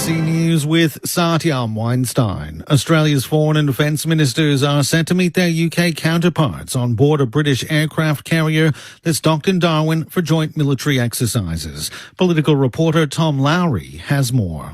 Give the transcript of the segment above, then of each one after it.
ABC News with Satyam Weinstein. Australia's foreign and defence ministers are set to meet their UK counterparts on board a British aircraft carrier that's docked in Darwin for joint military exercises. Political reporter Tom Lowry has more.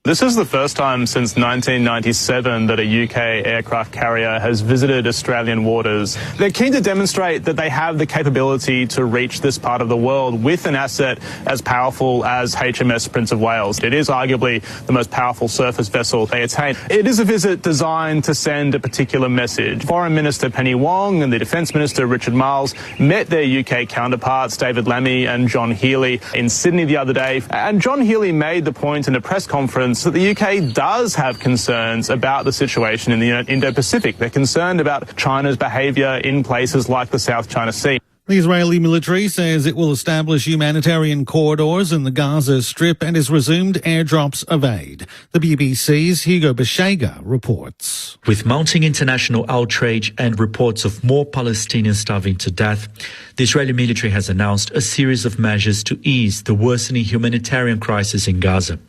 This is the first time since 1997 that a UK aircraft carrier has visited Australian waters. They're keen to demonstrate that they have the capability to reach this part of the world with an asset as powerful as HMS Prince of Wales. It is arguably the most powerful surface vessel they attain. It is a visit designed to send a particular message. Foreign Minister Penny Wong and the Defence Minister Richard Marles met their UK counterparts David Lammy and John Healey in Sydney the other day. And John Healey made the point in a press conference that the UK does have concerns about the situation in the Indo-Pacific. They're concerned about China's behaviour in places like the South China Sea. The Israeli military says it will establish humanitarian corridors in the Gaza Strip and has resumed airdrops of aid. The BBC's Hugo Beshega reports. With mounting international outrage and reports of more Palestinians starving to death, the Israeli military has announced a series of measures to ease the worsening humanitarian crisis in Gaza.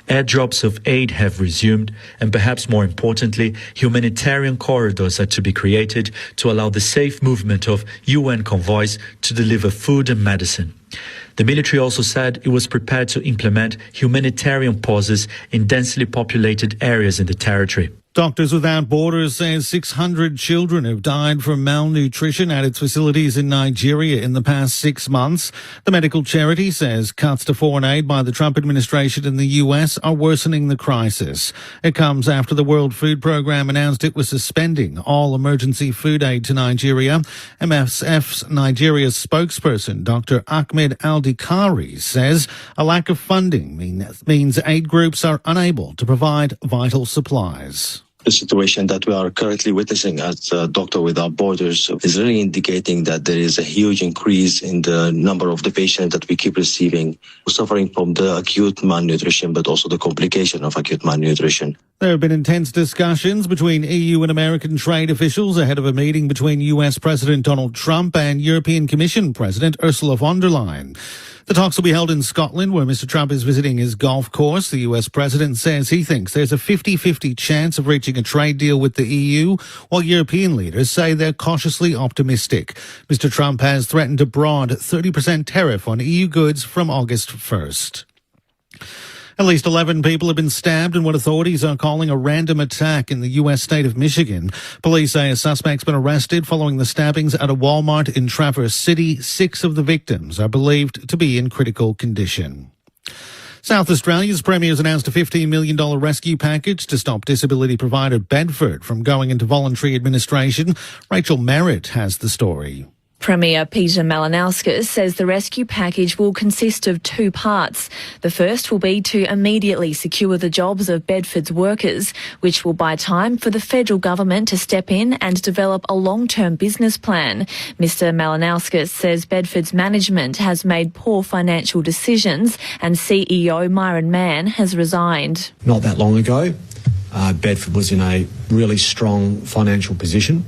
Airdrops of aid have resumed, and perhaps more importantly, humanitarian corridors are to be created to allow the safe movement of UN convoys to deliver food and medicine. The military also said it was prepared to implement humanitarian pauses in densely populated areas in the territory. Doctors Without Borders says 600 children have died from malnutrition at its facilities in Nigeria in the past 6 months. The medical charity says cuts to foreign aid by the Trump administration in the US are worsening the crisis. It comes after the World Food Programme announced it was suspending all emergency food aid to Nigeria. MSF's Nigeria's spokesperson, Dr. Ahmed Al-Dikari, says a lack of funding means aid groups are unable to provide vital supplies. The situation that we are currently witnessing at Doctor Without Borders is really indicating that there is a huge increase in the number of the patients that we keep receiving, suffering from the acute malnutrition, but also the complication of acute malnutrition. There have been intense discussions between EU and American trade officials ahead of a meeting between US President Donald Trump and European Commission President Ursula von der Leyen. The talks will be held in Scotland, where Mr. Trump is visiting his golf course. The US president says he thinks there's a 50-50 chance of reaching a trade deal with the EU, while European leaders say they're cautiously optimistic. Mr. Trump has threatened a broad 30% tariff on EU goods from August 1st. At least 11 people have been stabbed in what authorities are calling a random attack in the U.S. state of Michigan. Police say a suspect's been arrested following the stabbings at a Walmart in Traverse City. 6 of the victims are believed to be in critical condition. South Australia's Premier has announced a $15 million rescue package to stop disability provider Bedford from going into voluntary administration. Rachel Merritt has the story. Premier Peter Malinauskas says the rescue package will consist of 2 parts. The first will be to immediately secure the jobs of Bedford's workers, which will buy time for the federal government to step in and develop a long-term business plan. Mr Malinauskas says Bedford's management has made poor financial decisions and CEO Myron Mann has resigned. Not that long ago, Bedford was in a really strong financial position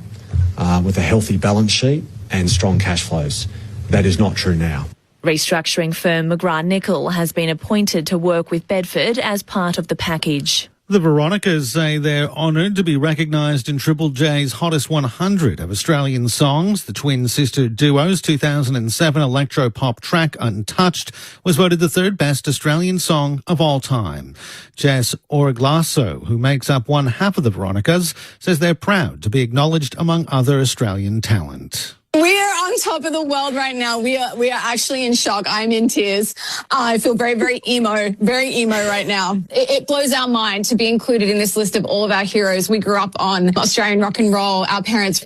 with a healthy balance sheet and strong cash flows. That is not true now. Restructuring firm McGrath-Nicol has been appointed to work with Bedford as part of the package. The Veronicas say they're honoured to be recognised in Triple J's Hottest 100 of Australian songs. The twin sister duo's 2007 electro-pop track Untouched was voted the 3rd best Australian song of all time. Jess Orglasso, who makes up one half of the Veronicas, says they're proud to be acknowledged among other Australian talent. We are on top of the world right now. We are actually in shock. I'm in tears. I feel very emo right now. It blows our mind to be included in this list of all of our heroes. We grew up on Australian rock and roll. Our parents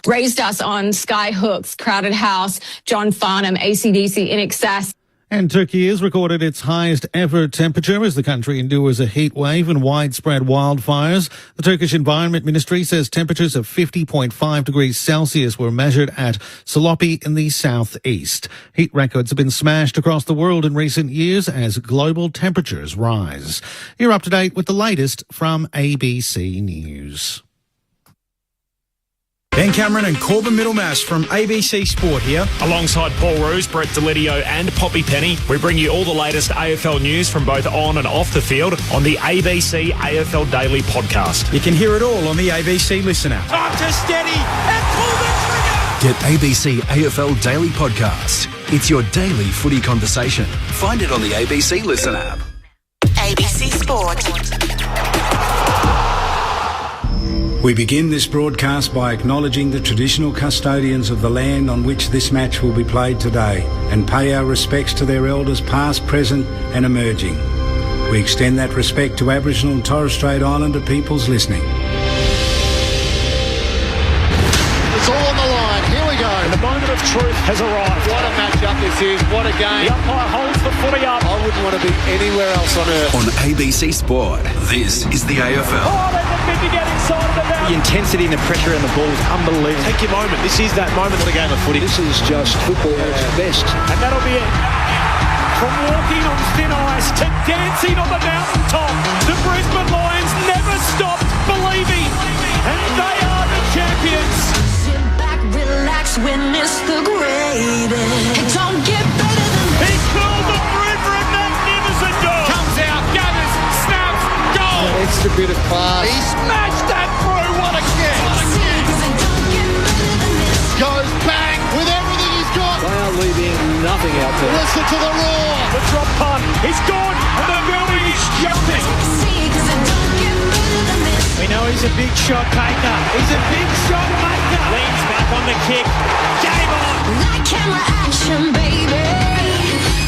raised us on Sky Hooks, Crowded House, John Farnham, AC/DC, In Excess. And Turkey has recorded its highest ever temperature as the country endures a heat wave and widespread wildfires. The Turkish Environment Ministry says temperatures of 50.5 degrees Celsius were measured at Salopi in the southeast. Heat records have been smashed across the world in recent years as global temperatures rise. You're up to date with the latest from ABC News. Ben Cameron and Corbin Middlemass from ABC Sport here. Alongside Paul Roos, Brett Delidio and Poppy Penny, we bring you all the latest AFL news from both on and off the field on the ABC AFL Daily podcast. You can hear it all on the ABC Listen app. Up to steady and pull the trigger! Get ABC AFL Daily Podcast. It's your daily footy conversation. Find it on the ABC Listen app. ABC Sport. We begin this broadcast by acknowledging the traditional custodians of the land on which this match will be played today and pay our respects to their elders past, present and emerging. We extend that respect to Aboriginal and Torres Strait Islander peoples listening. It's all on the line. Here we go. And the moment of truth has arrived. What a matchup this is. What a game. The umpire holds the footy up. I wouldn't want to be anywhere else on earth. On ABC Sport, this is the AFL. Oh, there's a bit to get inside of the bounce. The intensity and the pressure in the ball is unbelievable. Take your moment. This is that moment of the game of footy. This is just football at its best. And that'll be it. From walking on thin ice to dancing on the mountaintop, the Brisbane Lions never stopped believing. And they are the champions. Sit back, relax, witness the greatest. It don't get better than this. He called the through for a magnificent goal. Comes out, gathers, snaps, goal! An extra bit of class. He smashed that through, what a kick! Goes bang with everything he's got. They are leaving nothing out there. Listen to the roar. The drop punt, he's gone, and the building is jumping. We know he's a big shot taker. He's a big shot maker. Leans back on the kick. Game on. Like camera action, baby.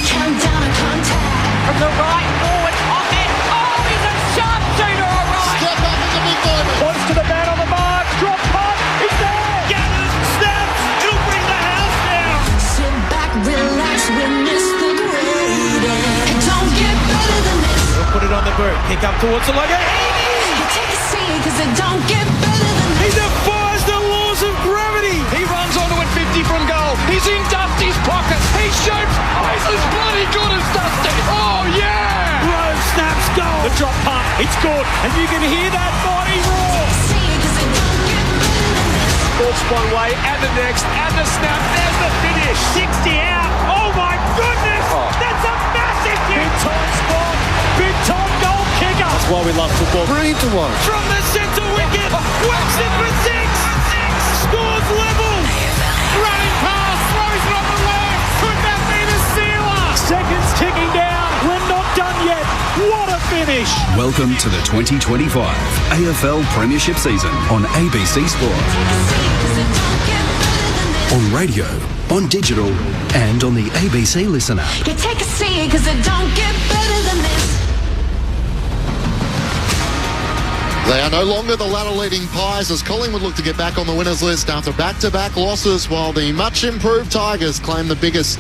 Countdown to contact. From the right forward, off it. Oh, he's a sharpshooter, all right. Step up in the big moment. Points to the man on the mark. Drop punt. He's there. Gathers, snaps. He'll bring the house down. Sit back, relax, witness the greatest. It don't get better than this. He'll put it on the boot. Kick up towards the logo. You take a seat, cause it don't get better than He this. defies the laws of gravity. He runs onto it 50 from goal. He's in Dusty's pockets. He shoots. Oh, he's as bloody good as Dusty. Oh, yeah. Rose snaps goal. The drop punt. It's good. And you can hear that body roar. Sports one way and the next and the snap. There's the finish. 60 out. Oh, my goodness. That's a massive kick. Big time spot. Big time goal kicker. That's why we love football. Brilliant to watch. From the centre wicket. Whacks it for 6. Scores level. Running past. Throws it on the left. Could that be the sealer? Seconds ticking down. We're not done yet. What a finish. Welcome to the 2025 AFL Premiership season on ABC Sport. On radio, on digital, and on the ABC Listen app. You take a seat, cause it don't get better than this. They are no longer the ladder-leading Pies as Collingwood look to get back on the winners list after back-to-back losses, while the much-improved Tigers claim the biggest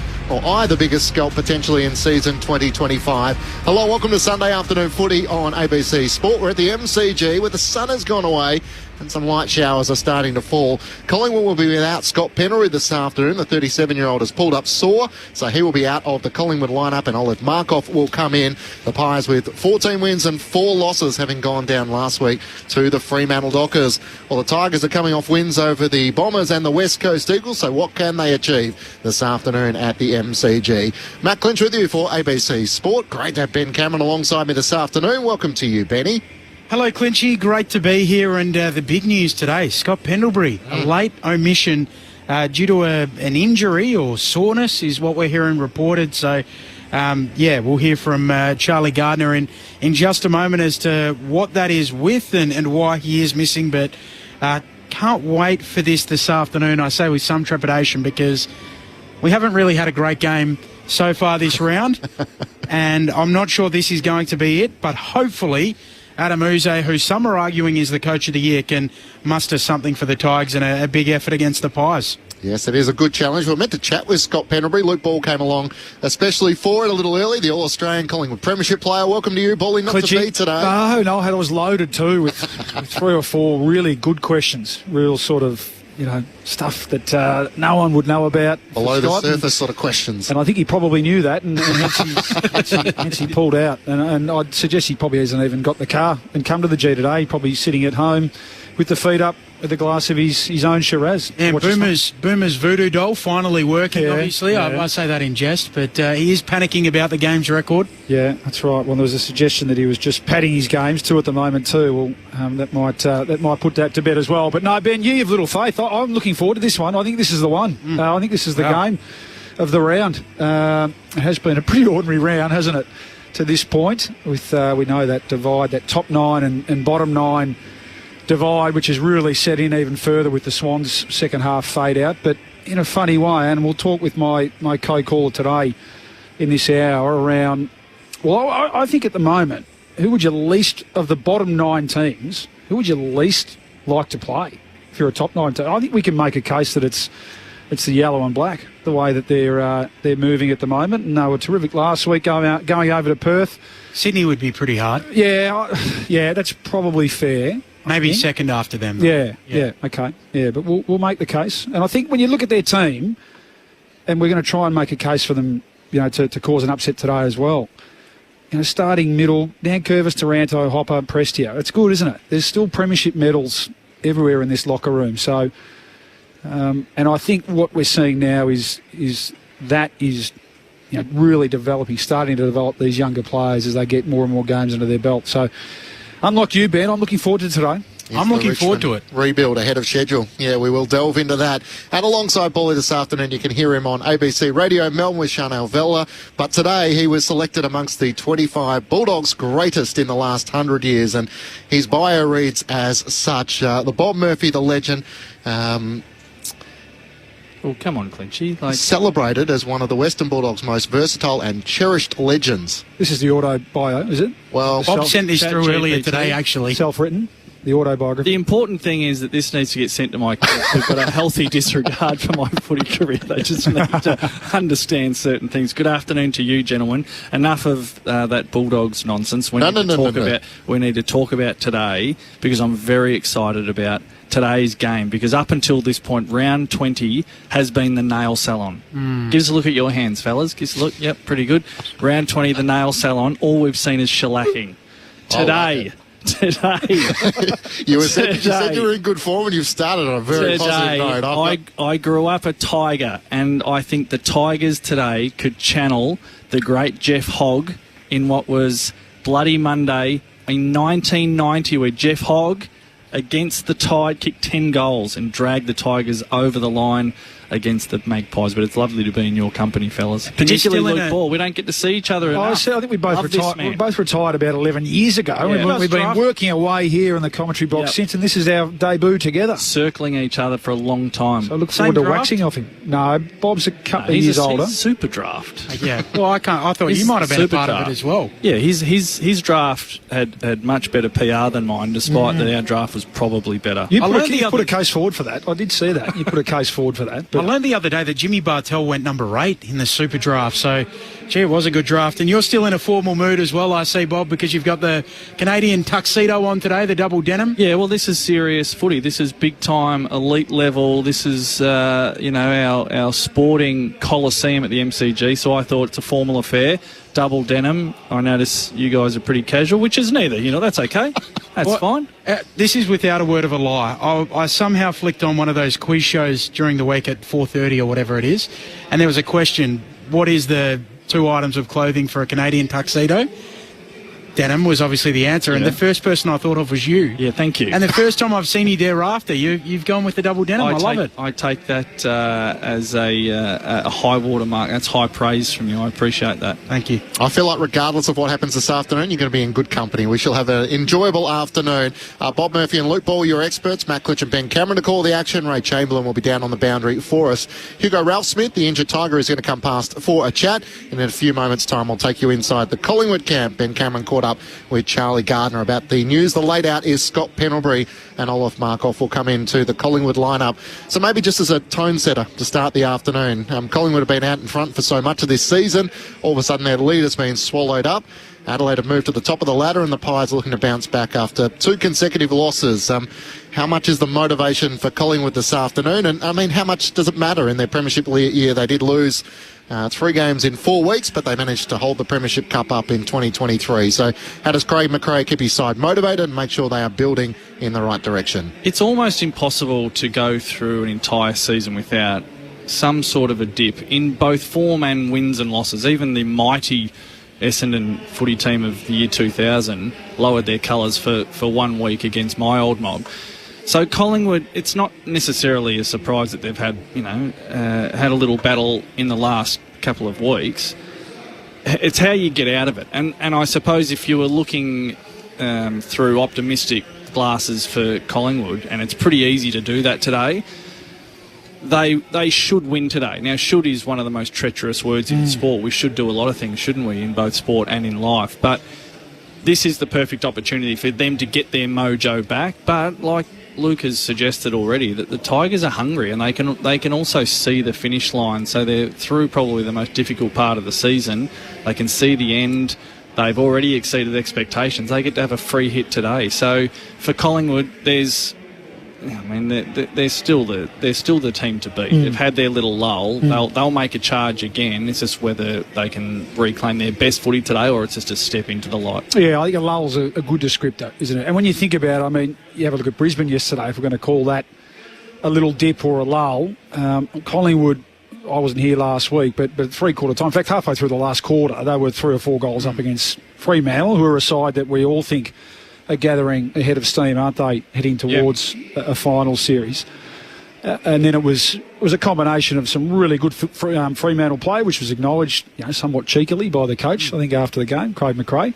scalp potentially in season 2025. Hello, welcome to Sunday afternoon footy on ABC Sport. We're at the MCG where the sun has gone away and some light showers are starting to fall. Collingwood will be without Scott Pennery this afternoon. The 37-year-old has pulled up sore, so he will be out of the Collingwood lineup, and Olive Markov will come in. The Pies with 14 wins and 4 losses, having gone down last week to the Fremantle Dockers. Well, the Tigers are coming off wins over the Bombers and the West Coast Eagles, so what can they achieve this afternoon at the MCG? Matt Clinch with you for ABC Sport. Great to have Ben Cameron alongside me this afternoon. Welcome to you, Benny. Hello, Clinchy. Great to be here. And the big news today, Scott Pendlebury, a late omission due to an injury or soreness is what we're hearing reported. So, we'll hear from Charlie Gardner in just a moment as to what that is with and why he is missing. But can't wait for this afternoon, I say with some trepidation, because we haven't really had a great game so far this round. And I'm not sure this is going to be it, but hopefully Adam Uze, who some are arguing is the coach of the year, can muster something for the Tigers and a big effort against the Pies. Yes, it is a good challenge. We're meant to chat with Scott Pendlebury. Luke Ball came along especially for it a little early, the All-Australian Collingwood Premiership player. Welcome to you, Bolly. Not to be today. No, I was loaded too with 3 or 4 really good questions. Real sort of, stuff that no one would know about. Below the surface sort of questions. And I think he probably knew that, and hence he pulled out. And I'd suggest he probably hasn't even got the car and come to the G today. Probably sitting at home with the feet up, with a glass of his own Shiraz. And Boomer's voodoo doll finally working, obviously. Yeah. I say that in jest, but he is panicking about the game's record. Yeah, that's right. Well, there was a suggestion that he was just padding his games, 2 at the moment too. Well, that might put that to bed as well. But no, Ben, you have little faith. I'm looking forward to this one. I think this is the one. I think this is the game of the round. It has been a pretty ordinary round, hasn't it, to this point? With we know that divide, that top 9 and bottom 9 divide, which has really set in even further with the Swans' second half fade out. But in a funny way, and we'll talk with my co-caller today in this hour around, well, I think at the moment, who would you least, of the bottom 9 teams, who would you least like to play if you're a top 9 team? I think we can make a case that it's the yellow and black, the way that they're moving at the moment. And they were terrific last week going over to Perth. Sydney would be pretty hard. Yeah, that's probably fair. Maybe second after them. Yeah, okay. Yeah, but we'll make the case. And I think when you look at their team, and we're going to try and make a case for them, to cause an upset today as well. Starting middle, Dan Curvis, Taranto, Hopper, Prestia. It's good, isn't it? There's still premiership medals everywhere in this locker room. So, and I think what we're seeing now is really starting to develop these younger players as they get more and more games under their belt. So, unlike you, Ben, I'm looking forward to today. I'm looking forward to it. Rebuild ahead of schedule. Yeah, we will delve into that. And alongside Paulie this afternoon, you can hear him on ABC Radio Melbourne with Chanel Vella. But today he was selected amongst the 25 Bulldogs greatest in the last 100 years. And his bio reads as such. The Bob Murphy, the legend, oh, come on, Clinchy. celebrated as one of the Western Bulldogs' most versatile and cherished legends. This is the auto bio, is it? Well, Bob sent this through earlier today, actually. Self-written, the autobiography. The important thing is that this needs to get sent to my kids who've got a healthy disregard for my footy career. They just need to understand certain things. Good afternoon to you, gentlemen. Enough of that Bulldogs nonsense. We need to talk about today, because I'm very excited about today's game, because up until this point, round 20 has been the nail salon. Give us a look at your hands, fellas. Give us a look. Yep, pretty good. Round 20, the nail salon. All we've seen is shellacking. Today. You said you were in good form, and you've started on a very positive note. I grew up a Tiger, and I think the Tigers today could channel the great Jeff Hogg in what was Bloody Monday in 1990, where Jeff Hogg against the Tide kicked 10 goals and dragged the Tigers over the line against the Magpies. But it's lovely to be in your company, fellas. Particularly Luke Ball. We don't get to see each other enough. I think we both retired about 11 years ago. Yeah. We've been working away here in the commentary box since, and this is our debut together. Circling each other for a long time. So I look forward to waxing off him. No, Bob's a couple of years older. He's super draft. Yeah. Well, I thought you might have been a part of it as well. Yeah, his draft had much better PR than mine, despite that our draft was probably better. You put a case forward for that. I did see that. You put a case forward for that. I learned the other day that Jimmy Bartell went number 8 in the Super Draft. So, gee, it was a good draft. And you're still in a formal mood as well, I see, Bob, because you've got the Canadian tuxedo on today, the double denim. Yeah, well, this is serious footy. This is big-time, elite level. This is, our sporting coliseum at the MCG. So I thought it's a formal affair. Double denim. I notice you guys are pretty casual, which is neither. That's okay. That's fine. This is without a word of a lie. I somehow flicked on one of those quiz shows during the week at 4:30 or whatever it is, and there was a question, what is the 2 items of clothing for a Canadian tuxedo? Denim was obviously the answer, and the first person I thought of was you. Yeah, thank you. And the first time I've seen you thereafter, you've gone with the double denim. I love it. I take that as a high water mark. That's high praise from you. I appreciate that. Thank you. I feel like regardless of what happens this afternoon, you're going to be in good company. We shall have an enjoyable afternoon. Bob Murphy and Luke Ball, your experts. Matt Klitsch and Ben Cameron to call the action. Ray Chamberlain will be down on the boundary for us. Hugo Ralph Smith, the injured Tiger, is going to come past for a chat. And in a few moments' time, we'll take you inside the Collingwood camp. Ben Cameron caught up with Charlie Gardner about the news. The late out is Scott Pendlebury, and Olaf Markov will come into the Collingwood lineup. So maybe just as a tone setter to start the afternoon, Collingwood have been out in front for so much of this season. All of a sudden their lead has been swallowed up. Adelaide have moved to the top of the ladder, and the Pies are looking to bounce back after 2 consecutive losses. How much is the motivation for Collingwood this afternoon? And, how much does it matter in their premiership year? They did lose 3 games in 4 weeks, but they managed to hold the Premiership Cup up in 2023. So how does Craig McRae keep his side motivated and make sure they are building in the right direction? It's almost impossible to go through an entire season without some sort of a dip in both form and wins and losses. Even the mighty Essendon footy team of the year 2000 lowered their colours for 1 week against my old mob. So Collingwood, it's not necessarily a surprise that they've had, had a little battle in the last couple of weeks. It's how you get out of it. And I suppose if you were looking through optimistic glasses for Collingwood, and it's pretty easy to do that today, they should win today. Now, should is one of the most treacherous words in sport. We should do a lot of things, shouldn't we, in both sport and in life. But this is the perfect opportunity for them to get their mojo back. But like Luke has suggested already, that the Tigers are hungry and they can also see the finish line. So they're through probably the most difficult part of the season. They can see the end. They've already exceeded expectations. They get to have a free hit today. So for Collingwood, they're still the team to beat. They've had their little lull. They'll make a charge again. It's just whether they can reclaim their best footy today or it's just a step into the light. Yeah, I think a lull's a good descriptor, isn't it? And when you think about it, you have a look at Brisbane yesterday, if we're going to call that a little dip or a lull. Collingwood, I wasn't here last week, but three-quarter time, in fact, halfway through the last quarter, they were 3 or 4 goals up against Fremantle, who are a side that we all think are gathering ahead of steam, aren't they, heading towards a final series. And then it was a combination of some really good Fremantle play, which was acknowledged somewhat cheekily by the coach, I think, after the game, Craig McRae.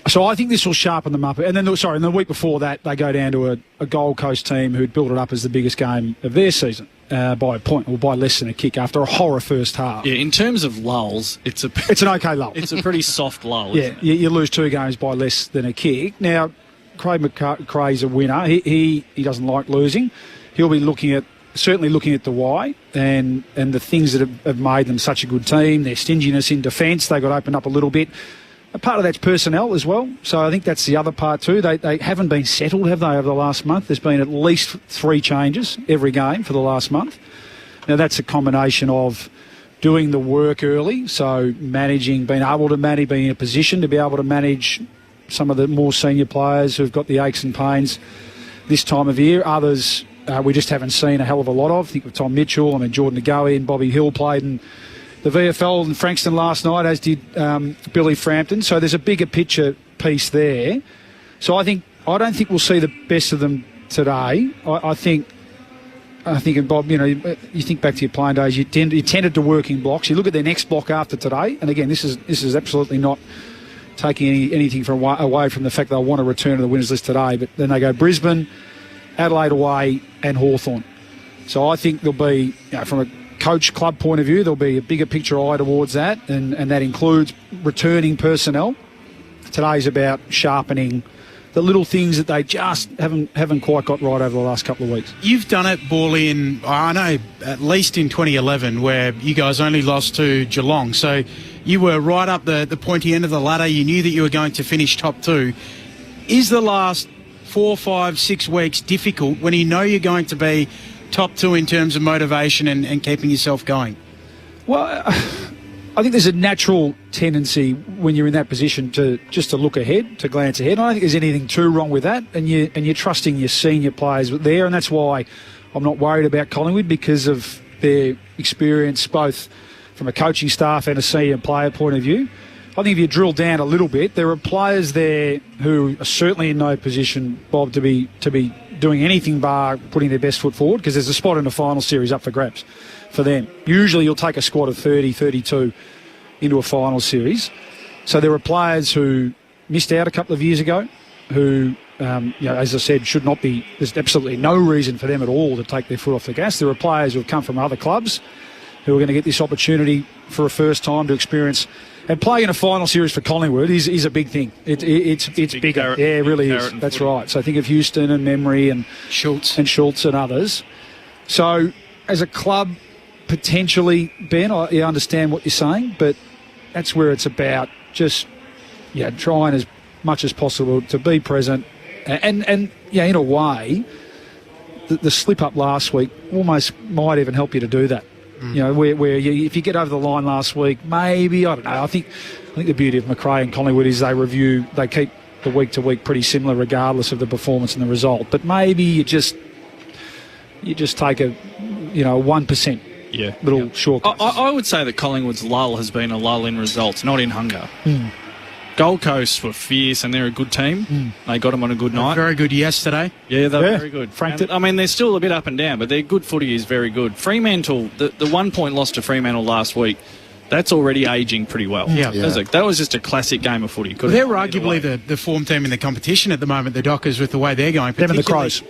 So I think this will sharpen them up. And then, and the week before that, they go down to a Gold Coast team who'd built it up as the biggest game of their season by a point, or by less than a kick, after a horror first half. Yeah, in terms of lulls, it's an okay lull. It's a pretty soft lull, yeah, isn't it? You lose 2 games by less than a kick. Now, Craig McRae's a winner. He doesn't like losing. He'll be certainly looking at the why and the things that have made them such a good team. Their stinginess in defence, they got opened up a little bit. A part of that's personnel as well. So I think that's the other part too. They haven't been settled, have they, over the last month? There's been at least 3 changes every game for the last month. Now that's a combination of doing the work early, so being able to manage, being in a position to be able to manage some of the more senior players who've got the aches and pains this time of year. Others we just haven't seen a hell of a lot of. Think of Tom Mitchell, Jordan Ngoe and Bobby Hill played in the VFL in Frankston last night, as did Billy Frampton. So there's a bigger picture piece there. So I don't think we'll see the best of them today. I think, and Bob, you think back to your playing days, you tended to work in blocks. You look at their next block after today, and again, this is absolutely not taking anything away from the fact they'll want to return to the winners list today. But then they go Brisbane, Adelaide away, and Hawthorn. So I think there'll be, from a coach club point of view, there'll be a bigger picture eye towards that, and that includes returning personnel. Today's about sharpening the little things that they just haven't quite got right over the last couple of weeks. You've done it, Borley, I know, at least in 2011, where you guys only lost to Geelong. So you were right up the pointy end of the ladder. You knew that you were going to finish top 2. Is the last 4, 5, 6 weeks difficult when you know you're going to be top 2 in terms of motivation and keeping yourself going? Well, I think there's a natural tendency when you're in that position to look ahead, to glance ahead. I don't think there's anything too wrong with that, and you're trusting your senior players there, and that's why I'm not worried about Collingwood, because of their experience both from a coaching staff and a senior player point of view. I think if you drill down a little bit, there are players there who are certainly in no position, Bob, to be doing anything bar putting their best foot forward, because there's a spot in the final series up for grabs for them. Usually you'll take a squad of 30, 32 into a final series. So there are players who missed out a couple of years ago who, as I said, should not be. There's absolutely no reason for them at all to take their foot off the gas. There are players who have come from other clubs who are going to get this opportunity for a first time to experience. And playing in a final series for Collingwood is a big thing. It's bigger. Yeah, it really is. That's right. So think of Houston and Memory and Schultz and others. So as a club, potentially, Ben, I understand what you're saying, but that's where it's about just trying as much as possible to be present. And in a way, the slip up last week almost might even help you to do that. You know, where if you get over the line last week, maybe, I don't know. I think the beauty of Macrae and Collingwood is they keep the week to week pretty similar regardless of the performance and the result. But maybe you just take a 1% little shortcut. I would say that Collingwood's lull has been a lull in results, not in hunger. Gold Coast were fierce and they're a good team. They got them on a good night. Very good yesterday. Yeah, they were very good. I mean, they're still a bit up and down, but their good footy is very good. Fremantle, the 1 point loss to Fremantle last week, that's already ageing pretty well. Yeah. That was just a classic game of footy. They're arguably the form team in the competition at the moment, the Dockers, with the way they're going. Them and the Crows.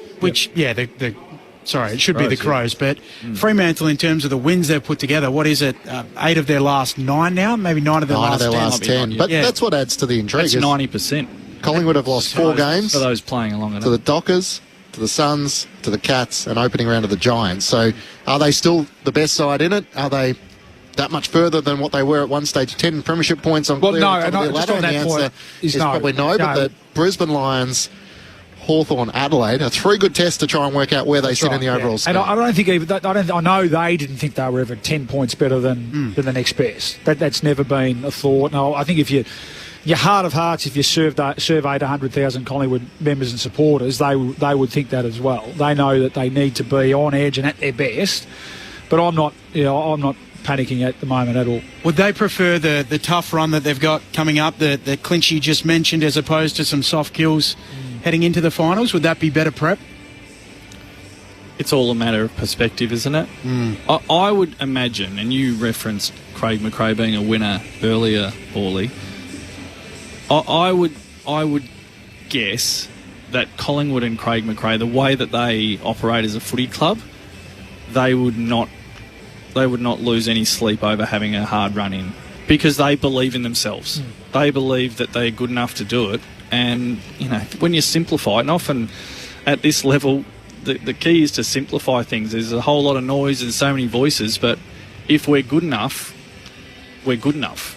Sorry, it should be the Crows, but Fremantle, in terms of the wins they've put together, what is it? 8 of their last 9 now? Maybe 9 of their last 10. But that's what adds to the intrigue. That's 90%. Collingwood have lost 4 games. For those playing along to the Dockers, to the Suns, to the Cats, and opening round of the Giants. So are they still the best side in it? Are they that much further than what they were at one stage? 10 premiership points on clear top of the ladder? And the answer is probably no. But the Brisbane Lions, Hawthorn, Adelaide are 3 good tests to try and work out where they sit in the overall scale. And I don't think I know they didn't think they were ever 10 points better than the next best. That's never been a thought. No, I think if your heart of hearts, if you surveyed 100,000 Collingwood members and supporters, they would think that as well. They know that they need to be on edge and at their best. But I'm not panicking at the moment at all. Would they prefer the tough run that they've got coming up, the clinch you just mentioned, as opposed to some soft kills heading into the finals? Would that be better prep? It's all a matter of perspective, isn't it? I would imagine, and you referenced Craig Macrae being a winner earlier, Orley. I would guess that Collingwood and Craig Macrae, the way that they operate as a footy club, they would not lose any sleep over having a hard run in, because they believe in themselves. They believe that they're good enough to do it. And, when you simplify it, and often at this level, the key is to simplify things. There's a whole lot of noise, there's so many voices, but if we're good enough, we're good enough.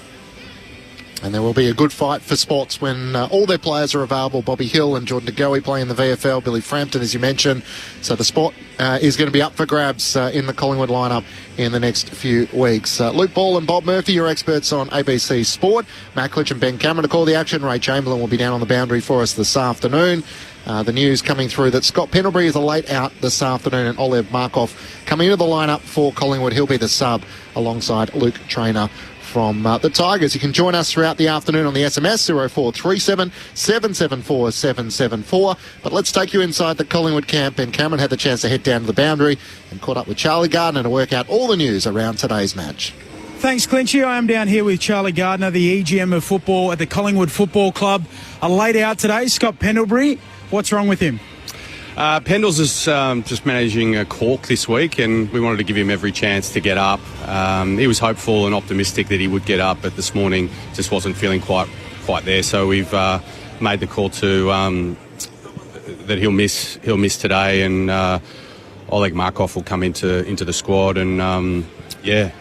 And there will be a good fight for spots when all their players are available. Bobby Hill and Jordan De Goey playing the VFL, Billy Frampton, as you mentioned. So the spot is going to be up for grabs in the Collingwood lineup in the next few weeks. Luke Ball and Bob Murphy, your experts on ABC Sport. Matt Klitsch and Ben Cameron to call the action. Ray Chamberlain will be down on the boundary for us this afternoon. The news coming through that Scott Pendlebury is a late out this afternoon, and Olev Markov coming into the lineup for Collingwood. He'll be the sub alongside Luke Traynor from the Tigers. You can join us throughout the afternoon on the SMS 0437 774 774. But let's take you inside the Collingwood camp. And Cameron had the chance to head down to the boundary and caught up with Charlie Gardner to work out all the news around today's match. Thanks, Clinchy. I am down here with Charlie Gardner, the EGM of football at the Collingwood Football Club. A late out today, Scott Pendlebury. What's wrong with him? Pendles is just managing a cork this week, and we wanted to give him every chance to get up. He was hopeful and optimistic that he would get up, but this morning just wasn't feeling quite there. So we've made the call to that he'll miss today, and Oleg Markov will come into the squad, and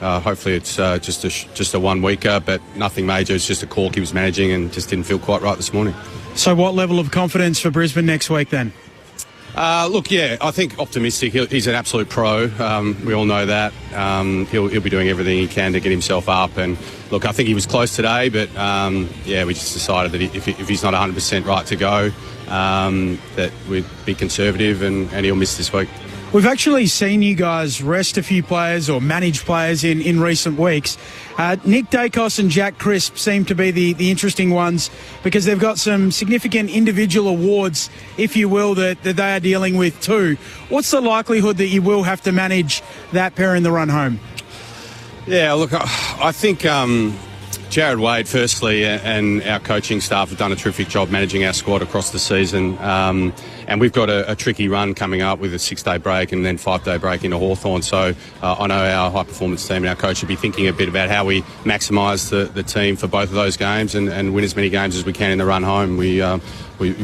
hopefully it's just a 1 weeker, but nothing major. It's just a cork he was managing and just didn't feel quite right this morning. So what level of confidence for Brisbane next week then? I think optimistic. He's an absolute pro. We all know that. He'll be doing everything he can to get himself up. And look, I think he was close today, but we just decided that if he's not 100% right to go, that we'd be conservative, and he'll miss this week. We've actually seen you guys rest a few players or manage players in recent weeks. Nick Dacos and Jack Crisp seem to be the interesting ones, because they've got some significant individual awards, if you will, that they are dealing with too. What's the likelihood that you will have to manage that pair in the run home? Yeah, look, I think Jared Wade, firstly, and our coaching staff have done a terrific job managing our squad across the season. And we've got a tricky run coming up with a 6-day break and then 5-day break into Hawthorn. So I know our high-performance team and our coach will be thinking a bit about how we maximise the team for both of those games and win as many games as we can in the run home. We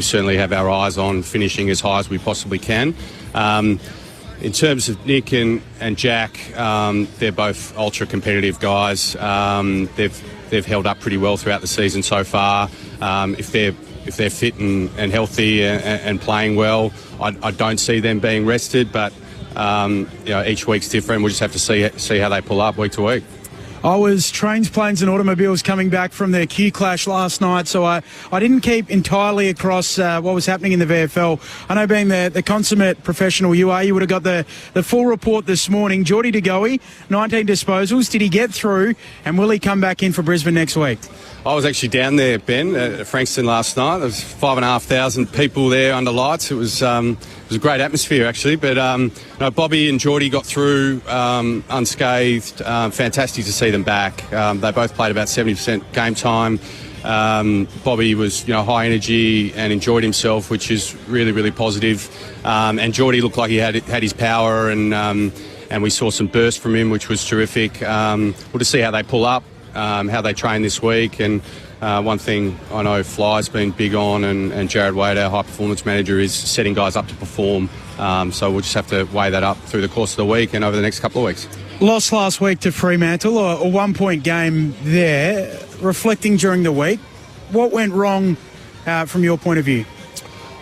certainly have our eyes on finishing as high as we possibly can. In terms of Nick and Jack, they're both ultra-competitive guys. They've held up pretty well throughout the season so far. If they're fit and healthy and playing well, I don't see them being rested. But each week's different. We'll just have to see how they pull up week to week. I was trains, planes and automobiles coming back from their Q clash last night, so I didn't keep entirely across what was happening in the VFL. I know being the consummate professional you are, you would have got the full report this morning. Geordie De Goey, 19 disposals. Did he get through, and will he come back in for Brisbane next week? I was actually down there, Ben, at Frankston last night. There was 5,500 people there under lights. It was a great atmosphere, actually. But Bobby and Geordie got through unscathed. Fantastic to see them back. They both played about 70% game time. Bobby was, high energy and enjoyed himself, which is really, really positive. And Geordie looked like he had his power, and we saw some burst from him, which was terrific. We'll just see how they pull up. How they train this week, and one thing I know Fly's been big on, and Jared Wade, our high performance manager, is setting guys up to perform. So we'll just have to weigh that up through the course of the week and over the next couple of weeks. Lost last week to Fremantle, a 1-point game there. Reflecting during the week, what went wrong from your point of view?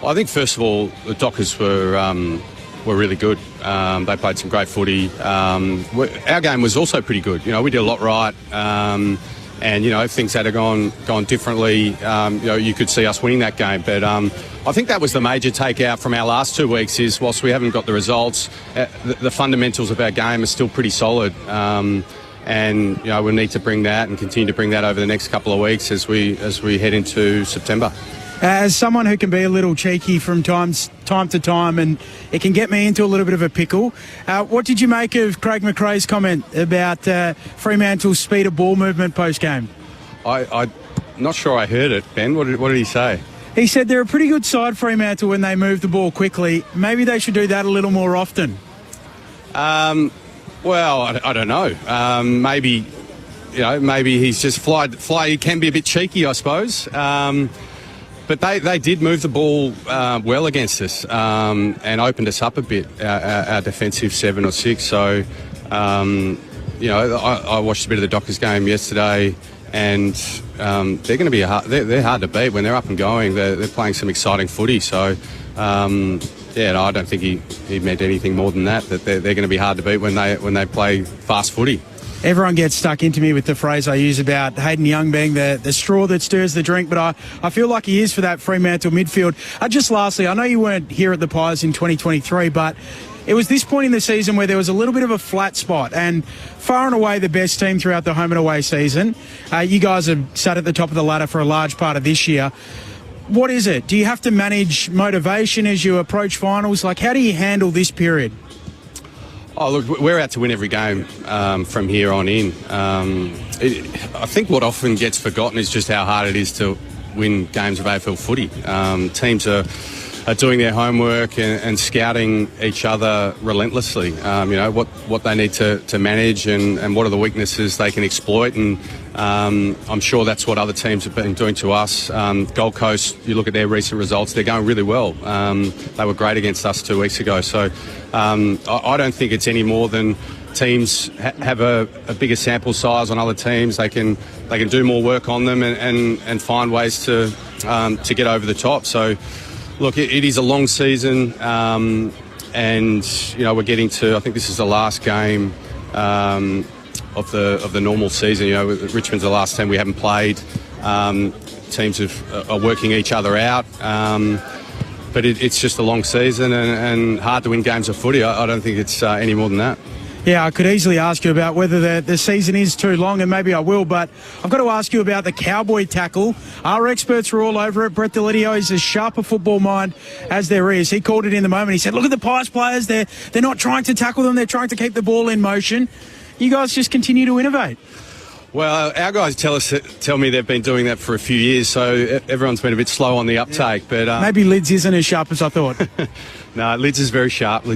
Well, I think first of all the Dockers were really good. They played some great footy. Our game was also pretty good. We did a lot right. And, if things had gone differently, you could see us winning that game. But I think that was the major takeout from our last 2 weeks is whilst we haven't got the results, the fundamentals of our game are still pretty solid. And we'll need to bring that and continue to bring that over the next couple of weeks as we head into September. As someone who can be a little cheeky from time to time, and it can get me into a little bit of a pickle, what did you make of Craig McRae's comment about Fremantle's speed of ball movement post-game? I'm not sure I heard it, Ben. What did he say? He said they're a pretty good side, Fremantle, when they move the ball quickly. Maybe they should do that a little more often. Well, I don't know. Maybe he's just Fly. He can be a bit cheeky, I suppose. But they did move the ball well against us and opened us up a bit, our defensive 7 or 6. So, I watched a bit of the Dockers game yesterday, and they're going to be they're hard to beat when they're up and going. They're playing some exciting footy. So, I don't think he meant anything more than that they're going to be hard to beat when they play fast footy. Everyone gets stuck into me with the phrase I use about Hayden Young being the straw that stirs the drink, but I feel like he is for that Fremantle midfield. Just lastly, I know you weren't here at the Pies in 2023, but it was this point in the season where there was a little bit of a flat spot, and far and away the best team throughout the home and away season. You guys have sat at the top of the ladder for a large part of this year. What is it? Do you have to manage motivation as you approach finals? How do you handle this period? Oh, look, we're out to win every game from here on in. I think what often gets forgotten is just how hard it is to win games of AFL footy. Teams are doing their homework and scouting each other relentlessly. What they need to manage and what are the weaknesses they can exploit. And I'm sure that's what other teams have been doing to us. Gold Coast, you look at their recent results, they're going really well. They were great against us 2 weeks ago. So I don't think it's any more than teams have a bigger sample size on other teams. They can do more work on them and find ways to get over the top. So look, it is a long season, and we're getting to. I think this is the last game of the normal season. Richmond's the last team we haven't played. Teams are working each other out, but it's just a long season and hard to win games of footy. I don't think it's any more than that. Yeah, I could easily ask you about whether the season is too long, and maybe I will, but I've got to ask you about the cowboy tackle. Our experts were all over it. Brett Delidio is as sharp a football mind as there is. He called it in the moment. He said, look at the Pies players. They're not trying to tackle them. They're trying to keep the ball in motion. You guys just continue to innovate. Well, our guys tell me they've been doing that for a few years, so everyone's been a bit slow on the uptake. Yeah. But maybe Lids isn't as sharp as I thought. No, Lids is very sharp.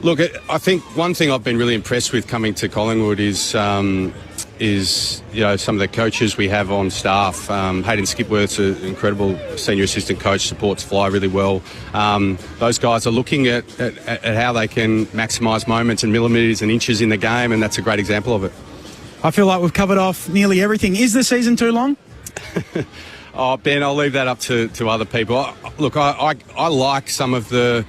Look, I think one thing I've been really impressed with coming to Collingwood is some of the coaches we have on staff. Hayden Skipworth's an incredible senior assistant coach, supports Fly really well. Those guys are looking at how they can maximise moments and millimetres and inches in the game, and that's a great example of it. I feel like we've covered off nearly everything. Is the season too long? Oh, Ben, I'll leave that up to other people. Look, I like some of the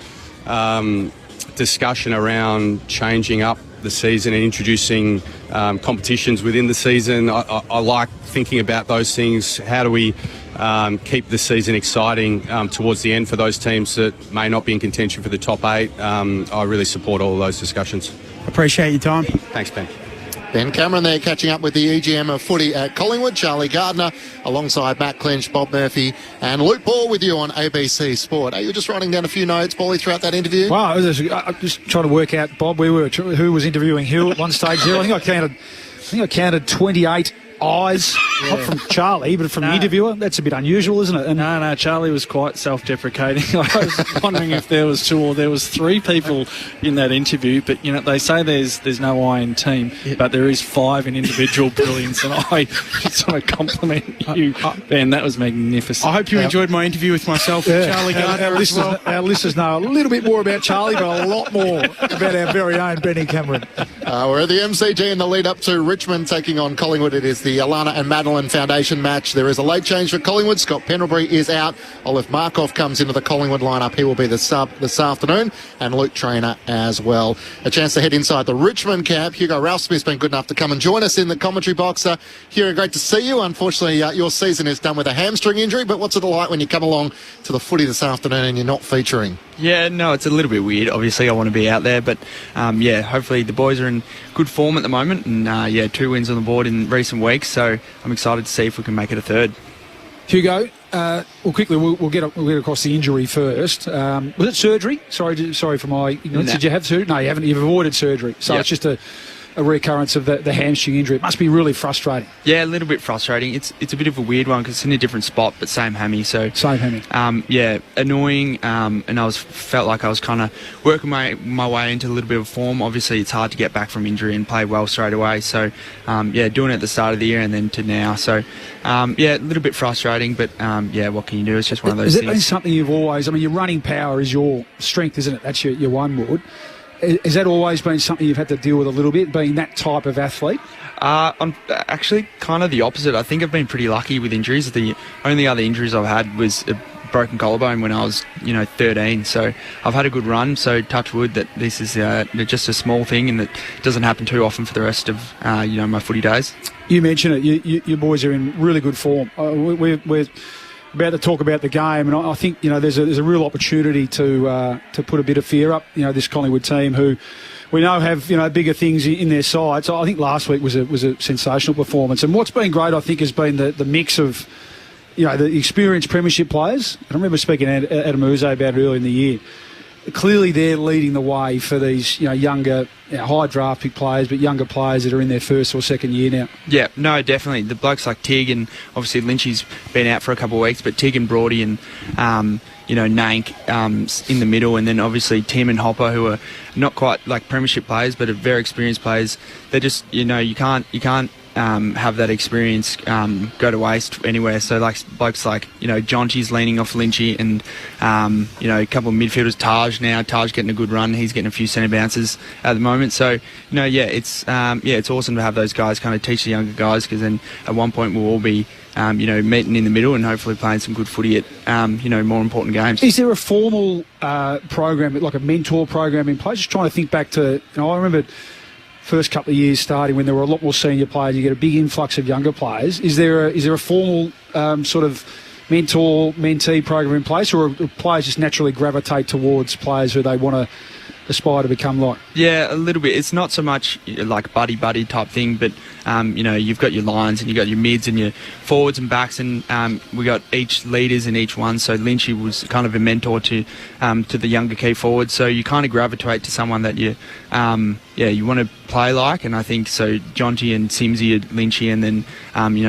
discussion around changing up the season and introducing competitions within the season. I like thinking about those things. How do we keep the season exciting towards the end for those teams that may not be in contention for the top 8? I really support all of those discussions. Appreciate your time. Thanks, Ben. Ben Cameron there catching up with the EGM of footy at Collingwood. Charlie Gardner alongside Matt Clinch, Bob Murphy and Luke Ball with you on ABC Sport. Are you just writing down a few notes, Paulie, throughout that interview? Well, I was just trying to work out, Bob, who was interviewing who at one stage there. I think I counted 28 eyes, not from Charlie, but from the interviewer. That's a bit unusual, isn't it? And No, Charlie was quite self-deprecating. I was wondering if there was 2 or there was 3 people in that interview, but, they say there's no I in team, but there is 5 in individual brilliance, and I just want to compliment you, Ben. That was magnificent. I hope you enjoyed my interview with myself and Charlie Gardner as well. Our listeners know a little bit more about Charlie, but a lot more about our very own Benny Cameron. We're at the MCG in the lead up to Richmond taking on Collingwood. It is the Alana and Madeline Foundation match. There is a late change for Collingwood. Scott Pendlebury is out. Olive Markov comes into the Collingwood lineup. He will be the sub this afternoon, and Luke Traynor as well. A chance to head inside the Richmond camp. Hugo Ralphsmith's been good enough to come and join us in the commentary box. Hugo, great to see you. Unfortunately, your season is done with a hamstring injury, but what's it like when you come along to the footy this afternoon and you're not featuring? Yeah, no, it's a little bit weird. Obviously, I want to be out there, but hopefully the boys are in good form at the moment, and 2 wins on the board in recent weeks, so I'm excited to see if we can make it a 3rd. Hugo, quickly we'll get across the injury first. Was it surgery? Sorry for my ignorance. No. Did you have surgery? No, you haven't. You've avoided surgery, so It's just a recurrence of the hamstring injury. It must be really frustrating. Yeah, a little bit frustrating. It's a bit of a weird one because it's in a different spot, but same hammy. So same hammy. Annoying. And I felt like I was kind of working my way into a little bit of form. Obviously, it's hard to get back from injury and play well straight away. So doing it at the start of the year and then to now. So a little bit frustrating, but what can you do? It's just one of those things. Has it been something you've always? I mean, your running power is your strength, isn't it? That's your one word. Has that always been something you've had to deal with a little bit, being that type of athlete? I'm actually kind of the opposite. I think I've been pretty lucky with injuries. The only other injuries I've had was a broken collarbone when I was, 13. So I've had a good run. So touch wood that this is just a small thing and that doesn't happen too often for the rest of, my footy days. You mentioned it. You boys are in really good form. We're about to talk about the game, and I think there's a real opportunity to put a bit of fear up. This Collingwood team, who we know have bigger things in their side. So I think last week was a sensational performance, and what's been great, I think, has been the mix of the experienced premiership players. I remember speaking to Adam Uze about it earlier in the year. Clearly, they're leading the way for these younger, high draft pick players, but younger players that are in their 1st or 2nd year now. Yeah, no, definitely. The blokes like Tig and obviously Lynchy's been out for a couple of weeks, but Tig and Brody and Nank in the middle, and then obviously Tim and Hopper, who are not quite like premiership players, but are very experienced players. They're just you can't have that experience go to waste anywhere. So like blokes like Jonty's leaning off Lynchy, and a couple of midfielders. Taj getting a good run. He's getting a few centre bounces at the moment. So it's awesome to have those guys kind of teach the younger guys, because then at one point we'll all be meeting in the middle and hopefully playing some good footy at more important games. Is there a formal program, like a mentor program in place? Just trying to think back to I remember first couple of years starting when there were a lot more senior players. You get a big influx of younger players. Is there a formal sort of mentor-mentee program in place, or do players just naturally gravitate towards players who they want to aspire to become like? Yeah, a little bit. It's not so much like buddy type thing, but you've got your lines and you've got your mids and your forwards and backs, and we got each leaders in each one. So Lynchy was kind of a mentor to the younger key forwards. So you kind of gravitate to someone that you want to play like, and I think so. Jonty and Simsy are Lynchy, and then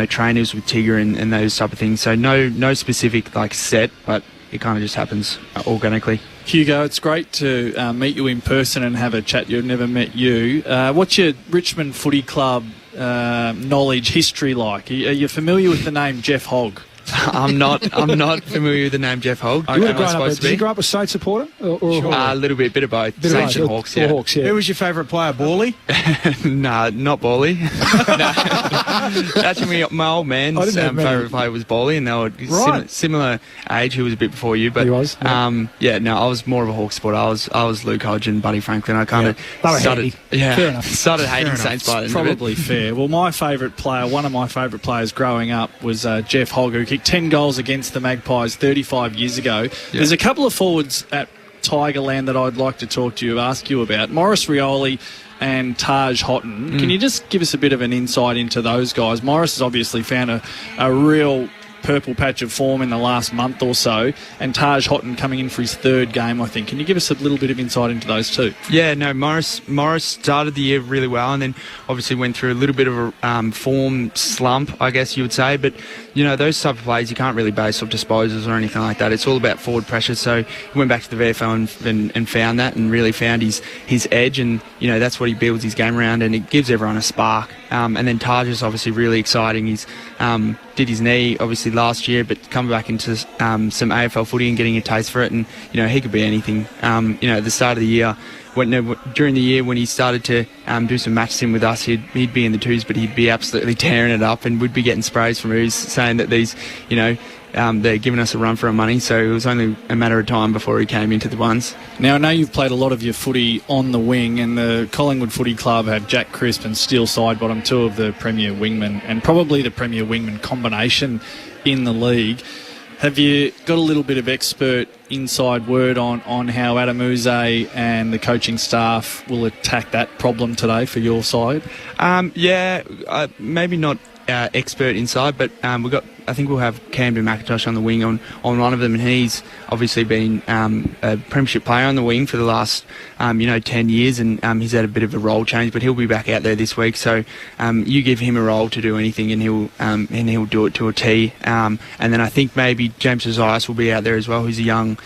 trainers with Tigger and those type of things. So no specific like set, but it kind of just happens organically. Hugo, it's great to meet you in person and have a chat. You've never met you. What's your Richmond Footy Club knowledge, history like? Are you familiar with the name Jeff Hogg? I'm not familiar with the name Jeff Hogg. You would have grown up. Did you grow up a State supporter? A little bit of both. Saints and Hawks, yeah. Hawks, yeah. Who was your favourite player, Bawley? Nah, not Bawley. Actually, my old man's favourite player was Bawley, and they were similar age. Who was a bit before you, but he was. Yeah. No, I was more of a Hawks supporter. I was Luke Hodge and Buddy Franklin. I kind of started hating Saints by the end of it. Probably fair. Well, one of my favourite players growing up was Jeff Hogg, who kicked 10 goals against the Magpies 35 years ago. Yeah. There's a couple of forwards at Tigerland that I'd like to ask you about. Maurice Rioli and Taj Houghton. Can you just give us a bit of an insight into those guys? Maurice has obviously found a real purple patch of form in the last month or so, and Taj Houghton coming in for his third game, I think. Can you give us a little bit of insight into those two? Yeah, no, Morris started the year really well, and then obviously went through a little bit of a form slump, I guess you would say. But you know, those type of plays you can't really base off disposals or anything like that. It's all about forward pressure. So he went back to the VFL and found that, and really found his edge, and you know, that's what he builds his game around, and it gives everyone a spark. And then Taj is obviously really exciting. He's did his knee obviously last year, but coming back into some AFL footy and getting a taste for it, and you know, he could be anything. You know, at the start of the year, during the year when he started to do some match sim with us, he'd be in the twos, but he'd be absolutely tearing it up, and we'd be getting sprays from who's saying that these, you know, they're giving us a run for our money. So it was only a matter of time before he came into the ones. Now, I know you've played a lot of your footy on the wing, and the Collingwood Footy Club have Jack Crisp and Steele Sidebottom, two of the premier wingmen, and probably the premier wingman combination in the league. Have you got a little bit of expert inside word on how Adam Uze and the coaching staff will attack that problem today for your side? Maybe not expert inside, but I think we'll have Camden McIntosh on the wing on one of them, and he's obviously been a premiership player on the wing for the last 10 years, and he's had a bit of a role change, but he'll be back out there this week. So you give him a role to do anything, and he'll do it to a T. And then I think maybe James Ozias will be out there as well, who's a young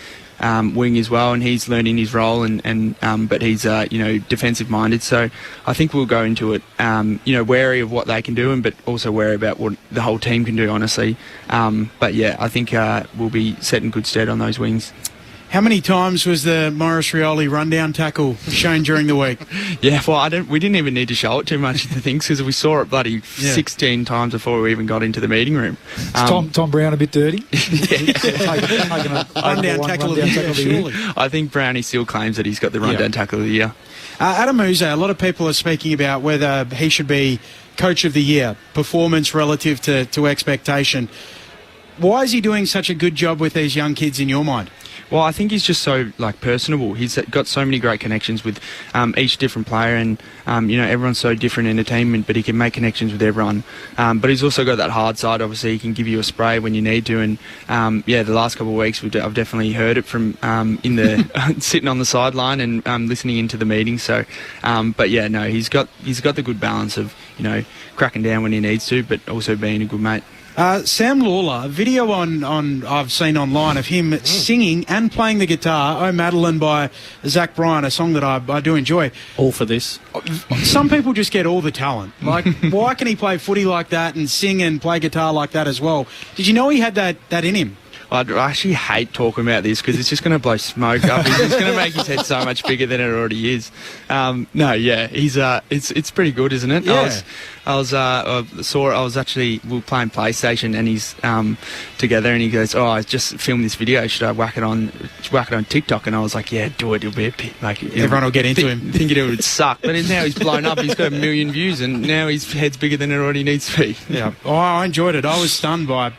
wing as well, and he's learning his role, but he's defensive minded. So I think we'll go into it wary of what they can do, but also wary about what the whole team can do, honestly. But yeah, I think we'll be set in good stead on those wings. How many times was the Maurice Rioli rundown tackle shown during the week? Yeah, well, we didn't even need to show it too much to things, because we saw it bloody 16 times before we even got into the meeting room. Is Tom Brown a bit dirty? Rundown tackle of the year, surely. I think Brownie still claims that he's got the rundown tackle of the year. Adam Uze, a lot of people are speaking about whether he should be coach of the year, performance relative to expectation. Why is he doing such a good job with these young kids in your mind? Well, I think he's just so personable. He's got so many great connections with each different player, and everyone's so different in a team, but he can make connections with everyone. But he's also got that hard side. Obviously, he can give you a spray when you need to. And the last couple of weeks I've definitely heard it from in the sitting on the sideline and listening into the meeting. So, he's got the good balance of cracking down when he needs to, but also being a good mate. Sam Lawler, a video I've seen online of him singing and playing the guitar, Oh Madeline by Zach Bryan, a song that I do enjoy. All for this. Some people just get all the talent. Like, why can he play footy like that and sing and play guitar like that as well? Did you know he had that in him? I actually hate talking about this, because it's just going to blow smoke up. It's just going to make his head so much bigger than it already is. He's it's pretty good, isn't it? Yeah. We were playing PlayStation, and he's together, and he goes, "Oh, I just filmed this video. Should I whack it on TikTok?" And I was like, "Yeah, do it. It'll be a bit like everyone will get into him, thinking it would suck." But now he's blown up. He's got 1 million views, and now his head's bigger than it already needs to be. Yeah. Oh, I enjoyed it. I was stunned by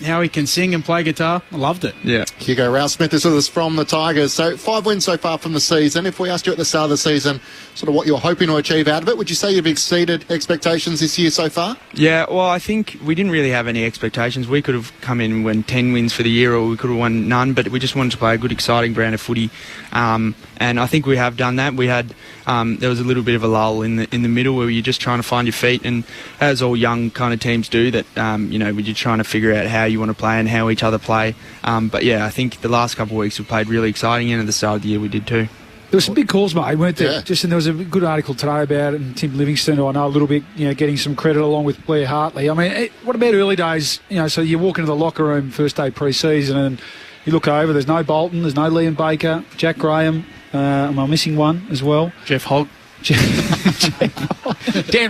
how he can sing and play guitar. I loved it. Yeah. Hugo Rouse-Smith is with us from the Tigers. So 5 wins so far from the season. If we asked you at the start of the season sort of what you're hoping to achieve out of it, would you say you've exceeded expectations this year so far? Yeah, well, I think we didn't really have any expectations. We could have come in and won 10 wins for the year, or we could have won none, but we just wanted to play a good, exciting brand of footy. And I think we have done that. We had there was a little bit of a lull in the middle where you're just trying to find your feet, and as all young kind of teams do, that when you're trying to figure out how you want to play and how each other play. But yeah, I think the last couple of weeks we played really exciting, and at the start of the year we did too. There were some big calls made, weren't there? Yeah. And there was a good article today about it, and Tim Livingston, who I know a little bit, getting some credit along with Blair Hartley. I mean, what about early days? So you walk into the locker room first day pre-season and you look over, there's no Bolton, there's no Liam Baker, Jack Graham, am I missing one as well? Jeff Hogg. Dan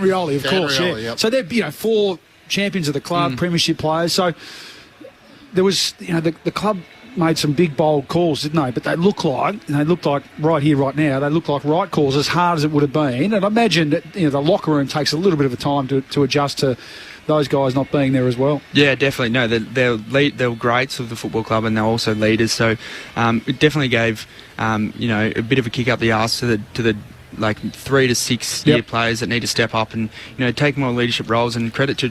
Rioli, of course. Rioli, Yeah. yep. So they're 4 champions of the club, premiership players. So there was, the club made some big bold calls, didn't they? But they look like right here, right now, they look like right calls, as hard as it would have been. And I imagine that the locker room takes a little bit of a time to adjust to those guys not being there as well. Yeah, definitely. No, they're greats of the football club, and they're also leaders. So it definitely gave a bit of a kick up the arse to the 3 to 6 year players that need to step up and take more leadership roles, and credit to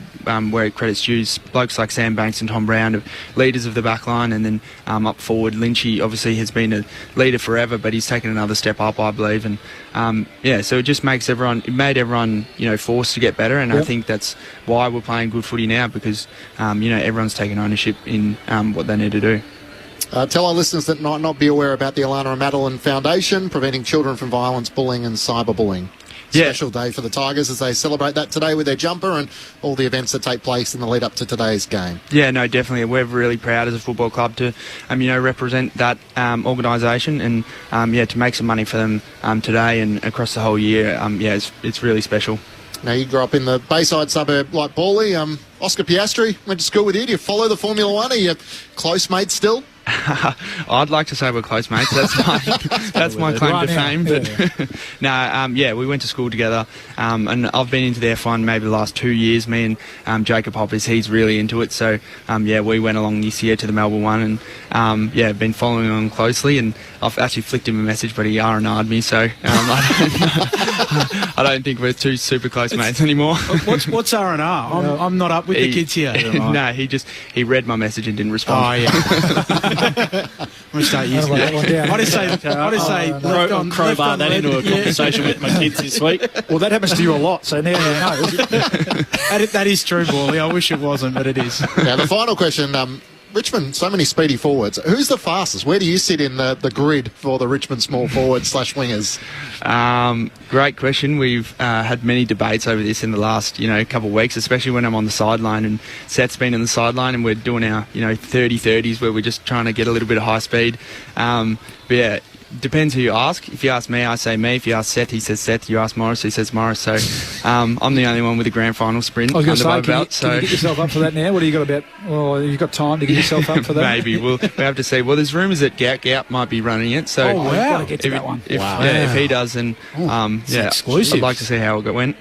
where credit's due. Blokes like Sam Banks and Tom Brown, leaders of the back line, and then up forward Lynchy obviously has been a leader forever, but he's taken another step up, I believe, and so it just made everyone forced to get better, and I think that's why we're playing good footy now, because everyone's taking ownership in what they need to do. Tell our listeners that might not be aware about the Alana and Madeline Foundation, preventing children from violence, bullying and cyberbullying. Special day for the Tigers as they celebrate that today with their jumper and all the events that take place in the lead up to today's game. Yeah, no, definitely. We're really proud as a football club to, represent that organisation and, to make some money for them today and across the whole year. It's really special. Now, you grew up in the Bayside suburb like Bawley. Oscar Piastri went to school with you. Do you follow the Formula One? Are you close mates still? I'd like to say we're close mates. That's my claim to fame. But we went to school together, and I've been into the F1 maybe the last 2 years. Me and Jacob Hoppers, he's really into it. So we went along this year to the Melbourne one, and been following on closely. And I've actually flicked him a message, but he R&R'd me. So I don't think we're two super close mates anymore. What's R&R? I'm not up with the kids here. No, he read my message and didn't respond. Oh yeah. I'm gonna start using that. I just say crowbar that into a conversation with my kids this week. Well, that happens to you a lot, so now you know. That is true, Bawley. I wish it wasn't, but it is. Now, the final question. Richmond, so many speedy forwards. Who's the fastest? Where do you sit in the grid for the Richmond small forwards / wingers? Great question. We've had many debates over this in the last couple of weeks, especially when I'm on the sideline and Seth's been on the sideline and we're doing our 30-30s where we're just trying to get a little bit of high speed. But yeah, depends who you ask. If you ask me, I say me. If you ask Seth, he says Seth. You ask Morris, he says Morris. So I'm the only one with a grand final sprint under my belt. Can you get yourself up for that now? What do you got about? Well, you've got time to get yourself up for that. Maybe we'll have to see. Well, there's rumours that Gout might be running it. So wow. Got to get to that one. If he does, then exclusive. I'd like to see how it went.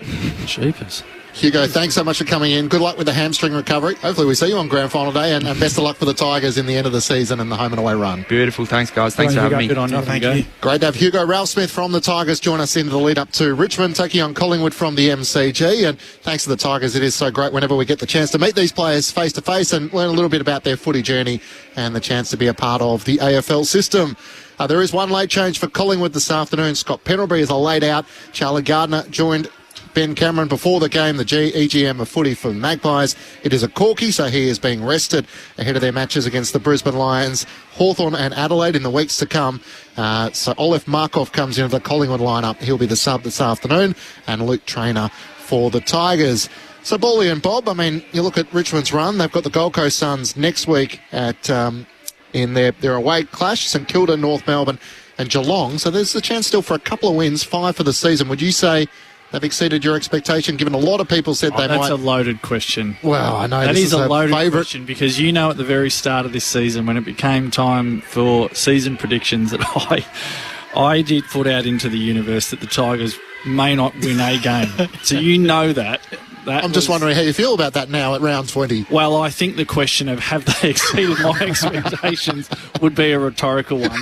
Cheapers. Hugo, thanks so much for coming in. Good luck with the hamstring recovery. Hopefully we see you on grand final day, and best of luck for the Tigers in the end of the season and the home and away run. Beautiful. Thanks, guys. Thanks for having me. Good on you. Thank you. Great to have Hugo Ralphsmith from the Tigers join us into the lead up to Richmond, taking on Collingwood from the MCG. And thanks to the Tigers, it is so great whenever we get the chance to meet these players face to face and learn a little bit about their footy journey and the chance to be a part of the AFL system. There is one late change for Collingwood this afternoon. Scott Pendlebury is a late out. Charlie Gardner joined Ben Cameron before the game, the EGM of footy for the Magpies. It is a corky, so he is being rested ahead of their matches against the Brisbane Lions, Hawthorn and Adelaide in the weeks to come. So Olaf Markov comes into the Collingwood lineup. He'll be the sub this afternoon, and Luke Traynor for the Tigers. So Bawley and Bob, you look at Richmond's run. They've got the Gold Coast Suns next week at in their away clash, St Kilda, North Melbourne and Geelong. So there's a chance still for a couple of wins, 5 for the season. Would you say they've exceeded your expectation, given a lot of people said they might? That's a loaded question. Well, I know that this is a loaded question, because at the very start of this season, when it became time for season predictions, that I did put out into the universe that the Tigers may not win a game. So that. I'm just wondering how you feel about that now at round 20. Well, I think the question of have they exceeded my expectations would be a rhetorical one.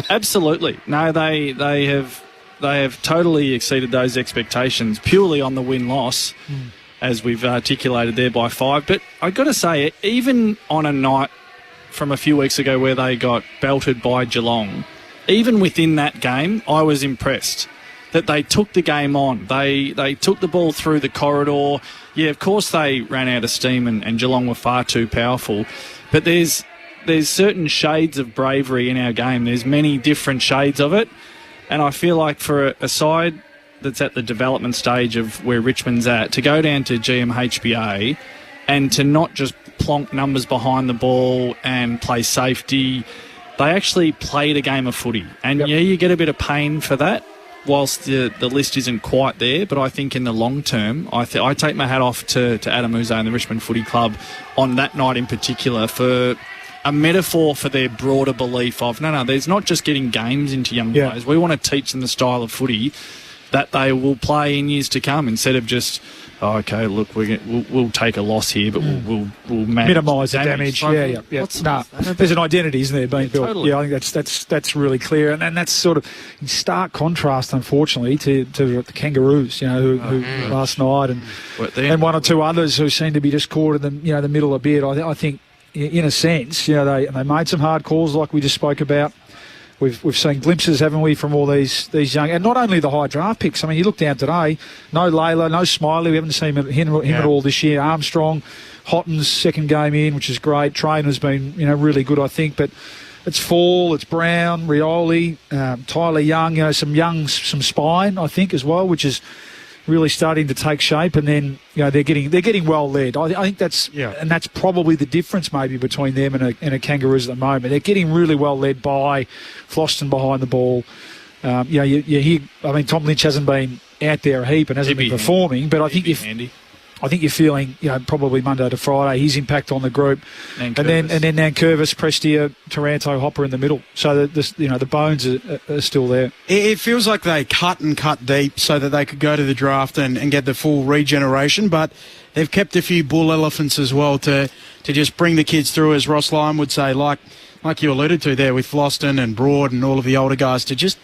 Absolutely. No, they have totally exceeded those expectations purely on the win-loss, as we've articulated there, by 5. But I've got to say, even on a night from a few weeks ago where they got belted by Geelong, even within that game, I was impressed that they took the game on. They took the ball through the corridor. Yeah, of course they ran out of steam and Geelong were far too powerful. But there's certain shades of bravery in our game. There's many different shades of it. And I feel like for a side that's at the development stage of where Richmond's at, to go down to GMHBA and to not just plonk numbers behind the ball and play safety, they actually played a game of footy. And yeah, you get a bit of pain for that, whilst the list isn't quite there. But I think in the long term, I take my hat off to Adam Uzo and the Richmond Footy Club on that night in particular for a metaphor for their broader belief of, no, there's not just getting games into young players. We want to teach them the style of footy that they will play in years to come, instead of just, okay, look, we'll take a loss here, but we'll minimise the damage. There's an identity, isn't there, being built? Totally. Yeah, I think that's really clear, and that's sort of in stark contrast, unfortunately, to the Kangaroos, who last night, and one or two others who seem to be just caught in the middle a bit. I think, in a sense, they made some hard calls, like we just spoke about. We've seen glimpses, haven't we, from all these young, and not only the high draft picks. I mean, you look down today, no Layla, no Smiley. We haven't seen him at all this year. Armstrong, Hotton's second game in, which is great. Trainer's been really good, I think. But it's Fall, it's Brown, Rioli, Tyler Young. Some spine, I think, as well, which is really starting to take shape, and then they're getting well led. I think that's and that's probably the difference maybe between them and a Kangaroos at the moment. They're getting really well led by Floston behind the ball. You hear, I mean, Tom Lynch hasn't been out there a heap and hasn't been performing, but I think you're feeling, probably Monday to Friday, his impact on the group, and then Nankervis, Prestia, Taranto, Hopper in the middle. So the bones are still there. It feels like they cut deep so that they could go to the draft and get the full regeneration, but they've kept a few bull elephants as well to just bring the kids through, as Ross Lyon would say, like you alluded to there with Floston and Broad and all of the older guys, to just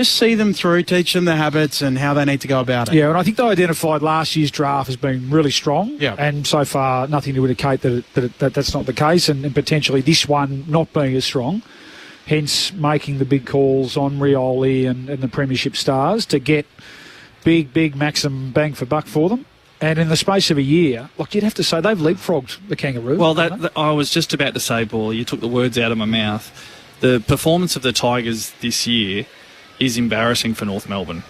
see them through, teach them the habits and how they need to go about it. Yeah, and I think they identified last year's draft as being really strong. Yeah. And so far, nothing to indicate that that's not the case, and potentially this one not being as strong. Hence, making the big calls on Rioli and the Premiership stars to get big maximum bang for buck for them. And in the space of a year, you'd have to say they've leapfrogged the Kangaroos. Well, I was just about to say, Paul, you took the words out of my mouth. The performance of the Tigers this year is embarrassing for North Melbourne.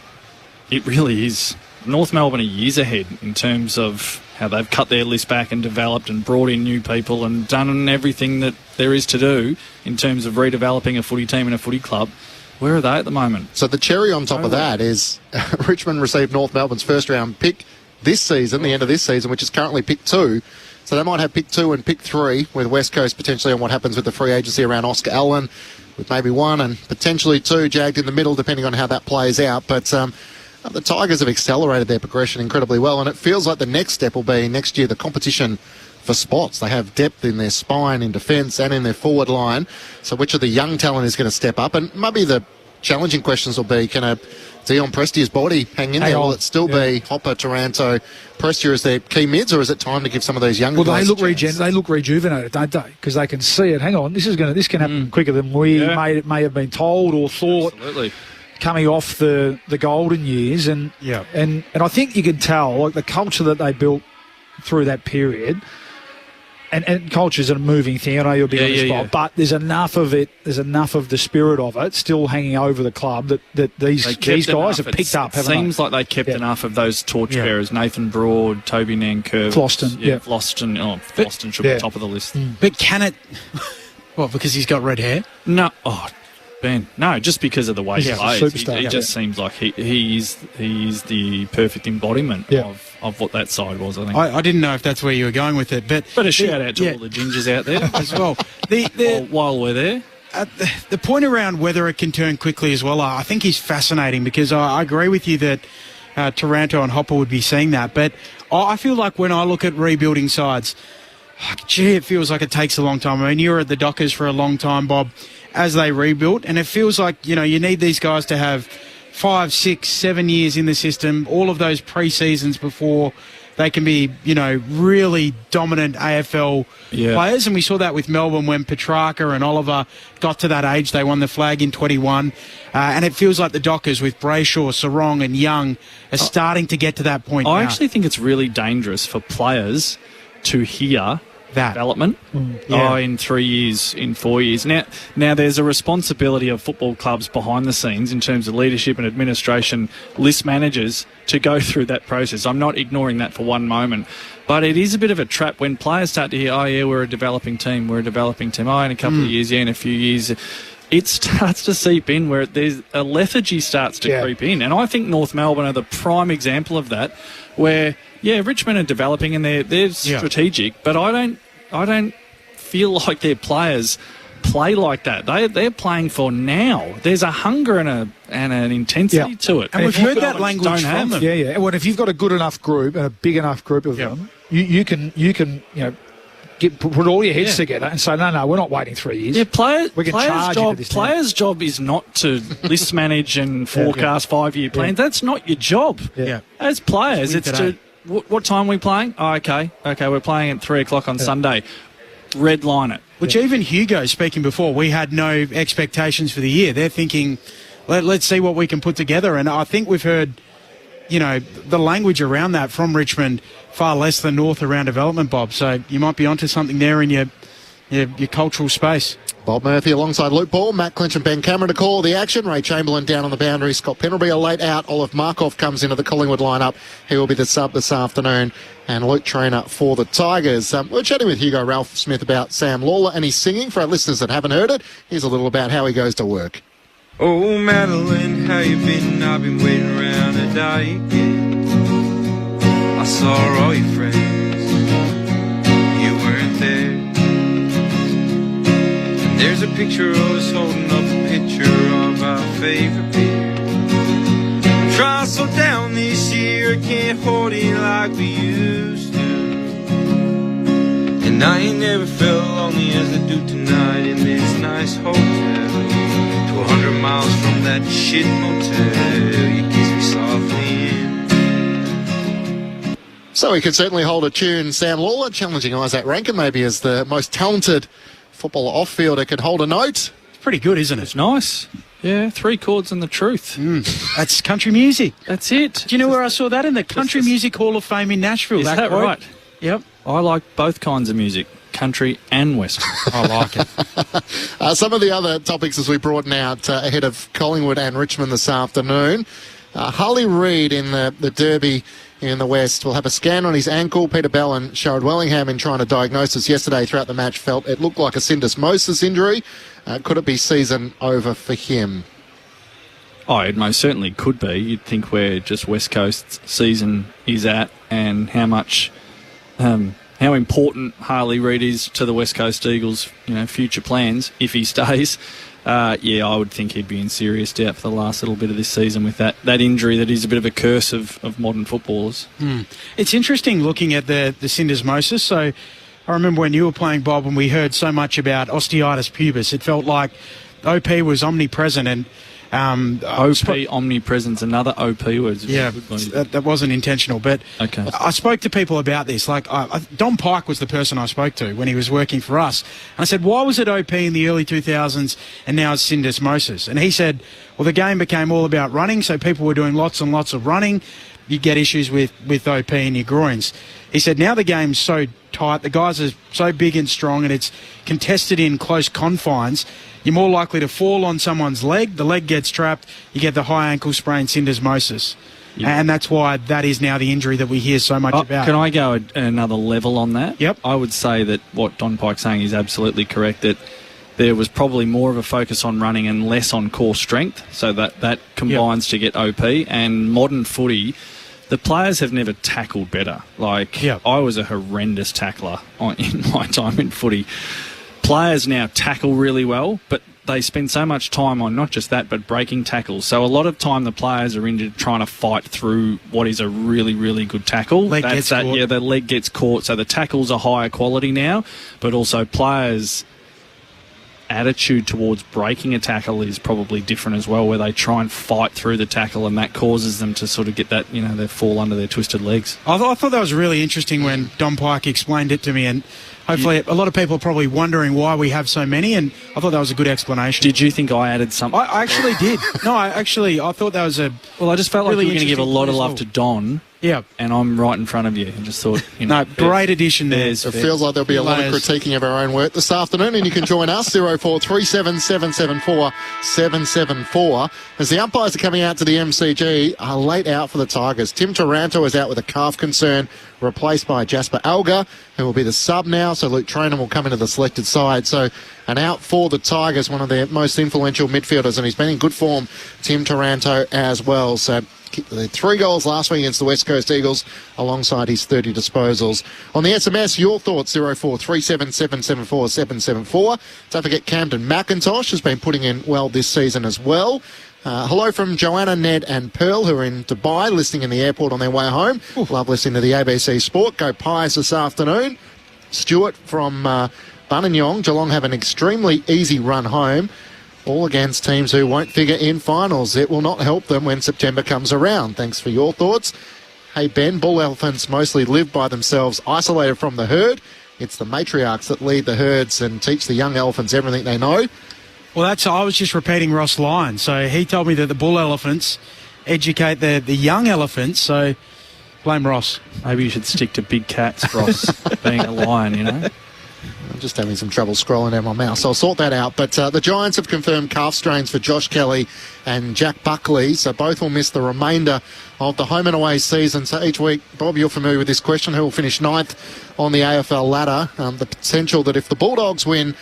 It really is. North Melbourne are years ahead in terms of how they've cut their list back and developed and brought in new people and done everything that there is to do in terms of redeveloping a footy team and a footy club. Where are they at the moment? So the cherry on top of that is Richmond received North Melbourne's first round pick this season, the end of this season, which is currently pick 2. So they might have pick 2 and pick 3, with West Coast potentially on what happens with the free agency around Oscar Allen, with maybe 1 and potentially 2 jagged in the middle, depending on how that plays out. But the Tigers have accelerated their progression incredibly well, and it feels like the next step will be next year the competition for spots. They have depth in their spine, in defence and in their forward line. So which of the young talent is going to step up? And maybe the challenging questions will be, can a Dion Prestia's body hang in there? Will it still be Hopper, Taranto, Prestia as their key mids, or is it time to give some of those younger guys they look rejuvenated, don't they? Because they can see it. Hang on, this can happen quicker than we may have been told or thought. Absolutely. Coming off the golden years, and I think you can tell the culture that they built through that period. And culture's a moving thing. I know you'll be on the spot, but there's enough of it. There's enough of the spirit of it still hanging over the club that these guys have picked up. It seems like they kept enough of those torchbearers: Nathan Broad, Toby Nankervis, Floston. Floston. Floston should be top of the list. But can it? Well, because he's got red hair? No. Oh, Ben. No, just because of the way he plays. He just seems like he is the perfect embodiment of what that side was, I think. I didn't know if that's where you were going with it, but a shout out to all the gingers out there as well. While we're there. The point around whether it can turn quickly as well, I think is fascinating, because I agree with you that Taranto and Hopper would be seeing that, but I feel like when I look at rebuilding sides, it feels like it takes a long time. I mean, you were at the Dockers for a long time, Bob, as they rebuilt, and it feels like, you need these guys to have 5, 6, 7 years in the system, all of those pre-seasons before they can be, really dominant AFL players. And we saw that with Melbourne when Petrarca and Oliver got to that age. They won the flag in 21. And it feels like the Dockers with Brayshaw, Sarong and Young are starting to get to that point I now. actually think it's really dangerous for players to hear development in 3 years, in 4 years. Now there's a responsibility of football clubs behind the scenes in terms of leadership and administration, list managers, to go through that process. I'm not ignoring that for one moment. But it is a bit of a trap when players start to hear, oh, yeah, we're a developing team. Oh, in a couple of years, in a few years. It starts to seep in where there's a lethargy starts to creep in. And I think North Melbourne are the prime example of that, where, Richmond are developing and they're strategic, but I don't feel like their players play like that. They're playing for now. There's a hunger and an intensity to it. And we've heard that language from them. Yeah. Well, if you've got a good enough group and a big enough group of them, you can put all your heads together and say, no, we're not waiting 3 years. Yeah, players' job is not to list manage and forecast 5-year plans. That's not your job. Yeah. As players, it's to what time are we playing? Oh, okay, we're playing at 3 o'clock on Sunday. Red line it. Which even Hugo, speaking before, we had no expectations for the year. They're thinking, let's see what we can put together. And I think we've heard, the language around that from Richmond far less than North around development, Bob. So you might be onto something there in your cultural space. Bob Murphy alongside Luke Ball, Matt Clinch and Ben Cameron to call the action. Ray Chamberlain down on the boundary. Scott Pendlebury a late out. Olive Markov comes into the Collingwood lineup. He will be the sub this afternoon. And Luke Trainer for the Tigers. We're chatting with Hugo Ralph Smith about Sam Lawler and his singing. For our listeners that haven't heard it, here's a little about how he goes to work. Oh, Madeline, how you been? I've been waiting around to die again. I saw all your friends. You weren't there. There's a picture of us holding up a picture of our favorite beer. I'm trying so down this year, I can't hold it like we used to. And I ain't never felt lonely as I do tonight in this nice hotel. 200 miles from that shit motel, you kiss me softly in. So he could certainly hold a tune. Sam Lawler challenging Isaac Rankin maybe as the most talented footballer off-fielder can hold a note. It's pretty good, isn't it? It's nice. Yeah, 3 chords and the truth. That's country music. That's it. Do you know where I saw that? In the Country Music Hall of Fame in Nashville. Is that right? Yep. I like both kinds of music, country and western. I like it. Some of the other topics as we broaden out ahead of Collingwood and Richmond this afternoon. Harley Reid in the Derby in the West will have a scan on his ankle. Peter Bell and Sherrod Wellingham, in trying to diagnose this yesterday throughout the match, felt it looked like a syndesmosis injury. Could it be season over for him? Oh, it most certainly could be. You'd think where just West Coast's season is at and how much, how important Harley Reid is to the West Coast Eagles, future plans if he stays. I would think he'd be in serious doubt for the last little bit of this season with that injury that is a bit of a curse of modern footballers. It's interesting looking at the syndesmosis. So I remember when you were playing, Bob, and we heard so much about osteitis pubis. It felt like OP was omnipresent and omnipresence, another OP was. Yeah, that wasn't intentional. But okay. I spoke to people about this. Like Don Pike was the person I spoke to when he was working for us. And I said, why was it OP in the early 2000s and now it's syndesmosis? And he said, well, the game became all about running, so people were doing lots and lots of running. You get issues with OP in your groins. He said, now the game's so tight, the guys are so big and strong, and it's contested in close confines, you're more likely to fall on someone's leg. The leg gets trapped. You get the high ankle sprain, syndesmosis. Yep. And that's why that is now the injury that we hear so much about. Can I go another level on that? Yep. I would say that what Don Pike's saying is absolutely correct, that there was probably more of a focus on running and less on core strength, so that combines to get OP. And modern footy, the players have never tackled better. I was a horrendous tackler in my time in footy. Players now tackle really well, but they spend so much time on not just that, but breaking tackles. So a lot of time the players are injured trying to fight through what is a really, really good tackle. The leg gets caught. So the tackles are higher quality now, but also players' attitude towards breaking a tackle is probably different as well, where they try and fight through the tackle, and that causes them to sort of get that, they fall under their twisted legs. I thought that was really interesting when Don Pike explained it to me, and hopefully a lot of people are probably wondering why we have so many, and I thought that was a good explanation. Did you think I added something? I actually did. No, I thought that was a Well, I just felt really like we were going to give a lot of love to Don Yeah. And I'm right in front of you. I just thought, great addition there. It feels like there'll be a lot of critiquing of our own work this afternoon, and you can join us, 0437 774 774. As the umpires are coming out to the MCG, are late out for the Tigers. Tim Taranto is out with a calf concern, replaced by Jasper Alga, who will be the sub now, so Luke Traynham will come into the selected side. So an out for the Tigers, one of their most influential midfielders, and he's been in good form, Tim Taranto, as well. So the 3 goals last week against the West Coast Eagles, alongside his 30 disposals. On the SMS, your thoughts, 0437 774 774. Don't forget Camden McIntosh has been putting in well this season as well. Hello from Joanna, Ned and Pearl, who are in Dubai, listening in the airport on their way home. Love listening to the ABC Sport. Go Pies this afternoon. Stuart from Buninyong. Geelong have an extremely easy run home, all against teams who won't figure in finals. It will not help them when September comes around. Thanks for your thoughts. Hey Ben, bull elephants mostly live by themselves, isolated from the herd. It's the matriarchs that lead the herds and teach the young elephants everything they know. Well, I was just repeating Ross Lyon. So he told me that the bull elephants educate the young elephants. So blame Ross. Maybe you should stick to big cats, Ross, being a lion, I'm just having some trouble scrolling down my mouse, so I'll sort that out. But the Giants have confirmed calf strains for Josh Kelly and Jack Buckley, so both will miss the remainder of the home and away season. So each week, Bob, you're familiar with this question, who will finish 9th on the AFL ladder? The potential that if the Bulldogs win,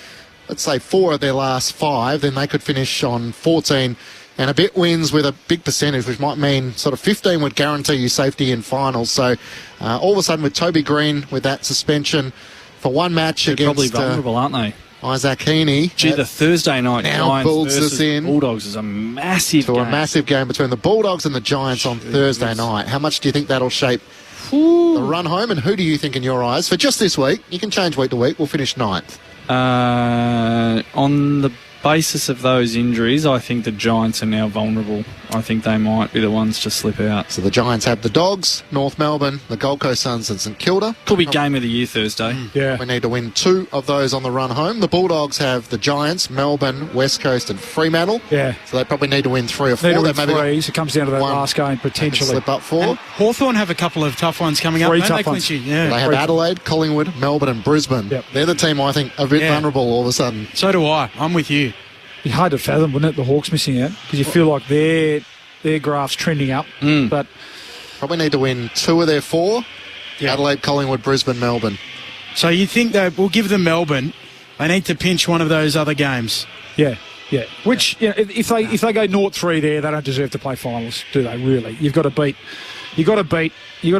let's say 4 of their last 5, then they could finish on 14 and a bit wins with a big percentage, which might mean sort of 15 would guarantee you safety in finals. So all of a sudden with Toby Green with that suspension for one match They're against... probably vulnerable, aren't they? Isaac Heaney. Gee, the Thursday night now Giants builds versus us in Bulldogs is a massive to game. a massive game between the Bulldogs and the Giants on Thursday night. How much do you think that'll shape the run home, and who do you think in your eyes, for just this week, you can change week to week, will finish 9th? On the basis of those injuries, I think the Giants are now vulnerable. I think they might be the ones to slip out. So the Giants have the Dogs, North Melbourne, the Gold Coast Suns and St Kilda. Could be game of the year Thursday. Yeah. We need to win 2 of those on the run home. The Bulldogs have the Giants, Melbourne, West Coast and Fremantle. Yeah. So they probably need to win 3 or 4. Need to win 3, so it comes down to that last game potentially. Slip up 4. Hawthorn have a couple of tough ones coming up. 3 tough ones. Yeah. They have Adelaide, Collingwood, Melbourne and Brisbane. Yep. They're the team I think a bit vulnerable all of a sudden. So do I. I'm with you. It'd be hard to fathom, wouldn't it, the Hawks missing out? Because you feel like their graph's trending up. But probably need to win 2 of their 4. Yeah. Adelaide, Collingwood, Brisbane, Melbourne. So you think that we'll give them Melbourne. They need to pinch one of those other games. Yeah. Which, if they go 0-3 there, they don't deserve to play finals, do they? Really, you've got to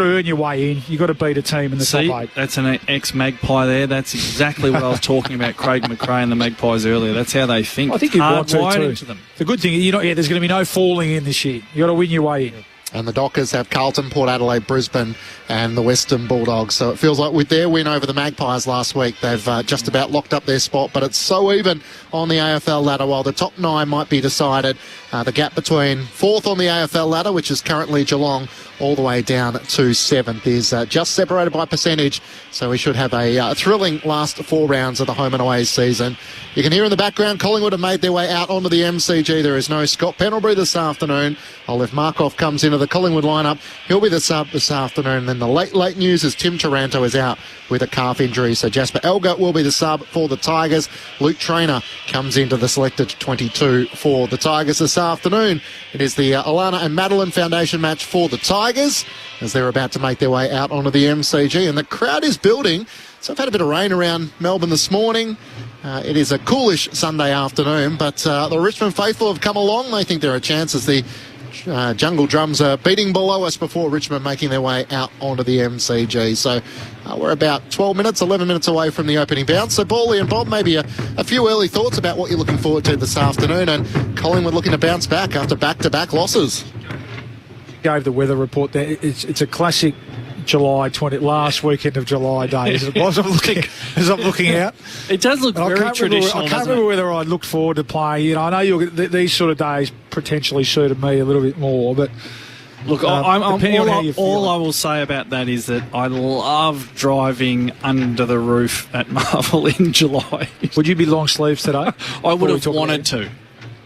earn your way in. You've got to beat a team in the top 8. That's an ex-Magpie there. That's exactly what I was talking about, Craig McRae and the Magpies earlier. That's how they think. I think you'd want to too. Into them. The good thing is, there's going to be no falling in this year. You've got to win your way in. And the Dockers have Carlton, Port Adelaide, Brisbane and the Western Bulldogs. So it feels like with their win over the Magpies last week, they've just about locked up their spot. But it's so even on the AFL ladder. While the top 9 might be decided, the gap between 4th on the AFL ladder, which is currently Geelong, all the way down to 7th, is just separated by percentage. So we should have a thrilling last 4 rounds of the home and away season. You can hear in the background, Collingwood have made their way out onto the MCG. There is no Scott Pendlebury this afternoon. If Markov comes into the Collingwood lineup, he'll be the sub this afternoon. And then the late news is Tim Taranto is out with a calf injury. So Jasper Elgar will be the sub for the Tigers. Luke Traynor comes into the selected 22 for the Tigers this afternoon. It is the Alana and Madeline Foundation match for the Tigers as they're about to make their way out onto the MCG. And the crowd is building. So I've had a bit of rain around Melbourne this morning. It is a coolish Sunday afternoon, but the Richmond faithful have come along. They think there are chances the Jungle Drums are beating below us before Richmond making their way out onto the MCG. So we're about 11 minutes away from the opening bounce. So Bally and Bob, maybe a few early thoughts about what you're looking forward to this afternoon, and Collingwood looking to bounce back after back-to-back losses. Gave the weather report there. It's a classic last weekend of July day as it was. As I'm looking out. It does look very traditional. I can't remember whether I looked forward to playing. I know these sort of days potentially suited me a little bit more, but look, all I will say about that is that I love driving under the roof at Marvel in July. Would you be long sleeves today? I would have wanted to.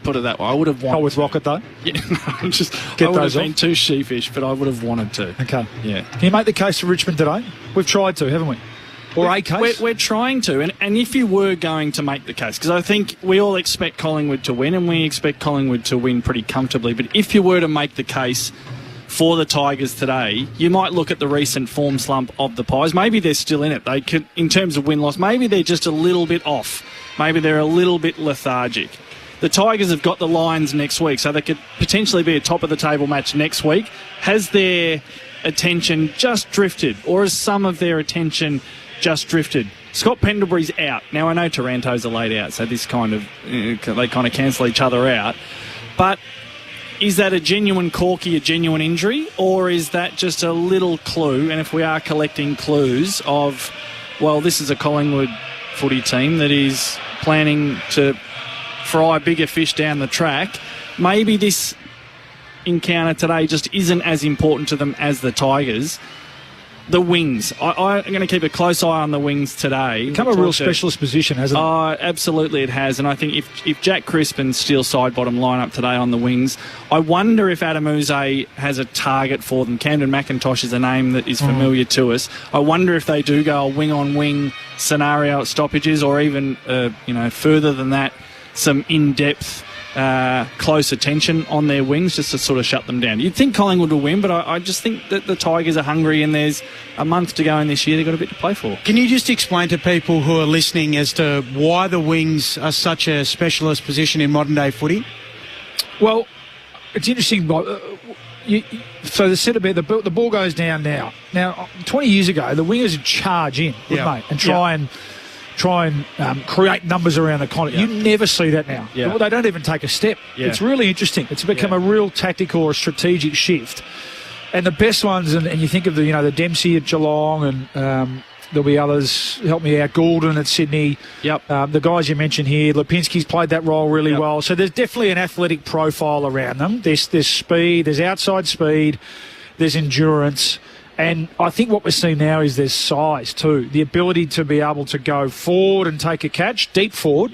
put it that way. I would have wanted. Not with Rocket though. Yeah, no, just Get I would those have been off. too sheepish, but I would have wanted to. Okay. Yeah. Can you make the case for Richmond today? We've tried to, haven't we? Or a case? We're trying to, and if you were going to make the case, because I think we all expect Collingwood to win, and we expect Collingwood to win pretty comfortably, but if you were to make the case for the Tigers today, you might look at the recent form slump of the Pies. Maybe they're still in it. They could, in terms of win-loss, maybe they're just a little bit off. Maybe they're a little bit lethargic. The Tigers have got the Lions next week, so they could potentially be a top-of-the-table match next week. Has their attention just drifted, or has some of their attention just drifted? Scott Pendlebury's out. Now, I know Taranto's a late out, so this kind of, they kind of cancel each other out. But is that a genuine corky, a genuine injury, or is that just a little clue? And if we are collecting clues of, well, this is a Collingwood footy team that is planning to fry bigger fish down the track, maybe this encounter today just isn't as important to them as the Tigers. The wings. I'm going to keep a close eye on the wings today. Become a real specialist position, hasn't it? Absolutely it has. And I think if Jack Crispin steals side bottom lineup today on the wings, I wonder if Adam Uze has a target for them. Camden McIntosh is a name that is familiar to us. I wonder if they do go a wing-on-wing scenario at stoppages, or even further than that, some in-depth close attention on their wings just to sort of shut them down. You'd think Collingwood will win, but I just think that the Tigers are hungry, and there's a month to go in this year. They've got a bit to play for. Can you just explain to people who are listening as to why the wings are such a specialist position in modern-day footy? Well, it's interesting. So the centre back, the ball goes down now. Now, 20 years ago, the wingers would charge in, wouldn't they? And try and create numbers around the corner. You never see that now. Well, they don't even take a step. It's really interesting. It's become a real tactical or strategic shift. And the best ones, and you think of the Dempsey at Geelong, and there'll be others. Help me out. Goulden at Sydney. The guys you mentioned here, Lipinski's played that role really well. So there's definitely an athletic profile around them. There's speed. There's outside speed. There's endurance. And I think what we're seeing now is there's size too. The ability to be able to go forward and take a catch, deep forward,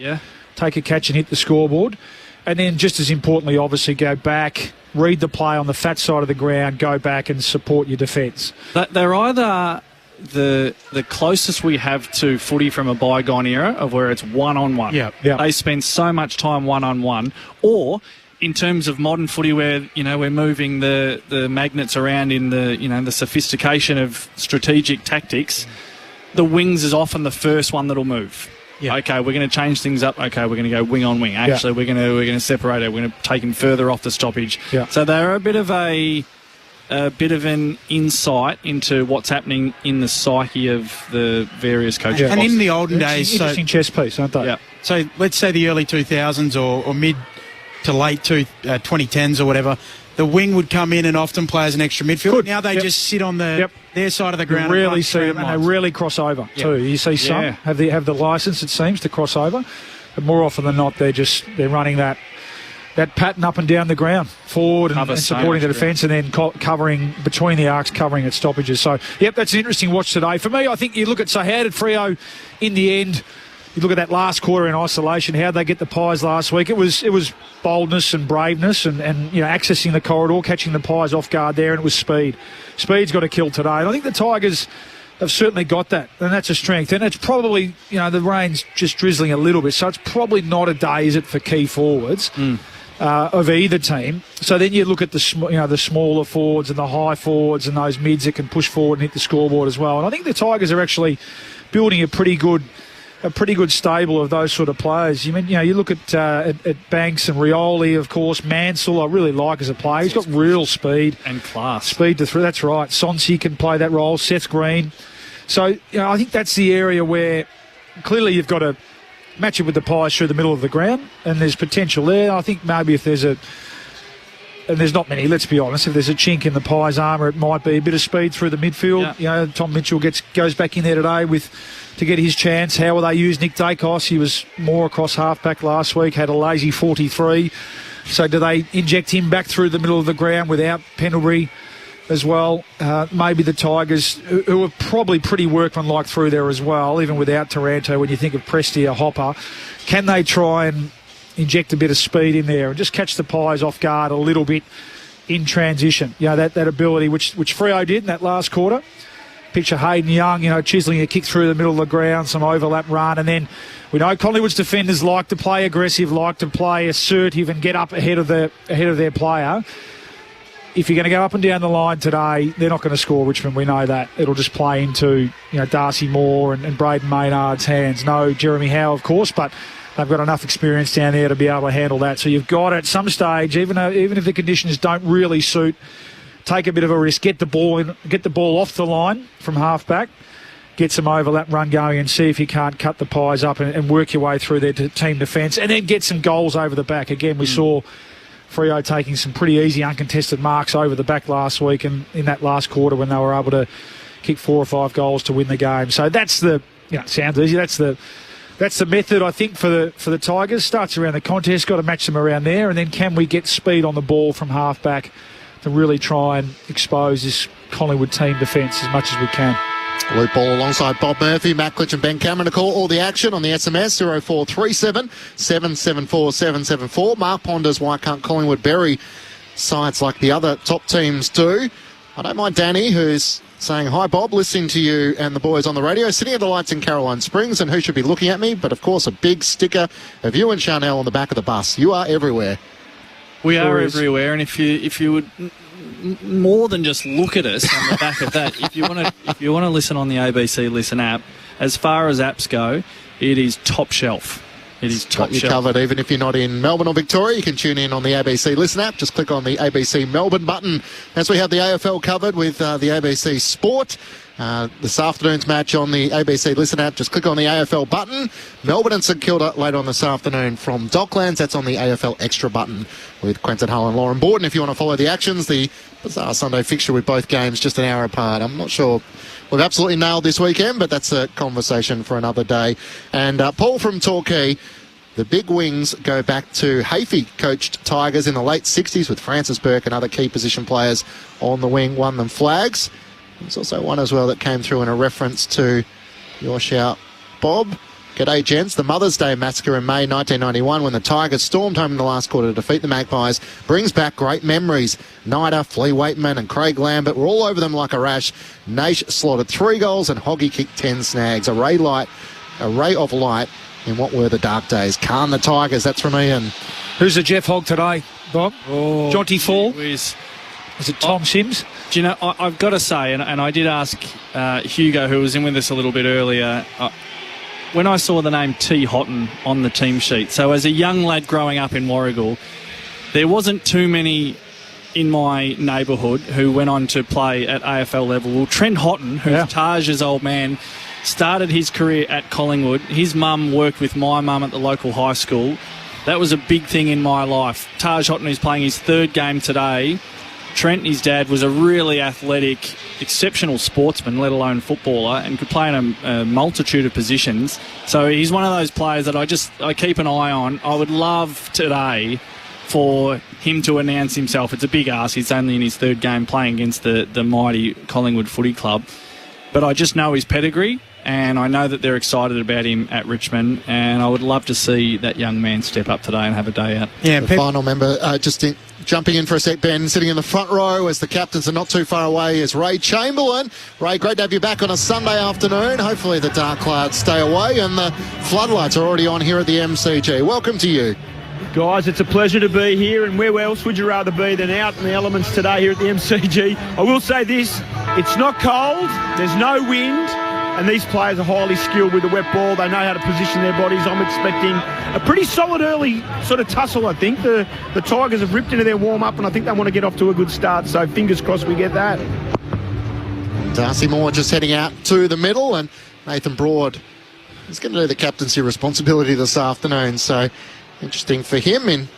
take a catch and hit the scoreboard. And then just as importantly, obviously, go back, read the play on the fat side of the ground, go back and support your defence. They're either the closest we have to footy from a bygone era of where it's one-on-one. They spend so much time one-on-one. Or in terms of modern footy, where we're moving the magnets around in the sophistication of strategic tactics, the wings is often the first one that'll move. Okay, we're going to change things up. Okay, we're going to go wing on wing. Actually, we're going to separate it. We're going to take him further off the stoppage. So they're a bit of an insight into what's happening in the psyche of the various coaches. And in the olden days, interesting chess piece, aren't they? So let's say the early 2000s or mid to late 2010s or whatever, the wing would come in and often play as an extra midfielder. Now they just sit on their side of the ground. You rarely see them, and they rarely cross over too. You see some have the licence, it seems, to cross over, but more often than not, they're running that pattern up and down the ground, forward and supporting the defence, and then covering between the arcs, covering at stoppages. So, that's an interesting watch today. For me, I think you look at, so how did Freo in the end? You look at that last quarter in isolation, how'd they get the Pies last week? It was boldness and braveness and accessing the corridor, catching the Pies off guard there, and it was speed. Speed's got to kill today. And I think the Tigers have certainly got that, and that's a strength. And it's probably, the rain's just drizzling a little bit, so it's probably not a day, is it, for key forwards of either team. So then you look at the smaller forwards and the high forwards and those mids that can push forward and hit the scoreboard as well. And I think the Tigers are actually building a pretty good stable of those sort of players. You look at Banks and Rioli, of course. Mansell, I really like as a player. He's got real speed and class. Speed to through. That's right. Sonsi can play that role. Seth Green. So I think that's the area where clearly you've got to match it with the Pies through the middle of the ground, and there's potential there. I think maybe if there's and there's not many, let's be honest. If there's a chink in the Pies' armour, it might be a bit of speed through the midfield. Tom Mitchell goes back in there today to get his chance. How will they use Nick Dacos? He was more across halfback last week, had a lazy 43. So do they inject him back through the middle of the ground without Pendlebury as well? Maybe the Tigers, who are probably pretty workmanlike through there as well, even without Taranto, when you think of Prestia, Hopper, can they try and inject a bit of speed in there and just catch the Pies off guard a little bit in transition. You know, that ability which Freo did in that last quarter. Picture Hayden Young, chiselling a kick through the middle of the ground, some overlap run, and then we know Collingwood's defenders like to play aggressive, like to play assertive and get up ahead of their player. If you're going to go up and down the line today, they're not going to score Richmond. We know that. It'll just play into Darcy Moore and Braden Maynard's hands. No Jeremy Howe, of course, but they've got enough experience down there to be able to handle that. So you've got at some stage, even if the conditions don't really suit, take a bit of a risk, get the ball off the line from half-back, get some overlap run going and see if you can't cut the Pies up and work your way through their team defence and then get some goals over the back. Again, we saw Freo taking some pretty easy uncontested marks over the back last week and in that last quarter when they were able to kick 4 or 5 goals to win the game. So that's sounds easy. That's the method, I think, for the Tigers. Starts around the contest, got to match them around there, and then can we get speed on the ball from half-back to really try and expose this Collingwood team defence as much as we can. Loop ball alongside Bob Murphy, Matt Klitsch and Ben Cameron to call all the action on the SMS 0437 774 774. Mark ponders why can't Collingwood bury sides like the other top teams do. I don't mind Danny, who's saying, hi Bob, listening to you and the boys on the radio, sitting at the lights in Caroline Springs, and who should be looking at me? But of course a big sticker of you and Chanel on the back of the bus. You are everywhere. We are everywhere, and if you would more than just look at us on the back of that, if you want to listen on the ABC Listen app, as far as apps go, it is top shelf. It is top shelf. Got you covered. Even if you're not in Melbourne or Victoria, you can tune in on the ABC Listen app. Just click on the ABC Melbourne button. As we have the AFL covered with the ABC Sport. This afternoon's match on the ABC Listen app, just click on the AFL button. Melbourne and St Kilda later on this afternoon from Docklands. That's on the AFL Extra button with Quentin Hull and Lauren Borden. If you want to follow the actions, the bizarre Sunday fixture with both games just an hour apart. I'm not sure we've absolutely nailed this weekend, but that's a conversation for another day. And Paul from Torquay, the big wings go back to Hafey coached Tigers in the late 60s with Francis Burke and other key position players on the wing, won them flags. There's also one as well that came through in a reference to your shout, Bob. G'day, gents. The Mother's Day massacre in May 1991 when the Tigers stormed home in the last quarter to defeat the Magpies brings back great memories. Nida, Flea Waitman and Craig Lambert were all over them like a rash. Naish slaughtered 3 goals and Hoggy kicked 10 snags. A ray of light in what were the dark days. Calm the Tigers, that's from Ian. Who's the Jeff Hogg today, Bob? Oh, Jonty Fall? Is it Tom Sims? Do you know, I've got to say, and I did ask Hugo, who was in with us a little bit earlier, when I saw the name T. Houghton on the team sheet, so as a young lad growing up in Warragul, there wasn't too many in my neighbourhood who went on to play at AFL level. Well, Trent Houghton, who's Taj's old man, started his career at Collingwood. His mum worked with my mum at the local high school. That was a big thing in my life. Taj Houghton is playing his 3rd game today. Trent, his dad, was a really athletic, exceptional sportsman, let alone footballer, and could play in a multitude of positions. So he's one of those players that I keep an eye on. I would love today for him to announce himself. It's a big ask. He's only in his 3rd game playing against the mighty Collingwood Footy Club. But I just know his pedigree, and I know that they're excited about him at Richmond, and I would love to see that young man step up today and have a day out. Yeah, the final member, jumping in for a sec, Ben, sitting in the front row as the captains are not too far away is Ray Chamberlain. Ray, great to have you back on a Sunday afternoon. Hopefully the dark clouds stay away and the floodlights are already on here at the MCG. Welcome to you. Guys, it's a pleasure to be here, and where else would you rather be than out in the elements today here at the MCG? I will say this, it's not cold, there's no wind, and these players are highly skilled with the wet ball. They know how to position their bodies. I'm expecting a pretty solid early sort of tussle, I think. The Tigers have ripped into their warm-up, and I think they want to get off to a good start, so fingers crossed we get that. Darcy Moore just heading out to the middle, and Nathan Broad is going to do the captaincy responsibility this afternoon, so interesting for him in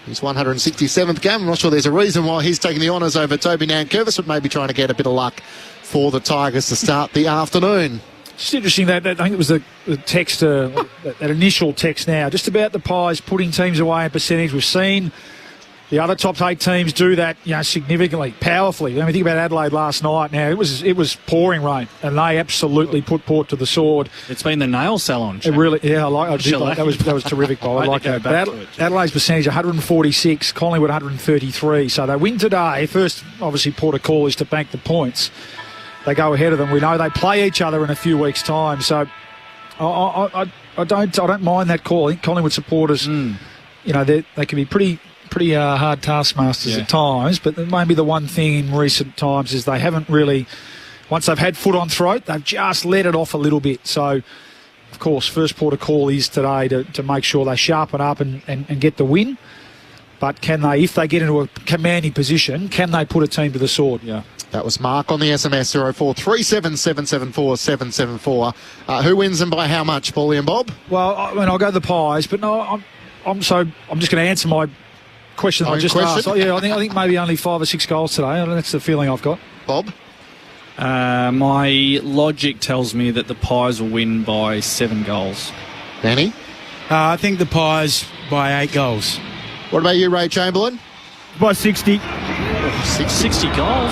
his 167th game. I'm not sure there's a reason why he's taking the honours over Toby Nankervis, but maybe trying to get a bit of luck for the Tigers to start the afternoon. It's interesting that I think it was the text, that initial text now, just about the Pies putting teams away in percentage. We've seen the other top 8 teams do that, significantly, powerfully. When we think about Adelaide last night, now it was pouring rain, and they absolutely put Port to the sword. It's been the nail salon. It really, I did like that. That was terrific. Bob. I like that. But Adelaide's percentage 146, Collingwood 133. So they win today. First, obviously, port of call is to bank the points. They go ahead of them. We know they play each other in a few weeks' time. So I don't mind that call. I think Collingwood supporters, they can be pretty hard taskmasters at times, but maybe the one thing in recent times is they haven't really, once they've had foot on throat, they've just let it off a little bit. So, of course, first port of call is today to make sure they sharpen up and get the win. But can they, if they get into a commanding position, can they put a team to the sword? Yeah. That was Mark on the SMS 0437774774. Who wins and by how much, Paulie and Bob? Well, I'll go the Pies, but no, I'm just going to answer my question I just asked. I think maybe only 5 or 6 goals today. That's the feeling I've got. Bob? My logic tells me that the Pies will win by 7 goals. Danny? I think the Pies by 8 goals. What about you, Ray Chamberlain? By 60. 60 goals?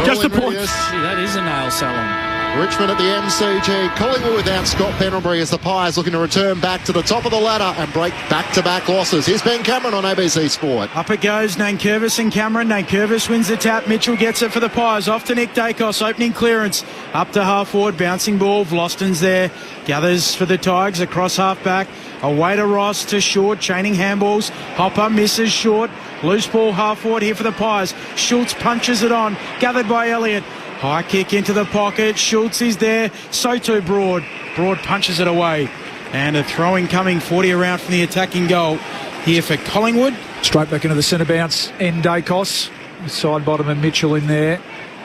Just a point. That is a nail salon. Richmond at the MCG. Collingwood without Scott Pendlebury as the Pies looking to return back to the top of the ladder and break back-to-back losses. Here's Ben Cameron on ABC Sport. Up it goes, Nankervis and Cameron. Nankervis wins the tap. Mitchell gets it for the Pies. Off to Nick Dacos. Opening clearance. Up to half-forward. Bouncing ball. Vlosten's there. Gathers for the Tigers across half-back. Away to Ross, to Short. Chaining handballs. Hopper misses Short. Loose ball half-forward here for the Pies. Schultz punches it on. Gathered by Elliott. High kick into the pocket. Schultz is there. So too Broad. Broad punches it away. And a throwing coming 40 around from the attacking goal here for Collingwood. Straight back into the centre bounce. And Dacos. Side bottom and Mitchell in there.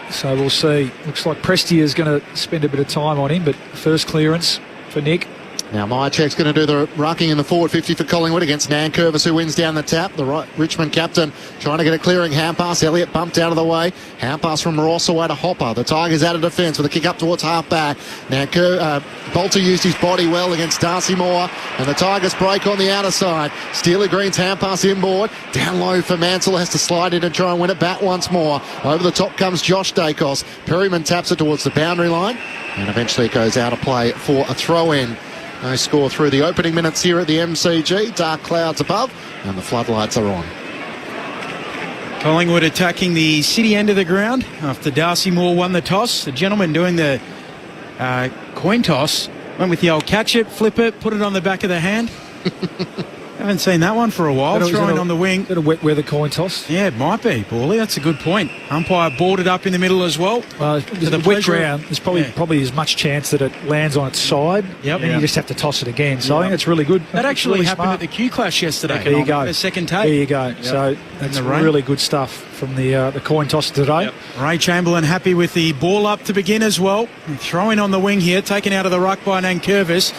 So we'll see. Looks like Prestia is going to spend a bit of time on him. But first clearance for Nick. Now Myercheck's going to do the rucking in the forward 50 for Collingwood against Nankervis, who wins down the tap. The Richmond captain trying to get a clearing hand pass. Elliott bumped out of the way. Hand pass from Ross away to Hopper. The Tigers out of defence with a kick up towards half back. Now Bolter used his body well against Darcy Moore, and the Tigers break on the outer side. Steely Green's hand pass inboard. Down low for Mansell, has to slide in and try and win it back once more. Over the top comes Josh Dacos. Perryman taps it towards the boundary line, and eventually it goes out of play for a throw-in. No score through the opening minutes here at the MCG. Dark clouds above, and the floodlights are on. Collingwood attacking the city end of the ground after Darcy Moore won the toss. The gentleman doing the coin toss went with the old catch it, flip it, put it on the back of the hand. Haven't seen that one for a while. Throwing on the wing. Is it a wet weather coin toss? Yeah, it might be, Paulie. That's a good point. Umpire balled it up in the middle as well. The wet ground, there's probably as much chance that it lands on its side. Yep. And you just have to toss it again. So I think it's really good. That actually really happened smart. at the Q Clash yesterday. There you go. The second tape. There you go. Yep. So that's really good stuff from the coin toss today. Yep. Ray Chamberlain happy with the ball up to begin as well. Throwing on the wing here, taken out of the ruck by Nankervis.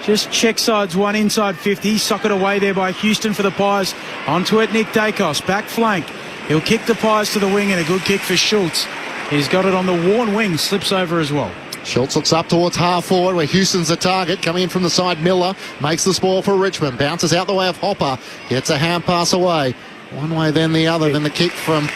Just check sides one inside 50. Socket away there by Houston for the Pies. Onto it, Nick Dacos. Back flank. He'll kick the Pies to the wing, and a good kick for Schultz. He's got it on the worn wing. Slips over as well. Schultz looks up towards half forward where Houston's the target. Coming in from the side, Miller makes the spoil for Richmond. Bounces out the way of Hopper. Gets a hand pass away. One way, then the other. Then the kick from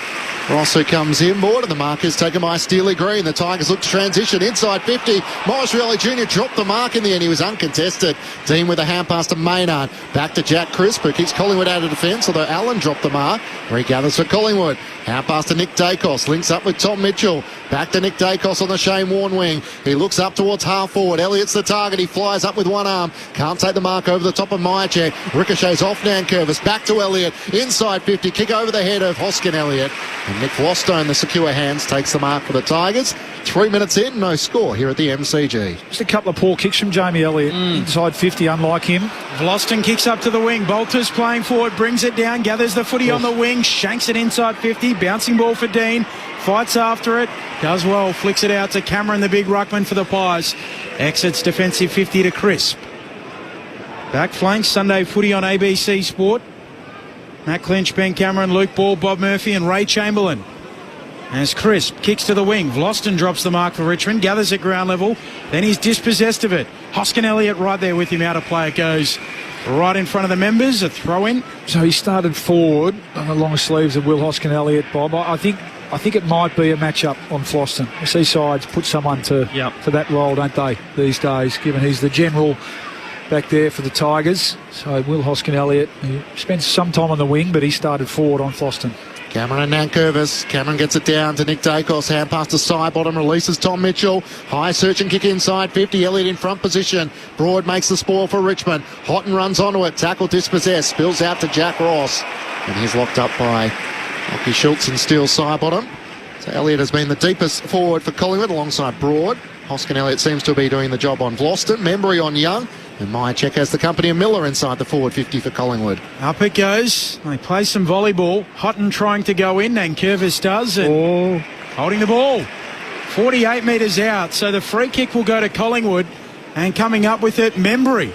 Ross, who comes inboard, and the mark is taken by Steely Green. The Tigers look to transition inside 50. Morris Rioli Jr. dropped the mark in the end. He was uncontested. Dean with a hand pass to Maynard. Back to Jack Crisp, who kicks Collingwood out of defence, although Allen dropped the mark. Regathers for Collingwood. Hand pass to Nick Dacos. Links up with Tom Mitchell. Back to Nick Dacos on the Shane Warne wing. He looks up towards half forward. Elliott's the target. He flies up with one arm. Can't take the mark over the top of Myercheck. Ricochets off Nankervis. Back to Elliott. Inside 50. Kick over the head of Hoskin Elliott. And Nick Flostone, the secure hands, takes the mark for the Tigers. 3 minutes in, no score here at the MCG. Just a couple of poor kicks from Jamie Elliott. Inside 50, unlike him. Vlosten kicks up to the wing. Bolter's playing forward, brings it down, gathers the footy on the wing, shanks it inside 50. Bouncing ball for Dean. Fights after it. Does well. Flicks it out to Cameron, the big ruckman for the Pies. Exits defensive 50 to Crisp. Back flank, Sunday footy on ABC Sport. Matt Clinch, Ben Cameron, Luke Ball, Bob Murphy and Ray Chamberlain. As Crisp kicks to the wing. Vlosten drops the mark for Richmond, gathers at ground level, then he's dispossessed of it. Hoskin Elliott right there with him. Out of play it goes. Right in front of the members, a throw in. So he started forward on the long sleeves of Will Hoskin Elliott, Bob. I think it might be a match-up on Vlosten. We see sides put someone to that role, don't they, these days, given he's the general back there for the Tigers. So Will Hoskin Elliott, he spends some time on the wing, but he started forward on Vlosten. Cameron and Nankervis. Cameron gets it down to Nick Dacos. Hand pass to side bottom. Releases Tom Mitchell. High search and kick inside 50. Elliott in front position. Broad makes the spoil for Richmond. Houghton runs onto it. Tackle dispossessed. Spills out to Jack Ross. And he's locked up by Lockie Schultz and Steele's side bottom. So Elliott has been the deepest forward for Collingwood alongside Broad. Hoskin Elliott seems to be doing the job on Vlosten. Membry on Young. And Myercheck has the company of Miller inside the forward 50 for Collingwood. Up it goes. They play some volleyball. Houghton trying to go in, and Curvis does. And holding the ball. 48 metres out. So the free kick will go to Collingwood. And coming up with it, Membry.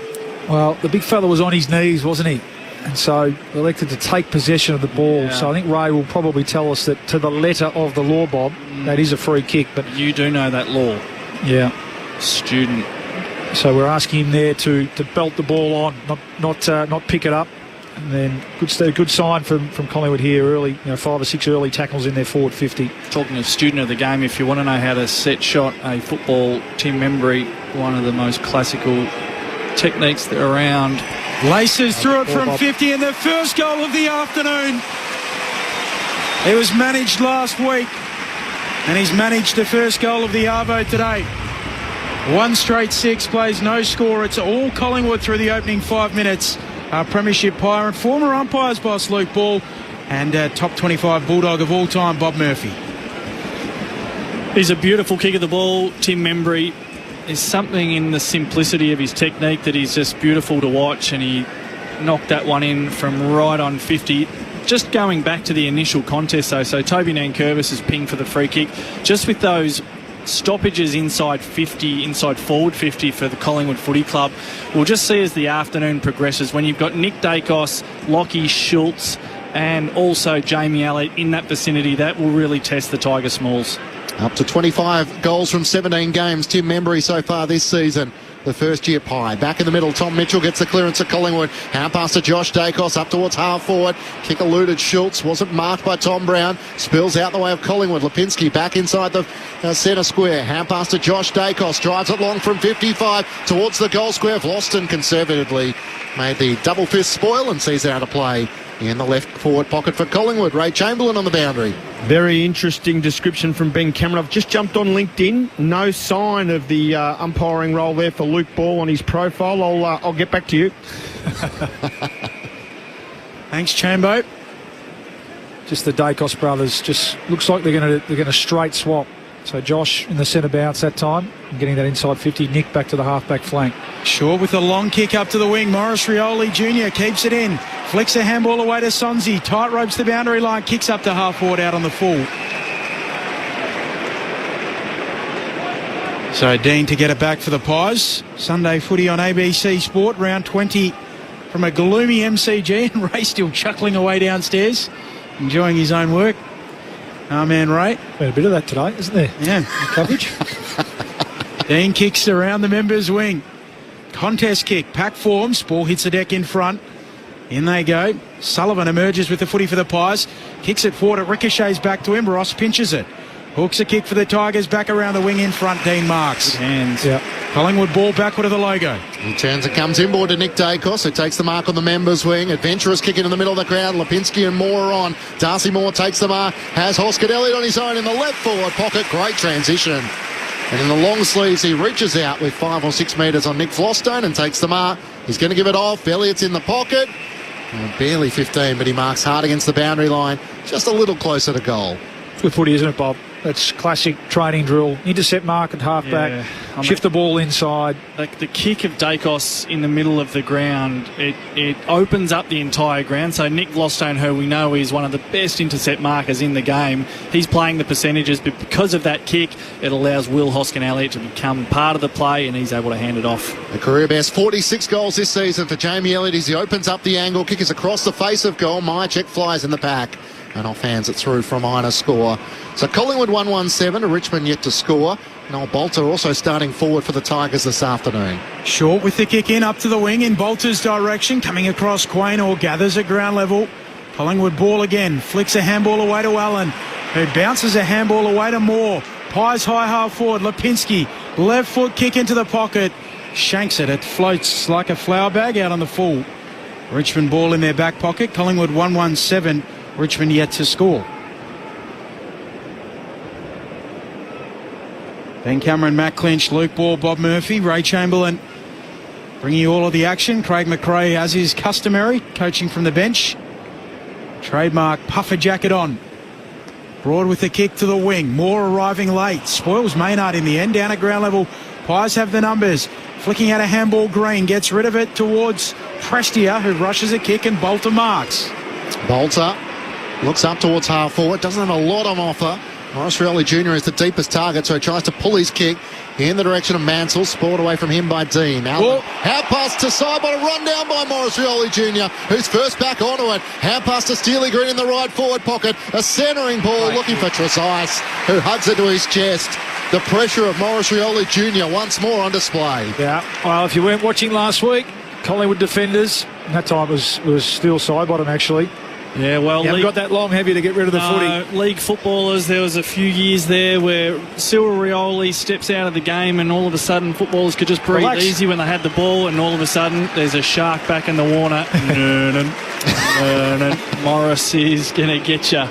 Well, the big fella was on his knees, wasn't he? And so elected to take possession of the ball. Yeah. So I think Ray will probably tell us that to the letter of the law, Bob, that is a free kick. But you do know that law. Yeah. Student. So we're asking him there to belt the ball on, not pick it up. And then good sign from Collingwood here early, 5 or 6 early tackles in their forward 50. Talking of student of the game, if you want to know how to set shot a football, Tim Membry, one of the most classical techniques that are around. Laces through it from 50 and the first goal of the afternoon. It was managed last week and he's managed the first goal of the Arvo today. 1 straight 6, plays no score. It's all Collingwood through the opening 5 minutes. Our premiership player and former umpires boss Luke Ball and top 25 Bulldog of all time Bob Murphy. He's a beautiful kick of the ball, Tim Membry. There's something in the simplicity of his technique that is just beautiful to watch, and he knocked that one in from right on 50. Just going back to the initial contest though, so Toby Nankervis is pinged for the free kick. Just with those stoppages inside 50, inside forward 50 for the Collingwood Footy Club, we'll just see as the afternoon progresses, when you've got Nick Dacos, Lockie Schultz and also Jamie Elliott in that vicinity, that will really test the Tiger Smalls. Up to 25 goals from 17 games, Tim Membry so far this season. The first year pie. Back in the middle, Tom Mitchell gets the clearance at Collingwood. Hand pass to Josh Dacos up towards half forward. Kick eluded Schultz. Wasn't marked by Tom Brown. Spills out the way of Collingwood. Lipinski back inside the centre square. Hand pass to Josh Dacos. Drives it long from 55 towards the goal square. Vlosten conservatively made the double fist spoil and sees it out of play in the left forward pocket for Collingwood. Ray Chamberlain on the boundary. Very interesting description from Ben Cameron. I've just jumped on LinkedIn. No sign of the umpiring role there for Luke Ball on his profile. I'll get back to you. Thanks, Chambo. Just the Dacos brothers. Just looks like they're going to straight swap. So Josh in the centre bounce that time, and getting that inside 50. Nick back to the half-back flank. Short with a long kick up to the wing. Morris Rioli Jr. keeps it in. Flicks a handball away to Sonzi. Tight ropes the boundary line. Kicks up to half-forward out on the full. So Dean to get it back for the Pies. Sunday footy on ABC Sport. Round 20 from a gloomy MCG. And Ray still chuckling away downstairs, enjoying his own work. Our man Ray. Been a bit of that today, isn't there? Yeah. Coverage. Dean kicks around the members' wing. Contest kick. Pack forms. Ball hits the deck in front. In they go. Sullivan emerges with the footy for the Pies. Kicks it forward. It ricochets back to him. Ross pinches it. Hooks a kick for the Tigers. Back around the wing in front. Dean marks. Good hands. Yeah. Collingwood ball backward of the logo. He turns and comes inboard to Nick Dacos, who takes the mark on the members' wing. Adventurous kick into the middle of the ground. Lipinski and Moore on. Darcy Moore takes the mark. Has Hoskin Elliott on his own in the left forward pocket. Great transition. And in the long sleeves, he reaches out with 5 or 6 metres on Nick Flostone and takes the mark. He's going to give it off. Elliott's in the pocket. Barely 15, but he marks hard against the boundary line. Just a little closer to goal. It's good footy, isn't it, Bob? That's classic training drill. Intercept mark at halfback, shift the ball inside. Like the kick of Dacos in the middle of the ground, it opens up the entire ground. So Nick Vlostone, who we know is one of the best intercept markers in the game, he's playing the percentages, but because of that kick, it allows Will Hoskin Elliott to become part of the play, and he's able to hand it off. A career best 46 goals this season for Jamie Elliott as he opens up the angle. Kick is across the face of goal. Myercheck flies in the pack. and off hands it through from Ina score. So Collingwood 1-1-7 to Richmond yet to score. Noel Bolter also starting forward for the Tigers this afternoon. Short with the kick in, up to the wing in Bolter's direction, coming across Quaynor, gathers at ground level. Collingwood ball again, flicks a handball away to Allen, who bounces a handball away to Moore. Pies high half forward, Lipinski, left foot kick into the pocket, shanks it, it floats like a flour bag out on the full. Richmond ball in their back pocket, Collingwood 1-1-7, Richmond yet to score. Ben Cameron, Matt Clinch, Luke Ball, Bob Murphy, Ray Chamberlain bringing you all of the action. Craig McRae, as is customary, coaching from the bench. Trademark puffer jacket on. Broad with the kick to the wing. Moore arriving late. Spoils Maynard in the end. Down at ground level. Pies have the numbers. Flicking out a handball, Green gets rid of it towards Prestia, who rushes a kick, and Bolter marks. Bolter looks up towards half forward. Doesn't have a lot on offer. Morris Rioli Jr. is the deepest target, so he tries to pull his kick in the direction of Mansell. Spoiled away from him by Dean. Out pass to Sidebottom, run down by Morris Rioli Jr., who's first back onto it. Hand pass to Steely Green in the right forward pocket. A centering ball looking for Tresice, who hugs it to his chest. The pressure of Morris Rioli Jr. once more on display. Yeah, well, if you weren't watching last week, Collingwood defenders, and that time it was still Sidebottom actually. Yeah, well, you haven't got that long, have you, to get rid of the footy? League footballers, there was a few years there where Cyril Rioli steps out of the game and all of a sudden footballers could just breathe easy when they had the ball, and all of a sudden there's a shark back in the water. Morris is going to get you.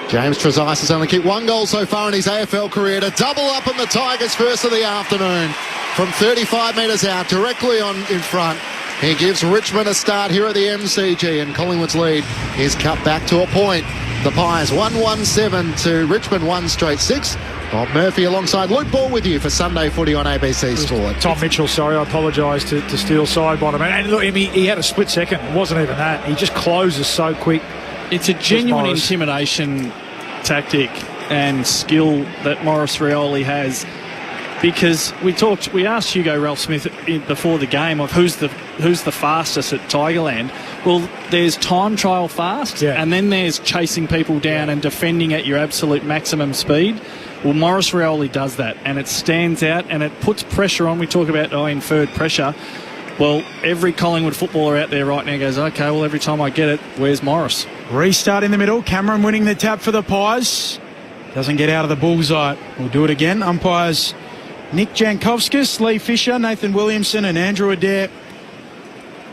James Tresice has only kicked one goal so far in his AFL career to double up on the Tigers' first of the afternoon. From 35 metres out, directly on in front. He gives Richmond a start here at the MCG, and Collingwood's lead is cut back to a point. The Pies 1-1-7 to Richmond 1-6. Bob Murphy alongside Luke Ball with you for Sunday Footy on ABC Sport. Tom Mitchell, sorry, I apologise to steal Sidebottom. And look, he had a split second. It wasn't even that. He just closes so quick. It's a genuine intimidation tactic and skill that Morris Rioli has. Because we asked Hugo Ralph-Smith before the game of who's the fastest at Tigerland. Well, there's time trial fast, and then there's chasing people down and defending at your absolute maximum speed. Well, Morris Rioli does that, and it stands out and it puts pressure on. We talk about inferred pressure. Well, every Collingwood footballer out there right now goes, okay, well, every time I get it, where's Morris? Restart in the middle. Cameron winning the tap for the Pies. Doesn't get out of the bullseye. We'll do it again. Umpires Nick Jankovskis, Lee Fisher, Nathan Williamson and Andrew Adair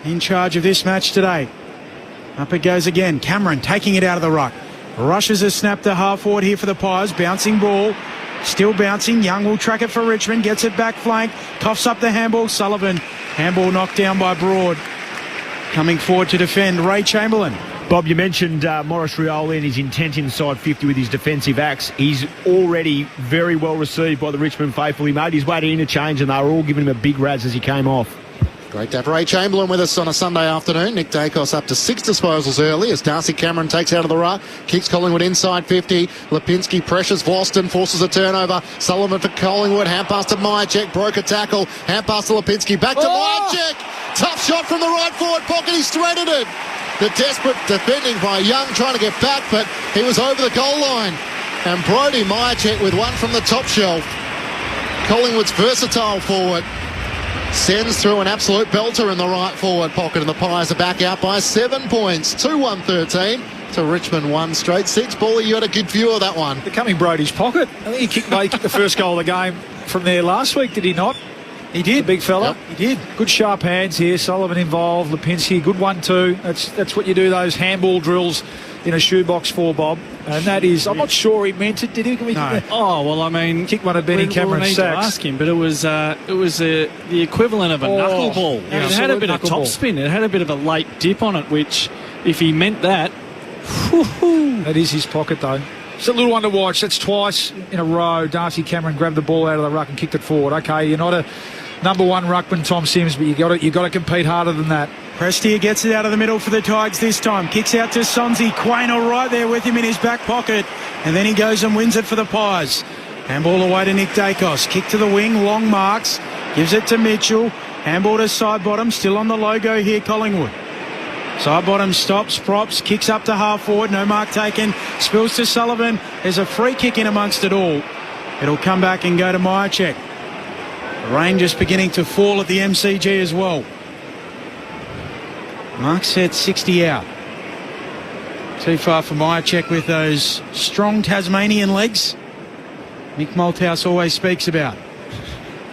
in charge of this match today. Up it goes again. Cameron taking it out of the ruck. Rushes a snap to half forward here for the Pies. Bouncing ball. Still bouncing. Young will track it for Richmond. Gets it back flank. Coughs up the handball. Sullivan. Handball knocked down by Broad. Coming forward to defend, Ray Chamberlain. Bob, you mentioned Morris Rioli and his intent inside 50 with his defensive acts. He's already very well received by the Richmond faithful. He made his way to interchange and they were all giving him a big razz as he came off. Great to have Ray Chamberlain with us on a Sunday afternoon. Nick Dacos up to 6 disposals early as Darcy Cameron takes out of the ruck, kicks Collingwood inside 50. Lipinski pressures Vlosten, forces a turnover. Sullivan for Collingwood, hand pass to Myercheck, broke a tackle, hand pass to Lipinski, back to Myercheck. Tough shot from the right forward pocket, he threaded it. The desperate defending by Young trying to get back, but he was over the goal line. And Brodie Myercheck with one from the top shelf. Collingwood's versatile forward sends through an absolute belter in the right forward pocket, and the Pies are back out by 7 points. 2-1-13 to Richmond 1-6. Bally, you had a good view of that one. Becoming Brodie's pocket. I think he kicked the first goal of the game from there last week, did he not? He did. The big fella. Yep, he did. Good sharp hands here. Sullivan involved. Lipinski, good one too. That's what you do, those handball drills in a shoebox for, Bob. And that is, I'm not sure he meant it, did he? No. Oh, well, I mean, kick one of Benny Cameron's sacks. To ask him, but it was the equivalent of a knuckleball. Yeah, it had a bit of topspin. It had a bit of a late dip on it, which, if he meant that, that is his pocket, though. It's a little one to watch. That's twice in a row. Darcy Cameron grabbed the ball out of the ruck and kicked it forward. Okay, you're not a number one ruckman, Tom Sims, but you got to compete harder than that. Prestia gets it out of the middle for the Tigers this time. Kicks out to Sonzi. Quaynor right there with him in his back pocket. And then he goes and wins it for the Pies. Handball away to Nick Dacos. Kick to the wing. Long marks. Gives it to Mitchell. Handball to Sidebottom. Still on the logo here, Collingwood. Side bottom stops, props, kicks up to half forward, no mark taken, spills to Sullivan. There's a free kick in amongst it all. It'll come back and go to Myercheck. The rain just beginning to fall at the MCG as well. Mark set 60 out. Too far for Myercheck with those strong Tasmanian legs Mick Malthouse always speaks about.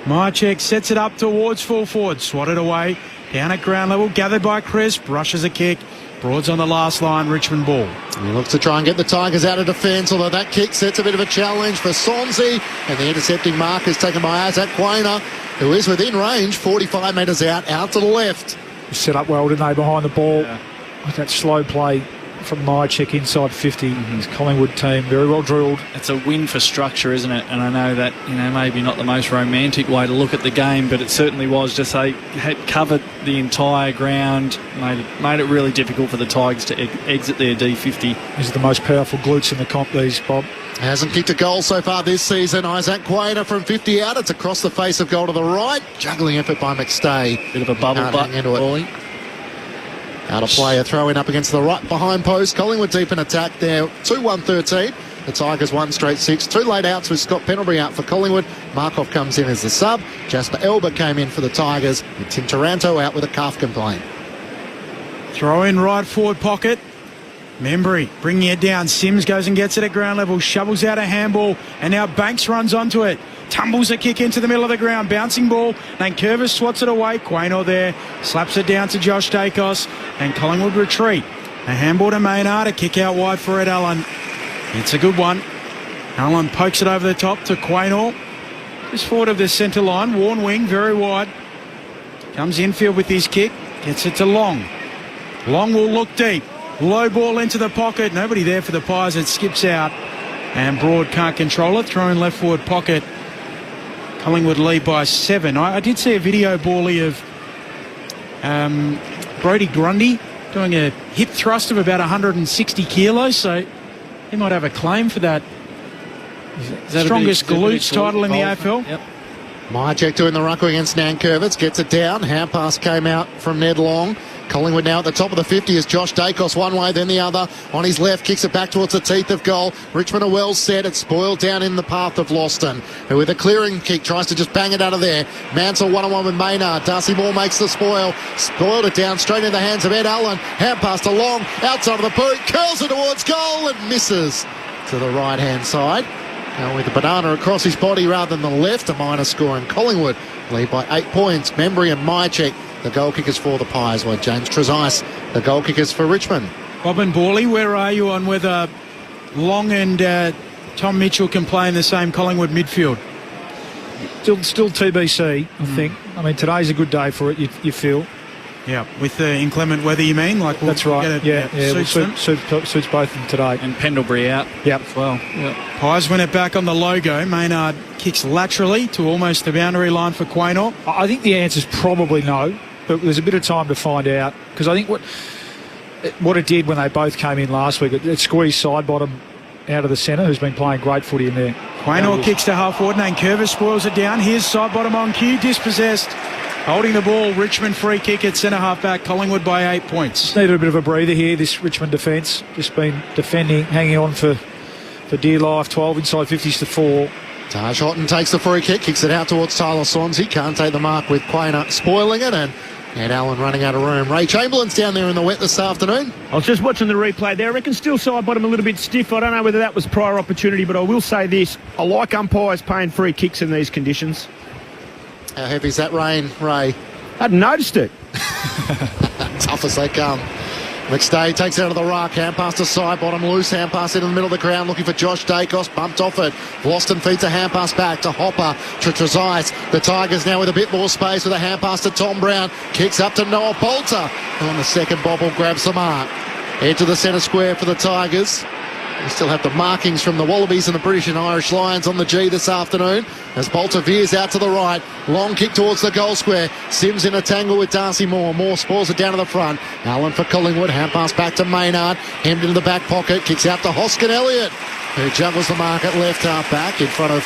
Myercheck sets it up towards full forward, swatted away, down at ground level, gathered by Crisp, rushes a kick, Broad's on the last line, Richmond ball. He looks to try and get the Tigers out of defence, although that kick sets a bit of a challenge for Sonsi, and the intercepting mark is taken by Isaac Quainer, who is within range, 45 metres out to the left. Set up well, didn't they, behind the ball? Yeah. With that slow play from Myercheck inside 50. His Collingwood team very well drilled. It's a win for structure, isn't it? And I know that, maybe not the most romantic way to look at the game, but it certainly was. Just they had covered the entire ground, made it really difficult for the Tigers to exit their D50. These are the most powerful glutes in the comp, these, Bob. Hasn't kicked a goal so far this season. Isaac Quainer from 50 out. It's across the face of goal to the right. Juggling effort by McStay. Bit of a bubble butt, Paulie. Out of play, a throw in up against the right behind post. Collingwood deep in attack there. 2-1-13. The Tigers 1 straight 6. 2 late outs with Scott Pendlebury out for Collingwood. Markov comes in as the sub. Jasper Elba came in for the Tigers. And Tim Taranto out with a calf complaint. Throw in right forward pocket. Membry bringing it down. Sims goes and gets it at ground level. Shovels out a handball. And now Banks runs onto it. Tumbles a kick into the middle of the ground. Bouncing ball. Nankervis swats it away. Quaynor there. Slaps it down to Josh Dacos. And Collingwood retreat. A handball to Maynard. A kick out wide for Ed Allen. It's a good one. Allen pokes it over the top to Quaynor. Just forward of the centre line. Worn wing. Very wide. Comes infield with his kick. Gets it to Long. Long will look deep. Low ball into the pocket. Nobody there for the Pies. It skips out. And Broad can't control it. Throw in left forward pocket. Collingwood lead by 7. I did see a video, Bawley, of Brodie Grundy doing a hip thrust of about 160 kilos, so he might have a claim for that. Strongest glutes title in the AFL. Yep. Myercheck doing the rucker against Nankervis. Gets it down. Hand pass came out from Ned Long. Collingwood now at the top of the 50 is Josh Dacos one way, then the other. On his left, kicks it back towards the teeth of goal. Richmond are well set. It's spoiled down in the path of Loston, who with a clearing kick tries to just bang it out of there. Mansell one-on-one with Maynard. Darcy Moore makes the spoil. Spoiled it down straight in the hands of Ed Allen. Hand pass to Long. Outside of the boot. Curls it towards goal and misses to the right-hand side. Now with the banana across his body rather than the left, a minor score, and Collingwood lead by 8 points. Membry and Myercheck, the goal kickers for the Pies, while James Trezise, the goal kickers for Richmond. Bob and Bawley, where are you on whether Long and Tom Mitchell can play in the same Collingwood midfield? Still TBC, I think. I mean, today's a good day for it, you feel. Yeah, with the inclement weather, you mean? That's right. Suits both of them today. And Pendlebury out. Yep. As well. Yep. Pies win it back on the logo. Maynard kicks laterally to almost the boundary line for Quaynor. I think the answer's probably no, but there's a bit of time to find out, because I think what it did when they both came in last week, it squeezed side bottom out of the centre, who's been playing great footy in there. Quaynor kicks to half forward. Nankervis spoils it down. Here's side bottom on cue, dispossessed. Holding the ball, Richmond free kick at centre half back. Collingwood by 8 points. Just needed a bit of a breather here, this Richmond defence. Just been defending, hanging on for dear life. 12 inside 50s to 4. Taj Houghton takes the free kick, kicks it out towards Tyler Sonsi. Can't take the mark with Quaynor spoiling it, and Ed Allen running out of room. Ray Chamberlain's down there in the wet this afternoon. I was just watching the replay there. I reckon still side bottom a little bit stiff. I don't know whether that was prior opportunity, but I will say this. I like umpires paying free kicks in these conditions. How heavy is that rain, Ray? I hadn't noticed it. Tough as they come. McStay takes it out of the ruck. Hand pass to side bottom. Loose hand pass into the middle of the ground. Looking for Josh Dacos. Bumped off it. Loston feeds a hand pass back to Hopper. To Trezise. The Tigers now with a bit more space with a hand pass to Tom Brown. Kicks up to Noah Bolter. And on the second bobble grabs the mark. Head to the centre square for the Tigers. We still have the markings from the Wallabies and the British and Irish Lions on the G this afternoon as Bolter veers out to the right. Long kick towards the goal square. Sims in a tangle with Darcy Moore. Moore spoils it down to the front. Allen for Collingwood. Hand pass back to Maynard. Hemmed into the back pocket. Kicks out to Hoskin Elliott, who juggles the mark at left half back in front of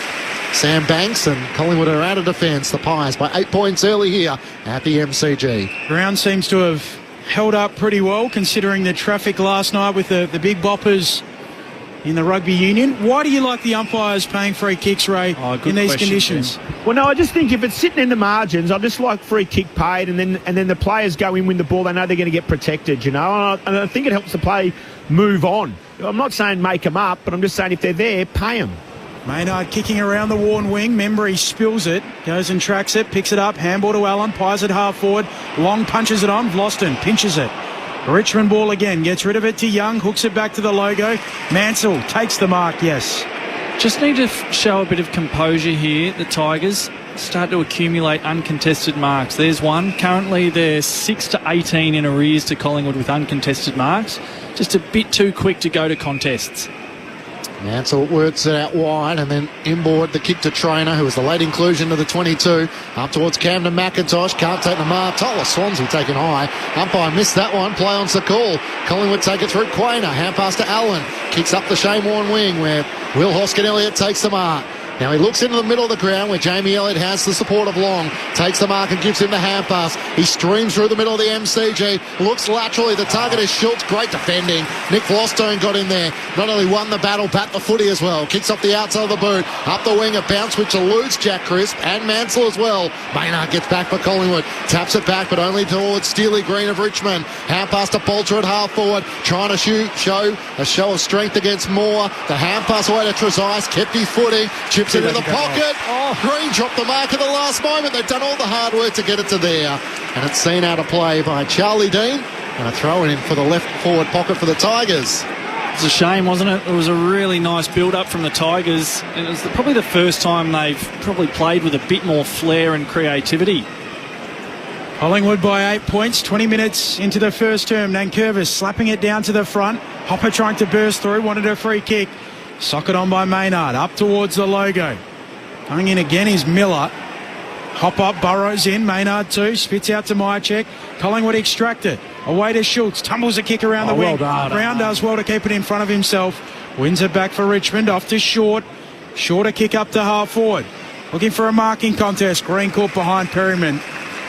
Sam Banks, and Collingwood are out of defence. The Pies by 8 points early here at the MCG. Ground seems to have held up pretty well considering the traffic last night with the big boppers in the rugby union. Why do you like the umpires paying free kicks, Ray, in these conditions? Ben. Well, no, I just think if it's sitting in the margins, I just like free kick paid, and then the players go in, win the ball. They know they're going to get protected, and I think it helps the play move on. I'm not saying make them up, but I'm just saying if they're there, pay them. Maynard kicking around the worn wing. Membry spills it, goes and tracks it, picks it up, handball to Allen, pies it half forward, long punches it on, Vlosten pinches it. Richmond ball again, gets rid of it to Young, hooks it back to the logo. Mansell takes the mark, yes. Just need to show a bit of composure here. The Tigers start to accumulate uncontested marks. There's one. Currently they're 6 to 18 in arrears to Collingwood with uncontested marks. Just a bit too quick to go to contests. Mansell works it out wide and then inboard the kick to Traynor, who was the late inclusion of the 22. Up towards Camden McIntosh, can't take the mark. Tola Swansea taken high. Umpire missed that one, play on's the call. Collingwood take it through Quainer, hand pass to Allen. Kicks up the Shane Warne wing where Will Hoskin-Elliott takes the mark. Now he looks into the middle of the ground where Jamie Elliott has the support of Long. Takes the mark and gives him the hand pass. He streams through the middle of the MCG. Looks laterally. The target is Schultz. Great defending. Nick Vlosten got in there. Not only won the battle, bat the footy as well. Kicks up the outside of the boot. Up the wing, a bounce which eludes Jack Crisp and Mansell as well. Maynard gets back for Collingwood. Taps it back, but only towards Steely Green of Richmond. Hand pass to Bolter at half forward. Trying to show a show of strength against Moore. The hand pass away to Trezise. Kept his footing. Chips it in the pocket. Green dropped the mark at the last moment. They've done all the hard work to get it to there. And it's seen out of play by Charlie Dean. And a throw in for the left forward pocket for the Tigers. It's a shame, wasn't it? It was a really nice build-up from the Tigers. And it was probably the first time they've probably played with a bit more flair and creativity. Collingwood by 8 points, 20 minutes into the first term. Nankervis slapping it down to the front. Hopper trying to burst through, wanted a free kick. Socket on by Maynard, up towards the logo. Coming in again is Miller. Hop up, Burrows in, Maynard too, spits out to Myercheck. Collingwood extracted. Away to Schultz, tumbles a kick around the wing. Brown does well to keep it in front of himself. Wins it back for Richmond, off to Short. Shorter kick up to half forward. Looking for a marking contest. Green caught behind Perryman.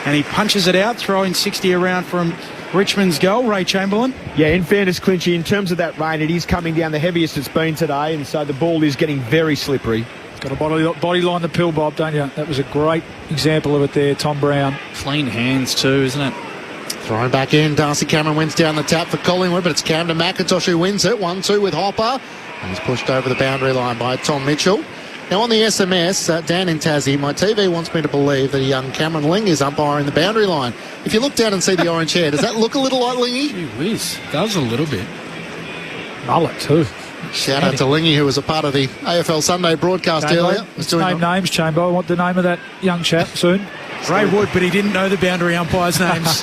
And he punches it out, throwing 60 around from Richmond's goal. Ray Chamberlain. Yeah, in fairness, Clinchy, in terms of that rain, it is coming down the heaviest it's been today, and so the ball is getting very slippery. Got a body line the pill, Bob, don't you? That was a great example of it there, Tom Brown. Clean hands too, isn't it? Thrown back in. Darcy Cameron wins down the tap for Collingwood, but it's Camden McIntosh who wins it. 1-2 with Hopper. And he's pushed over the boundary line by Tom Mitchell. Now on the SMS, Dan in Tassie, my TV wants me to believe that a young Cameron Ling is umpiring the boundary line. If you look down and see the orange hair, does that look a little like Lingy? Gee whiz, does a little bit. Mullet too. Shout out to Lingy, who was a part of the AFL Sunday broadcast earlier. Let's name names, Chamber. I want the name of that young chap soon. Ray Wood, but he didn't know the boundary umpires' names.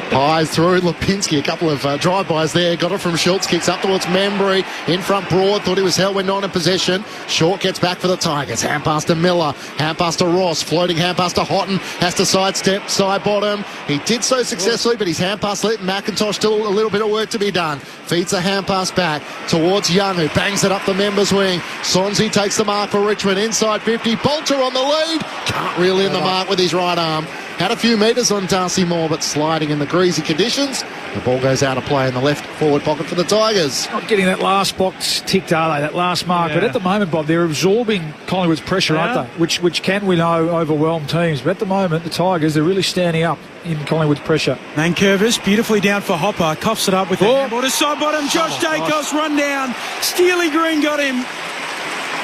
Pies through Lipinski, a couple of drive-bys there. Got it from Schultz, kicks up towards Membry. In front, Broad, thought he was held when not in possession. Short gets back for the Tigers. Hand pass to Miller, hand pass to Ross, floating hand pass to Houghton. Has to sidestep, side bottom. He did so successfully, but his hand pass let McIntosh still a little bit of work to be done. Feeds the hand pass back towards Young, who bangs it up the members' wing. Swansea takes the mark for Richmond, inside 50. Bolter on the lead. Can't reel in the mark with his right arm. Had a few metres on Darcy Moore, but sliding in the greasy conditions. The ball goes out of play in the left forward pocket for the Tigers. Not getting that last box ticked, are they? That last mark. Yeah. But at the moment, Bob, they're absorbing Collingwood's pressure, aren't they? Which can, we know, overwhelm teams. But at the moment, the Tigers, they're really standing up in Collingwood's pressure. Nankervis, beautifully down for Hopper. Coughs it up with the handball to side bottom. Josh Dacos run down. Steely Green got him.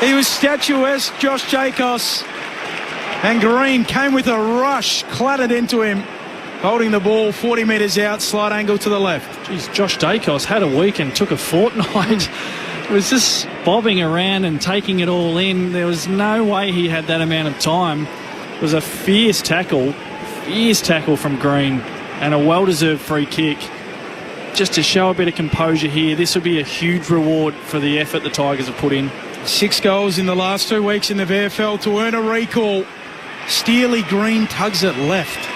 He was statuesque, Josh Dacos. And Green came with a rush, clattered into him, holding the ball 40 metres out, slight angle to the left. Jeez, Josh Dacos had a week and took a fortnight. It was just bobbing around and taking it all in. There was no way he had that amount of time. It was a fierce tackle from Green, and a well-deserved free kick. Just to show a bit of composure here, this would be a huge reward for the effort the Tigers have put in. 6 goals in the last 2 weeks in the VFL to earn a recall. Steely Green tugs it left.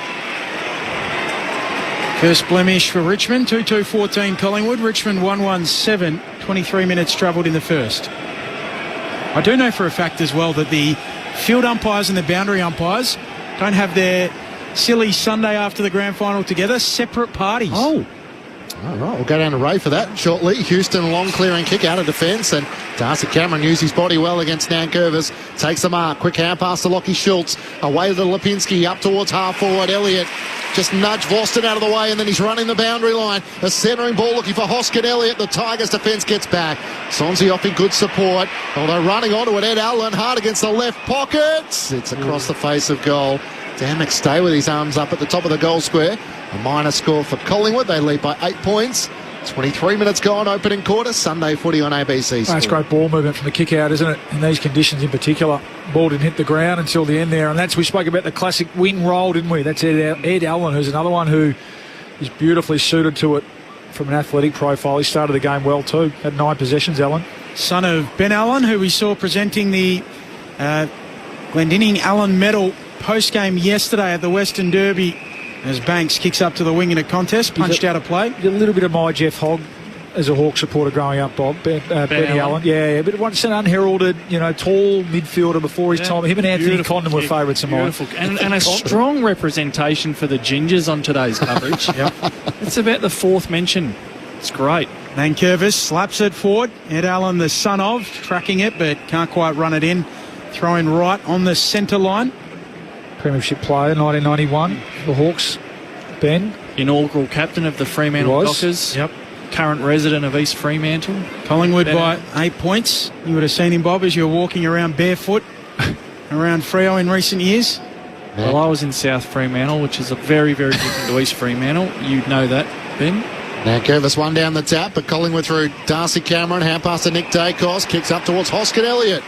First blemish for Richmond, 2-2-14 Collingwood. Richmond 1-1-7, 23 minutes travelled in the first. I do know for a fact as well that the field umpires and the boundary umpires don't have their silly Sunday after the grand final together. Separate parties. Oh. All right, we'll go down to Ray for that shortly. Houston, long clearing kick out of defence, and Darcy Cameron used his body well against Nankervis. Takes the mark, quick hand pass to Lockie Schultz, away to Lipinski, up towards half forward. Elliott just nudged Voston out of the way, and then he's running the boundary line. A centering ball looking for Hoskin Elliott. The Tigers defence gets back. Sonsi off in good support, although running onto it, Ed Allen hard against the left pocket. It's across the face of goal. Dan McStay with his arms up at the top of the goal square. A minor score for Collingwood. They lead by 8 points. 23 minutes gone, opening quarter. Sunday footy on ABC Sport. That's great ball movement from the kick out, isn't it? In these conditions in particular. Ball didn't hit the ground until the end there. And we spoke about the classic wing roll, didn't we? That's Ed Allen, who's another one who is beautifully suited to it from an athletic profile. He started the game well too. Had 9 possessions, Allen. Son of Ben Allen, who we saw presenting the Glendinning Allen Medal post-game yesterday at the Western Derby, as Banks kicks up to the wing in a contest, punched out of play. A little bit of my Jeff Hogg as a Hawk supporter growing up, Bob. Benny Allen. Yeah, but once an unheralded, tall midfielder before his time. Him and Anthony Condon were favourites of mine. And a strong representation for the Gingers on today's coverage. Yep. It's about the 4th mention. It's great. Nankervis slaps it forward. Ed Allen, the son of, tracking it, but can't quite run it in. Throwing right on the centre line. Premiership player, 1991, the Hawks. Ben. Inaugural captain of the Fremantle Dockers. Yep. Current resident of East Fremantle. Collingwood by 8 points. You would have seen him, Bob, as you were walking around barefoot around Freo in recent years. Well, I was in South Fremantle, which is a very, very different to East Fremantle. You'd know that, Ben. Now Curvis one down the tap, but Collingwood through Darcy Cameron, hand pass to Nick Dacos, kicks up towards Hoskin Elliott.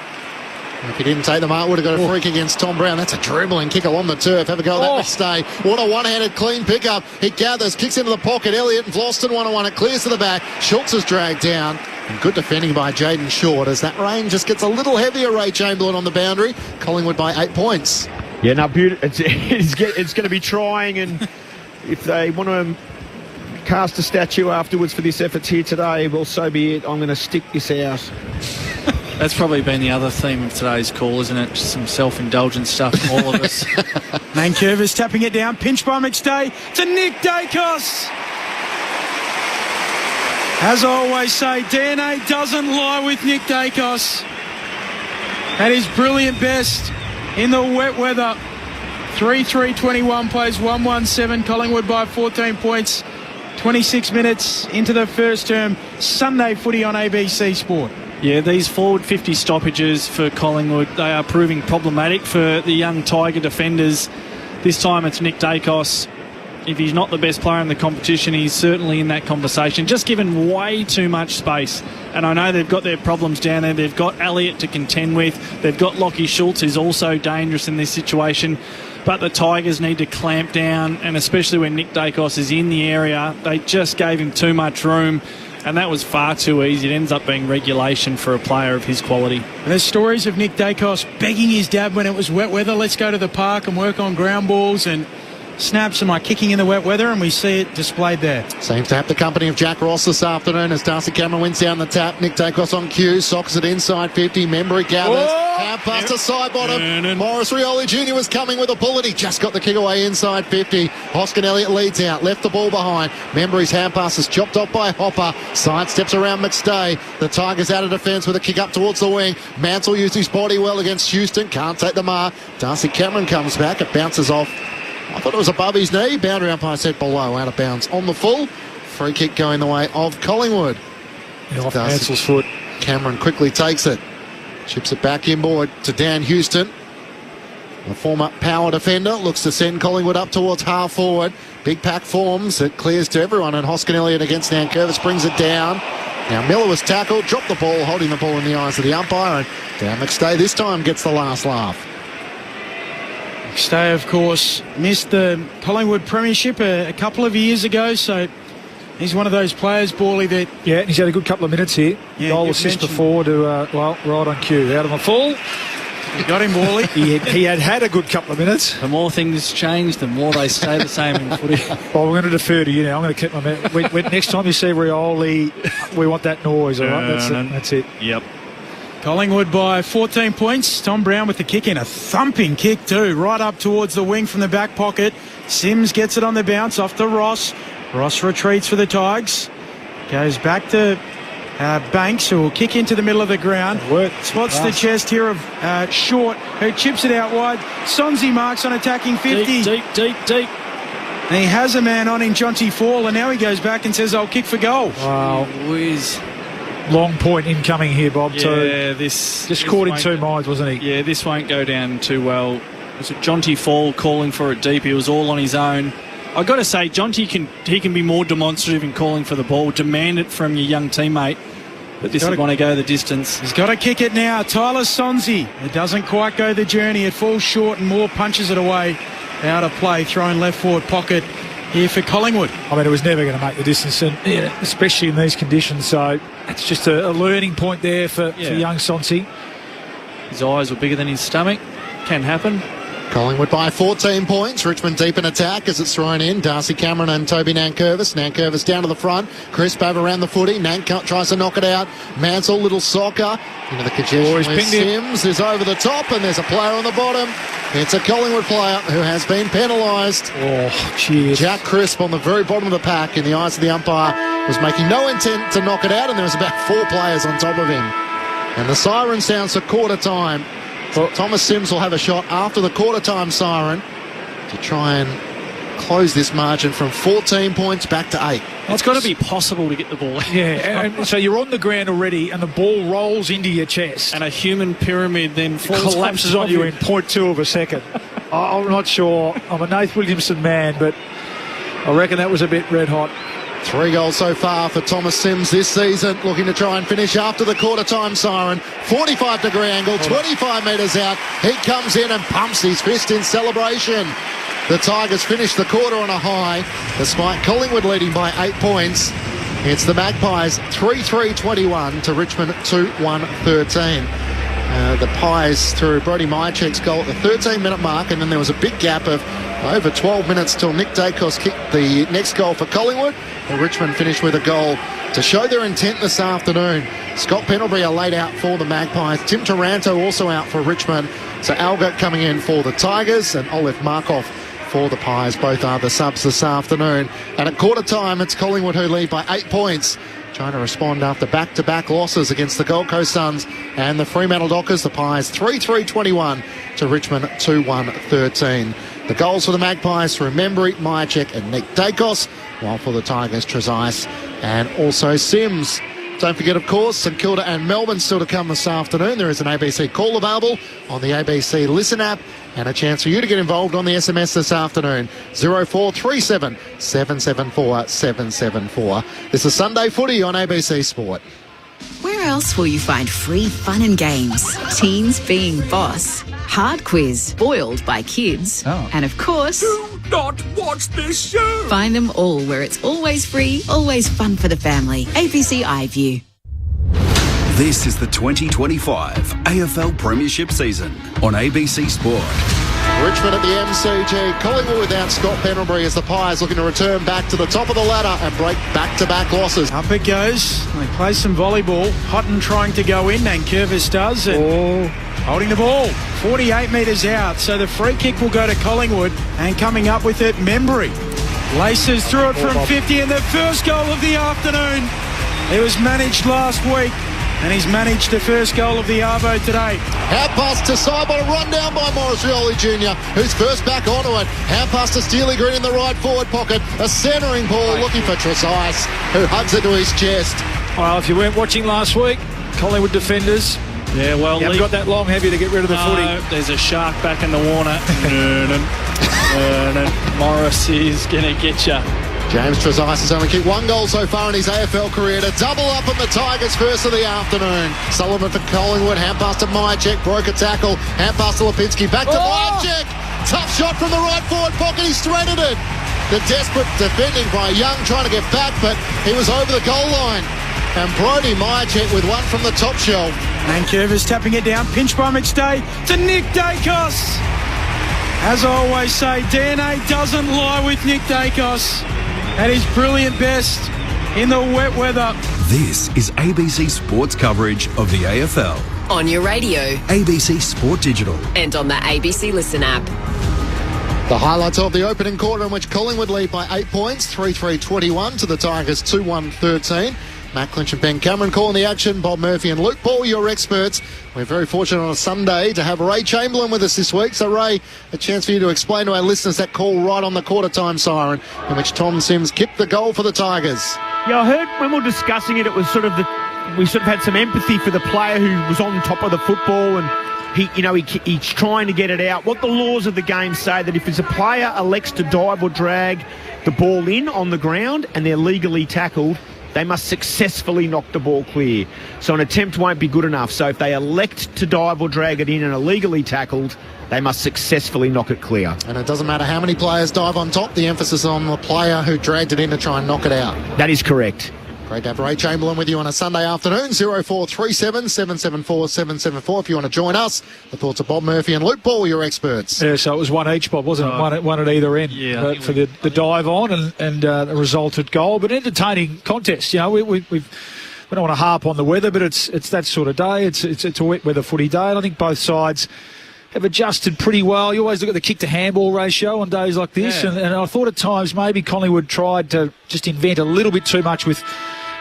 If he didn't take the mark, would have got a freak against Tom Brown. That's a dribbling kick along the turf. Have a go at that stay. What a one-handed clean pickup. He gathers, kicks into the pocket. Elliott and Vlosten 1-on-1. It clears to the back. Schultz is dragged down. And good defending by Jaden Short as that rain just gets a little heavier. Ray Chamberlain on the boundary. Collingwood by 8 points. Yeah, no, it's going to be trying, and if they want to cast a statue afterwards for this effort here today, well, so be it. I'm going to stick this out. That's probably been the other theme of today's call, isn't it? Just some self-indulgent stuff from all of us. Nankervis tapping it down, pinched by McStay to Nick Dacos. As I always say, DNA doesn't lie with Nick Dacos. At his brilliant best in the wet weather. 3-3-21 plays 1-1-7. Collingwood by 14 points. 26 minutes into the first term. Sunday footy on ABC Sport. Yeah, these forward 50 stoppages for Collingwood, they are proving problematic for the young Tiger defenders. This time it's Nick Dacos. If he's not the best player in the competition, he's certainly in that conversation. Just given way too much space. And I know they've got their problems down there. They've got Elliott to contend with. They've got Lockie Schultz, who's also dangerous in this situation. But the Tigers need to clamp down, and especially when Nick Dacos is in the area, they just gave him too much room. And that was far too easy. It ends up being regulation for a player of his quality. There's stories of Nick Dacos begging his dad when it was wet weather, let's go to the park and work on ground balls, and snaps am I kicking in the wet weather, and we see it displayed there. Seems to have the company of Jack Ross this afternoon as Darcy Cameron wins down the tap. Nick Dacos on cue, socks it inside 50. Membry gathers. Half past to side bottom. Morris Rioli Jr. was coming with a pull, and he just got the kick away inside 50. Hoskin Elliott leads out, left the ball behind. Membry's hand pass is chopped off by Hopper. Side steps around McStay. The Tigers out of defence with a kick up towards the wing. Mansell used his body well against Houston. Can't take the mark. Darcy Cameron comes back. It bounces off. I thought it was above his knee. Boundary umpire said below, out of bounds on the full. Free kick going the way of Collingwood. Yeah, off Mansell's foot. Cameron quickly takes it. Chips it back inboard to Dan Houston. The former power defender looks to send Collingwood up towards half forward. Big pack forms. It clears to everyone, and Hoskin Elliott against Nankervis brings it down. Now Miller was tackled, dropped the ball, holding the ball in the eyes of the umpire, and Dan McStay this time gets the last laugh. McStay, of course, missed the Collingwood premiership a couple of years ago, so he's one of those players, Bawley, that... Yeah, he's had a good couple of minutes here. Yeah, goal assist before to, right on cue. Out of a full. You got him, Bawley. he had a good couple of minutes. The more things change, the more they stay the same in footy. Well, we're going to defer to you now. I'm going to keep my minute. Next time you see Rioli, we want that noise, all right? That's it. Yep. Collingwood by 14 points. Tom Brown with the kick in. A thumping kick too. Right up towards the wing from the back pocket. Sims gets it on the bounce off to Ross. Ross retreats for the Tigers. Goes back to Banks, who will kick into the middle of the ground. Spots the chest here of Short, who chips it out wide. Sonsie marks on attacking 50. Deep. And he has a man on in Jonty Fall, and now he goes back and says, I'll kick for goal. Wow. Whiz. Long point incoming here, Bob, too. Yeah, this caught in two minds, wasn't he? Yeah, this won't go down too well. Was it Jonty Fall calling for it deep? He was all on his own. I got to say, Jonty can be more demonstrative in calling for the ball, demand it from your young teammate. But this would want to go the distance. He's got to kick it now. Tyler Sonsie. It doesn't quite go the journey. It falls short and Moore punches it away. Out of play, thrown left forward pocket here for Collingwood. I mean, it was never going to make the distance, and especially in these conditions. So it's just a learning point there for young Sonsie. His eyes were bigger than his stomach. Can happen. Collingwood by 14 points. Richmond deep in attack as it's thrown in. Darcy Cameron and Toby Nankervis. Nankervis down to the front. Crisp over around the footy. Nank tries to knock it out. Mansell, little soccer. Into the congestion where Sims is over the top, and there's a player on the bottom. It's a Collingwood player who has been penalised. Oh, cheers. Jack Crisp on the very bottom of the pack, in the eyes of the umpire, was making no intent to knock it out, and there was about 4 players on top of him. And the siren sounds for quarter time. Thomas Sims will have a shot after the quarter-time siren to try and close this margin from 14 points back to 8. It's got to be possible to get the ball. Yeah, and so you're on the ground already and the ball rolls into your chest. And a human pyramid then collapses on you in 0.2 of a second. I'm not sure. I'm a Nath Williamson man, but I reckon that was a bit red hot. 3 goals so far for Thomas Sims this season, looking to try and finish after the quarter-time siren. 45-degree angle, 25 metres out. He comes in and pumps his fist in celebration. The Tigers finish the quarter on a high, despite Collingwood leading by 8 points. It's the Magpies 3-3-21 to Richmond 2-1-13. The Pies through Brodie Myercheck's goal at the 13-minute mark, and then there was a big gap of over 12 minutes till Nick Dacos kicked the next goal for Collingwood. And Richmond finished with a goal to show their intent this afternoon. Scott Pendlebury are laid out for the Magpies. Tim Taranto also out for Richmond. So Alga coming in for the Tigers, and Olive Markov for the Pies. Both are the subs this afternoon. And at quarter time, it's Collingwood who lead by 8 points. Trying to respond after back-to-back losses against the Gold Coast Suns and the Fremantle Dockers. The Pies 3-3-21 to Richmond 2-1-13. The goals for the Magpies through Membry, Myercheck and Nick Dacos, while for the Tigers, Trezise and also Sims. Don't forget, of course, St Kilda and Melbourne still to come this afternoon. There is an ABC call available on the ABC Listen app, and a chance for you to get involved on the SMS this afternoon. 0437 774 774. This is Sunday Footy on ABC Sport. Where else will you find free fun and games? Teens being boss, hard quiz spoiled by kids, and of course, do not watch this show. Find them all where it's always free, always fun for the family. ABC iView. This is the 2025 AFL Premiership season on ABC Sport. Richmond at the MCG. Collingwood without Scott Pendlebury as the Pies looking to return back to the top of the ladder and break back-to-back losses. Up it goes. They play some volleyball. Hutton trying to go in, and Curvis does. And holding the ball 48 metres out. So the free kick will go to Collingwood, and coming up with it, Membry. Laces through it from 50, and the first goal of the afternoon. It was managed last week, and he's managed the first goal of the Arvo today. Hand pass to Seibel, run down by Morris Rioli Jr., who's first back onto it. Hand pass to Steely Green in the right forward pocket. A centering ball looking for Trezise, who hugs it to his chest. Well, if you weren't watching last week, Collingwood defenders. Yeah, well, you haven't got that long, have you, to get rid of the footy? There's a shark back in the water. Morris is going to get you. James Trezise has only kicked 1 goal so far in his AFL career to double up on the Tigers' first of the afternoon. Sullivan for Collingwood, hand pass to Myercheck, broke a tackle, hand pass to Lipinski, back to Myercheck. Tough shot from the right forward pocket, he threaded it. The desperate defending by Young trying to get back, but he was over the goal line. And Brodie Myercheck with one from the top shelf. And Curvis tapping it down, pinch by McStay to Nick Dacos. As I always say, DNA doesn't lie with Nick Dacos. At his brilliant best in the wet weather. This is ABC Sports coverage of the AFL. On your radio. ABC Sport Digital. And on the ABC Listen app. The highlights of the opening quarter in which Collingwood lead by 8 points, 3-3-21 to the Tigers 2-1-13. Matt Clinch and Ben Cameron calling the action. Bob Murphy and Luke Ball, your experts. We're very fortunate on a Sunday to have Ray Chamberlain with us this week. So, Ray, a chance for you to explain to our listeners that call right on the quarter-time siren in which Tom Sims kicked the goal for the Tigers. Yeah, I heard when we were discussing it, it was sort of we sort of had some empathy for the player who was on top of the football and he's trying to get it out. What the laws of the game say that if a player elects to dive or drag the ball in on the ground and they're legally tackled, they must successfully knock the ball clear. So an attempt won't be good enough. So if they elect to dive or drag it in and are legally tackled, they must successfully knock it clear. And it doesn't matter how many players dive on top, the emphasis on the player who dragged it in to try and knock it out. That is correct. Great to have Ray Chamberlain with you on a Sunday afternoon. 0437 774 774 if you want to join us. The thoughts of Bob Murphy and Luke Ball, your experts. Yeah, so it was one each, Bob, wasn't it? One at either end. Yeah. For the dive on and the resultant goal. But entertaining contest. You know, we don't want to harp on the weather, but it's that sort of day. It's a wet weather footy day. And I think both sides have adjusted pretty well. You always look at the kick to handball ratio on days like this. Yeah. And I thought at times maybe Collingwood tried to just invent a little bit too much with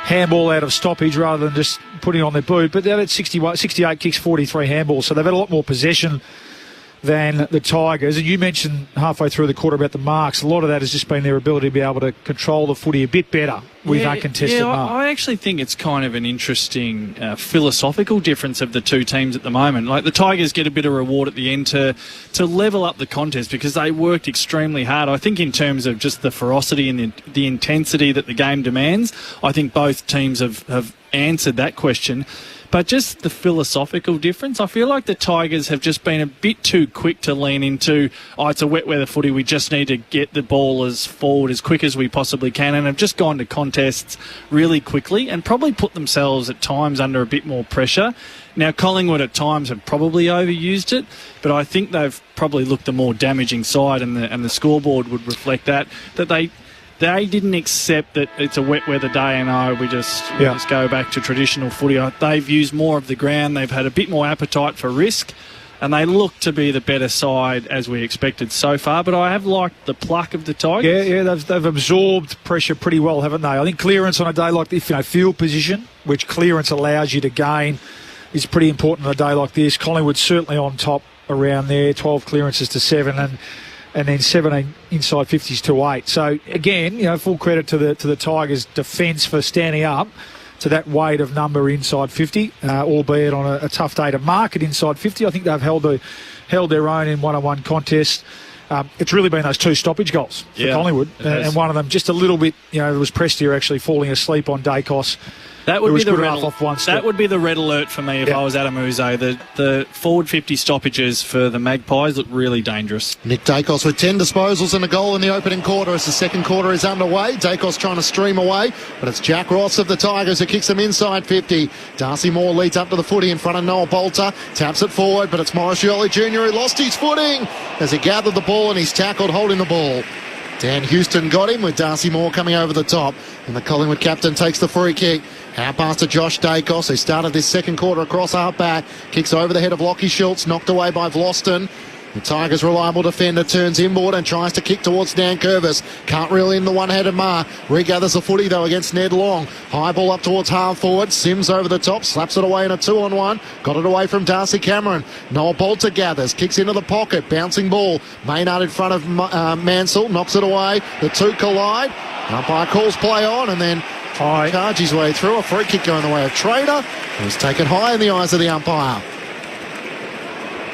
handball out of stoppage rather than just putting on their boot. But they're at 68 kicks, 43 handballs, so they've had a lot more possession than the Tigers. And you mentioned halfway through the quarter about the marks. A lot of that has just been their ability to be able to control the footy a bit better with uncontested marks. I actually think it's kind of an interesting philosophical difference of the two teams at the moment. Like the Tigers get a bit of reward at the end to level up the contest because they worked extremely hard. I think in terms of just the ferocity and the intensity that the game demands, I think both teams have answered that question. But just the philosophical difference, I feel like the Tigers have just been a bit too quick to lean into, it's a wet weather footy, we just need to get the ball as forward as quick as we possibly can, and have just gone to contests really quickly and probably put themselves at times under a bit more pressure. Now, Collingwood at times have probably overused it, but I think they've probably looked the more damaging side, and the scoreboard would reflect that they didn't accept that it's a wet weather day and we just go back to traditional footy. They've used more of the ground. They've had a bit more appetite for risk, and they look to be the better side as we expected so far. But I have liked the pluck of the Tigers. Yeah, they've absorbed pressure pretty well, haven't they? I think clearance on a day like this, field position, which clearance allows you to gain, is pretty important on a day like this. Collingwood certainly on top around there, 12 clearances to 7 and then 17 inside 50s to 8. So again, full credit to the Tigers' defence for standing up to that weight of number inside 50, albeit on a tough day to mark it inside 50. I think they've held their own in one-on-one contests. It's really been those two stoppage goals for Collingwood, and one of them just a little bit. It was Prestia actually falling asleep on Dacos. That would be the red alert for me if I was Adam Uzo. The forward 50 stoppages for the Magpies look really dangerous. Nick Dacos with 10 disposals and a goal in the opening quarter as the second quarter is underway. Dacos trying to stream away, but it's Jack Ross of the Tigers who kicks them inside 50. Darcy Moore leads up to the footy in front of Noah Bolter. Taps it forward, but it's Morris Yoli Jr. who lost his footing as he gathered the ball and he's tackled holding the ball. Dan Houston got him with Darcy Moore coming over the top, and the Collingwood captain takes the free kick. Out past to Josh Dacos, who started this second quarter across half back. Kicks over the head of Lockie Schultz, knocked away by Vlosten. The Tigers' reliable defender turns inboard and tries to kick towards Dan Curvis. Can't reel in the one-handed mark. Regathers the footy, though, against Ned Long. High ball up towards half forward. Sims over the top, slaps it away in a 2-on-1. Got it away from Darcy Cameron. Noah Bolter gathers, kicks into the pocket. Bouncing ball. Maynard in front of Mansell, knocks it away. The two collide. Umpire calls play on, and then charge his way through. A free kick going the way of Trader. He's taken high in the eyes of the umpire.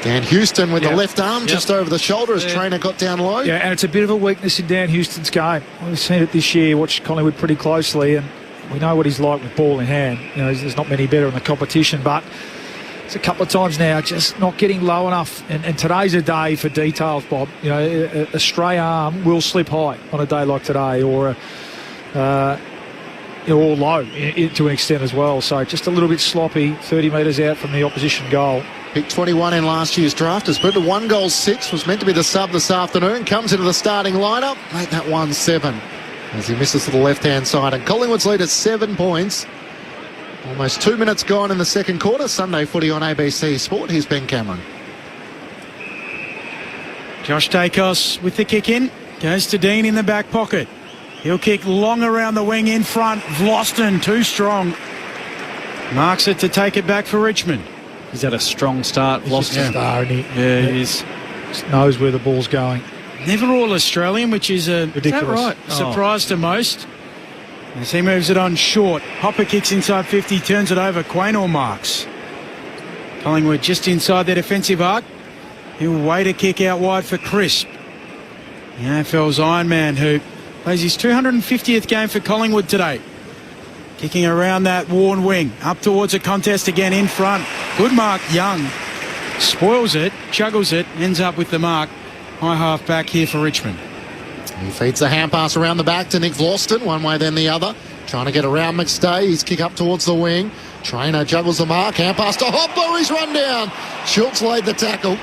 Dan Houston with the left arm just over the shoulder as Trainer got down low. Yeah, and it's a bit of a weakness in Dan Houston's game. We've seen it this year, watched Collingwood pretty closely, and we know what he's like with ball in hand. There's not many better in the competition, but it's a couple of times now just not getting low enough. And today's a day for details, Bob. A stray arm will slip high on a day like today, or low to an extent as well. So just a little bit sloppy, 30 metres out from the opposition goal. Pick 21 in last year's draft. Has put to 1 goal 6. Was meant to be the sub this afternoon. Comes into the starting lineup. Made that 1-7 as he misses to the left-hand side. And Collingwood's lead at 7 points. Almost 2 minutes gone in the second quarter. Sunday footy on ABC Sport. Here's Ben Cameron. Josh Dacos with the kick in. Goes to Dean in the back pocket. He'll kick long around the wing in front. Vlosten too strong. Marks it to take it back for Richmond. He's had a strong start. He's just a star, isn't he? Yeah, he is. Just knows where the ball's going. Never all Australian, which is a ridiculous right? Surprise to most. As he moves it on short. Hopper kicks inside 50, turns it over. Quaynor marks. Collingwood just inside their defensive arc. He'll wait a kick out wide for Crisp. The AFL's Ironman, who plays his 250th game for Collingwood today. Kicking around that worn wing. Up towards a contest again in front. Good mark, Young. Spoils it, juggles it, ends up with the mark. High half back here for Richmond. He feeds the hand pass around the back to Nick Vlosten, one way then the other. Trying to get around McStay. He's kick up towards the wing. Trainer juggles the mark. Hand pass to Hopper. He's run down. Schultz laid the tackle.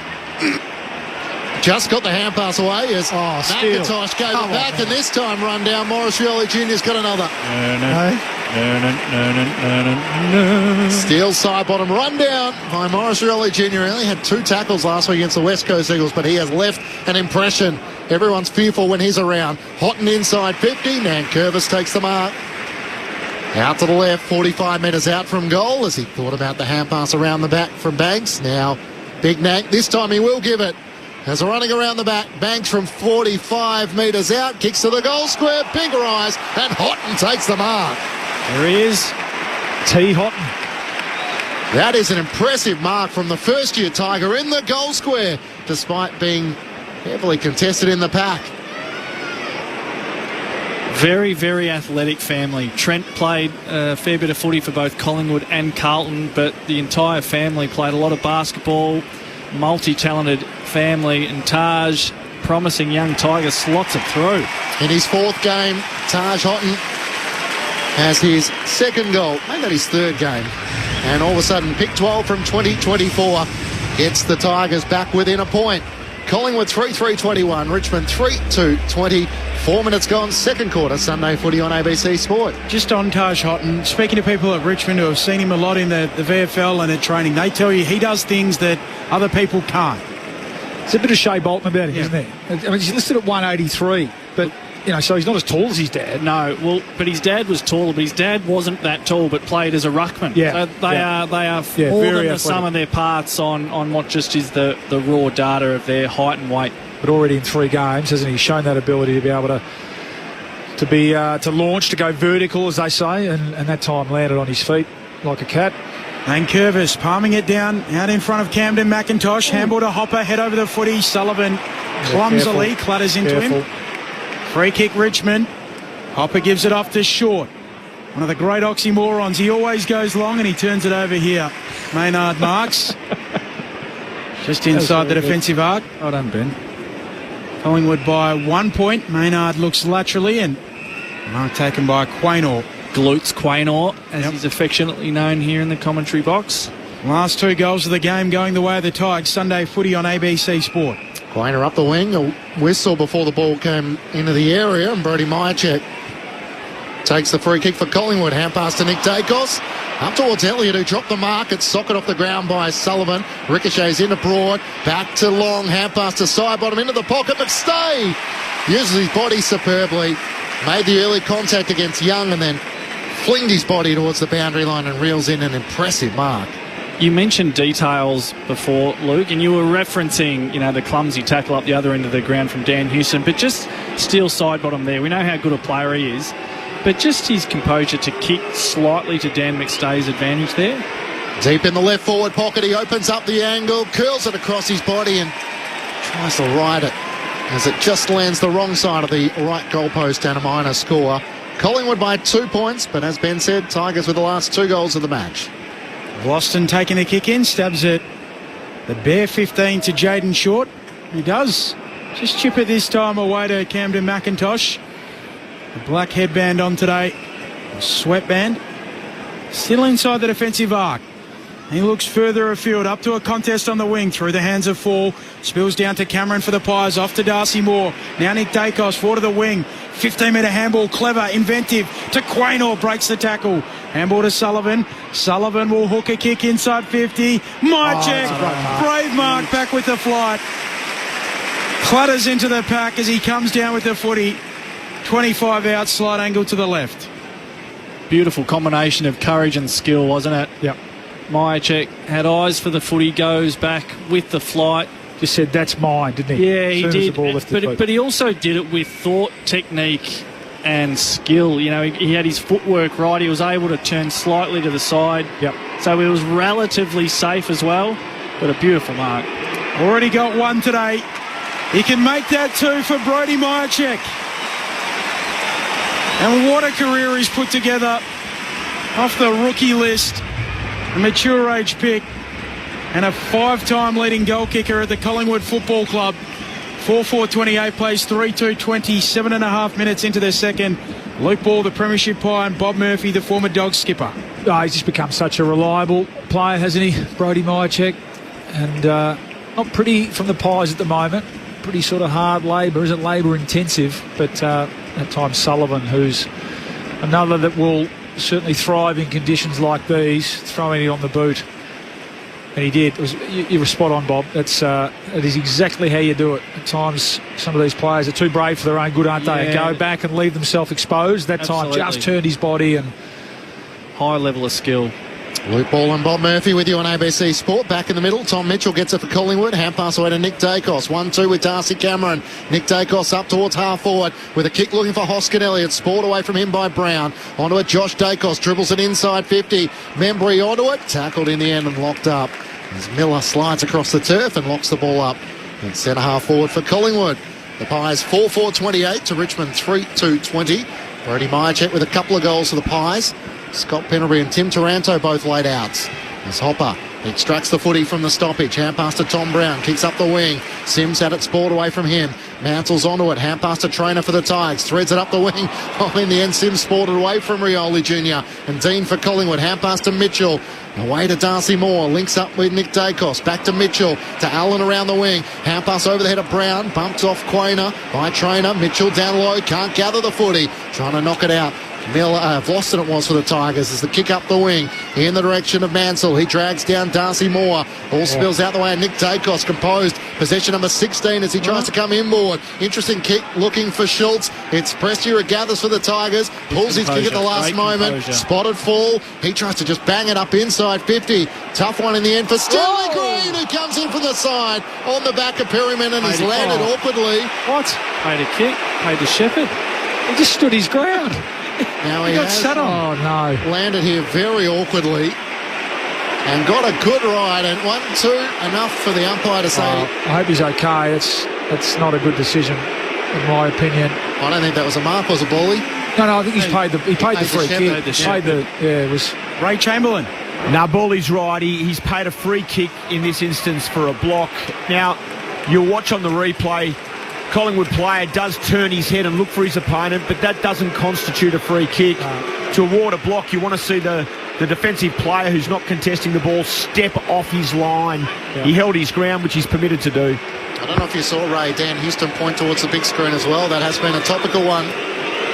Just got the hand pass away as McIntosh gave it back, and this time run down. Morris Rioli Jr.'s got another. Steele side bottom run down by Morris Rioli Jr. He only had 2 tackles last week against the West Coast Eagles, but he has left an impression. Everyone's fearful when he's around. Houghton inside 50. Nankervis takes the mark. Out to the left, 45 metres out from goal as he thought about the hand pass around the back from Banks. Now, Big Nank, this time he will give it. As running around the back, Banks from 45 metres out, kicks to the goal square, bigger eyes, and Houghton takes the mark. There he is, T. Houghton. That is an impressive mark from the first-year Tiger in the goal square, despite being heavily contested in the pack. Very, very athletic family. Trent played a fair bit of footy for both Collingwood and Carlton, but the entire family played a lot of basketball. Multi-talented family, and Taj, promising young Tiger, slots it through. In his 4th game, Taj Houghton has his 2nd goal, made that his 3rd game, and all of a sudden pick 12 from 2024 gets the Tigers back within a point. Collingwood 3-3-21, Richmond 3-2-20. 4 minutes gone, second quarter, Sunday footy on ABC Sport. Just on Taj Houghton, speaking to people at Richmond who have seen him a lot in the VFL and at training, they tell you he does things that other people can't. There's a bit of Shea Bolton about him, isn't there? I mean, he's listed at 183, but, you know, so he's not as tall as his dad. No, well, but his dad was taller, but his dad wasn't that tall, but played as a ruckman. Yeah. So they are more than the sum of their parts on what just is the raw data of their height and weight. But already in 3 games, hasn't he shown that ability to be able to launch, to go vertical, as they say, and that time landed on his feet like a cat. And Curvis palming it down out in front of Camden McIntosh. Handball to Hopper, head over the footy. Sullivan clumsily clatters into him. Free kick Richmond. Hopper gives it off to Short. One of the great oxymorons. He always goes long and he turns it over here. Maynard marks. Just inside the defensive arc. Well done, Ben. Collingwood by 1 point. Maynard looks laterally and mark taken by Quaynor. Glutes Quaynor, as he's affectionately known here in the commentary box. Last 2 goals of the game going the way of the Tigers. Sunday footy on ABC Sport. Quaynor up the wing, a whistle before the ball came into the area, and Brody Myercheck takes the free kick for Collingwood. Hand pass to Nick Dacos. Up towards Elliott, who dropped the mark. It's socket off the ground by Sullivan. Ricochets into Broad. Back to Long. Hand pass to side bottom into the pocket. McStay uses his body superbly. Made the early contact against Young and then flinged his body towards the boundary line and reels in an impressive mark. You mentioned details before, Luke, and you were referencing, the clumsy tackle up the other end of the ground from Dan Houston, but just Steele side bottom there. We know how good a player he is, but just his composure to kick slightly to Dan McStay's advantage there. Deep in the left forward pocket, he opens up the angle, curls it across his body and tries to ride it as it just lands the wrong side of the right goalpost and a minor score. Collingwood by 2 points, but as Ben said, Tigers with the last 2 goals of the match. Boston taking a kick in, stabs it. The bare 15 to Jaden Short. He does just chip it this time away to Camden McIntosh. The black headband on today, a sweatband. Still inside the defensive arc. He looks further afield, up to a contest on the wing, through the hands of Fall. Spills down to Cameron for the Pies, off to Darcy Moore. Now Nick Dacos, forward to the wing. 15-metre handball, clever, inventive, to Quaynor, breaks the tackle. Handball to Sullivan. Sullivan will hook a kick inside 50. Myercheck, brave mark, back with the flight. Clutters into the pack as he comes down with the footy. 25 out, slight angle to the left. Beautiful combination of courage and skill, wasn't it? Yep. Myercheck had eyes for the footy, goes back with the flight. Just said, that's mine, didn't he? Yeah, he did. The ball lifted But he also did it with thought, technique and skill. You know, he had his footwork right. He was able to turn slightly to the side. Yep. So he was relatively safe as well, but a beautiful mark. Already got one today. He can make that two for Brodie Myercheck. And what a career he's put together off the rookie list. A mature age pick and a 5-time leading goal kicker at the Collingwood Football Club. 4-4-28 plays 3-2-20, 7.5 minutes into their second. Luke Ball, the premiership pie, and Bob Murphy, the former Dogs skipper. Oh, he's just become such a reliable player, hasn't he, Brodie Myercheck? And not pretty from the Pies at the moment. Pretty sort of hard labour, isn't labour intensive, but at times Sullivan, who's another that will certainly thrive in conditions like these, throwing it on the boot. And he did. You were spot on, Bob. It is exactly how you do it. At times, some of these players are too brave for their own good, aren't they? Yeah. And go back and leave themselves exposed. That time just turned his body and high level of skill. Luke Ball and Bob Murphy with you on ABC Sport. Back in the middle, Tom Mitchell gets it for Collingwood. Hand pass away to Nick Dacos. 1-2 with Darcy Cameron. Nick Dacos up towards half forward with a kick looking for Hoskin Elliott. Sport away from him by Brown. Onto it, Josh Dacos dribbles it inside 50. Membry onto it. Tackled in the end and locked up. As Miller slides across the turf and locks the ball up. And centre half forward for Collingwood. The Pies 4-4-28 to Richmond 3-2-20. Brodie Myercheck with a couple of goals for the Pies. Scott Pendlebury and Tim Taranto both laid outs. As Hopper extracts the footy from the stoppage. Hand pass to Tom Brown. Kicks up the wing. Sims had it Sport away from him. Mantles onto it. Hand pass to Trainer for the Tigers. Threads it up the wing. Oh, in the end, Sims sported away from Rioli Jr. And Dean for Collingwood. Hand pass to Mitchell. Away to Darcy Moore. Links up with Nick Dacos. Back to Mitchell. To Allen around the wing. Hand pass over the head of Brown. Bumps off Quaynor by Trainer. Mitchell down low. Can't gather the footy. Trying to knock it out. Vlosten it was for the Tigers as the kick up the wing in the direction of Mansell. He drags down Darcy Moore. Ball spills out the way. Nick Dacos composed. Possession number 16 as he tries to come inboard. Interesting kick looking for Schultz. It's Prestia gathers for the Tigers. Pulls his kick at the last moment. Spotted Fall. He tries to just bang it up inside 50. Tough one in the end for Sterling Green, who comes in from the side on the back of Perryman and he's landed awkwardly. What? Paid a kick. Paid to Shepherd. He just stood his ground. Now he got sat on. Oh, no. Landed here very awkwardly and got a good ride. And 1-2, enough for the umpire to say. I hope he's okay. It's not a good decision, in my opinion. I don't think that was a mark, was it, Bally? No, I think he paid the free kick. It was Ray Chamberlain. Now, Ballie's right. He's paid a free kick in this instance for a block. Now, you'll watch on the replay. Collingwood player does turn his head and look for his opponent, but that doesn't constitute a free kick. To award a block, you want to see the defensive player who's not contesting the ball step off his line. Yeah. He held his ground, which he's permitted to do. I don't know if you saw Ray Dan Houston point towards the big screen as well. That has been a topical one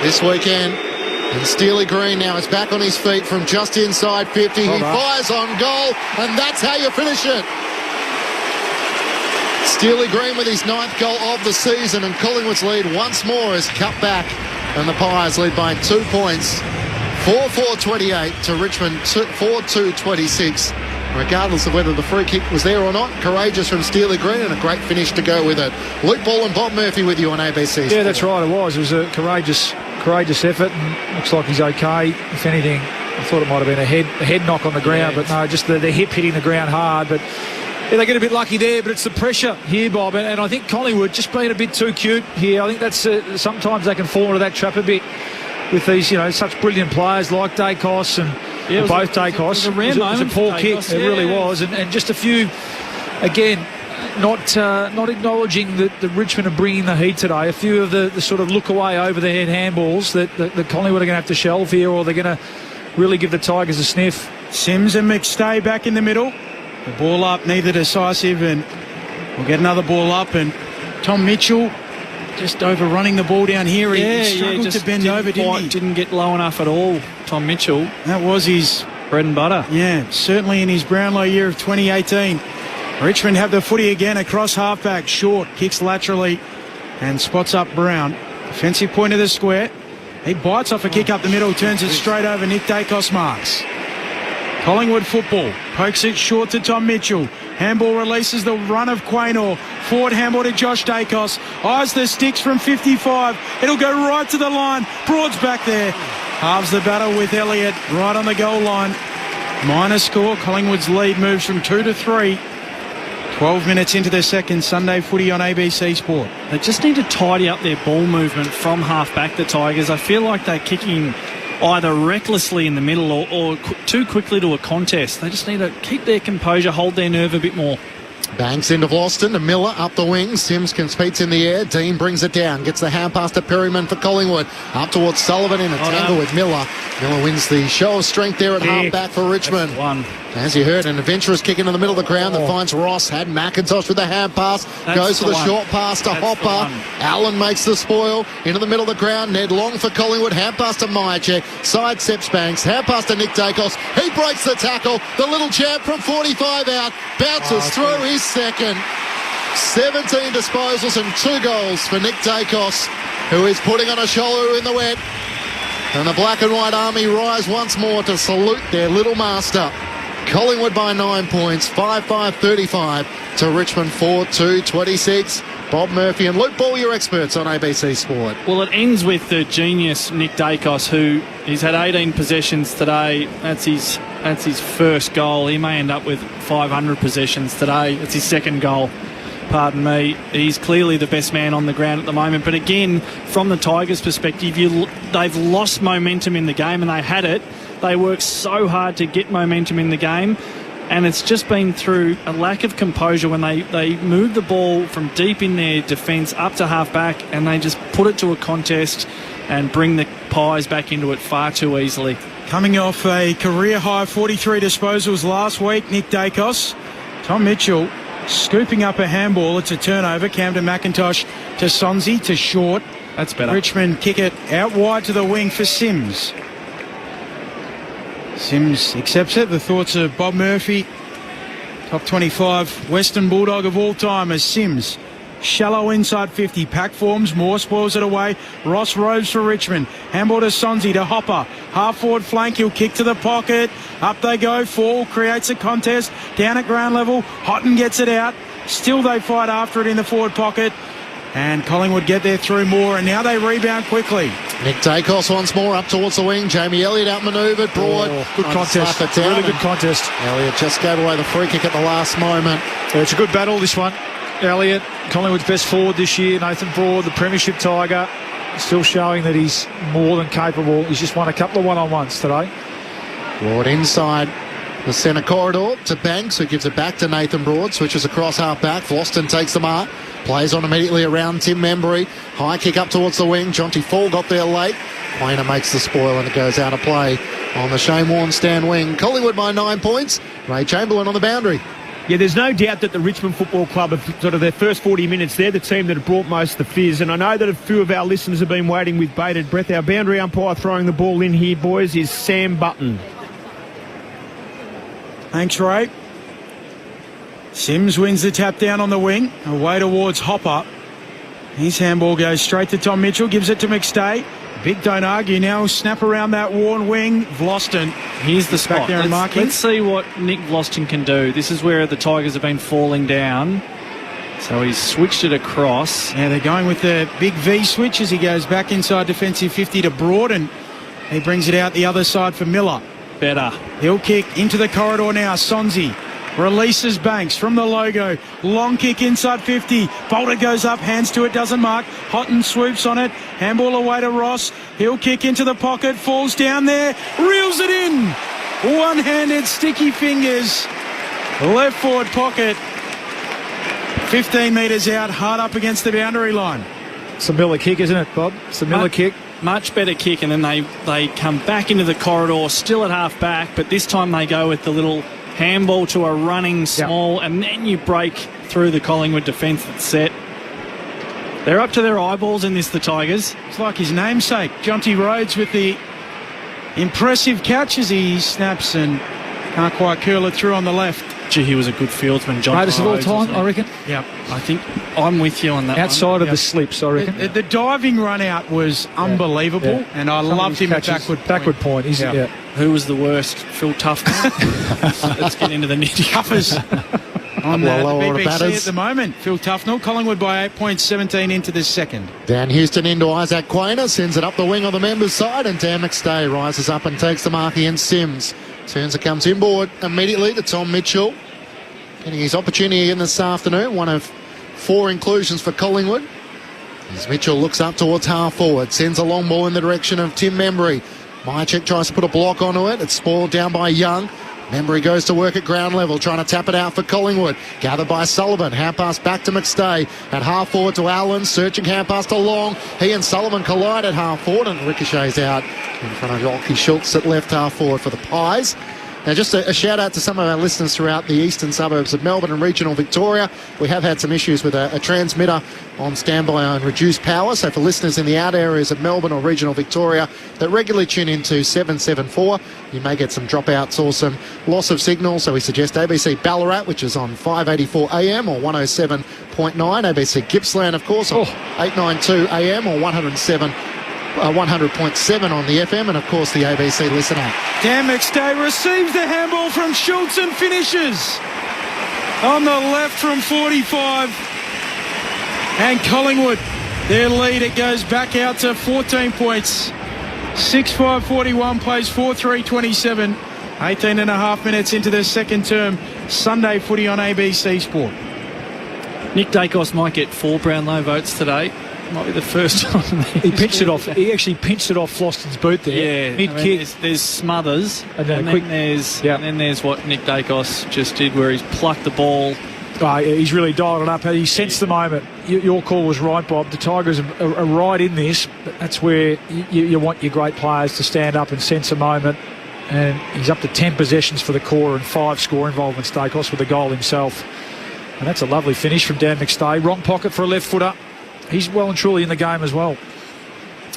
this weekend. And Steely Green now is back on his feet from just inside 50. He fires on goal, and that's how you finish it. Steely Green with his 9th goal of the season, and Collingwood's lead once more is cut back, and the Pies lead by 2 points. 4-4-28 to Richmond 4-2-26. Regardless of whether the free kick was there or not, courageous from Steely Green and a great finish to go with it. Luke Ball and Bob Murphy with you on ABC. Yeah, that's right, it was. It was a courageous effort, and looks like he's okay. If anything, I thought it might have been a head knock on the ground, but no, just the hip hitting the ground hard. But yeah, they get a bit lucky there, but it's the pressure here, Bob. And I think Collingwood just being a bit too cute here. I think that's sometimes they can fall into that trap a bit with these, such brilliant players like Dacos and both Dacos. It was a poor kick, it really was. And just a few, again, not acknowledging that the Richmond are bringing the heat today. A few of the sort of look away over the head handballs that Collingwood are going to have to shelve here, or they're going to really give the Tigers a sniff. Sims and McStay back in the middle. The ball up, neither decisive, and we'll get another ball up. And Tom Mitchell just overrunning the ball down here. He struggled to bend over, didn't he? Didn't get low enough at all, Tom Mitchell. That was his bread and butter. Yeah, certainly in his Brownlow year of 2018. Richmond have the footy again across halfback. Short kicks laterally and spots up Brown. Defensive point of the square. He bites off a kick up the middle, turns it straight over. Nick Dacos marks. Collingwood football. Pokes it short to Tom Mitchell. Handball releases the run of Quaynor. Forward handball to Josh Dacos. Eyes the sticks from 55. It'll go right to the line. Broad's back there. Halves the battle with Elliott right on the goal line. Minor score. Collingwood's lead moves from 2 to 3. 12 minutes into the second. Sunday footy on ABC Sport. They just need to tidy up their ball movement from half back, the Tigers. I feel like they're kicking either recklessly in the middle or too quickly to a contest. They just need to keep their composure, hold their nerve a bit more. Banks into Vlauston to Miller up the wing. Sims competes in the air. Dean brings it down. Gets the hand pass to Perryman for Collingwood. Up towards Sullivan in a tangle with Miller. Miller wins the show of strength there at half back for Richmond. As you heard, an adventurous kick into the middle of the ground that finds Ross. Had McIntosh with the hand pass. Goes for the short pass to Hopper. Allen makes the spoil. Into the middle of the ground. Ned Long for Collingwood. Hand pass to Myercheck. Side steps Banks. Hand pass to Nick Dacos. He breaks the tackle. The little champ from 45 out. Bounces through his second. 17 disposals and 2 goals for Nick Dacos, who is putting on a show in the wet. And the black and white army rise once more to salute their little master. Collingwood by 9 points, 5-5-35 to Richmond 4-2-26. Bob Murphy and Luke Ball, your experts on ABC Sport. Well, it ends with the genius Nick Dacos, who he's had 18 possessions today. That's his first goal. He may end up with 500 possessions today. It's his second goal. Pardon me. He's clearly the best man on the ground at the moment. But again, from the Tigers' perspective, they've lost momentum in the game, and they had it. They worked so hard to get momentum in the game, and it's just been through a lack of composure when they move the ball from deep in their defence up to half-back, and they just put it to a contest and bring the Pies back into it far too easily. Coming off a career-high 43 disposals last week, Nick Dacos. Tom Mitchell scooping up a handball. It's a turnover. Camden McIntosh to Sonsie to short. That's better. Richmond kick it out wide to the wing for Sims. Sims accepts it. The thoughts of Bob Murphy, top 25 Western Bulldog of all time, as Sims. Shallow inside 50. Pack forms. Moore spoils it away. Ross roves for Richmond. Handball to Sonsie to Hopper. Half forward flank. He'll kick to the pocket. Up they go. Fall creates a contest. Down at ground level. Houghton gets it out. Still they fight after it in the forward pocket. And Collingwood get there through Moore, and now they rebound quickly. Nick Dacos once more up towards the wing. Jamie Elliott outmanoeuvred. Broad. Good contest. Really good contest. Elliott just gave away the free kick at the last moment. Yeah, it's a good battle, this one. Elliott, Collingwood's best forward this year. Nathan Broad, the premiership Tiger, still showing that he's more than capable. He's just won a couple of one-on-ones today. Broad inside the centre corridor to Banks, who gives it back to Nathan Broad. Switches across half-back. Vlauston takes the mark. Plays on immediately around Tim Membry. High kick up towards the wing. Jonty Fall got there late. Quaynor makes the spoil and it goes out of play on the Shane Warne stand wing. Collingwood by 9 points. Ray Chamberlain on the boundary. Yeah, there's no doubt that the Richmond Football Club have sort of their first 40 minutes, they're the team that have brought most of the fizz. And I know that a few of our listeners have been waiting with bated breath. Our boundary umpire throwing the ball in here, boys, is Sam Button. Thanks, Ray. Sims wins the tap down on the wing. Away towards Hopper. His handball goes straight to Tom Mitchell. Gives it to McStay. Big don't argue now. Snap around that Warne wing. Vlauston. Here's the spot. Back there and marking. Let's see what Nick Vlauston can do. This is where the Tigers have been falling down. So he's switched it across. Yeah, they're going with the big V switch as he goes back inside defensive 50 to Broad, and he brings it out the other side for Miller. Better. He'll kick into the corridor now. Sonsie releases Banks from the logo. Long kick inside 50. Bolter goes up, hands to it, doesn't mark. Houghton swoops on it. Handball away to Ross. He'll kick into the pocket, falls down there, reels it in. One-handed sticky fingers. Left forward pocket. 15 metres out, hard up against the boundary line. It's a Miller kick, isn't it, Bob? It's a Miller kick. much better kick, and then they come back into the corridor, still at half back, but this time they go with the little handball to a running small, and then you break through the Collingwood defence that's set. They're up to their eyeballs in this, the Tigers. It's like his namesake, Jonty Rhodes, with the impressive catch as he snaps and can't quite curl it through on the left. Gee, he was a good fieldsman, Jonty Greatest of all Rhodes, time, I reckon. Yep. I think I'm with you on that Outside one. of the slips, I reckon. The diving run out was unbelievable, and I loved him at backward point. Who was the worst? Phil Tufnell? Let's get into the nitty. Tuffers on the BBC batters at the moment. Phil Tufnell, Collingwood by 8 points, 17 into the second. Dan Houston into Isaac Quainer, sends it up the wing on the members' side, and Dan McStay rises up and takes the mark against Sims. Turns it comes inboard immediately to Tom Mitchell. Getting his opportunity again this afternoon, one of 4 inclusions for Collingwood. As Mitchell looks up towards half forward, sends a long ball in the direction of Tim Membry. Mychek tries to put a block onto it. It's spoiled down by Young. Membry goes to work at ground level, trying to tap it out for Collingwood. Gathered by Sullivan. Hand pass back to McStay. At half forward to Allen. Searching hand pass to Long. He and Sullivan collide at half forward, and ricochets out in front of Lockie Schultz at left half forward for the Pies. Now, just a shout out to some of our listeners throughout the eastern suburbs of Melbourne and regional Victoria. We have had some issues with a transmitter on standby on reduced power. So for listeners in the out areas of Melbourne or regional Victoria that regularly tune into 774, you may get some dropouts or some loss of signal. So we suggest ABC Ballarat, which is on 584 AM or 107.9. ABC Gippsland, of course, on 892 AM or 100.7 on the FM, and of course the ABC Listen app. Dan McStay receives the handball from Schultz and finishes on the left from 45. And Collingwood, their lead, it goes back out to 14 points. 6-5-41 plays 4-3-27. 18 and a half minutes into the second term. Sunday footy on ABC Sport. Nick Dacos might get 4 Brownlow votes today. Might be the first time. He pinched it off. He actually pinched it off Floston's boot there. Yeah, mid-kick. There's Smothers, and then there's what Nick Dacos just did, where he's plucked the ball. He's really dialed it up. He sensed the moment. Your call was right, Bob. The Tigers are right in this. But that's where you want your great players to stand up and sense a moment. And he's up to 10 possessions for the core and 5 score involvements, Dacos, with a goal himself. And that's a lovely finish from Dan McStay. Wrong pocket for a left footer. He's well and truly in the game as well.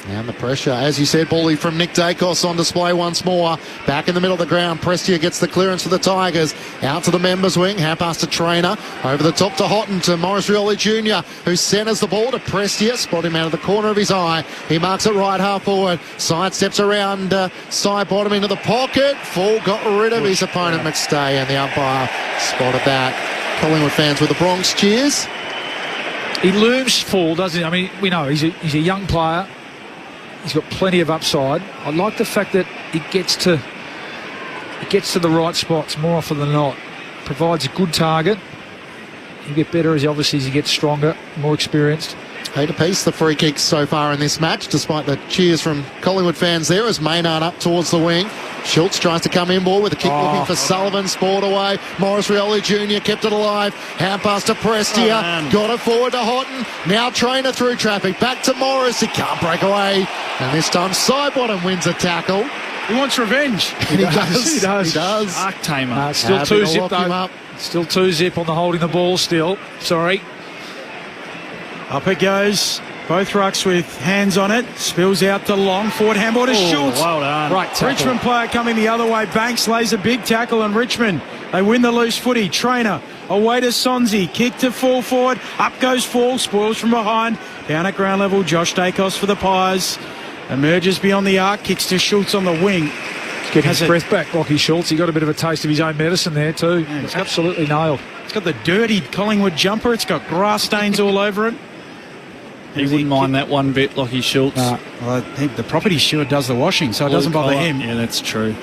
And the pressure, as you said, bully from Nick Dacos on display once more. Back in the middle of the ground, Prestia gets the clearance for the Tigers. Out to the members' wing, hand pass to Trainer. Over the top to Houghton, to Morris Rioli Jr., who centres the ball to Prestia. Spot him out of the corner of his eye. He marks it right half forward. Side steps around, side bottom into the pocket. Full got rid of his opponent, McStay, and the umpire spotted that. Collingwood fans with the Bronx cheers. He looms full, doesn't he? I mean, we know he's a young player. He's got plenty of upside. I like the fact that he gets to the right spots more often than not. Provides a good target. He'll get better as he gets stronger, more experienced. 8 apiece, the free kicks so far in this match, despite the cheers from Collingwood fans there as Maynard up towards the wing. Schultz tries to come inboard with a kick looking for Sullivan, spoiled away. Morris Rioli Jr. kept it alive. Hand pass to Prestia, got it forward to Houghton. Now Trainer through traffic, back to Morris. He can't break away. And this time Sidebottom wins a tackle. He wants revenge. He does. Arc tamer. Still 2-zip though. Still 2-zip on the holding the ball still. Sorry. Up it goes. Both rucks with hands on it. Spills out to Long. Forward handball to Schultz. Well done. Right tackle. Richmond player coming the other way. Banks lays a big tackle on Richmond. They win the loose footy. Trainer away to Sonzi. Kick to full forward. Up goes Fall. Spoils from behind. Down at ground level. Josh Dacos for the Pies. Emerges beyond the arc. Kicks to Schultz on the wing. He's getting his breath back, Lockie Schultz. He got a bit of a taste of his own medicine there too. Man, it's absolutely nailed. It's got the dirty Collingwood jumper. It's got grass stains all over it. He wouldn't mind that one bit, Lockie Schultz. Well, I think the property steward does the washing, so it doesn't bother him. Yeah, that's true.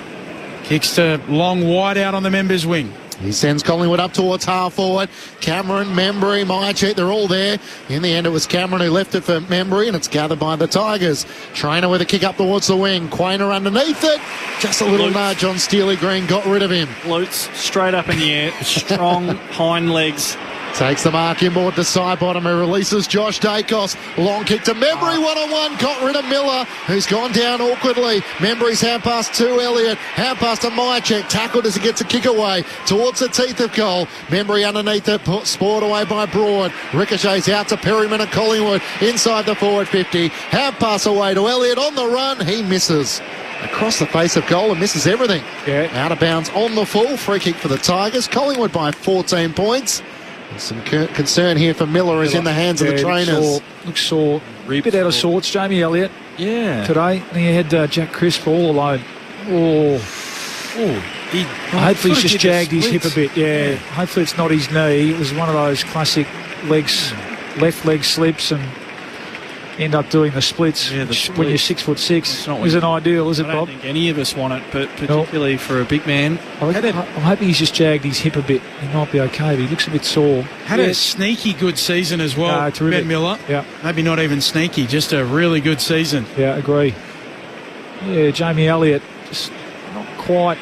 Kicks to Long wide out on the members' wing. He sends Collingwood up towards half forward. Cameron, Membry, Mychek, they're all there. In the end, it was Cameron who left it for Membry, and it's gathered by the Tigers. Trainer with a kick up towards the wing. Quainer underneath it. Just a little nudge on Steely Green, got rid of him. Lutz straight up in the air, strong hind legs. Takes the mark inboard to side bottom. He releases Josh Dacos. Long kick to Membry, one-on-one. Got rid of Miller, who's gone down awkwardly. Membry's hand pass to Elliott. Hand pass to Mychek. Tackled as he gets a kick away towards the teeth of goal. Membry underneath it. Spoiled away by Broad. Ricochets out to Perryman and Collingwood. Inside the forward 50. Hand pass away to Elliott on the run. He misses across the face of goal and misses everything. Yeah. Out of bounds on the full. Free kick for the Tigers. Collingwood by 14 points. Some concern here for Miller is in the hands of the trainers. Looks sore. A bit out of sorts, Jamie Elliott. Yeah. Today, and he had Jack Crisp all alone. Hopefully he's just jagged his hip a bit. Yeah. Hopefully it's not his knee. It was one of those classic left leg slips, and end up doing the splits. Yeah, the splits. When you're 6'6", isn't ideal, is it, Bob? I don't think any of us want it, but particularly for a big man. I'm hoping he's just jagged his hip a bit. He might be okay, but he looks a bit sore. Had a sneaky good season as well, Ben Miller. Yeah. Maybe not even sneaky, just a really good season. Yeah, agree. Yeah, Jamie Elliott, just not quite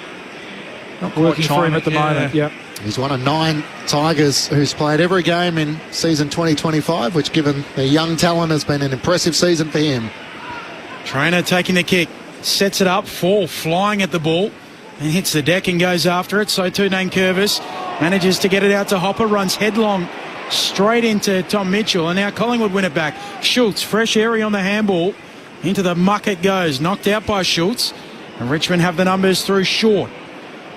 working for him at the moment. Yeah. He's one of 9 Tigers who's played every game in season 2025, which, given their young talent, has been an impressive season for him. Trainer taking the kick, sets it up, flying at the ball, and hits the deck and goes after it. So too Nankervis manages to get it out to Hopper, runs headlong straight into Tom Mitchell, and now Collingwood win it back. Schultz, fresh area on the handball, into the muck it goes, knocked out by Schultz, and Richmond have the numbers through Short.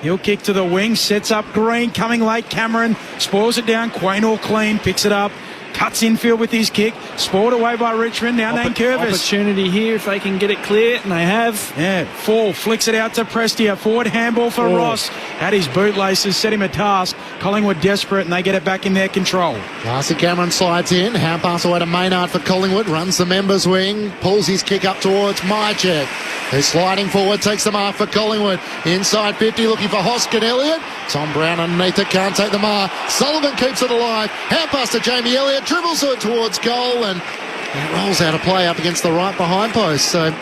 He'll kick to the wing, sets up Green, coming late, Cameron, spoils it down, Quaynor clean, picks it up, cuts infield with his kick, spoiled away by Richmond, now Nankervis. Opportunity here if they can get it clear, and they have. Yeah, flicks it out to Prestia, forward handball for Ross, at his bootlaces, set him a task, Collingwood desperate, and they get it back in their control. Darcy Cameron slides in, hand pass away to Maynard for Collingwood, runs the members wing, pulls his kick up towards Mychek, who's sliding forward, takes the mark for Collingwood, inside 50, looking for Hoskin Elliott, Tom Brown underneath it, can't take the mark, Sullivan keeps it alive, hand pass to Jamie Elliott, dribbles it towards goal, and it rolls out of play up against the right behind post. So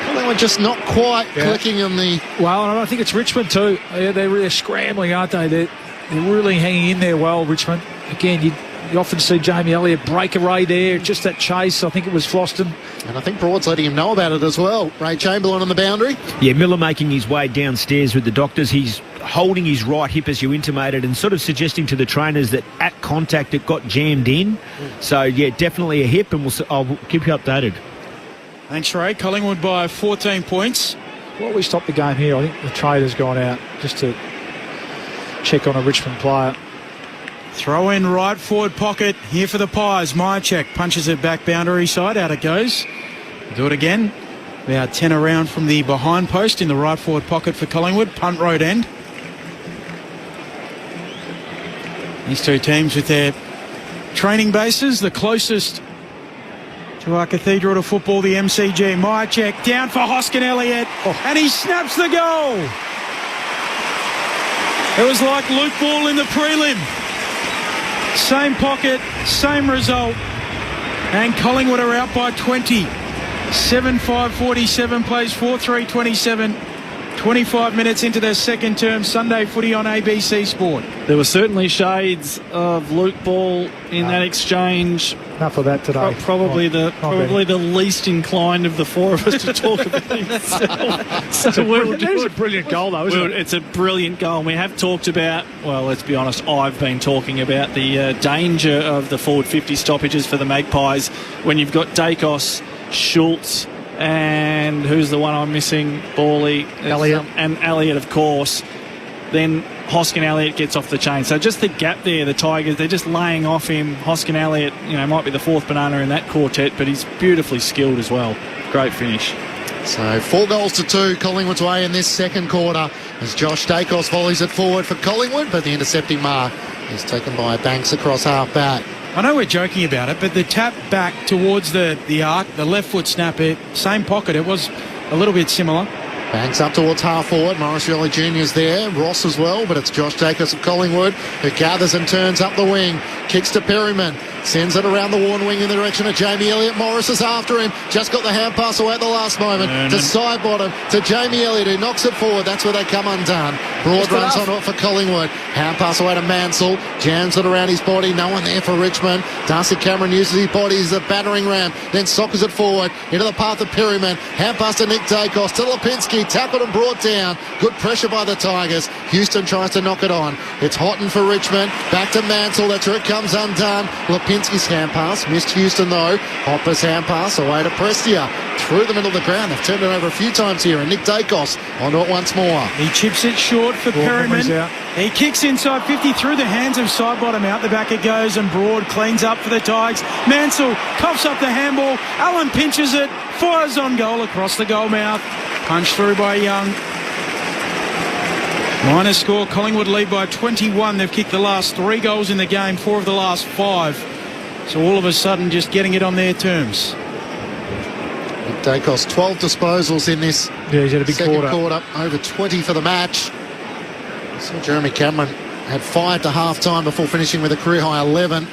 Collingwood just not quite clicking on the... Well, and I think it's Richmond too. They're really scrambling, aren't they? They're really hanging in there well, Richmond. Again, you often see Jamie Elliott break away there, just that chase. I think it was Floston. And I think Broad's letting him know about it as well. Ray Chamberlain on the boundary. Yeah, Miller making his way downstairs with the doctors. He's holding his right hip, as you intimated, and sort of suggesting to the trainers that at contact it got jammed in. So, yeah, definitely a hip, and I'll keep you updated. Thanks, Ray. Collingwood by 14 points. While we stop the game here, I think the trader's gone out just to check on a Richmond player. Throw in right forward pocket here for the Pies. Mychek punches it back boundary side. Out it goes. Do it again. About 10 around from the behind post in the right forward pocket for Collingwood. Punt road end. These two teams with their training bases, the closest to our cathedral to football, the MCG. Mychek down for Hoskin Elliott, and he snaps the goal. It was like Luke Ball in the prelim. Same pocket, same result, and Collingwood are out by 20. 7-5-47 plays 4-3-27. 25 minutes into their second term. Sunday footy on ABC Sport. There were certainly shades of Luke Ball in that exchange. Enough of that today. Probably the least inclined of the four of us to talk about himself. It was a brilliant goal, though, isn't it? It's a brilliant goal. We have talked about, well, let's be honest, I've been talking about the danger of the forward 50 stoppages for the Magpies when you've got Dacos, Schultz, and who's the one I'm missing? Bawley. Elliott. And Elliott, of course. Then Hoskin Elliott gets off the chain. So just the gap there, the Tigers, they're just laying off him. Hoskin Elliott, might be the fourth banana in that quartet, but he's beautifully skilled as well. Great finish. So 4-2 Collingwood's way in this second quarter as Josh Dacos volleys it forward for Collingwood, but the intercepting mark is taken by Banks across half back. I know we're joking about it, but the tap back towards the arc, the left foot snap, same pocket, it was a little bit similar. Banks up towards half forward. Morris Rioli Jr.'s there. Ross as well, but it's Josh Dacos of Collingwood who gathers and turns up the wing. Kicks to Perryman. Sends it around the worn wing in the direction of Jamie Elliott. Morris is after him. Just got the hand pass away at the last moment to side bottom to Jamie Elliott, who knocks it forward. That's where they come undone. Broad runs on it for Collingwood. Hand pass away to Mansell. Jams it around his body. No one there for Richmond. Darcy Cameron uses his body as a battering ram. Then soccers it forward into the path of Perryman. Hand pass to Nick Dacos. To Lipinski. Tackled and brought down. Good pressure by the Tigers. Houston tries to knock it on. It's Houghton for Richmond. Back to Mansell. That's where it comes undone. Lipinski's hand pass. Missed Houston though. Hopper's hand pass away to Prestia. Through the middle of the ground. They've turned it over a few times here. And Nick Dacos onto it once more. He chips it short for Perryman. He kicks inside 50 through the hands of side bottom. Out the back it goes, and Broad cleans up for the Tigers. Mansell coughs up the handball. Allen pinches it. Fires on goal across the goal mouth. Punched through by Young. Minor score. Collingwood lead by 21. They've kicked the last 3 goals in the game, 4 of the last 5. So all of a sudden just getting it on their terms. Dacos, 12 disposals in this he's had a big second quarter. Over 20 for the match. So Jeremy Cameron had 5 to half-time before finishing with a career-high 11.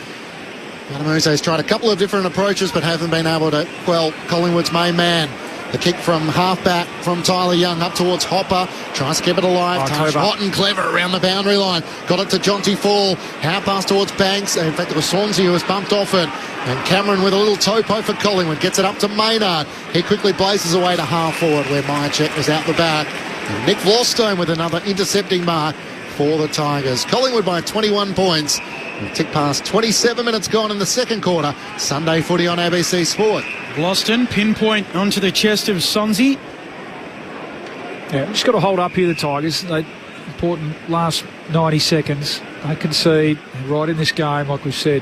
Matamuse's tried a couple of different approaches but haven't been able to quell Collingwood's main man. The kick from half-back from Tyler Young up towards Hopper. Tries to keep it alive. Touch hot and clever around the boundary line. Got it to Jonty Fall. Hand pass towards Banks. In fact, it was Swansea who was bumped off it. And Cameron with a little topo for Collingwood. Gets it up to Maynard. He quickly blazes away to half-forward where Myercheck was out the back. And Nick Vlostone with another intercepting mark for the Tigers. Collingwood by 21 points. We've ticked past 27 minutes gone in the second quarter. Sunday footy on ABC Sport. Vloston, pinpoint onto the chest of Swansea. Yeah, just got to hold up here, the Tigers. They important last 90 seconds. They concede right in this game, like we've said.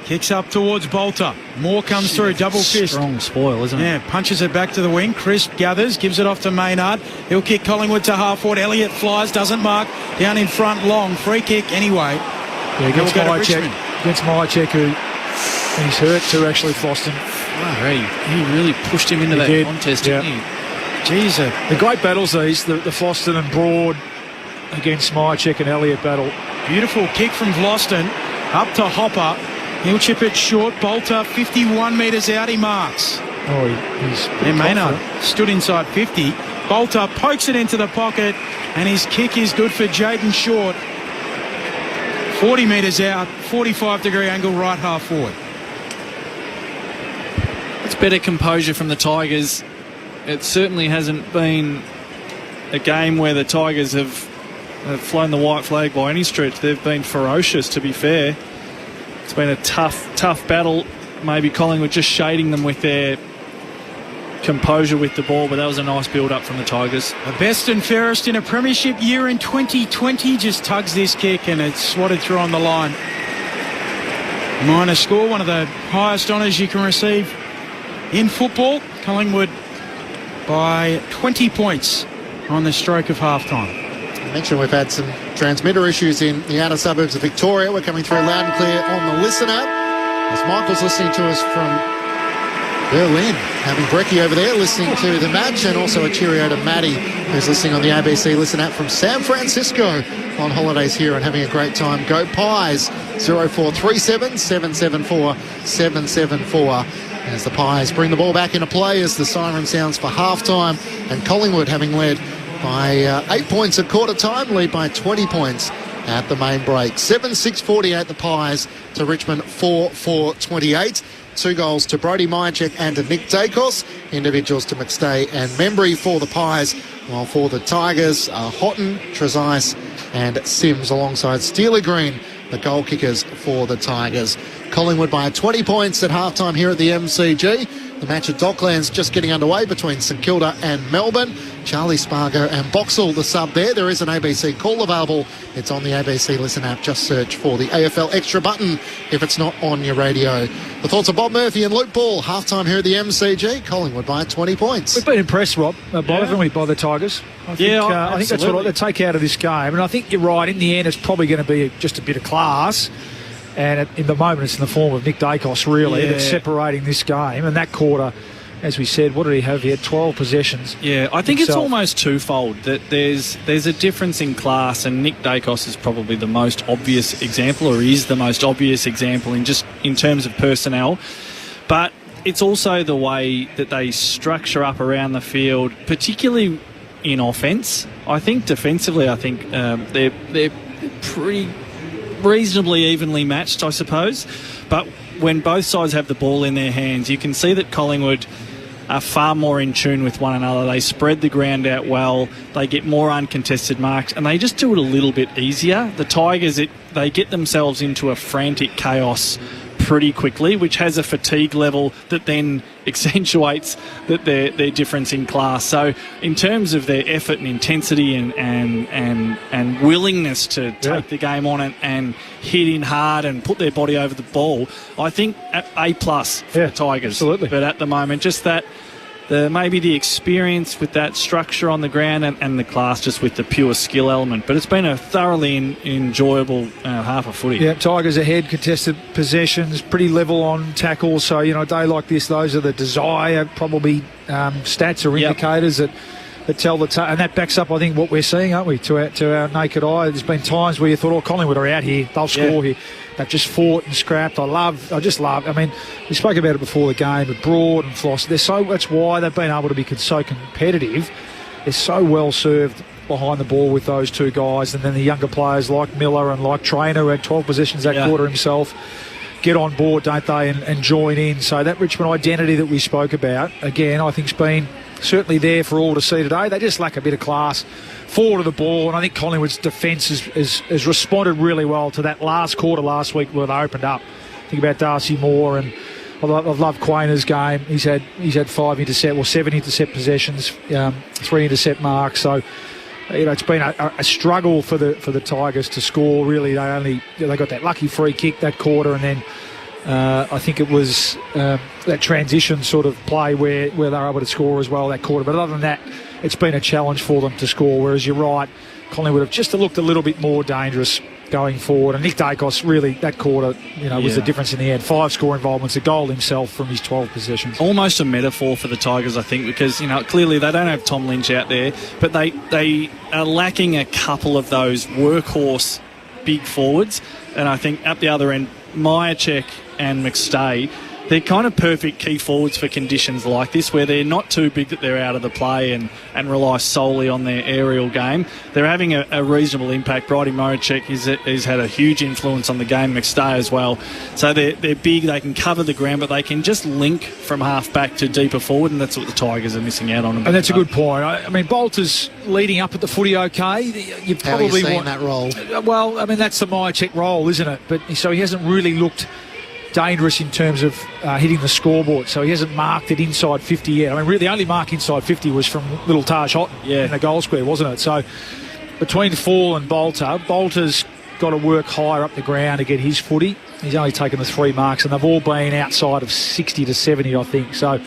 Kicks up towards Bolter. Moore comes through, double fist. Strong spoil, isn't it? Yeah, punches it back to the wing. Crisp gathers, gives it off to Maynard. He'll kick Collingwood to half forward. Elliott flies, doesn't mark. Down in front, long. Free kick anyway. Yeah, against Myercheck, who he's hurt too, actually, Floston. He really pushed him into that contest, didn't he? Jeez, the great battles these, the Floston and Broad against Myercheck and Elliott battle. Beautiful kick from Vloston. Up to Hopper. He'll chip it short. Bolter, 51 metres out, he marks. He's Maynard stood inside 50. Bolter pokes it into the pocket, and his kick is good for Jaden Short. 40 metres out, 45-degree angle right half forward. It's better composure from the Tigers. It certainly hasn't been a game where the Tigers have flown the white flag by any stretch. They've been ferocious, to be fair. It's been a tough battle. Maybe Collingwood just shading them with their composure with the ball, but that was a nice build-up from the Tigers. The best and fairest in a premiership year in 2020 just tugs this kick, and it's swatted through on the line. Minor score, one of the highest honours you can receive in football. Collingwood by 20 points on the stroke of half-time. I mentioned we've had some transmitter issues in the outer suburbs of Victoria. We're coming through loud and clear on the Listen app. As Michael's listening to us from Berlin, having brekkie over there listening to the match, and also a cheerio to Maddie, who's listening on the ABC Listen app from San Francisco on holidays here and having a great time. Go Pies, 0437 774 774. As the Pies bring the ball back into play as the siren sounds for half-time, and Collingwood having led by 8 points at quarter time, lead by 20 points at the main break. 7-6-48 the Pies to Richmond 4-4-28. 2 goals to Brodie Myercheck and to Nick Dacos. Individuals to McStay and Membry for the Pies, while for the Tigers, Houghton, Trezise and Sims alongside Steely Green, the goal kickers for the Tigers. Collingwood by 20 points at halftime here at the MCG. The match at Docklands just getting underway between St Kilda and Melbourne. Charlie Spargo and Boxall, the sub there. There is an ABC call available. It's on the ABC Listen app. Just search for the AFL Extra button if it's not on your radio. The thoughts of Bob Murphy and Luke Ball. Halftime here at the MCG. Collingwood by 20 points. We've been impressed, Rob, by the Tigers. I think that's what they take out of this game. And I think you're right. In the end, it's probably going to be just a bit of class. And in the moment, it's in the form of Nick Dacos, really, that's separating this game. And that quarter as we said, what did he have? He had 12 possessions. Yeah, I think himself. it's almost twofold, that there's a difference in class, and Nick Dacos is probably the most obvious example, or is the most obvious example in terms of personnel. But it's also the way that they structure up around the field, particularly in offence. I think defensively, they're pretty reasonably evenly matched, I suppose. But when both sides have the ball in their hands, you can see that Collingwood are far more in tune with one another. They spread the ground out well. They get more uncontested marks, and they just do it a little bit easier. The Tigers, they get themselves into a frantic chaos pretty quickly, which has a fatigue level that then accentuates their difference in class. So in terms of their effort and intensity and willingness to take the game on and hit in hard and put their body over the ball, I think A+ for the Tigers. Absolutely. But at the moment, just that maybe the experience with that structure on the ground and the class just with the pure skill element. But it's been a thoroughly enjoyable half of footy. Yeah, Tigers ahead, contested possessions, pretty level on tackles. So, a day like this, those are the desired probably stats or indicators that tell and that backs up, I think, what we're seeing, aren't we, to our naked eye. There's been times where you thought, Collingwood are out here, they'll score here. They've just fought and scrapped. I just love. I mean, we spoke about it before the game, but Broad and Floss, that's why they've been able to be so competitive. They're so well served behind the ball with those two guys, and then the younger players like Miller and like Trainer, who had 12 possessions that quarter himself, get on board, don't they, and join in. So that Richmond identity that we spoke about, again, I think's been certainly there for all to see today. They just lack a bit of class forward of the ball, and I think Collingwood's defence has responded really well to that last quarter last week where they opened up. Think about Darcy Moore, and I've loved Quainer's game. He's had 7 intercept possessions, 3 intercept marks. So it's been a struggle for the Tigers to score. Really, they got that lucky free kick that quarter, and then I think it was that transition sort of play where they were able to score as well that quarter. But other than that, it's been a challenge for them to score. Whereas you're right, Collingwood have just looked a little bit more dangerous going forward. And Nick Dacos, really, that quarter, was the difference in the end. 5 score involvements, a goal himself from his 12 possessions. Almost a metaphor for the Tigers, I think, because, clearly they don't have Tom Lynch out there, but they are lacking a couple of those workhorse big forwards. And I think at the other end, Myercheck and McStay, they're kind of perfect key forwards for conditions like this, where they're not too big that they're out of the play and rely solely on their aerial game. They're having a reasonable impact. Brodie Myercheck has had a huge influence on the game, McStay as well. So they're big, they can cover the ground, but they can just link from half back to deeper forward, and that's what the Tigers are missing out on. And that's a good point. I mean, Bolter's leading up at the footy okay. You probably How are you seeing that role? Well, I mean, that's the Myercheck role, isn't it? But so he hasn't really looked dangerous in terms of hitting the scoreboard, so he hasn't marked it inside 50 yet. I mean, really, the only mark inside 50 was from little Taj Houghton in the goal square, wasn't it? So between Fall and Bolter's got to work higher up the ground to get his footy. He's only taken the 3 marks, and they've all been outside of 60 to 70, I think. So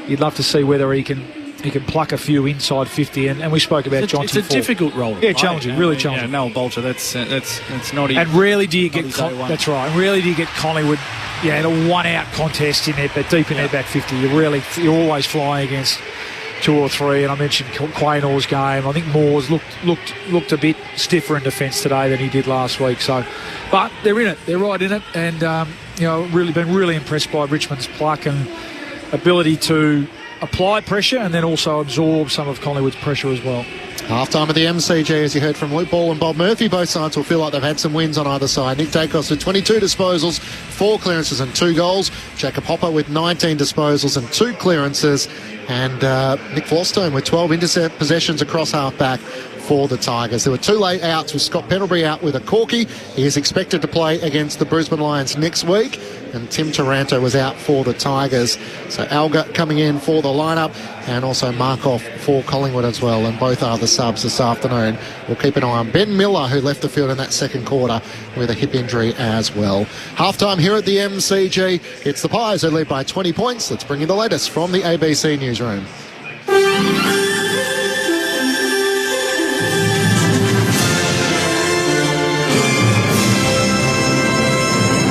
you'd love to see whether he can pluck a few inside 50, and we spoke about Johnson. It's a difficult role. Challenging, really challenging. Noel Bolter, that's not easy. And rarely do you get that's right. And rarely do you get Collingwood, in a 1-out contest in there, but deep in their back 50. You're always flying against 2 or 3. And I mentioned Quainor's game. I think Moore's looked a bit stiffer in defence today than he did last week. So, but they're in it. They're right in it, and really been really impressed by Richmond's pluck and ability to apply pressure and then also absorb some of Collingwood's pressure as well. Half-time at the MCG, as you heard from Luke Ball and Bob Murphy. Both sides will feel like they've had some wins on either side. Nick Dacos with 22 disposals, 4 clearances and 2 goals. Jacob Hopper with 19 disposals and 2 clearances. And Nick Flostone with 12 intercept possessions across half-back for the Tigers. There were 2 late outs, with Scott Pendlebury out with a corky. He is expected to play against the Brisbane Lions next week. And Tim Taranto was out for the Tigers. So Alga coming in for the lineup, and also Markov for Collingwood as well. And both are the subs this afternoon. We'll keep an eye on Ben Miller, who left the field in that second quarter with a hip injury as well. Half-time here at the MCG. It's the Pies who lead by 20 points. Let's bring you the latest from the ABC newsroom.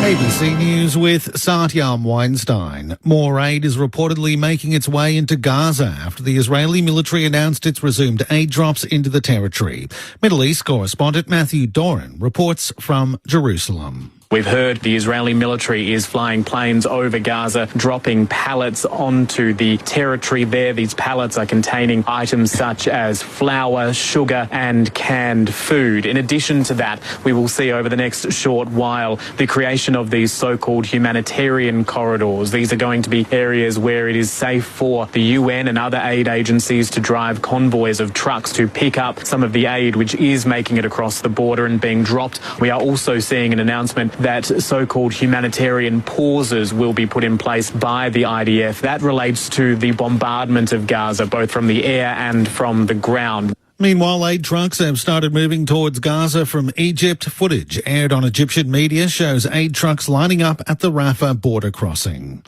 ABC News with Satyam Weinstein. More aid is reportedly making its way into Gaza after the Israeli military announced it's resumed aid drops into the territory. Middle East correspondent Matthew Doran reports from Jerusalem. We've heard the Israeli military is flying planes over Gaza, dropping pallets onto the territory there. These pallets are containing items such as flour, sugar and canned food. In addition to that, we will see over the next short while the creation of these so-called humanitarian corridors. These are going to be areas where it is safe for the UN and other aid agencies to drive convoys of trucks to pick up some of the aid which is making it across the border and being dropped. We are also seeing an announcement that so-called humanitarian pauses will be put in place by the IDF. That relates to the bombardment of Gaza, both from the air and from the ground. Meanwhile, aid trucks have started moving towards Gaza from Egypt. Footage aired on Egyptian media shows aid trucks lining up at the Rafah border crossing.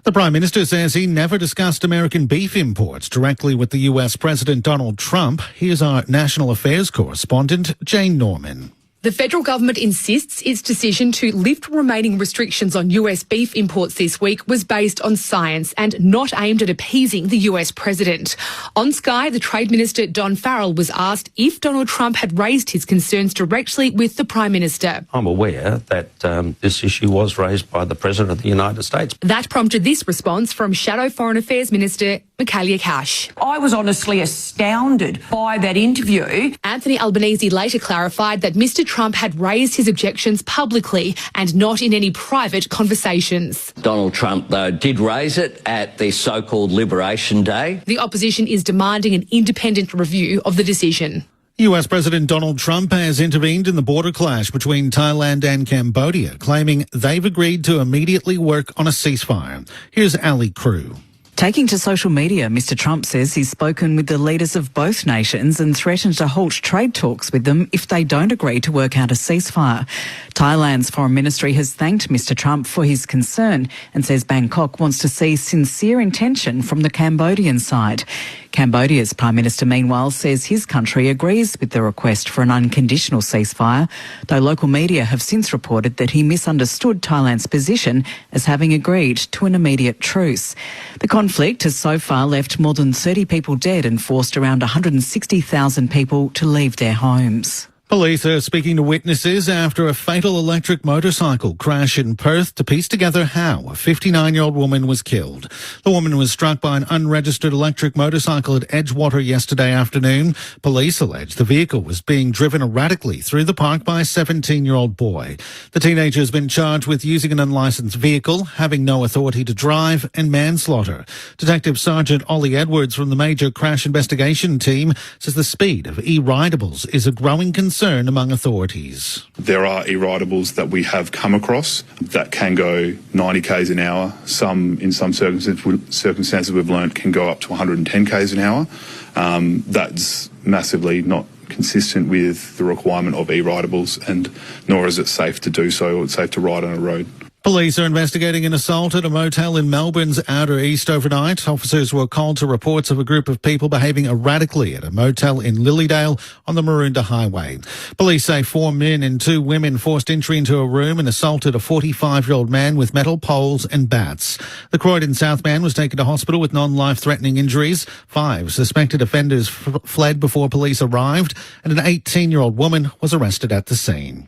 The Prime Minister says he never discussed American beef imports directly with the US President Donald Trump. Here's our national affairs correspondent, Jane Norman. The federal government insists its decision to lift remaining restrictions on US beef imports this week was based on science and not aimed at appeasing the US president. On Sky, the Trade Minister Don Farrell was asked if Donald Trump had raised his concerns directly with the Prime Minister. I'm aware that this issue was raised by the President of the United States. That prompted this response from Shadow Foreign Affairs Minister Michaelia Cash. I was honestly astounded by that interview. Anthony Albanese later clarified that Mr. Trump had raised his objections publicly and not in any private conversations. Donald Trump, though, did raise it at the so-called Liberation Day. The opposition is demanding an independent review of the decision. US President Donald Trump has intervened in the border clash between Thailand and Cambodia, claiming they've agreed to immediately work on a ceasefire. Here's Ali Crew. Taking to social media, Mr. Trump says he's spoken with the leaders of both nations and threatened to halt trade talks with them if they don't agree to work out a ceasefire. Thailand's foreign ministry has thanked Mr. Trump for his concern and says Bangkok wants to see sincere intention from the Cambodian side. Cambodia's Prime Minister, meanwhile, says his country agrees with the request for an unconditional ceasefire, though local media have since reported that he misunderstood Thailand's position as having agreed to an immediate truce. The conflict has so far left more than 30 people dead and forced around 160,000 people to leave their homes. Police are speaking to witnesses after a fatal electric motorcycle crash in Perth to piece together how a 59-year-old woman was killed. The woman was struck by an unregistered electric motorcycle at Edgewater yesterday afternoon. Police allege the vehicle was being driven erratically through the park by a 17-year-old boy. The teenager has been charged with using an unlicensed vehicle, having no authority to drive, and manslaughter. Detective Sergeant Ollie Edwards from the Major Crash Investigation Team says the speed of e-ridables is a growing concern among authorities. There are e-ridables that we have come across that can go 90 k's an hour. Some, in some circumstances we've learnt, can go up to 110 k's an hour. That's massively not consistent with the requirement of e-ridables, and nor is it safe to do so. It's safe to ride on a road. Police are investigating an assault at a motel in Melbourne's outer east overnight. Officers were called to reports of a group of people behaving erratically at a motel in Lilydale on the Maroondah Highway. Police say 4 men and 2 women forced entry into a room and assaulted a 45-year-old man with metal poles and bats. The Croydon South man was taken to hospital with non-life-threatening injuries. 5 suspected offenders fled before police arrived, and an 18-year-old woman was arrested at the scene.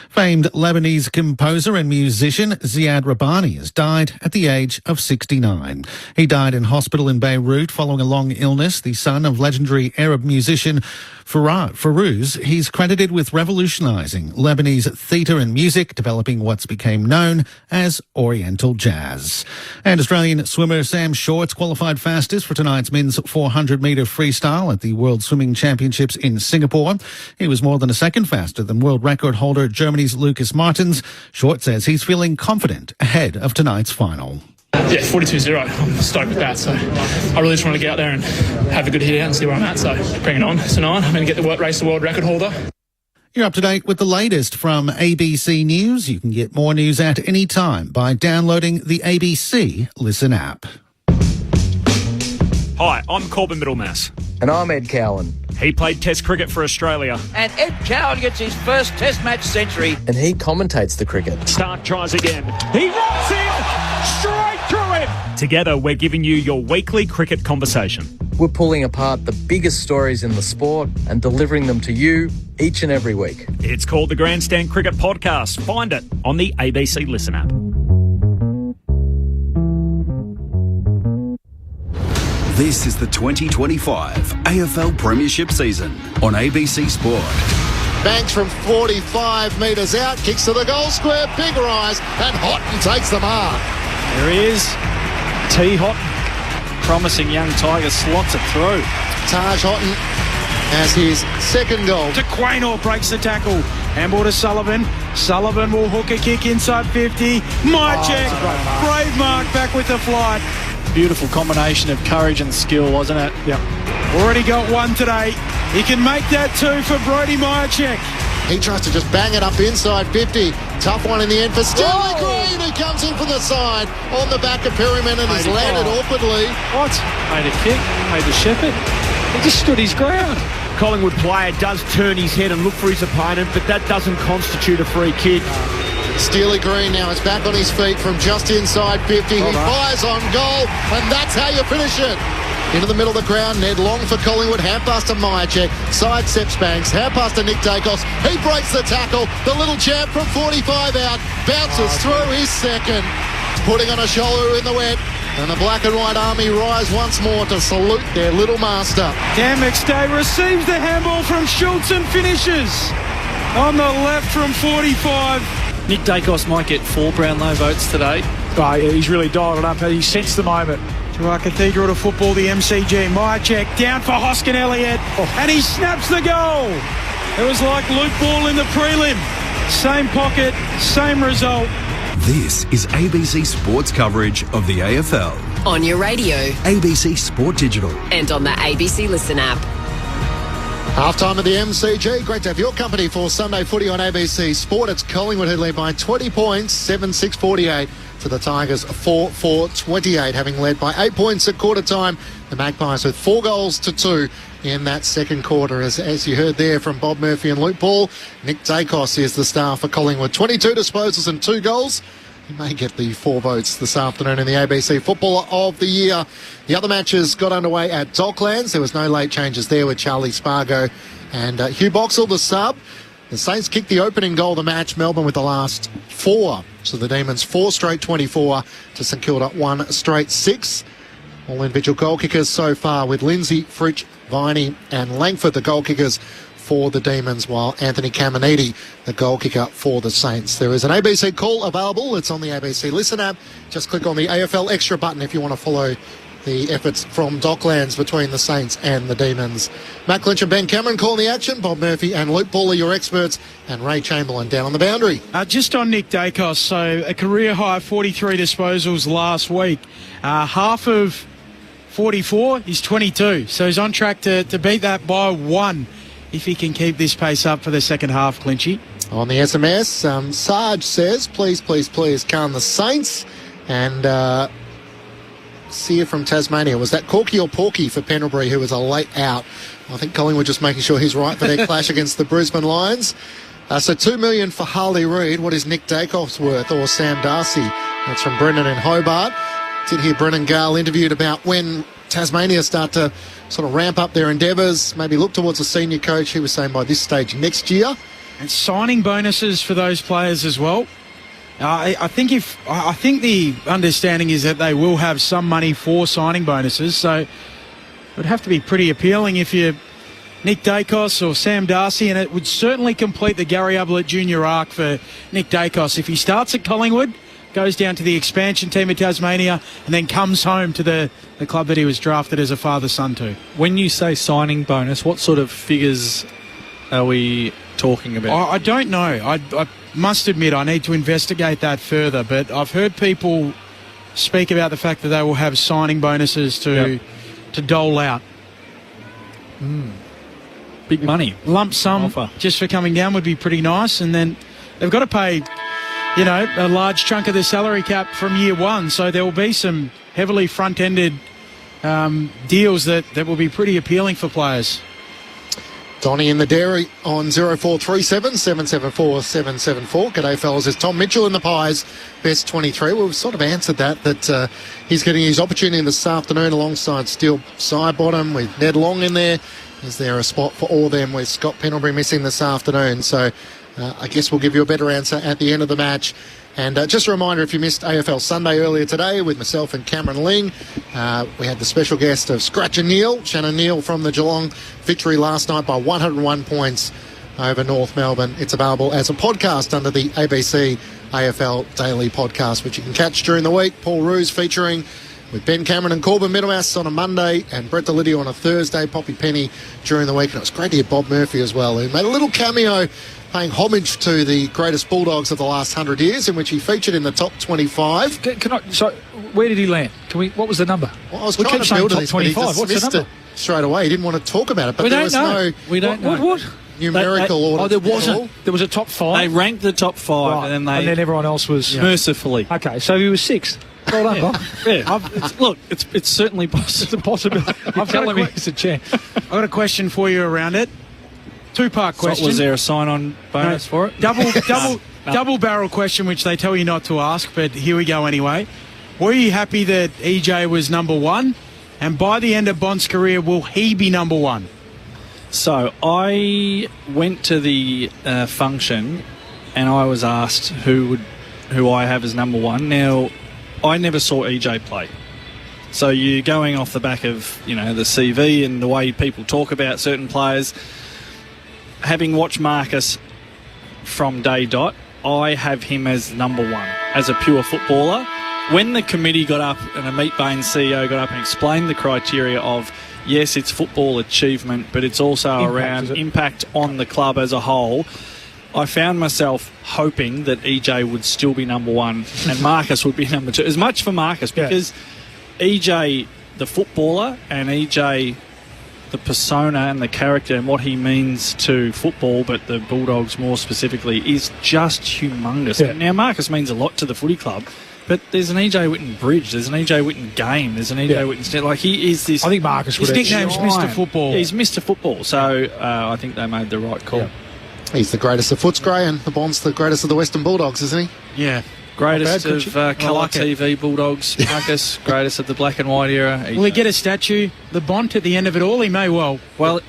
Famed Lebanese composer and musician Ziad Rabbani has died at the age of 69. He died in hospital in Beirut following a long illness. The son of legendary Arab musician Farouz, he's credited with revolutionising Lebanese theatre and music, developing what's became known as Oriental jazz. And Australian swimmer Sam Shorts qualified fastest for tonight's men's 400-metre freestyle at the World Swimming Championships in Singapore. He was more than a second faster than world record holder Germany's Lucas Martins. Short says he's feeling confident ahead of tonight's final. Yeah, 42.0. I'm stoked with that. So I really just want to get out there and have a good hit out and see where I'm at. So bring it on tonight. I'm going to get the race the world record holder. You're up to date with the latest from ABC News. You can get more news at any time by downloading the ABC Listen app. Hi, I'm Corbin Middlemass. And I'm Ed Cowan. He played Test cricket for Australia. And Ed Cowan gets his first Test match century. And he commentates the cricket. Stark tries again. He rocks in straight through him. Together, we're giving you your weekly cricket conversation. We're pulling apart the biggest stories in the sport and delivering them to you each and every week. It's called the Grandstand Cricket Podcast. Find it on the ABC Listen app. This is the 2025 AFL Premiership season on ABC Sport. Banks from 45 metres out, kicks to the goal square, big rise, and Houghton takes the mark. There he is, T. Houghton. Promising young Tiger slots it through. Taj Houghton has his second goal. To Quaynor breaks the tackle. Handball to Sullivan. Sullivan will hook a kick inside 50. Mychek, brave mark, back with the flight. Beautiful combination of courage and skill, wasn't it? Yep. Already got one today. He can make that two for Brodie Mychek. He tries to just bang it up inside 50. Tough one in the end for Sterling Green, who comes in from the side on the back of Perryman and has landed awkwardly. What? Made a kick, made the shepherd. He just stood his ground. Collingwood player does turn his head and look for his opponent, but that doesn't constitute a free kick. Steely Green now is back on his feet from just inside 50. He fires on goal, and that's how you finish it. Into the middle of the ground, Ned Long for Collingwood, hand pass to Mychek, side steps Banks, hand pass to Nick Dacos, he breaks the tackle, the little champ from 45 out, bounces through his second, putting on a shoulder in the wet, and the black and white army rise once more to salute their little master. Dan McStay receives the handball from Schultz and finishes on the left from 45. Nick Dacos might get 4 Brownlow votes today. Oh, yeah, he's really dialed it up. He sensed the moment. To our Cathedral to football, the MCG. Mychek down for Hoskin Elliott, and he snaps the goal. It was like Luke Ball in the prelim. Same pocket, same result. This is ABC Sports coverage of the AFL. On your radio. ABC Sport Digital. And on the ABC Listen app. Half-time of the MCG. Great to have your company for Sunday footy on ABC Sport. It's Collingwood who lead by 20 points, 7-6-48 to the Tigers 4-4-28, having led by 8 points at quarter time. The Magpies with 4 goals to 2 in that second quarter. As you heard there from Bob Murphy and Luke Ball, Nick Dacos is the star for Collingwood. 22 disposals and 2 goals. He may get the 4 votes this afternoon in the ABC Footballer of the Year. The other matches got underway at Docklands. There was no late changes there with Charlie Spargo and Hugh Boxall, the sub. The Saints kicked the opening goal of the match. Melbourne with the last 4. So the Demons 4 straight 24 to St Kilda 1 straight 6. All individual goal kickers so far with Lindsay, Fritsch, Viney and Langford, the goal kickers for the Demons, while Anthony Caminiti, the goal kicker for the Saints. There is an ABC call available. It's on the ABC Listen app. Just click on the AFL Extra button if you want to follow the efforts from Docklands between the Saints and the Demons. Matt Clinch and Ben Cameron calling the action. Bob Murphy and Luke Ball are your experts, and Ray Chamberlain down on the boundary. Just on Nick Dacos, so a career high 43 disposals last week. Half of 44 is 22, so he's on track to beat that by 1 if he can keep this pace up for the second half, Clinchy. On the SMS, Sarge says, please, please, please calm the Saints. And Sear from Tasmania, was that Corky or Porky for Pendlebury, who was a late out? I think Collingwood just making sure he's right for their clash against the Brisbane Lions. So $2 million for Harley Reid. What is Nick Dacos worth, or Sam Darcy? That's from Brendan in Hobart. Did hear Brendan Gale interviewed about when Tasmania start to sort of ramp up their endeavours, maybe look towards a senior coach. He was saying by this stage next year. And signing bonuses for those players as well. I think the understanding is that they will have some money for signing bonuses, so it would have to be pretty appealing if you're Nick Dacos or Sam Darcy, and it would certainly complete the Gary Ablett Jr. arc for Nick Dacos. If he starts at Collingwood, goes down to the expansion team of Tasmania, and then comes home to the club that he was drafted as a father-son to. When you say signing bonus, what sort of figures are we talking about? I don't know. I must admit I need to investigate that further, but I've heard people speak about the fact that they will have signing bonuses to dole out. Big money. Lump sum offer just for coming down would be pretty nice, and then they've got to pay, a large chunk of the salary cap from year 1, so there will be some heavily front-ended deals that will be pretty appealing for players. Donnie in the dairy on 0437 774 774. G'day, fellas. There's Tom Mitchell in the Pies, best 23. Well, we've sort of answered that he's getting his opportunity this afternoon alongside Steele Sidebottom with Ned Long in there. Is there a spot for all of them with Scott Pendlebury missing this afternoon? So I guess we'll give you a better answer at the end of the match. And just a reminder, if you missed AFL Sunday earlier today with myself and Cameron Ling, we had the special guest of Scratch and Neil, Shannon Neil from the Geelong victory last night by 101 points over North Melbourne. It's available as a podcast under the ABC AFL Daily Podcast, which you can catch during the week. Paul Roos featuring with Ben Cameron and Corbin Middlemass on a Monday and Brett Delidio on a Thursday, Poppy Penny during the week. And it was great to hear Bob Murphy as well, who made a little cameo paying homage to the greatest Bulldogs of the last 100 years, in which he featured in the top 25. So where did he land? What was the number? Well, I was trying to build this, but he dismissed it straight away. He didn't want to talk about it, but we there was no What? numerical order. There was a top 5? They ranked the top 5, right. and then everyone else was... Mercifully. Okay, so he was 6th. Well done, Bob. It's certainly possible. It's a possibility. I'm telling me it's a chance. I've got a question for you around it. Two-part question. So was there a sign-on bonus for it? Double barrel question, which they tell you not to ask, but here we go anyway. Were you happy that EJ was number 1? And by the end of Bond's career, will he be number 1? So I went to the function, and I was asked who I have as number 1. Now, I never saw EJ play. So you're going off the back of, the CV and the way people talk about certain players. Having watched Marcus from day dot, I have him as number 1, as a pure footballer. When the committee got up and the Meat Bain CEO got up and explained the criteria of, yes, it's football achievement, but it's also around impact on the club as a whole, I found myself hoping that EJ would still be number 1 and Marcus would be number 2. As much for Marcus, because EJ, the footballer, and EJ, the persona and the character and what he means to football, but the Bulldogs more specifically, is just humongous. Yeah. Now, Marcus means a lot to the footy club, but there's an EJ Whitten bridge, there's an EJ Whitten game, there's an EJ Whitten... Like, he is this... I think Marcus would... His nickname's Mr. Football. Yeah, he's Mr. Football, so I think they made the right call. Yeah. He's the greatest of Footscray, and the Bond's the greatest of the Western Bulldogs, isn't he? Yeah. Greatest of colour TV Bulldogs, Marcus. Greatest of the black and white era. Will he get a statue, the Bond, at the end of it all? He may well. Well,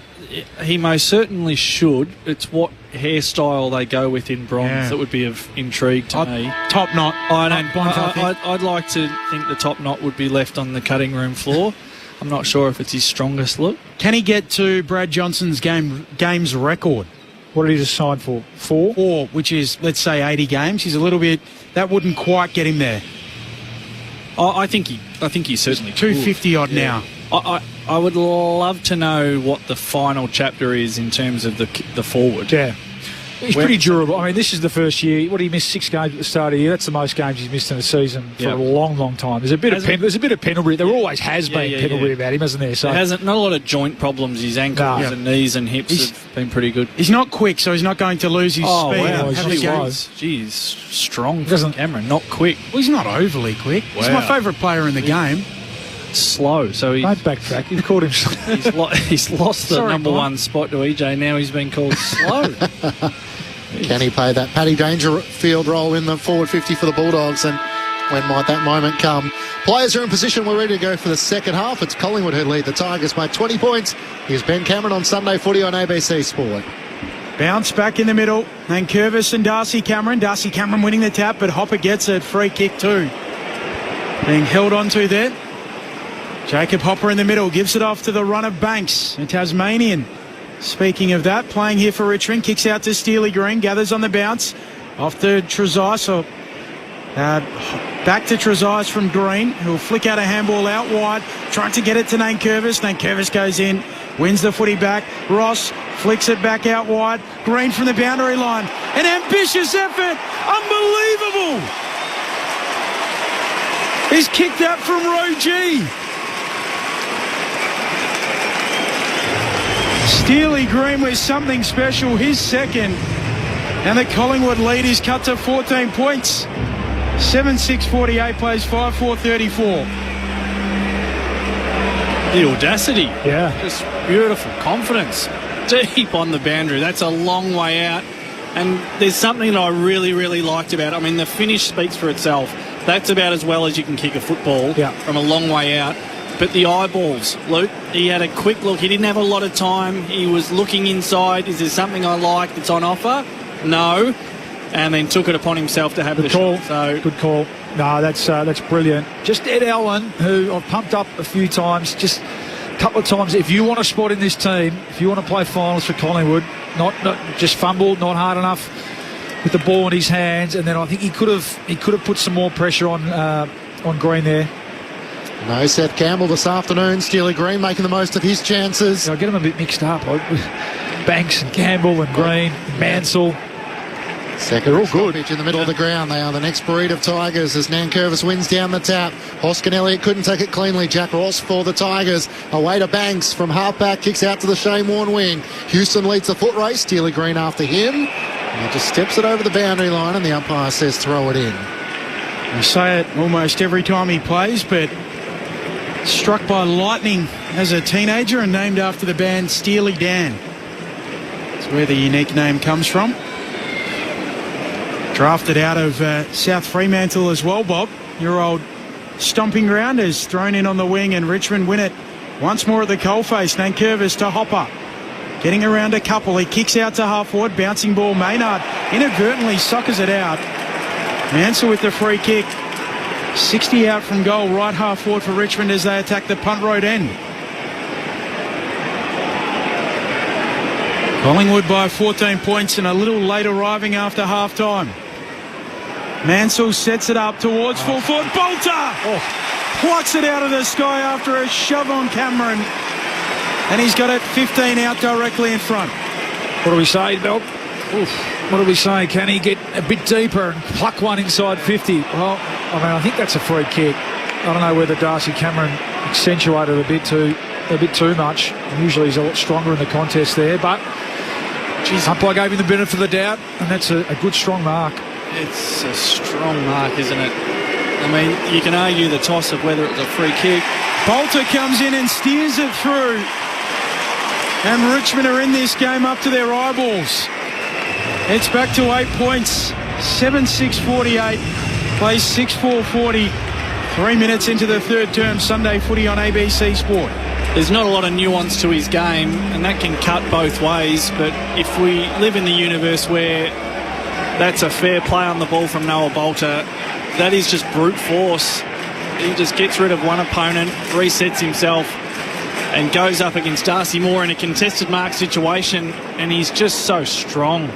he most certainly should. It's what hairstyle they go with in bronze that would be of intrigue to me. Top knot. I'd like to think the top knot would be left on the cutting room floor. I'm not sure if it's his strongest look. Can he get to Brad Johnson's games record? What did he just sign for? 4? 4, which is, let's say, 80 games. He's a little bit... That wouldn't quite get him there. I think he certainly 250 odd now. I would love to know what the final chapter is in terms of the forward. Yeah. He's pretty durable. I mean, this is the first year. What did he miss? 6 games at the start of the year. That's the most games he's missed in a season for a long, long time. There's a bit of Pendlebury. There always has been Pendlebury about him, hasn't there? So not a lot of joint problems. His ankles and knees and hips have been pretty good. He's not quick, so he's not going to lose his speed. Wow. He's strong for Cameron, not quick. Well, he's not overly quick. Wow. He's my favourite player in the game. Slow, so he... Don't backtrack. You've called him slow. He's lost the number 1 spot to EJ. Now he's been called slow. Can he play that Paddy Dangerfield role in the forward 50 for the Bulldogs, and when might that moment come? Players are in position. We're ready to go for the second half. It's Collingwood who lead the Tigers by 20 points. Here's Ben Cameron on Sunday Footy on ABC Sport. Bounce back in the middle. And Curvis and Darcy Cameron. Darcy Cameron winning the tap, but Hopper gets it. Free kick too. Being held onto there. Jacob Hopper in the middle. Gives it off to the run of Banks. A Tasmanian. Speaking of that, playing here for Richmond, kicks out to Steely Green, gathers on the bounce, off to Trezise, back to Trezise from Green, who'll flick out a handball out wide, trying to get it to Nankervis. Nankervis goes in, wins the footy back. Ross flicks it back out wide. Green from the boundary line. An ambitious effort. Unbelievable. He's kicked out from row G. Steely Green with something special, his second. And the Collingwood lead is cut to 14 points. 7-6-48 plays 5-4-34. The audacity. Yeah. Just beautiful confidence. Deep on the boundary. That's a long way out. And there's something that I really, really liked about it. I mean, the finish speaks for itself. That's about as well as you can kick a football from a long way out. But the eyeballs, Luke, he had a quick look. He didn't have a lot of time. He was looking inside. Is there something I like that's on offer? No. And then took it upon himself to have the call. shot. So good call. No, that's brilliant. Just Ed Allen, who I've pumped up a few times, just a couple of times. If you want a spot in this team, if you want to play finals for Collingwood, not just fumbled, not hard enough with the ball in his hands, and then I think he could have put some more pressure on Green there. No Seth Campbell this afternoon. Steely Green making the most of his chances. I get him a bit mixed up. Banks and Campbell and Green and Mansell. Second all good pitch in the middle of the ground. They are the next breed of Tigers as Nankervis wins down the tap. Hoskin Elliott couldn't take it cleanly. Jack Ross for the Tigers. Away to Banks from halfback. Kicks out to the Shane Warne wing. Houston leads the foot race. Steely Green after him. And he just steps it over the boundary line and the umpire says throw it in. You say it almost every time he plays, but struck by lightning as a teenager and named after the band Steely Dan. That's where the unique name comes from. Drafted out of South Fremantle as well, Bob. Your old stomping ground is thrown in on the wing and Richmond win it once more at the coalface. Nankervis to Hopper. Getting around a couple. He kicks out to half forward. Bouncing ball. Maynard inadvertently suckers it out. Mansell with the free kick. 60 out from goal. Right half forward for Richmond as they attack the punt road end. Collingwood by 14 points and a little late arriving after half time. Mansell sets it up towards full forward. Bolter plucks it out of the sky after a shove on Cameron. And he's got it 15 out directly in front. What do we say, Bill? What do we say? Can he get a bit deeper and pluck one inside 50? Well, I mean, I think that's a free kick. I don't know whether Darcy Cameron accentuated a bit too much. Usually he's a lot stronger in the contest there, but umpire gave him the benefit of the doubt, and that's a good, strong mark. it's a strong mark, isn't it? I mean, you can argue the toss of whether it was a free kick. Bolter comes in and steers it through. And Richmond are in this game up to their eyeballs. It's back to 8 points. 7-6-48. Plays 6-4-40. 3 minutes into the third term. Sunday footy on ABC Sport. There's not a lot of nuance to his game, and that can cut both ways. But if we live in the universe where that's a fair play on the ball from Noah Bolter, that is just brute force. He just gets rid of one opponent, resets himself, and goes up against Darcy Moore in a contested mark situation, and he's just so strong.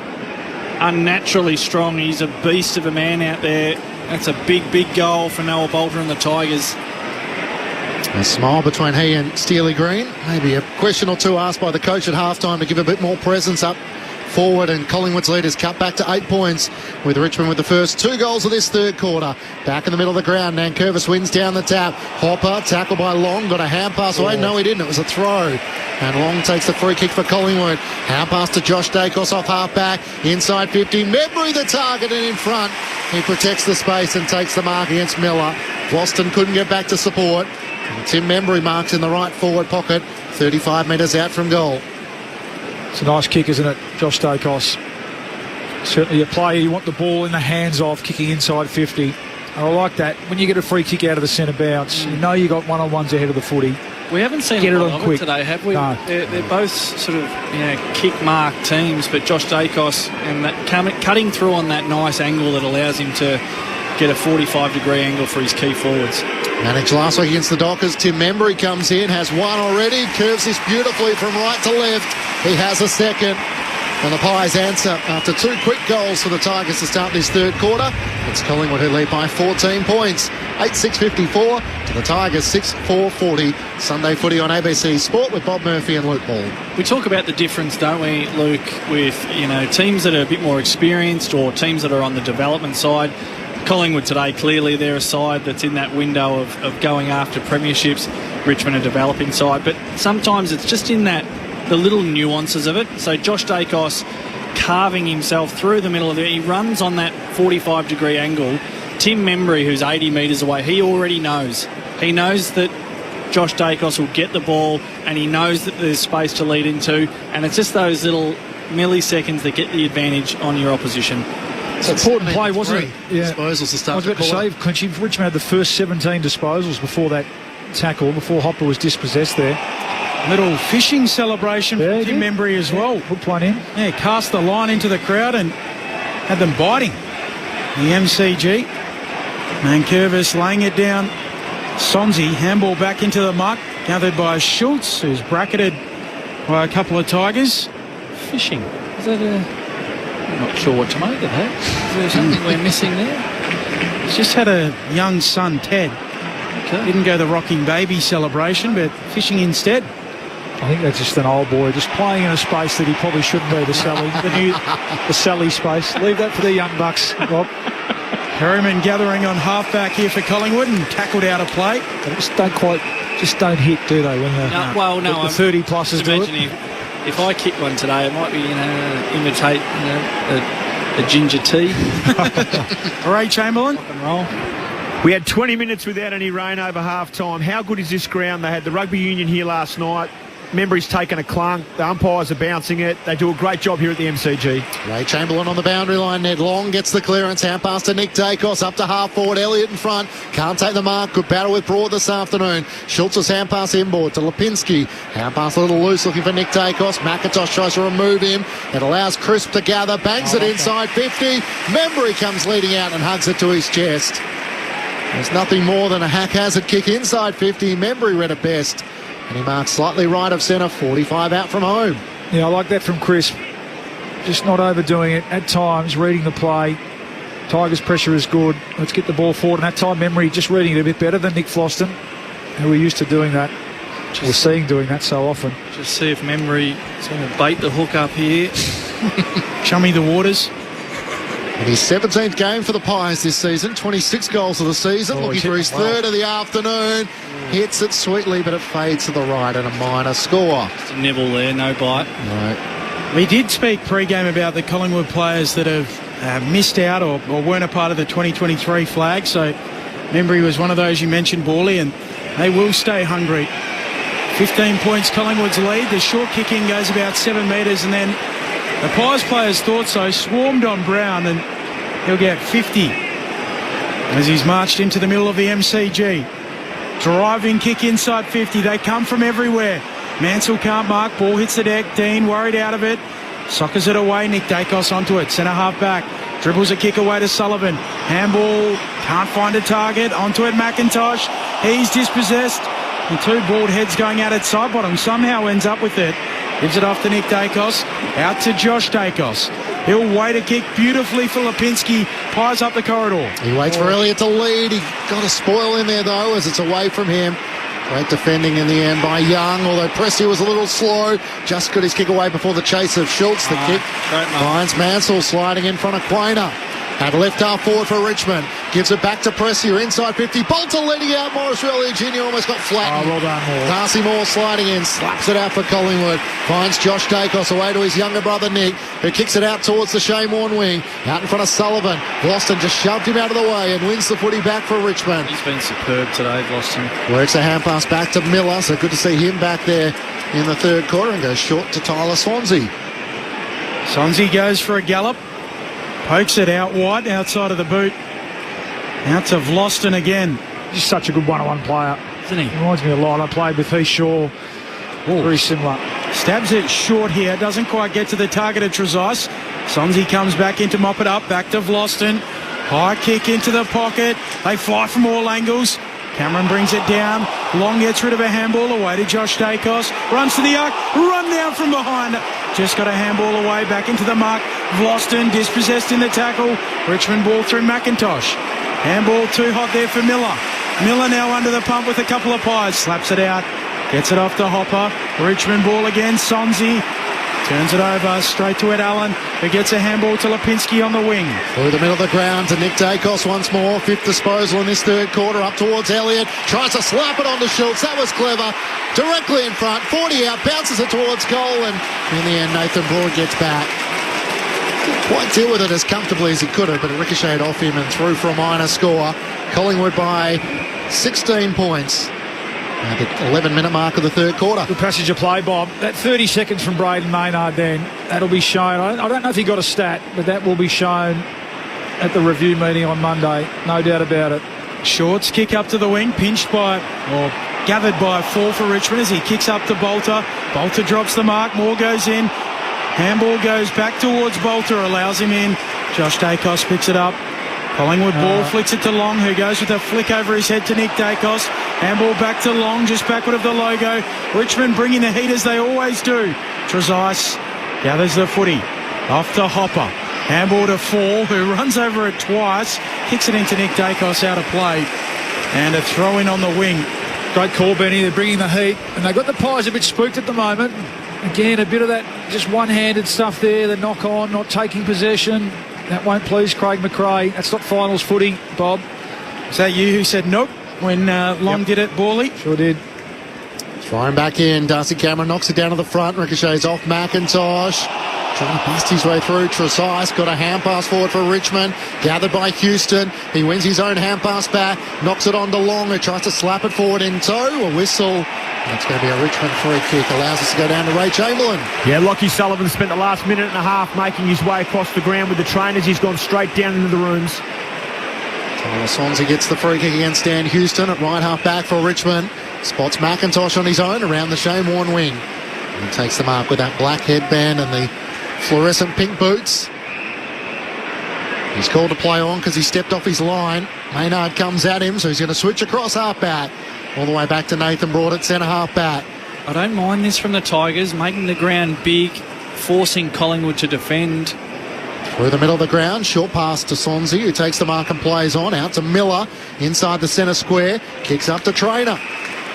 Unnaturally strong. He's a beast of a man out there. That's a big, big goal for Noah Bolter and the Tigers. A smile between he and Steely Green. Maybe a question or two asked by the coach at halftime to give a bit more presence up forward, and Collingwood's leaders cut back to 8 points with Richmond with the first 2 goals of this third quarter. Back in the middle of the ground, Nankervis wins down the tap. Hopper, tackled by Long, got a hand pass away. No, he didn't. It was a throw. And Long takes the free kick for Collingwood. Hand pass to Josh Dacos off half-back. Inside 50. Membry the target, and in front. He protects the space and takes the mark against Miller. Boston couldn't get back to support. And Tim Membry marks in the right forward pocket, 35 metres out from goal. It's a nice kick, isn't it, Josh Dacos? Certainly a player you want the ball in the hands of, kicking inside 50. I like that. When you get a free kick out of the centre bounce, you know you got one-on-ones ahead of the footy. We haven't seen get a it lot on of quick it today, have we? No. They're both sort of kick-mark teams, but Josh Dacos and that cutting through on that nice angle that allows him to get a 45-degree angle for his key forwards. Managed last week against the Dockers. Tim Membry comes in, has one already, curves this beautifully from right to left. He has a second. And the Pies answer after 2 quick goals for the Tigers to start this third quarter. It's Collingwood who lead by 14 points. 8-6-54 to the Tigers, 6-4-40. Sunday footy on ABC Sport with Bob Murphy and Luke Ball. We talk about the difference, don't we, Luke, with teams that are a bit more experienced or teams that are on the development side. Collingwood today, clearly they're a side that's in that window of going after premierships. Richmond, a developing side. But sometimes it's just in the little nuances of it. So Josh Dacos carving himself through the middle of it. He runs on that 45-degree angle. Tim Membry, who's 80 metres away, he already knows. He knows that Josh Dacos will get the ball and he knows that there's space to lead into, and it's just those little milliseconds that get the advantage on your opposition. It's an important play, wasn't it? Yeah. Disposals to start. I was about to say, Clinchy, Richmond had the first 17 disposals before that tackle, before Hopper was dispossessed there. Little fishing celebration for Tim Membry as well. Put one in. Yeah, cast the line into the crowd and had them biting. The MCG. Mankervis laying it down. Sonzi, handball back into the muck, gathered by Schultz, who's bracketed by a couple of Tigers. Fishing. Is that I'm not sure what to make of that. Is there something we're missing there? He's just had a young son, Ted. Okay. Didn't go the rocking baby celebration, but fishing instead. I think that's just an old boy just playing in a space that he probably shouldn't be, the Sally space. Leave that for the young bucks, Rob. Perryman gathering on halfback here for Collingwood and tackled out of play. They just don't hit, do they? When the 30 pluses do it. If I kick one today, it might be imitate a ginger tea. Ray Chamberlain. Rock and roll. We had 20 minutes without any rain over half-time. How good is this ground? They had the rugby union here last night. Membry's taken a clunk. The umpires are bouncing it. They do a great job here at the MCG. Ray Chamberlain on the boundary line. Ned Long gets the clearance. Hand pass to Nick Dacos. Up to half forward. Elliott in front. Can't take the mark. Good battle with Broad this afternoon. Schultz's hand pass inboard to Lipinski. Hand pass a little loose looking for Nick Dacos. McIntosh tries to remove him. It allows Crisp to gather. Bangs it inside 50. Membry comes leading out and hugs it to his chest. There's nothing more than a haphazard kick inside 50. Membry read it best. And he marks slightly right of centre, 45 out from home. Yeah, I like that from Crisp. Just not overdoing it at times, reading the play. Tigers' pressure is good. Let's get the ball forward. And that time, Membry just reading it a bit better than Nick Floston, who we're used to doing that. We're seeing doing that so often. Just see if Membry is going to bait the hook up here. Chummy the waters. In his 17th game for the Pies this season, 26 goals of the season, looking for his third of the afternoon. Hits it sweetly, but it fades to the right and a minor score. Just a nibble there, no bite. No. We did speak pre-game about the Collingwood players that have missed out or weren't a part of the 2023 flag. So Membry was one of those you mentioned, Borley, and they will stay hungry. 15 points Collingwood's lead. The short kicking goes about 7 metres, and then the Pies players thought so, swarmed on Brown, and he'll get 50 as he's marched into the middle of the MCG. Driving kick inside 50. They come from everywhere. Mansell can't mark. Ball hits the deck. Dean worried out of it. Soccers it away. Nick Dacos onto it. Centre half back. Dribbles a kick away to Sullivan. Handball. Can't find a target. Onto it McIntosh. He's dispossessed. And two bald heads going out at side bottom. Somehow ends up with it. Gives it off to Nick Dacos. Out to Josh Dacos. He'll wait a kick beautifully for Lipinski. Pies up the corridor. He waits for Elliott to lead. He got a spoil in there, though, as it's away from him. Great defending in the end by Young, although Pressy was a little slow. Just got his kick away before the chase of Schultz. The kick finds Mansell sliding in front of Quainer. At left half forward for Richmond. Gives it back to Pressy. Inside 50. Bolter leading out. Morris Relly Jr. almost got flattened. Well done, Moore. Darcy Moore sliding in. Slaps it out for Collingwood. Finds Josh Dacos away to his younger brother Nick, who kicks it out towards the Shane Warne wing. Out in front of Sullivan. Gloston just shoved him out of the way and wins the footy back for Richmond. He's been superb today, Gloston. Works a hand pass back to Miller. So good to see him back there in the third quarter, and goes short to Tyler Swansea. Swansea goes for a gallop. Pokes it out wide, outside of the boot. Out to Vloston again. Just such a good one-on-one player, isn't he? Reminds me a lot. I played with Heath Shaw. Very similar. Stabs it short here. Doesn't quite get to the target of Trezise. Swansea comes back in to mop it up. Back to Vloston. High kick into the pocket. They fly from all angles. Cameron brings it down. Long gets rid of a handball away to Josh Dacos. Runs to the arc. Run down from behind. Just got a handball away back into the mark. Vloston dispossessed in the tackle. Richmond ball through McIntosh. Handball too hot there for Miller. Miller now under the pump with a couple of pies. Slaps it out. Gets it off to Hopper. Richmond ball again. Sonzi turns it over straight to Ed Allen, who gets a handball to Lipinski on the wing. Through the middle of the ground to Nick Dacos once more. Fifth disposal in this third quarter. Up towards Elliott. Tries to slap it onto Schultz. That was clever. Directly in front. 40 out. Bounces it towards goal. And in the end, Nathan Broad gets back. Didn't quite deal with it as comfortably as he could have, but it ricocheted off him and through for a minor score. Collingwood by 16 points. at the 11-minute mark of the third quarter. Good passage of play, Bob. That 30 seconds from Braden Maynard then, that'll be shown. I don't know if he got a stat, but that will be shown at the review meeting on Monday. No doubt about it. Shorts kick up to the wing, pinched by, or gathered by a fall for Richmond as he kicks up to Bolter. Bolter drops the mark, Moore goes in. Handball goes back towards Bolter, allows him in. Josh Dacos picks it up. Collingwood ball flicks it to Long, who goes with a flick over his head to Nick Dacos. Handball back to Long, just backward of the logo. Richmond bringing the heat as they always do. Trezise gathers the footy. Off to Hopper. Handball to Fall, who runs over it twice. Kicks it into Nick Dacos out of play. And a throw in on the wing. Great call, Benny. They're bringing the heat. And they've got the Pies a bit spooked at the moment. Again, a bit of that just one-handed stuff there. The knock on, not taking possession. That won't please Craig McRae. That's not finals footy, Bob. Is that you who said nope when Long did it, Borley? Sure did. Thrown back in. Darcy Cameron knocks it down to the front. Ricochets off McIntosh. Trying to bust his way through. Trezise got a hand pass forward for Richmond. Gathered by Houston. He wins his own hand pass back. Knocks it on to Long, who tries to slap it forward in tow. A whistle. That's going to be a Richmond free kick. Allows us to go down to Ray Chamberlain. Yeah, Lockie Sullivan spent the last minute and a half making his way across the ground with the trainers. He's gone straight down into the rooms. Tyler Sonsie gets the free kick against Dan Houston at right half back for Richmond. Spots McIntosh on his own around the Shane Warne wing. He takes the mark with that black headband and the fluorescent pink boots. He's called to play on because he stepped off his line. Maynard comes at him, so he's going to switch across half back. All the way back to Nathan Broad at centre half back. I don't mind this from the Tigers, making the ground big, forcing Collingwood to defend. Through the middle of the ground, short pass to Sonsie, who takes the mark and plays on. Out to Miller, inside the centre square, kicks up to Trainer.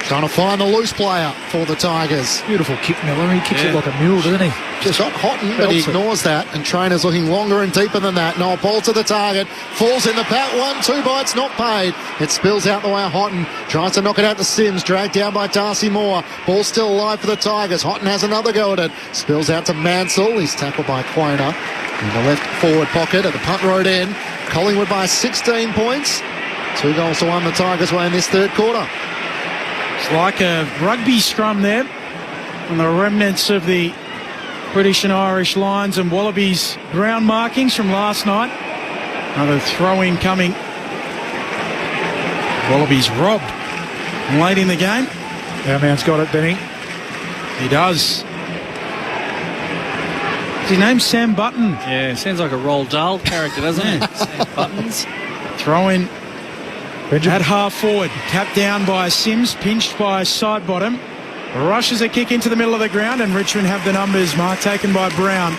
Trying to find the loose player for the Tigers. Beautiful kick, Miller. He kicks it like a mule, doesn't he? Just got Houghton, but he ignores that. And Trainer's looking longer and deeper than that. Noel Ball to the target. Falls in the pat. 1-2 bites, not paid. It spills out the way of Houghton. Tries to knock it out to Sims. Dragged down by Darcy Moore. Ball still alive for the Tigers. Houghton has another go at it. Spills out to Mansell. He's tackled by Quainer in the left forward pocket at the punt road end. Collingwood by 16 points. 2 goals to 1 the Tigers way in this third quarter. It's like a rugby scrum there on the remnants of the British and Irish Lions and Wallabies ground markings from last night. Another throw-in coming. Wallabies robbed late in the game. Our man's got it, Benny. He does. His name's Sam Button. Yeah, sounds like a Roald Dahl character, doesn't it? Sam Buttons. Throw-in. At half forward, tapped down by Sims, pinched by side bottom. Rushes a kick into the middle of the ground, and Richmond have the numbers. Mark taken by Brown.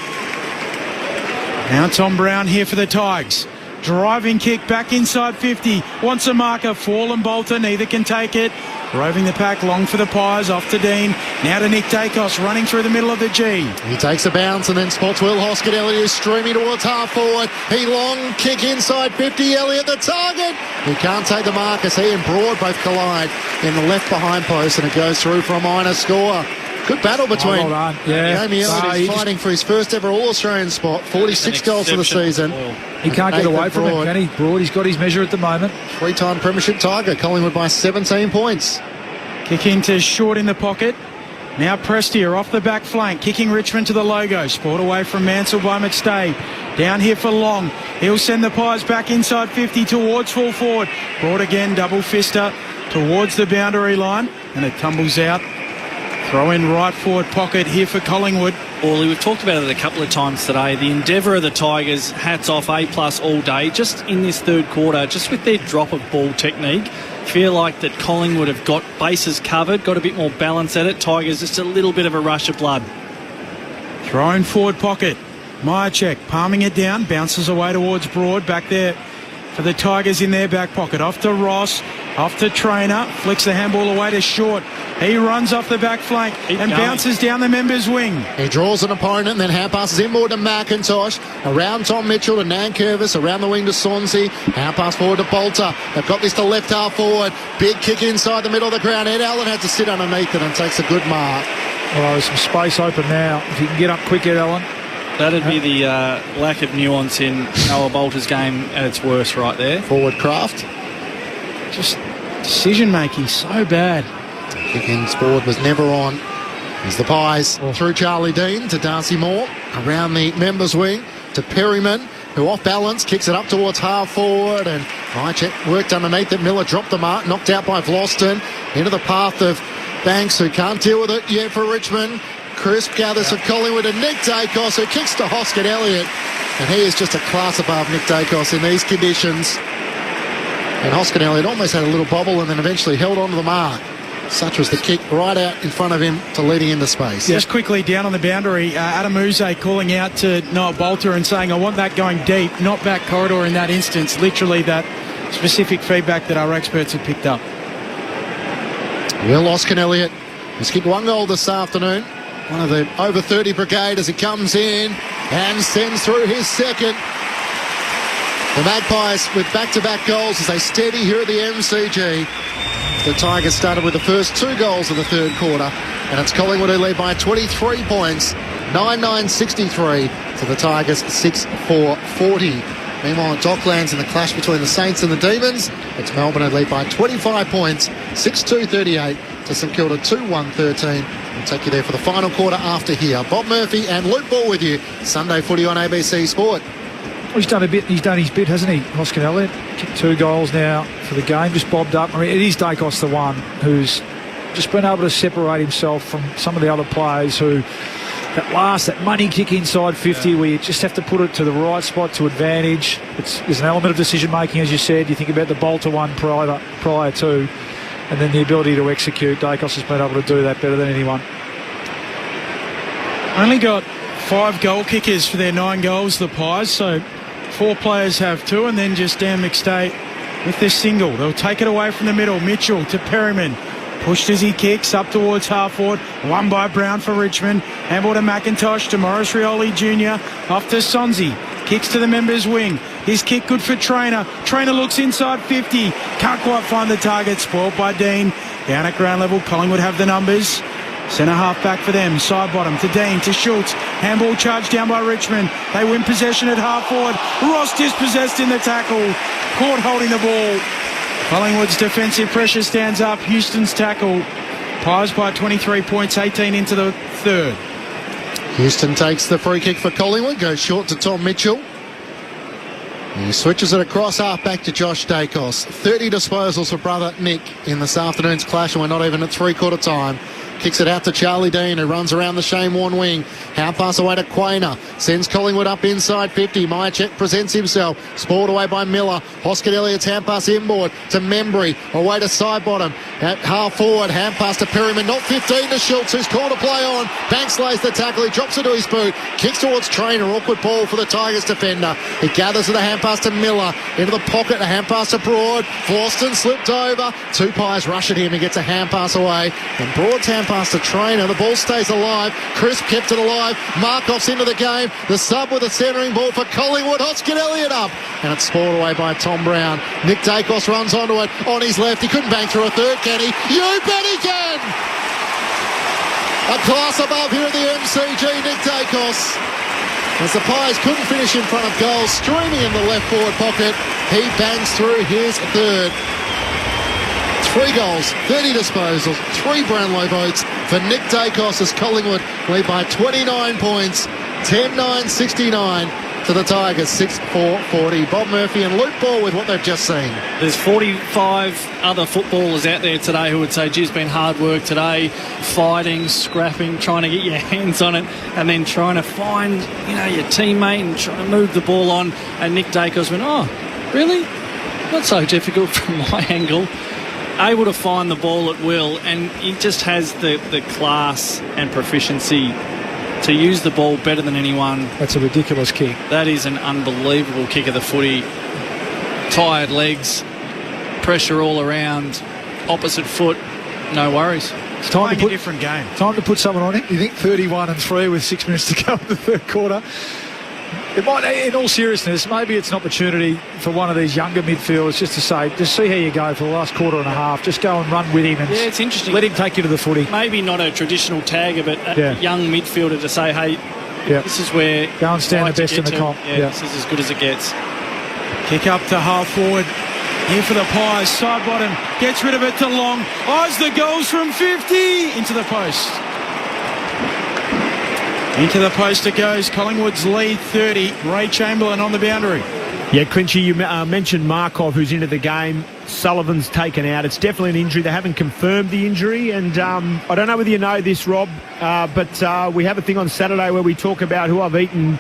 Now Tom Brown here for the Tigers. Driving kick back inside 50. Wants a marker. Fall and Bolter, neither can take it. Roving the pack, Long for the Pies, off to Dean. Now to Nick Dacos, running through the middle of the G. He takes a bounce and then spots Will Hoskin. Elliott is streaming towards half forward. He long kick inside 50. Elliott the target. He can't take the mark as he and Broad both collide in the left behind post, and it goes through for a minor score. Good battle between Jamie Elliott, who's fighting for his first ever All-Australian spot. 46 goals for the season. He can't get away from it, can he? Broad, he's got his measure at the moment. 3-time premiership Tiger. Collingwood by 17 points. Kick into Short in the pocket. Now Prestia off the back flank, kicking Richmond to the logo. Sport away from Mansell by McStay. Down here for Long. He'll send the Pies back inside 50 towards full forward. Broad again, double fister towards the boundary line, and it tumbles out. Throw in right forward pocket here for Collingwood. Orly, we've talked about it a couple of times today. The endeavour of the Tigers, hats off, A+ all day. Just in this third quarter, just with their drop of ball technique, feel like that Collingwood have got bases covered, got a bit more balance at it. Tigers just a little bit of a rush of blood. Thrown forward pocket. Myercheck palming it down, bounces away towards Broad, back there for the Tigers in their back pocket. Off to Ross, off to Trainer, flicks the handball away to Short. He runs off the back flank and bounces down the member's wing. He draws an opponent and then hand passes inboard to McIntosh. Around Tom Mitchell to Nankervis. Around the wing to Sonsie. Hand pass forward to Bolter. They've got this to left half forward. Big kick inside the middle of the ground. Ed Allen had to sit underneath it and takes a good mark. Well, there's some space open now. If you can get up quick, Ed Allen. That'd be the lack of nuance in Noah Bolter's game at its worst right there. Forward craft. Just decision making so bad. Kicking's board was never on. As the Pies through Charlie Dean to Darcy Moore, around the members' wing to Perryman, who off balance kicks it up towards half forward, and Mychek worked underneath it. Miller dropped the mark, knocked out by Vlosten into the path of Banks, who can't deal with it yet for Richmond. Crisp gathers for Collingwood, and Nick Dacos, who kicks to Hoskin Elliott, and he is just a class above Nick Dacos in these conditions. And Hoskin Elliott almost had a little bobble and then eventually held on to the mark. Such was the kick right out in front of him to leading into space. Just quickly down on the boundary, Adam Uze calling out to Noah Bolter and saying, I want that going deep, not back corridor in that instance. Literally that specific feedback that our experts had picked up. Will Hoskin Elliott has kicked 1 goal this afternoon. One of the over 30 brigade as he comes in and sends through his second. The Magpies with back-to-back goals as they steady here at the MCG. The Tigers started with the first 2 goals of the third quarter, and it's Collingwood who lead by 23 points, 9-9-63 to the Tigers 6-4-40. Meanwhile, at Docklands in the clash between the Saints and the Demons, it's Melbourne who lead by 25 points, 6-2-38 to St Kilda 2-1-13. We'll take you there for the final quarter after here. Bob Murphy and Luke Ball with you. Sunday footy on ABC Sport. He's done a bit. He's done his bit, hasn't he, Hoskin Elliott? Kicked 2 goals now for the game, just bobbed up. I mean, it is Dacos the one who's just been able to separate himself from some of the other players who, that money kick inside 50 where you just have to put it to the right spot to advantage. There's an element of decision making, as you said. You think about the Bolter one prior to, and then the ability to execute. Dacos has been able to do that better than anyone. Only got 5 goal kickers for their 9 goals, the Pies, so 4 players have 2, and then just Dan McStay with this single. They'll take it away from the middle. Mitchell to Perryman. Pushed as he kicks up towards half forward. Won by Brown for Richmond. Handball to McIntosh to Morris Rioli Jr. Off to Sonzi. Kicks to the members' wing. His kick good for Trainer. Trainer looks inside 50. Can't quite find the target. Spoiled by Dean. Down at ground level, Collingwood have the numbers. Centre half back for them. Side bottom to Dean to Schultz. Handball charged down by Richmond. They win possession at half forward. Ross dispossessed in the tackle. Caught holding the ball. Collingwood's defensive pressure stands up. Houston's tackle. Pies by 23 points, 18 into the third. Houston takes the free kick for Collingwood. Goes short to Tom Mitchell. He switches it across half back to Josh Dacos. 30 disposals for brother Nick in this afternoon's clash, and we're not even at 3/4 time. Kicks it out to Charlie Dean, who runs around the Shane Warne wing. Hand pass away to Quainer. Sends Collingwood up inside 50. Mychek presents himself. Spoiled away by Miller. Hoskin Elliott's hand pass inboard to Membry. Away to side bottom. At half forward. Hand pass to Perryman. Not 15 to Schultz, who's called to play on. Banks lays the tackle. He drops it to his boot. Kicks towards Trainer. Awkward ball for the Tigers defender. He gathers with a hand pass to Miller. Into the pocket. A hand pass to Broad. Floston slipped over. 2 Pies rush at him. He gets a hand pass away. And Broad's hand pass to Trainer. The ball stays alive. Crisp kept it alive. Markoff's into the game. The sub with a centering ball for Collingwood. Hoskin Elliott up. And it's spoiled away by Tom Brown. Nick Dacos runs onto it on his left. He couldn't bang through a third, can he? You bet he can! A class above here at the MCG, Nick Dacos. As the Pies couldn't finish in front of goal, streaming in the left forward pocket, he bangs through his third. 3 goals, 30 disposals, 3 Brownlow votes for Nick Dacos as Collingwood lead by 29 points, 10-9-69 to the Tigers, 6-4-40. Bob Murphy and Luke Ball with what they've just seen. There's 45 other footballers out there today who would say, geez, it's been hard work today, fighting, scrapping, trying to get your hands on it, and then trying to find, your teammate and trying to move the ball on. And Nick Dacos went, oh, really? Not so difficult from my angle. Able to find the ball at will, and he just has the class and proficiency to use the ball better than anyone. That's a ridiculous kick. That is an unbelievable kick of the footy. Tired legs, pressure all around, opposite foot, no worries. It's time to put a different game. Time to put someone on him. You think 31-3 with 6 minutes to go in the third quarter? It might, in all seriousness, maybe it's an opportunity for one of these younger midfielders just to say, just see how you go for the last quarter and a half. Just go and run with him and it's interesting. Let him take you to the footy. Maybe not a traditional tagger, but a young midfielder to say, hey, this is where... Go and stand the best in the comp. This is as good as it gets. Kick up to half forward. Here for the Pies, side bottom, gets rid of it to Long. Eyes the goals from 50, into the post. Into the post it goes. Collingwood's lead 30. Ray Chamberlain on the boundary. Yeah, Clinchy, you mentioned Markov, who's into the game. Sullivan's taken out. It's definitely an injury. They haven't confirmed the injury. And I don't know whether you know this, Rob, but we have a thing on Saturday where we talk about who I've eaten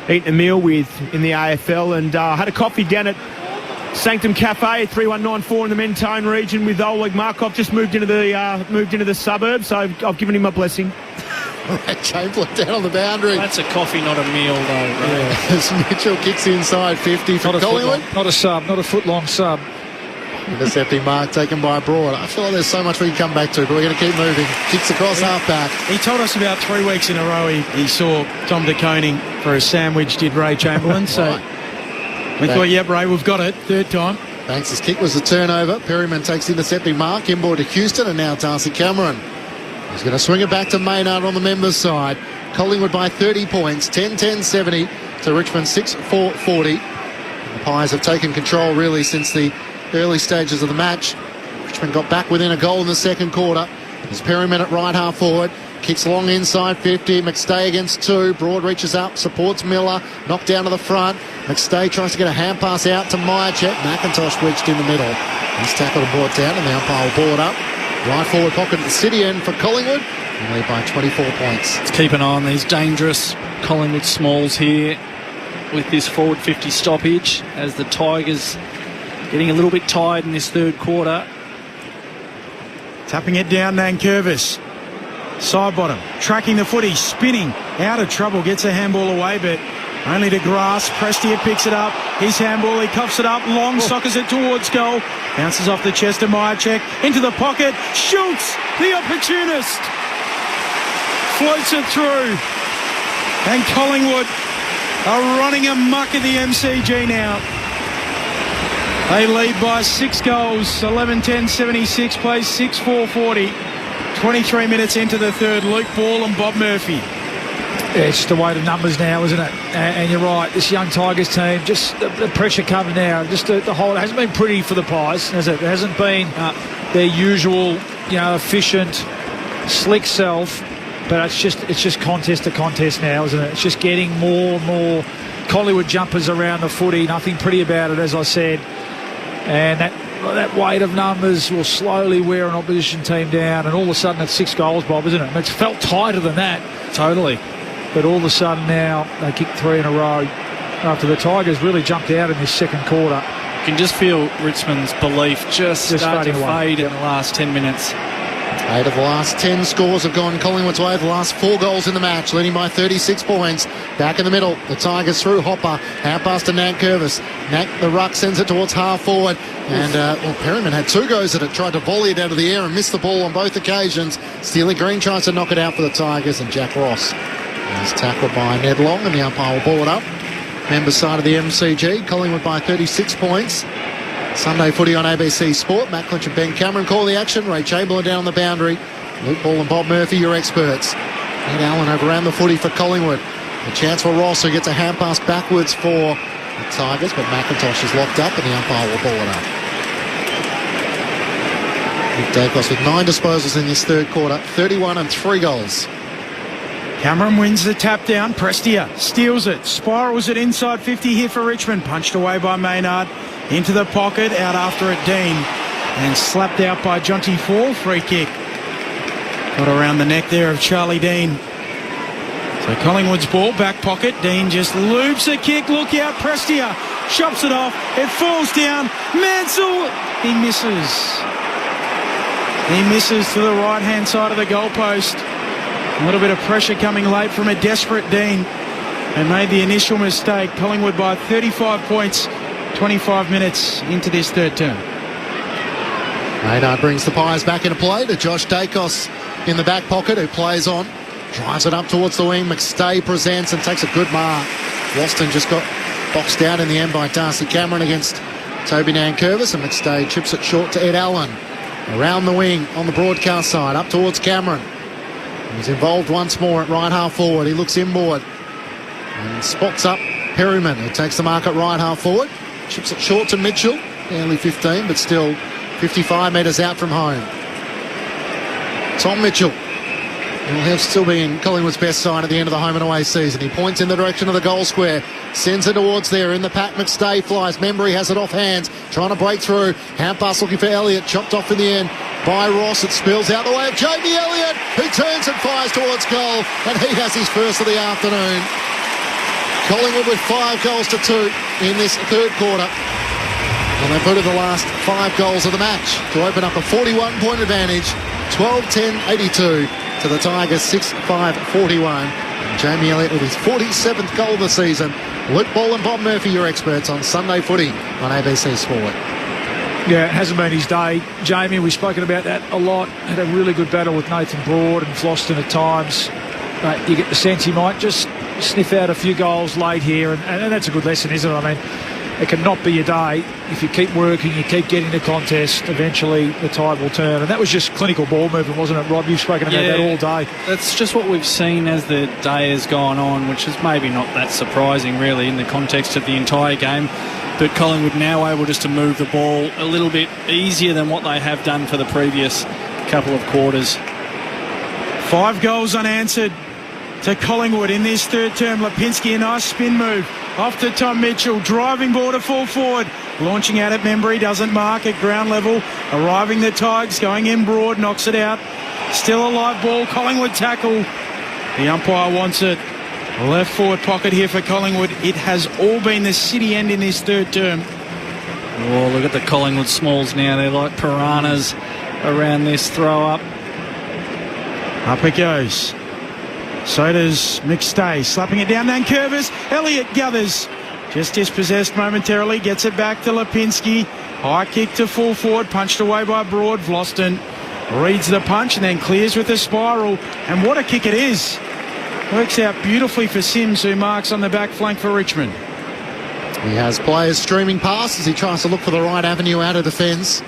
a meal with in the AFL. And I had a coffee down at Sanctum Cafe at 3194 in the Mentone region with Oleg Markov. Just moved into the suburbs, so I've given him a blessing. Ray Chamberlain down on the boundary. That's a coffee, not a meal, though. Yeah. As Mitchell kicks inside 50 for Collingwood. Not a sub, not a foot-long sub. Intercepting mark taken by Broad. I feel like there's so much we can come back to, but we're going to keep moving. Kicks across half-back. He told us about 3 weeks in a row he saw Tom de Koning for a sandwich, did Ray Chamberlain. So we thought, yep, Ray, we've got it. Third time. Banks' kick was the turnover. Perryman takes intercepting mark. Inboard to Houston, and now Darcy Cameron. He's going to swing it back to Maynard on the members' side. Collingwood by 30 points, 10-10-70 to Richmond 6-4-40. The Pies have taken control really since the early stages of the match. Richmond got back within a goal in the second quarter. There's Perryman at right half forward. Kicks long inside 50. McStay against 2. Broad reaches up, supports Miller. Knocked down to the front. McStay tries to get a hand pass out to Myercheck. McIntosh wedged in the middle. He's tackled and brought down, and the umpire will ball it up. Right forward pocket at the city end for Collingwood. And lead by 24 points. Let's keep an eye on these dangerous Collingwood smalls here with this forward 50 stoppage as the Tigers getting a little bit tired in this third quarter. Tapping it down, Nankervis. Side bottom, tracking the footy, spinning, out of trouble, gets a handball away, but only to grass. Prestia picks it up, his handball, he cuffs it up, Long sockers it towards goal, bounces off the chest of Myercheck, into the pocket, shoots, the opportunist, floats it through, and Collingwood are running amok at the MCG now. They lead by 6 goals, 11-10-76, plays 6-4-40. 23 minutes into the third. Luke Ball and Bob Murphy. Yeah, it's just the weight of numbers now, isn't it? And you're right, this young Tigers team, just the pressure cover now, just the whole, it hasn't been pretty for the Pies, has it? It hasn't been their usual, efficient, slick self, but it's just contest to contest now, isn't it? It's just getting more and more Collingwood jumpers around the footy, nothing pretty about it, as I said. And that weight of numbers will slowly wear an opposition team down, and all of a sudden it's 6 goals, Bob, isn't it? And it's felt tighter than that. Totally. But all of a sudden now they kicked 3 in a row after the Tigers really jumped out in this second quarter. You can just feel Richmond's belief just start to fade in the last 10 minutes. 8 of the last 10 scores have gone Collingwood's way. The last 4 goals in the match, leading by 36 points. Back in the middle, the Tigers through Hopper. Out pass to Nankervis. The ruck sends it towards half forward. And Perryman had 2 goes at it, tried to volley it out of the air and missed the ball on both occasions. Steely Green tries to knock it out for the Tigers, and Jack Ross is tackled by Ned Long, and the umpire will ball it up. Members side of the MCG, Collingwood by 36 points. Sunday footy on ABC Sport. Matt Clinch and Ben Cameron call the action. Ray Chamberlain down on the boundary. Luke Ball and Bob Murphy, your experts. Ed Allen over around the footy for Collingwood. A chance for Ross, who gets a hand pass backwards for the Tigers, but McIntosh is locked up, and the umpire will ball it up. Nick Dacos with 9 disposals in this third quarter, 31 and 3 goals. Cameron wins the tap down. Prestia steals it, spirals it inside 50 here for Richmond. Punched away by Maynard. Into the pocket, out after it Dean, and slapped out by Jonty Fall. Free kick. Got around the neck there of Charlie Dean. So Collingwood's ball, back pocket. Dean just loops a kick. Look out, Prestia chops it off. It falls down. Mansell, he misses. He misses to the right-hand side of the goalpost. A little bit of pressure coming late from a desperate Dean. They made the initial mistake. Collingwood by 35 points. 25 minutes into this third term. Maynard brings the Pies back into play to Josh Dacos in the back pocket, who plays on. Drives it up towards the wing. McStay presents and takes a good mark. Waston just got boxed out in the end by Darcy Cameron against Toby Nankervis, and McStay chips it short to Ed Allen. Around the wing on the broadcast side, up towards Cameron. He's involved once more at right half forward. He looks inboard and spots up Perryman, who takes the mark at right half forward. Chips it short to Mitchell. barely 15, but still 55 metres out from home. Tom Mitchell will have still been Collingwood's best side at the end of the home and away season. He points in the direction of the goal square, sends it towards there in the pack. McStay flies. Membry has it off hands, trying to break through. Hand pass looking for Elliott, chopped off in the end by Ross. It spills out the way of Jamie Elliott, who turns and fires towards goal, and he has his first of the afternoon. Collingwood with 5 goals to 2 in this third quarter. And they put in the last 5 goals of the match to open up a 41-point advantage, 12-10-82 to the Tigers, 6-5-41. Jamie Elliott with his 47th goal of the season. Luke Ball and Bob Murphy, your experts on Sunday Footy on ABC Sport. Yeah, it hasn't been his day. Jamie, we've spoken about that a lot. Had a really good battle with Nathan Broad and Floston at times. You get the sense he might just sniff out a few goals late here, and that's a good lesson, isn't it? I mean, it cannot be your day. If you keep working, you keep getting the contest, eventually the tide will turn. And that was just clinical ball movement, wasn't it, Rob? You've spoken about that all day. That's just what we've seen as the day has gone on, which is maybe not that surprising, really, in the context of the entire game. But Collingwood now able just to move the ball a little bit easier than what they have done for the previous couple of quarters. 5 goals unanswered to Collingwood in this third term. Lipinski, a nice spin move off to Tom Mitchell, driving ball to full forward, launching out at Membry, doesn't mark at ground level, arriving the Tigers, going in Broad, knocks it out, still a live ball, Collingwood tackle, the umpire wants it, left forward pocket here for Collingwood. It has all been the city end in this third term. Oh, look at the Collingwood smalls now, they're like piranhas around this throw up. Up it goes. So does McStay, slapping it down Nankervis. Elliott gathers, just dispossessed momentarily, gets it back to Lipinski. High kick to full forward, punched away by Broad. Vlosten reads the punch and then clears with a spiral. And what a kick it is. Works out beautifully for Sims, who marks on the back flank for Richmond. He has players streaming past as he tries to look for the right avenue out of defence.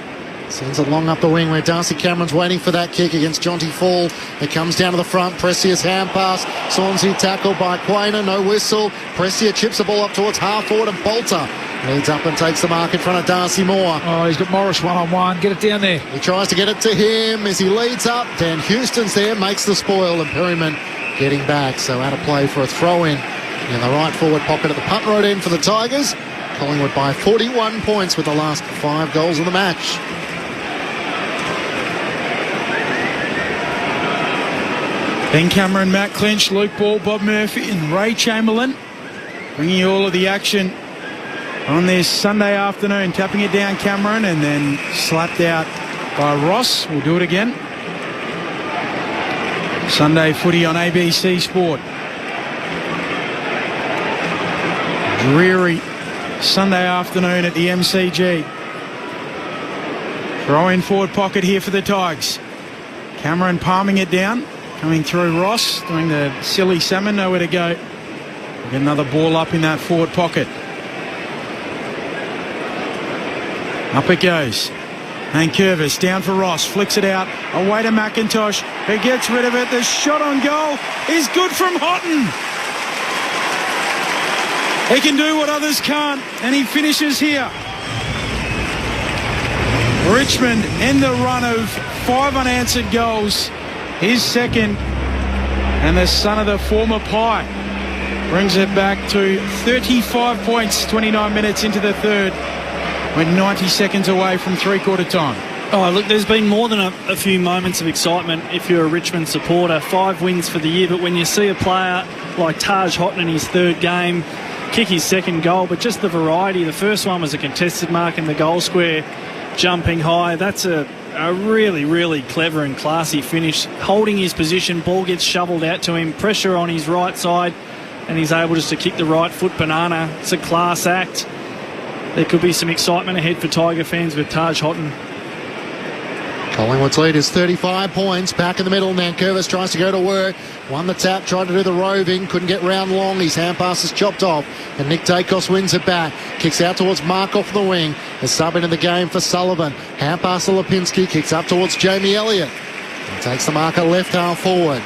Sends it long up the wing where Darcy Cameron's waiting for that kick against Jonty Fall. It comes down to the front. Precious hand pass. Swansea tackled by Quainer. No whistle. Prestia chips the ball up towards half forward and Bolter leads up and takes the mark in front of Darcy Moore. Oh, he's got Morris one-on-one. Get it down there. He tries to get it to him as he leads up. Dan Houston's there, makes the spoil, and Perryman getting back. So out of play for a throw-in in the right forward pocket at the punt road end for the Tigers. Collingwood by 41 points with the last 5 goals of the match. Ben Cameron, Matt Clinch, Luke Ball, Bob Murphy and Ray Chamberlain bringing you all of the action on this Sunday afternoon. Tapping it down Cameron and then slapped out by Ross. We'll do it again. Sunday footy on ABC Sport. Dreary Sunday afternoon at the MCG. Throw in forward pocket here for the Tigers. Cameron palming it down. Coming through Ross, doing the silly salmon, nowhere to go. Get another ball up in that forward pocket. Up it goes. Nankervis down for Ross, flicks it out, away to McIntosh, who gets rid of it. The shot on goal is good from Houghton. He can do what others can't, and he finishes here. Richmond end the run of 5 unanswered goals. His second, and the son of the former Pie brings it back to 35 points, 29 minutes into the third. We're 90 seconds away from three-quarter time. Oh, look, there's been more than a few moments of excitement if you're a Richmond supporter. 5 wins for the year, but when you see a player like Taj Houghton in his third game kick his second goal, but just the variety. The first one was a contested mark in the goal square, jumping high. That's a really, really clever and classy finish. Holding his position, ball gets shoveled out to him, pressure on his right side, and he's able just to kick the right foot banana. It's a class act. There could be some excitement ahead for Tiger fans with Taj Houghton. Collingwood's lead is 35 points. Back in the middle, Nankervis tries to go to work. Won the tap, tried to do the roving, couldn't get round long. His hand pass is chopped off, and Nick Dacos wins it back. Kicks out towards Mark off the wing. A sub into the game for Sullivan. Hand pass to Lipinski, kicks up towards Jamie Elliott. And takes the marker left half forward.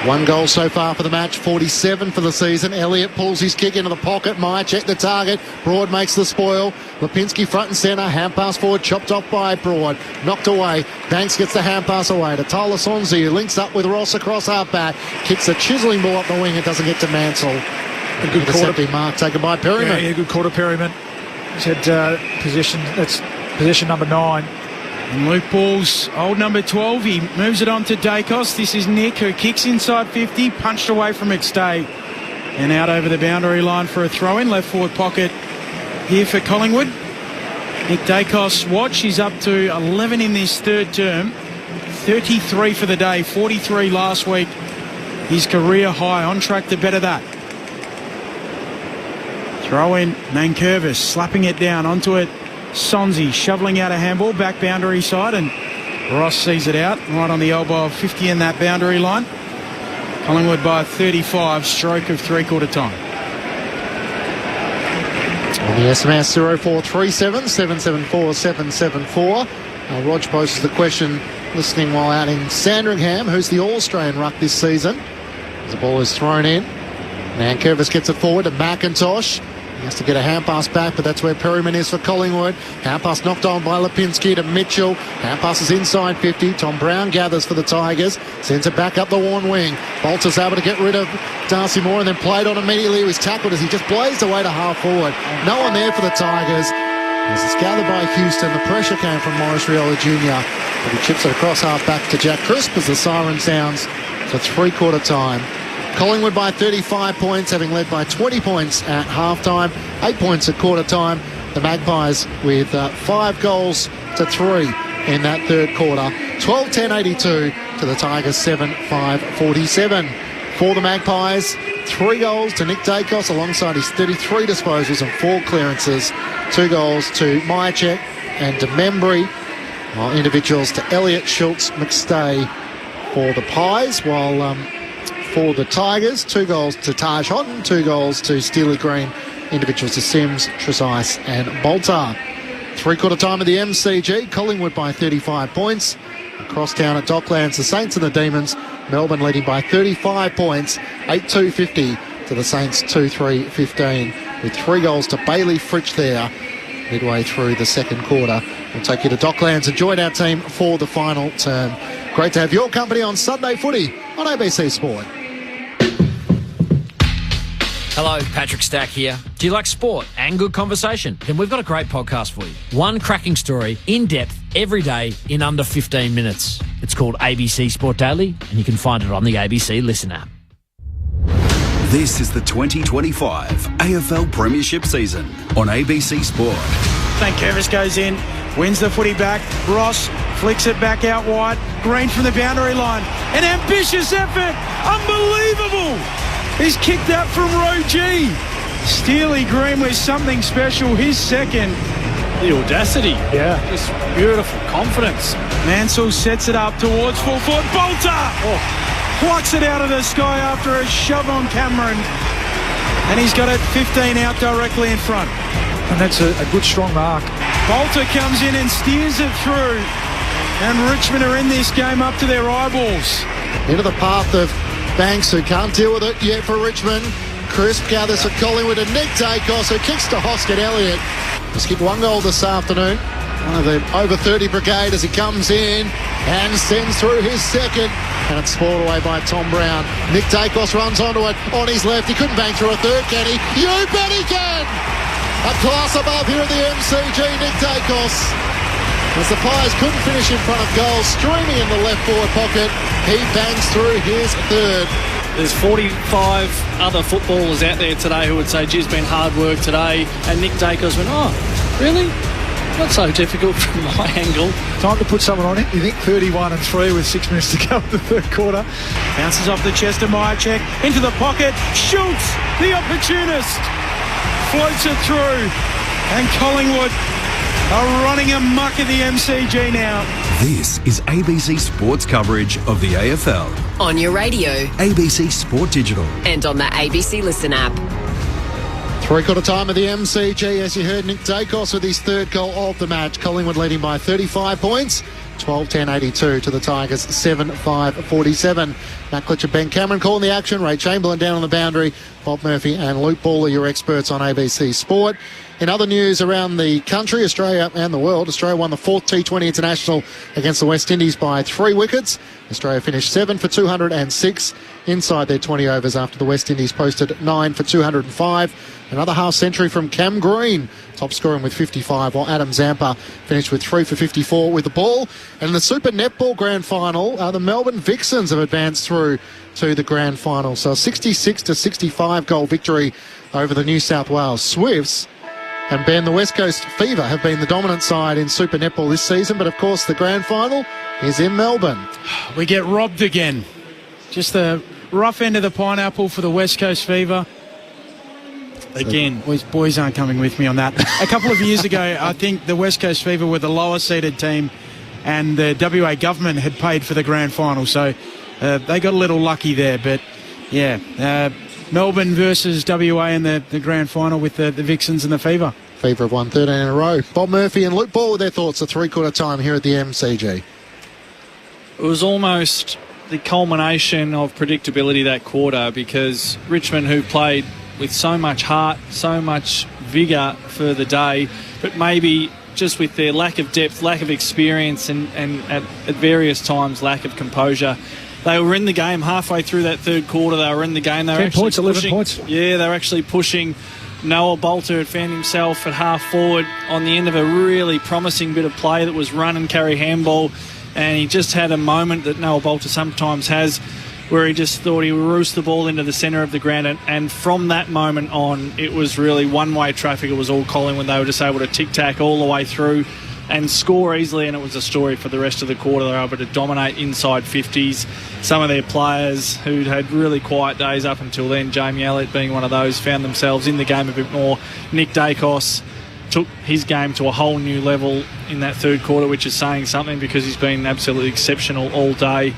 1 goal so far for the match, 47 for the season. Elliott pulls his kick into the pocket. Myercheck the target. Broad makes the spoil. Lipinski front and centre. Hand pass forward, chopped off by Broad. Knocked away. Banks gets the hand pass away to Tyler Sonzi, who links up with Ross across half back. Kicks a chiselling ball up the wing. It doesn't get to Mansell. A good quarter mark taken by Perryman. Yeah, good quarter, Perryman. He's had possession. That's possession number 9. And Luke Ball's old number 12. He moves it on to Dacos. This is Nick, who kicks inside 50, punched away from McStay. And out over the boundary line for a throw-in. Left forward pocket here for Collingwood. Nick Dacos, watch. He's up to 11 in this third term. 33 for the day, 43 last week. His career high, on track to better that. Throw in, Nankervis slapping it down onto it. Sonzi shoveling out a handball, back boundary side, and Ross sees it out, right on the elbow of 50 in that boundary line. Collingwood by 35, stroke of three-quarter time. On the SMS 0437 774 774. Rog poses the question, listening while out in Sandringham, who's the All-Australian ruck this season? As the ball is thrown in. Nankervis gets it forward to McIntosh. He has to get a hand pass back, but that's where Perryman is for Collingwood. Hand pass knocked on by Lipinski to Mitchell. Hand pass is inside 50. Tom Brown gathers for the Tigers. Sends it back up the worn wing. Bolter's able to get rid of Darcy Moore and then played on immediately. He was tackled as he just blazed away to half forward. No one there for the Tigers. As it's gathered by Houston, the pressure came from Morris Riola Jr. But he chips it across half back to Jack Crisp as the siren sounds for three-quarter time. Collingwood by 35 points, having led by 20 points at half-time, 8 points at quarter-time. The Magpies with 5 goals to 3 in that third quarter. 12-10-82 to the Tigers, 7-5-47. For the Magpies, 3 goals to Nick Dacos alongside his 33 disposals and 4 clearances. 2 goals to Myercheck and to Membry, while individuals to Elliott, Schultz, McStay for the Pies, while for the Tigers, 2 goals to Taj Houghton, 2 goals to Steely Green, individuals to Sims, Trezise and Boltar. Three-quarter time of the MCG, Collingwood by 35 points. Across town at Docklands, the Saints and the Demons, Melbourne leading by 35 points, 8-2-50 to the Saints 2-3-15, with 3 goals to Bailey Fritsch there midway through the second quarter. We'll take you to Docklands and join our team for the final term. Great to have your company on Sunday Footy on ABC Sport. Hello, Patrick Stack here. Do you like sport and good conversation? Then we've got a great podcast for you. One cracking story, in depth, every day, in under 15 minutes. It's called ABC Sport Daily, and you can find it on the ABC Listen app. This is the 2025 AFL Premiership season on ABC Sport. Nankervis goes in, wins the footy back. Ross flicks it back out wide. Green from the boundary line. An ambitious effort. Unbelievable. He's kicked out from row G. Steely Green with something special. His second. The audacity. Yeah. Just beautiful confidence. Mansell sets it up towards full forward. Bolter! Plucks it out of the sky after a shove on Cameron. And he's got it 15 out directly in front. And that's a good strong mark. Bolter comes in and steers it through. And Richmond are in this game up to their eyeballs. Into the path of Banks, who can't deal with it yet for Richmond. Crisp gathers for Collingwood and Nick Dacos, who kicks to Hoskin Elliott. He's kicked 1 goal this afternoon. One of the over 30 brigade as he comes in and sends through his second. And it's spoiled away by Tom Brown. Nick Dacos runs onto it on his left. He couldn't bang through a third, can he? You bet he can! A class above here at the MCG, Nick Dacos. As the Pies couldn't finish in front of goal, streaming in the left forward pocket, he bangs through his third. There's 45 other footballers out there today who would say, geez, it's been hard work today. And Nick Dacos went, oh, really? Not so difficult from my angle. Time to put someone on it. You think 31-3 with 6 minutes to go in the third quarter. Bounces off the chest of Myercheck into the pocket. Schultz, the opportunist, floats it through. And Collingwood are running amok at the MCG now. This is ABC Sports coverage of the AFL. On your radio. ABC Sport Digital. And on the ABC Listen app. Three-quarter time of the MCG, as you heard Nick Dacos with his third goal of the match. Collingwood leading by 35 points, 12-10-82 to the Tigers, 7-5-47. Matt Klitschko, Ben Cameron calling the action. Ray Chamberlain down on the boundary. Bob Murphy and Luke Ball are your experts on ABC Sport. In other news around the country, Australia and the world, Australia won the 4th T20 International against the West Indies by 3 wickets. Australia finished 7 for 206 inside their 20 overs after the West Indies posted 9 for 205. Another half century from Cam Green, top scoring with 55, while Adam Zampa finished with 3 for 54 with the ball. And in the Super Netball Grand Final, the Melbourne Vixens have advanced through to the Grand Final. So a 66-65 goal victory over the New South Wales Swifts. And Ben, the West Coast Fever have been the dominant side in Super Netball this season, but of course the Grand Final is in Melbourne. We get robbed again. Just the rough end of the pineapple for the West Coast Fever. Again, boys aren't coming with me on that. A couple of years ago, I think the West Coast Fever were the lower seeded team, and the WA government had paid for the grand final, so they got a little lucky there. But yeah, Melbourne versus WA in the grand final with the Vixens and the Fever. Fever have won 13 in a row. Bob Murphy and Luke Ball with their thoughts at 3/4 time here at the MCG. It was almost the culmination of predictability that quarter, because Richmond, who played with so much heart, so much vigour for the day, but maybe just with their lack of depth, lack of experience, and at various times lack of composure, they were in the game halfway through that third quarter. They were in the game. They were 10 actually points, 11 pushing, points. Yeah, they were actually pushing. Noah Bolter had found himself at half forward on the end of a really promising bit of play that was run and carry handball, and he just had a moment that Noah Bolter sometimes has, where he just thought he would roost the ball into the centre of the ground, and from that moment on, it was really one-way traffic. It was all Collingwood. They were just able to tic-tac all the way through and score easily, and it was a story for the rest of the quarter. They were able to dominate inside 50s. Some of their players who'd had really quiet days up until then, Jamie Elliott being one of those, found themselves in the game a bit more. Nick Dacos took his game to a whole new level in that third quarter, which is saying something, because he's been absolutely exceptional all day.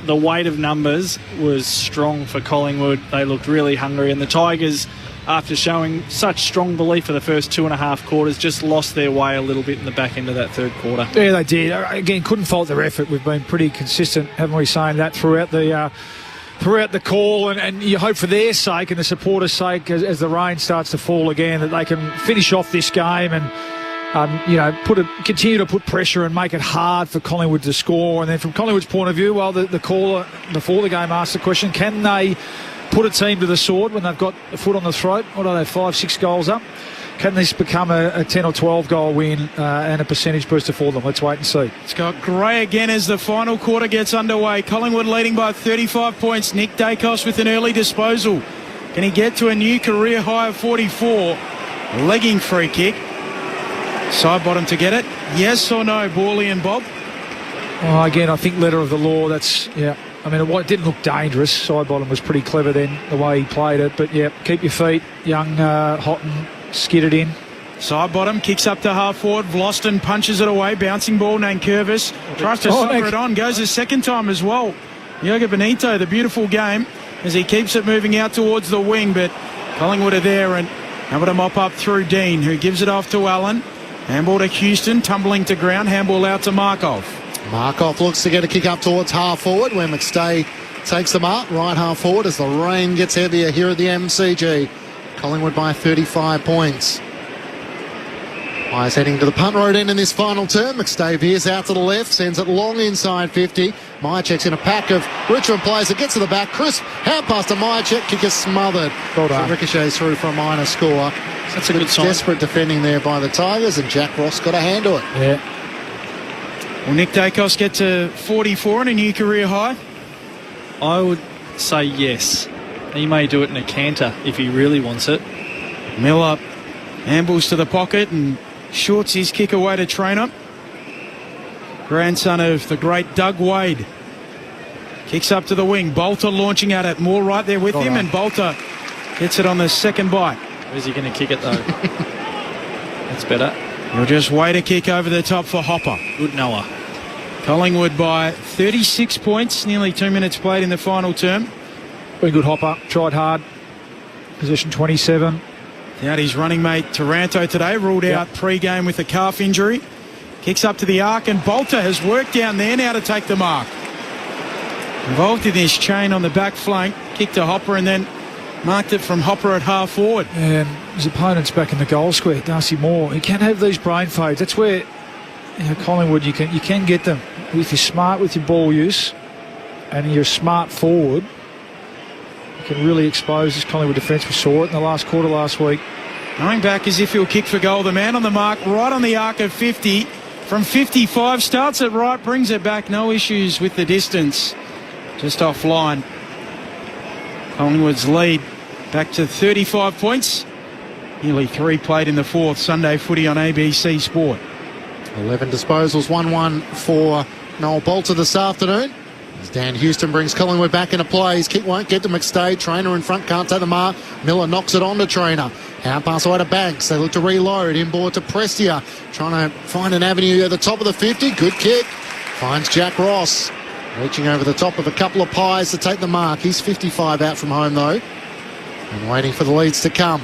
The weight of numbers was strong for Collingwood. They looked really hungry, and the Tigers, after showing such strong belief for the first 2.5 quarters, just lost their way a little bit in the back end of that third quarter. Yeah, they did. Again, couldn't fault their effort. We've been pretty consistent, haven't we, saying that throughout the call, and you hope for their sake and the supporters' sake, as the rain starts to fall again, that they can finish off this game and continue to put pressure and make it hard for Collingwood to score. And then from Collingwood's point of view, well, the caller before the game asked the question, can they put a team to the sword when they've got a foot on the throat? What are they, 5-6 goals up? Can this become a 10 or 12 goal win and a percentage booster for them? Let's wait and see. Scott Gray again as the final quarter gets underway. Collingwood leading by 35 points. Nick Dacos with an early disposal. Can he get to a new career high of 44? Legging free kick. Side bottom to get it. Yes or no, Borley and Bob? Oh, again, I think letter of the law. It didn't look dangerous. Side bottom was pretty clever then, the way he played it. But yeah, keep your feet young, hot and skidded in. Side bottom kicks up to half forward. Vlosten punches it away. Bouncing ball. Nankervis tries to sucker it on. Goes a second time as well. Yoga Benito, the beautiful game, as he keeps it moving out towards the wing. But Collingwood are there and able to mop up through Dean, who gives it off to Allen. Handball to Houston, tumbling to ground. Handball out to Markov. Markov looks to get a kick up towards half forward, where McStay takes the mark right half forward as the rain gets heavier here at the MCG. Collingwood by 35 points. Eyes heading to the punt road end in this final term. McStay veers out to the left, sends it long inside 50. Myercheck's in a pack of Richmond players. It gets to the back. Crisp hand pass to Myercheck. Kick is smothered. Well done. So ricochets through for a minor score. That's a good sign. Desperate defending there by the Tigers, and Jack Ross got a hand to it. Yeah. Will Nick Dacos get to 44 and a new career high? I would say yes. He may do it in a canter if he really wants it. Miller ambles to the pocket and shorts his kick away to Trainer. Grandson of the great Doug Wade. Kicks up to the wing. Bolter launching at it. Moore right there with him, and Bolter gets it on the second bite. Where's he going to kick it, though? That's better. He'll just wait a kick over the top for Hopper. Good Noah. Collingwood by 36 points. Nearly 2 minutes played in the final term. Very good Hopper. Tried hard. Position 27. Out his running mate Taranto today. Ruled out pre-game with a calf injury. Kicks up to the arc, and Bolter has worked down there now to take the mark. Involved in this chain on the back flank. Kicked to Hopper and then marked it from Hopper at half forward. And his opponent's back in the goal square, Darcy Moore. He can have these brain fades. That's where Collingwood, you can get them. If you're smart with your ball use and you're a smart forward, you can really expose this Collingwood defence. We saw it in the last quarter last week. Going back as if he'll kick for goal. The man on the mark, right on the arc of 50. From 55, starts it right, brings it back. No issues with the distance. Just offline. Collingwood's lead back to 35 points. Nearly 3 played in the fourth. Sunday footy on ABC Sport. 11 disposals, 1-1 for Noel Bolter this afternoon. As Dan Houston brings Collingwood back into play. His kick won't get to McStay. Trainer in front, can't take the mark. Miller knocks it on to Trainer. Out pass away to Banks. They look to reload. Inboard to Prestia. Trying to find an avenue at the top of the 50. Good kick. Finds Jack Ross. Reaching over the top of a couple of pies to take the mark. He's 55 out from home though. And waiting for the leads to come.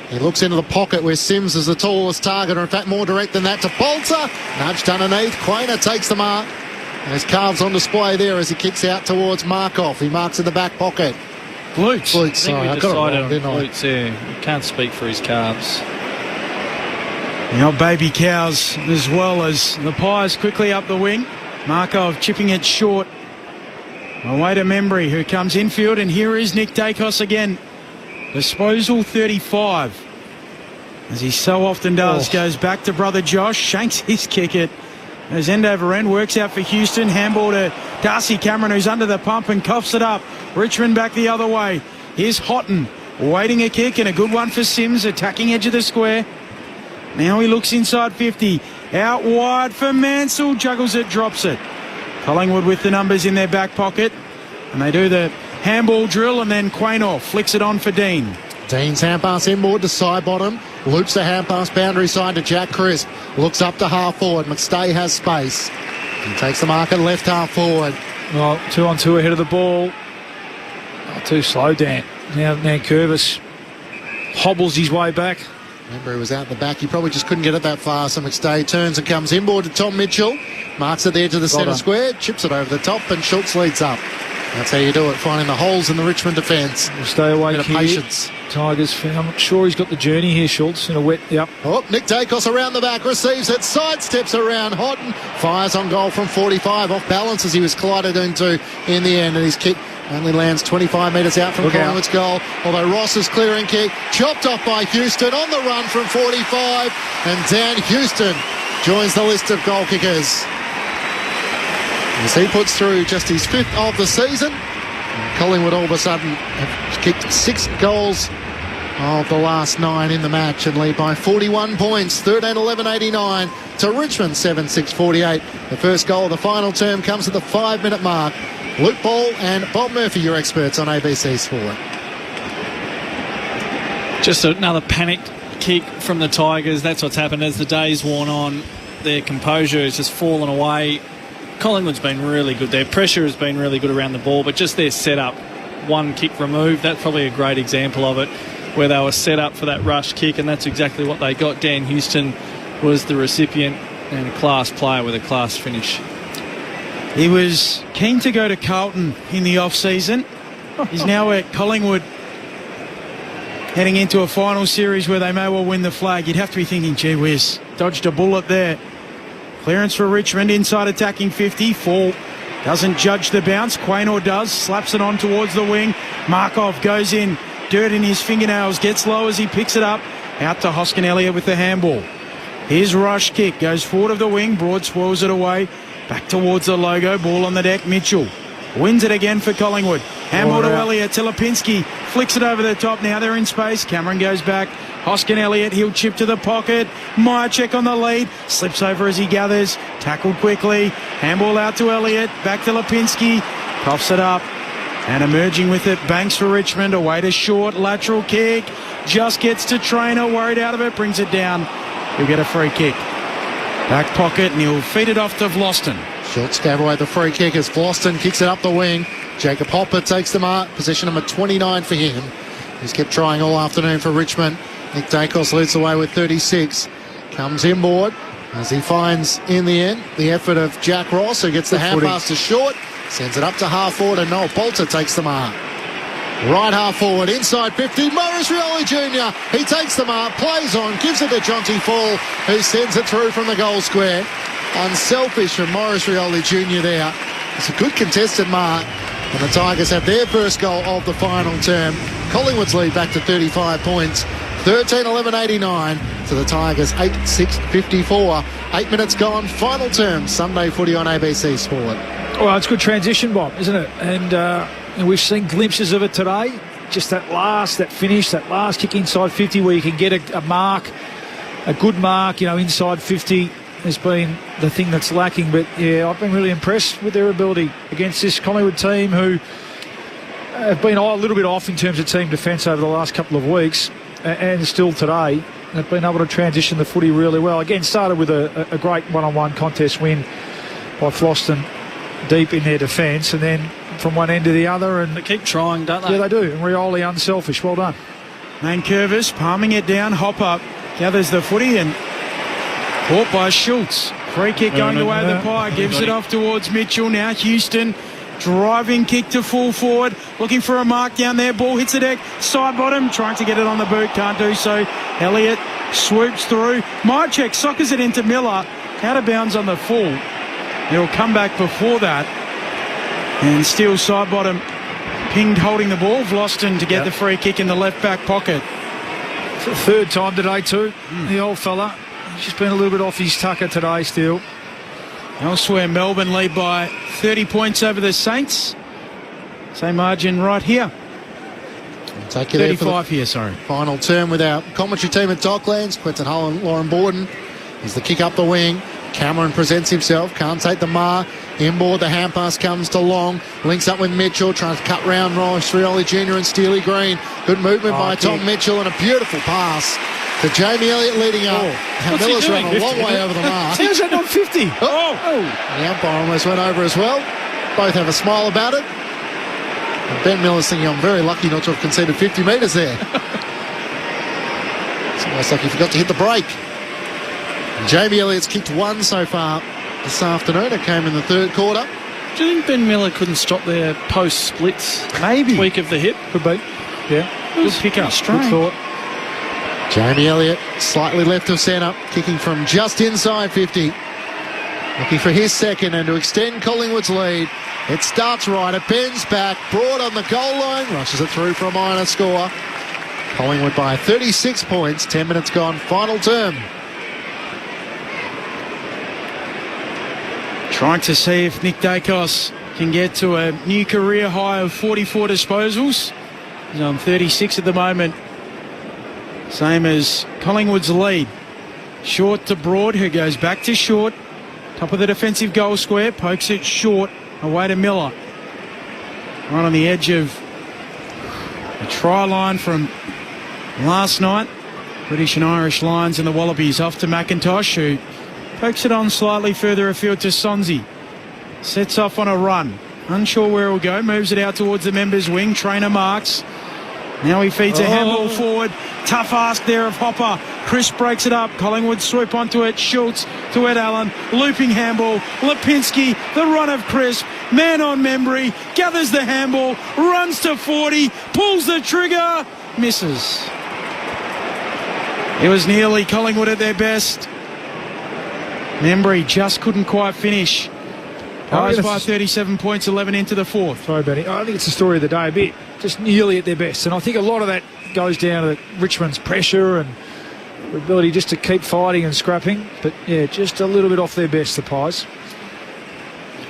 He looks into the pocket where Sims is the tallest target, or in fact more direct than that, to Bolter. Nudged underneath. Quainer takes the mark. And his calves on display there as he kicks out towards Markov. He marks in the back pocket. Glutes. I think we decided on didn't I? glutes there. You can't speak for his calves. The old baby cows as well as the Pies quickly up the wing. Markov chipping it short. Away to Membry, who comes infield, and here is Nick Dacos again. Disposal 35. As he so often does, goes back to brother Josh, shanks his kick it. As end over end, works out for Houston. Handball to Darcy Cameron, who's under the pump and coughs it up. Richmond back the other way. Here's Houghton, waiting a kick, and a good one for Sims, attacking edge of the square. Now he looks inside 50. Out wide for Mansell, juggles it, drops it. Collingwood with the numbers in their back pocket. And they do the handball drill, and then Quaynor flicks it on for Dean. Dean's hand pass inboard to side bottom. Loops the hand pass boundary side to Jack Crisp. Looks up to half forward. McStay has space. He takes the mark at left half forward. Well, 2-on-2 ahead of the ball. Oh, too slow, Dan. Now Curvis hobbles his way back. Remember, he was out the back. He probably just couldn't get it that far. So McStay turns and comes inboard to Tom Mitchell. Marks at the edge of the centre square. Chips it over the top, and Schultz leads up. That's how you do it, finding the holes in the Richmond defence. We'll stay away here. Patience. Tigers, I'm not sure he's got the journey here, Schultz, in a wet, yep. Oh, Nick Dacos around the back, receives it, sidesteps around Houghton, fires on goal from 45, off balance as he was collided into in the end, and his kick only lands 25 metres out from Collingwood's goal, although Ross's clearing kick, chopped off by Houston, on the run from 45, and Dan Houston joins the list of goal kickers. As he puts through just his 5th of the season, Collingwood all of a sudden have kicked 6 goals of the last 9 in the match and lead by 41 points, 13-11-89 to Richmond 7-6-48. The first goal of the final term comes at the 5-minute mark. Luke Ball and Bob Murphy, your experts on ABC Sport. Just another panicked kick from the Tigers. That's what's happened as the day's worn on. Their composure has just fallen away. Collingwood's been really good. Their pressure has been really good around the ball, but just their setup, one kick removed, that's probably a great example of it, where they were set up for that rush kick, and that's exactly what they got. Dan Houston was the recipient, and a class player with a class finish. He was keen to go to Carlton in the off-season. He's now at Collingwood, heading into a final series where they may well win the flag. You'd have to be thinking, gee whiz, dodged a bullet there. Clearance for Richmond, inside attacking 50. Fall doesn't judge the bounce. Quaynor does, slaps it on towards the wing. Markov goes in, dirt in his fingernails, gets low as he picks it up. Out to Hoskin Elliott with the handball. His rush kick goes forward of the wing. Broad swirls it away. Back towards the logo. Ball on the deck. Mitchell wins it again for Collingwood. Handball to Elliott. Telipinski flicks it over the top. Now they're in space. Cameron goes back. Hoskin Elliott, he'll chip to the pocket. Myercheck on the lead. Slips over as he gathers. Tackled quickly. Handball out to Elliott. Back to Lipinski. Coughs it up. And emerging with it, Banks for Richmond. Away to short. Lateral kick. Just gets to Trainer. Worried out of it. Brings it down. He'll get a free kick. Back pocket, and he'll feed it off to Vlosten. Schultz gave away the free kick as Vlosten kicks it up the wing. Jacob Hopper takes the mark. Position number 29 for him. He's kept trying all afternoon for Richmond. Nick Dacos leads the way with 36. Comes inboard. as he finds, in the end, the effort of Jack Ross, who gets the hand pass to short, sends it up to half forward, and Noel Poulter takes the mark. Right half forward, inside 50, Maurice Rioli Jr. He takes the mark, plays on, gives it to Jonty Fall, who sends it through from the goal square. Unselfish from Maurice Rioli Jr. there. It's a good contested mark, and the Tigers have their first goal of the final term. Collingwood's lead back to 35 points. 13-11-89 to the Tigers, 8-6-54. 8 minutes gone, final term, Sunday footy on ABC Sport. Well, it's good transition, Bob, isn't it? And we've seen glimpses of it today. Just that finish, that last kick inside 50 where you can get a mark, a good mark, inside 50 has been the thing that's lacking. But, yeah, I've been really impressed with their ability against this Collingwood team who have been a little bit off in terms of team defence over the last couple of weeks. And still today, they've been able to transition the footy really well. Again, started with a great one-on-one contest win by Floston deep in their defence, and then from one end to the other. And they keep trying, don't they? Yeah, they do. And Rioli unselfish. Well done. Mankervis palming it down. Hopper gathers the footy and caught by Schultz. Free kick going away the pie. Gives it off towards Mitchell. Now Houston. Driving kick to full forward, looking for a mark down there. Ball hits the deck, side bottom, trying to get it on the boot, can't do so. Elliott swoops through. Mychek soccers it into Miller, out of bounds on the full. He'll come back before that, and still side bottom, pinged holding the ball. Vlosten to get the free kick in the left back pocket. It's the third time today too, the old fella. He's just been a little bit off his tucker today still. Elsewhere, Melbourne lead by 30 points over the Saints. Same margin right here. Take you 35 here, sorry. Final term with our commentary team at Docklands. Quentin Hull and Lauren Borden. As the kick up the wing. Cameron presents himself. Can't take the mark. Inboard, the hand pass comes to Long. Links up with Mitchell. Trying to cut round Ross Rioli Jr. and Steely Green. Good movement by Tom Mitchell and a beautiful pass to Jamie Elliott leading up. Miller's run a long way over the mark. How's that not 50? The umpire almost went over as well. Both have a smile about it. And Ben Miller's thinking, I'm very lucky not to have conceded 50 metres there. It's almost like he forgot to hit the brake. And Jamie Elliott's kicked one so far this afternoon. It came in the third quarter. Do you think Ben Miller couldn't stop their post splits? Maybe. Tweak of the hip? Could be. Yeah. Good pick up. Good thought. Jamie Elliott, slightly left of centre, kicking from just inside 50. Looking for his second and to extend Collingwood's lead. It starts right, it bends back, Broad on the goal line, rushes it through for a minor score. Collingwood by 36 points, 10 minutes gone, final term. Trying to see if Nick Dacos can get to a new career high of 44 disposals. He's on 36 at the moment. Same as Collingwood's lead. Short to Broad, who goes back to short. Top of the defensive goal square, pokes it short, away to Miller. Right on the edge of the try line from last night. British and Irish Lions and the Wallabies off to McIntosh, who pokes it on slightly further afield to Sonzi. Sets off on a run. Unsure where he'll go, moves it out towards the members' wing. Trainer marks. Now he feeds a handball forward. Tough ask there of Hopper. Chris breaks it up. Collingwood swoop onto it. Schultz to Ed Allen. Looping handball. Lipinski. The run of Crisp. Man on memory. Gathers the handball. Runs to 40. Pulls the trigger. Misses. It was nearly Collingwood at their best. Membry just couldn't quite finish. Tigers by 37 points, 11 into the fourth. Sorry, Benny. I think it's the story of the day a bit. Just nearly at their best. And I think a lot of that goes down to Richmond's pressure and the ability just to keep fighting and scrapping. But, yeah, just a little bit off their best, the Pies.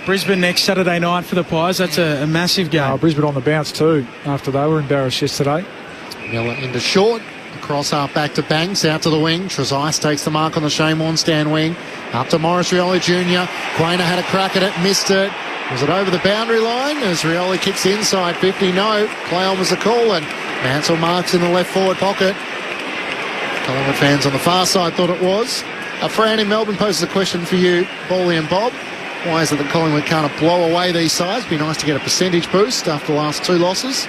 Brisbane next Saturday night for the Pies. That's a massive game. Brisbane on the bounce too after they were embarrassed yesterday. Miller into short. Cross half back to Banks, out to the wing. Trezise takes the mark on the Shane Warnstein wing. Up to Maurice Rioli Jr. Quainer had a crack at it, missed it. Was it over the boundary line as Rioli kicks inside 50? No. Play on was the call, and Mansell marks in the left forward pocket. Collingwood fans on the far side thought it was. Fran in Melbourne poses a question for you, Bally and Bob. Why is it that Collingwood can't blow away these sides? Be nice to get a percentage boost after the last two losses.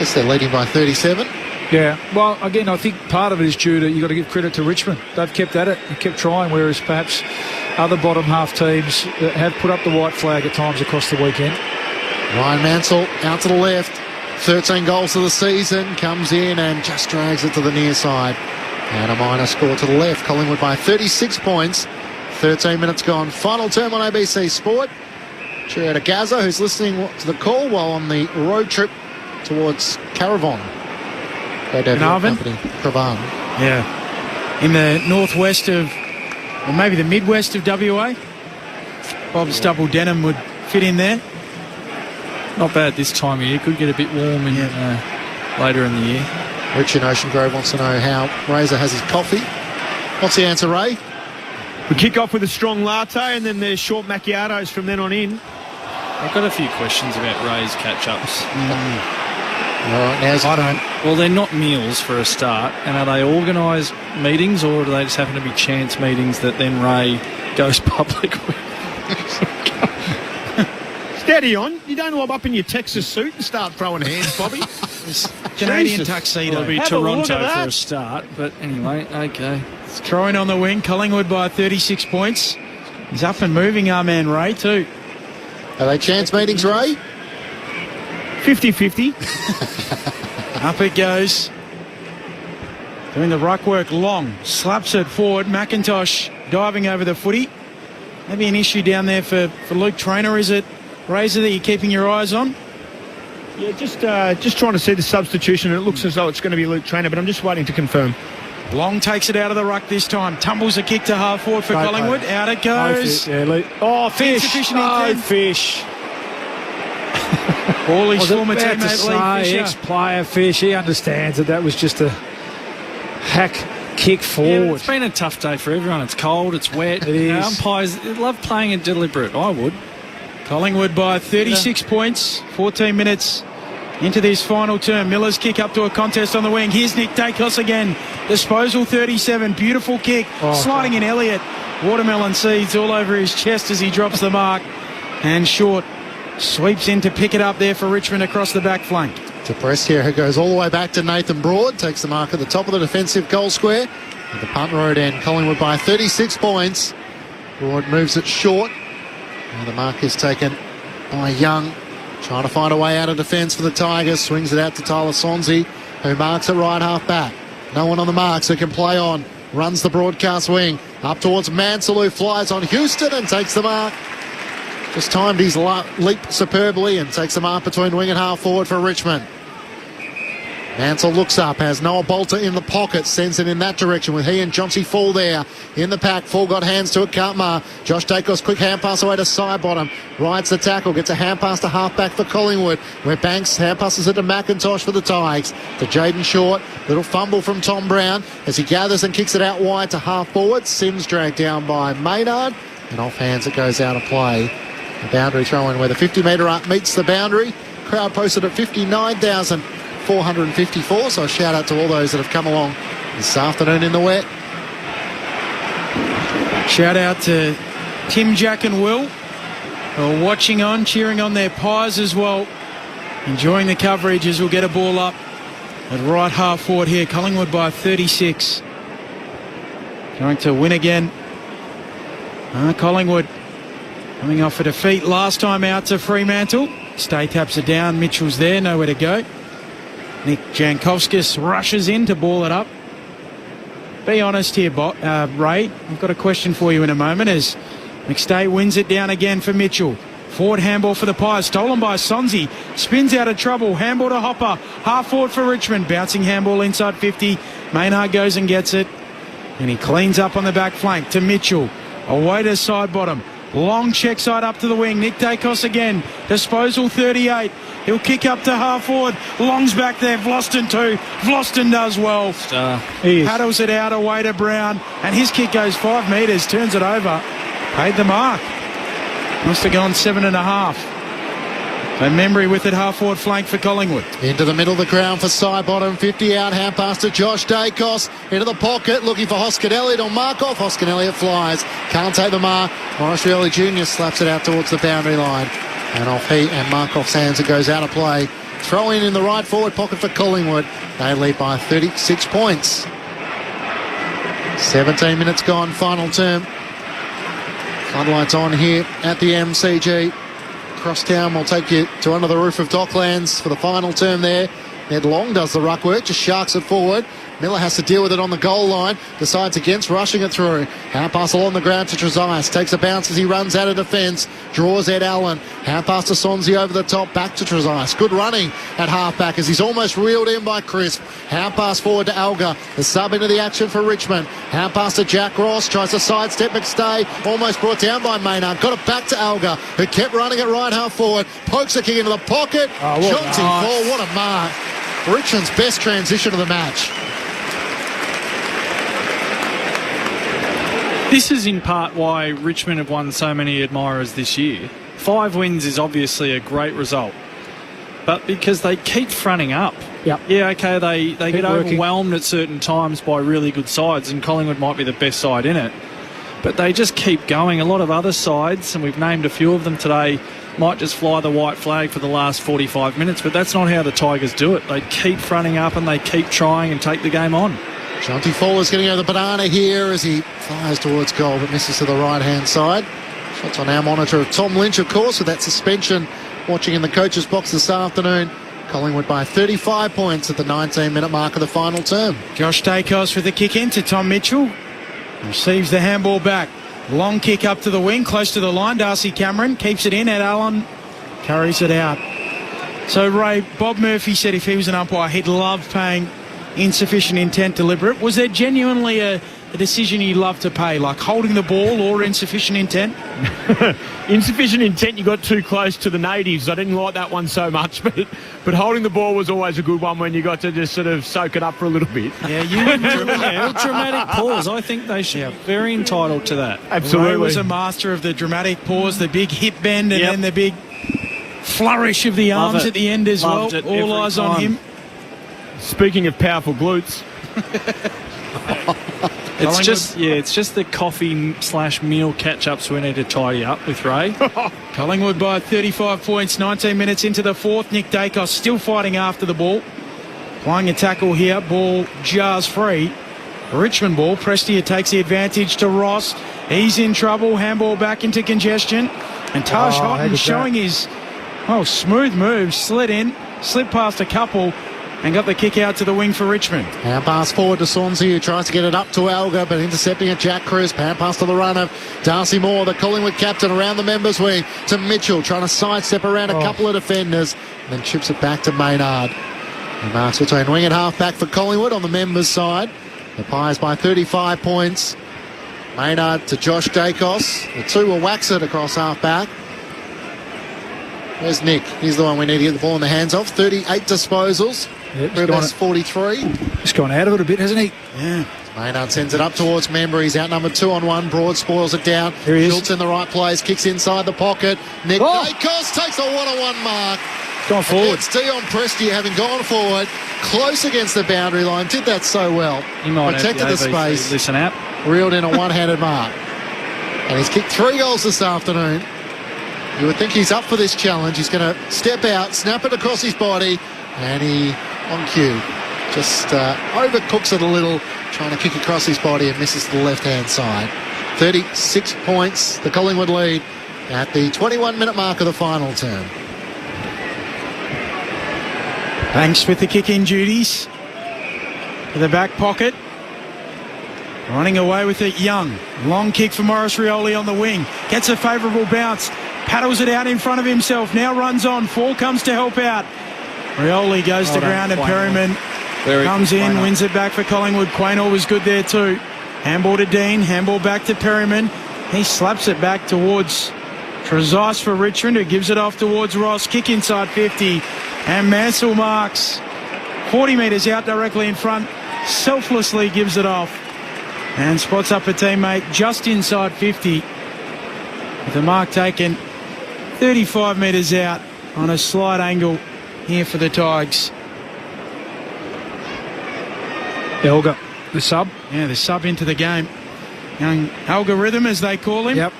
Guess they're leading by 37. Yeah, well, again, I think part of it is due to, you've got to give credit to Richmond. They've kept at it, they kept trying, whereas perhaps other bottom half teams have put up the white flag at times across the weekend. Ryan Mansell out to the left, 13 goals of the season, comes in and just drags it to the near side. And a minor score to the left, Collingwood by 36 points, 13 minutes gone. Final term on ABC Sport. Cheer to Gaza, who's listening to the call while on the road trip towards Caravan. Cravan. Yeah. In the northwest of, or maybe the midwest of WA. Bob's double denim would fit in there. Not bad this time of year. Could get a bit warm in, later in the year. Richie in Ocean Grove wants to know how Razor has his coffee. What's the answer, Ray? We kick off with a strong latte and then there's short macchiatos from then on in. I've got a few questions about Ray's catch-ups. I don't. Well, they're not meals for a start, and are they organised meetings, or do they just happen to be chance meetings that then Ray goes public with? Steady on. You don't lob up in your Texas suit and start throwing hands, Bobby. Canadian tuxedo. It'll be Toronto for a start, but anyway, okay. It's throwing on the wing. Collingwood by 36 points. He's up and moving, our man Ray, too. Are they chance meetings, Ray? 50-50. Up it goes. Doing the ruck work long. Slaps it forward. McIntosh diving over the footy. Maybe an issue down there for Luke Traynor. Is it, Razor, that you're keeping your eyes on? Yeah, just trying to see the substitution. It looks as though it's going to be Luke Traynor, but I'm just waiting to confirm. Long takes it out of the ruck this time. Tumbles a kick to half forward for Collingwood. Out it goes. Fish. Fish. All his former teammate Lee Fisher. Ex-player Fish, he understands that was just a hack kick forward. Yeah, it's been a tough day for everyone. It's cold, it's wet. It is. Umpires love playing it deliberate. I would. Collingwood by 36 points, 14 minutes into this final term. Miller's kick up to a contest on the wing. Here's Nick Dacos again. Disposal 37. Beautiful kick. Sliding in Elliott. Watermelon seeds all over his chest as he drops the mark. And Short sweeps in to pick it up there for Richmond across the back flank. To press here, who goes all the way back to Nathan Broad. Takes the mark at the top of the defensive goal square. At the punt road end, Collingwood by 36 points. Broad moves it short. And the mark is taken by Young. Trying to find a way out of defence for the Tigers. Swings it out to Tyler Sonzi, who marks it right half back. No one on the marks who can play on. Runs the broadcast wing. Up towards Mansell, who flies on Houston and takes the mark. Just timed his leap superbly and takes the mark between wing and half forward for Richmond. Mansell looks up, has Noah Bolter in the pocket, sends it in that direction with he and Johnsy Fall there in the pack. Fall got hands to it, can't mark. Josh Dacos, quick hand pass away to side bottom, rides the tackle, gets a hand pass to half back for Collingwood, where Banks hand passes it to McIntosh for the Tigers, to Jaden Short. Little fumble from Tom Brown as he gathers and kicks it out wide to half forward. Sims dragged down by Maynard, and off hands it goes out of play. The boundary throw in where the 50-metre up meets the boundary. Crowd posted at 59,454, so a shout out to all those that have come along this afternoon in the wet. Shout out to Tim, Jack and Will, who are watching on, cheering on their pies as well, enjoying the coverage as we'll get a ball up at right half forward here. Collingwood by 36. Going to win again. Collingwood coming off a defeat last time out to Fremantle. Stay taps it down. Mitchell's there, nowhere to go. Nick Jankowskis rushes in to ball it up. Be honest here, Ray. I've got a question for you in a moment as McStay wins it down again for Mitchell. Forward handball for the Pies. Stolen by Sonzi. Spins out of trouble. Handball to Hopper. Half forward for Richmond. Bouncing handball inside 50. Maynard goes and gets it. And he cleans up on the back flank to Mitchell. Away to side bottom. Long check side up to the wing. Nick Dacos again. Disposal 38. He'll kick up to half forward. Long's back there. Vlosten too. Vlosten does well. Paddles it out away to Brown. And his kick goes 5 metres. Turns it over. Paid the mark. Must have gone 7.5. So Membry with it, half forward flank for Collingwood. Into the middle of the ground for side bottom. 50 out, hand pass to Josh Dacos. Into the pocket, looking for Hoskin Elliott on Markov. Hoskin Elliott flies. Can't take the mark. Morris Rioli Jr. slaps it out towards the boundary line. And off he and Markov's hands, it goes out of play. throw in the right forward pocket for Collingwood. They lead by 36 points. 17 minutes gone, final term. Floodlights on here at the MCG. Crosstown will take you to under the roof of Docklands for the final term there. Ned Long does the ruck work, just sharks it forward. Miller has to deal with it on the goal line, decides against rushing it through. Hand pass along the ground to Trezise, takes a bounce as he runs out of defence, draws Ed Allen. Hand pass to Sonzi over the top, back to Trezise. Good running at half-back as he's almost reeled in by Crisp. Hand pass forward to Alga, the sub into the action for Richmond. Hand pass to Jack Ross, tries to sidestep McStay, almost brought down by Maynard. Got it back to Alga, who kept running it right half forward. Pokes a kick into the pocket. Jonty Fall, what a mark. Richmond's best transition of the match. This is in part why Richmond have won so many admirers this year. 5 wins is obviously a great result, but because they keep fronting up. Yep. Yeah, okay, they get working. overwhelmed at certain times by really good sides, and Collingwood might be the best side in it, but they just keep going. A lot of other sides, and we've named a few of them today, might just fly the white flag for the last 45 minutes, but that's not how the Tigers do it. They keep fronting up and they keep trying and take the game on. Jonty Faller's getting over the banana here as he flies towards goal but misses to the right-hand side. Shots on our monitor of Tom Lynch, of course, with that suspension watching in the coach's box this afternoon. Collingwood by 35 points at the 19-minute mark of the final term. Josh Dacos with the kick in to Tom Mitchell. Receives the handball back. Long kick up to the wing, close to the line. Darcy Cameron keeps it in. Ed Allen carries it out. So, Ray, Bob Murphy said if he was an umpire, he'd love paying insufficient intent deliberate. Was there genuinely a decision he'd love to pay, like holding the ball or insufficient intent? Insufficient intent, you got too close to the natives. I didn't like that one so much, but holding the ball was always a good one when you got to just sort of soak it up for a little bit. Yeah, dramatic pause. I think they should be very entitled to that. Absolutely. Ray was a master of the dramatic pause, the big hip bend, and then the big flourish of the arms at the end as well. All eyes on him. Speaking of powerful glutes. It's just the coffee/meal catch-ups we need to tidy up with, Ray. Collingwood by 35 points, 19 minutes into the fourth. Nick Dacos still fighting after the ball. Playing a tackle here, ball jars free. Richmond ball, Prestia takes the advantage to Ross. He's in trouble, handball back into congestion. And Taj Houghton showing his smooth move, slid in, slipped past a couple, and got the kick out to the wing for Richmond. Hand pass forward to Sonzi, who tries to get it up to Alga, but intercepting at Jack Crisp. Hand pass to the run of Darcy Moore, the Collingwood captain, around the members' wing to Mitchell, trying to sidestep around a couple of defenders, and then chips it back to Maynard. The marks between wing and half-back for Collingwood on the members' side. The Pies by 35 points. Maynard to Josh Dacos. The two will wax it across half-back. Where's Nick? He's the one we need to get the ball in the hands of. 38 disposals. Rebounds 43. He's gone out of it a bit, hasn't he? Yeah. Maynard sends it up towards Member. He's outnumbered 2-on-1. Broad spoils it down. Here he is. Schultz in the right place. Kicks inside the pocket. Nick Dacos takes a 1-on-1 mark. Gone forward. It's Dion Prestia having gone forward. Close against the boundary line. Did that so well. He might protected have the space. Listen out. Reeled in a one-handed mark. And he's kicked 3 goals this afternoon. You would think he's up for this challenge. He's going to step out, snap it across his body, and he, on cue, just overcooks it a little, trying to kick across his body and misses to the left-hand side. 36 points, the Collingwood lead at the 21-minute mark of the final term. Banks with the kick-in duties. To the back pocket. Running away with it, Young. Long kick for Morris Rioli on the wing. Gets a favourable bounce. Paddles it out in front of himself. Now runs on. Fall comes to help out. Rioli goes to ground and Perryman comes in, wins it back for Collingwood. Quaynor was good there too. Handball to Dean. Handball back to Perryman. He slaps it back towards Trezise for Richmond, who gives it off towards Ross. Kick inside 50. And Mansell marks 40 metres out directly in front. Selflessly gives it off. And spots up a teammate just inside 50. With the mark taken 35 metres out on a slight angle here for the Tigers. Elga, the sub. Yeah, the sub into the game. Young algorithm, as they call him. Yep,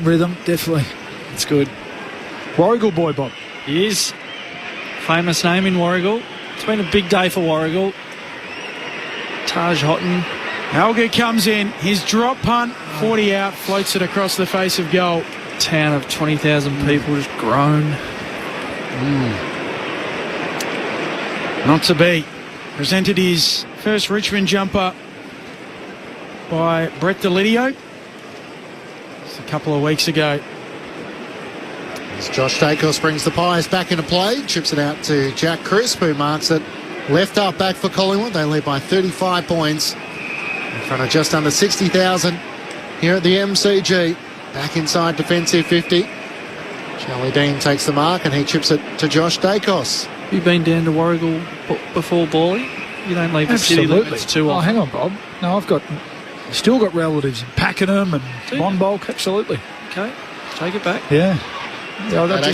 rhythm, definitely. It's good. Warrigal boy, Bob. He is. famous name in Warragul. It's been a big day for Warragul. Taj Houghton. Alger comes in. His drop punt, 40 out, floats it across the face of goal. Town of 20,000 people just groan. Not to be. Presented his first Richmond jumper by Brett Delidio just a couple of weeks ago. As Josh Dacos brings the Pies back into play, chips it out to Jack Crisp, who marks it left half back for Collingwood. They lead by 35 points in front of just under 60,000 here at the MCG. Back inside defensive 50. Charlie Dean takes the mark and he chips it to Josh Dacos. Have you been down to Warragul before, Bally? You don't leave the city limits too often. Hang on, Bob. No, I've still got relatives in Pakenham and Monbulk, absolutely. Okay, take it back. Yeah. Yeah, I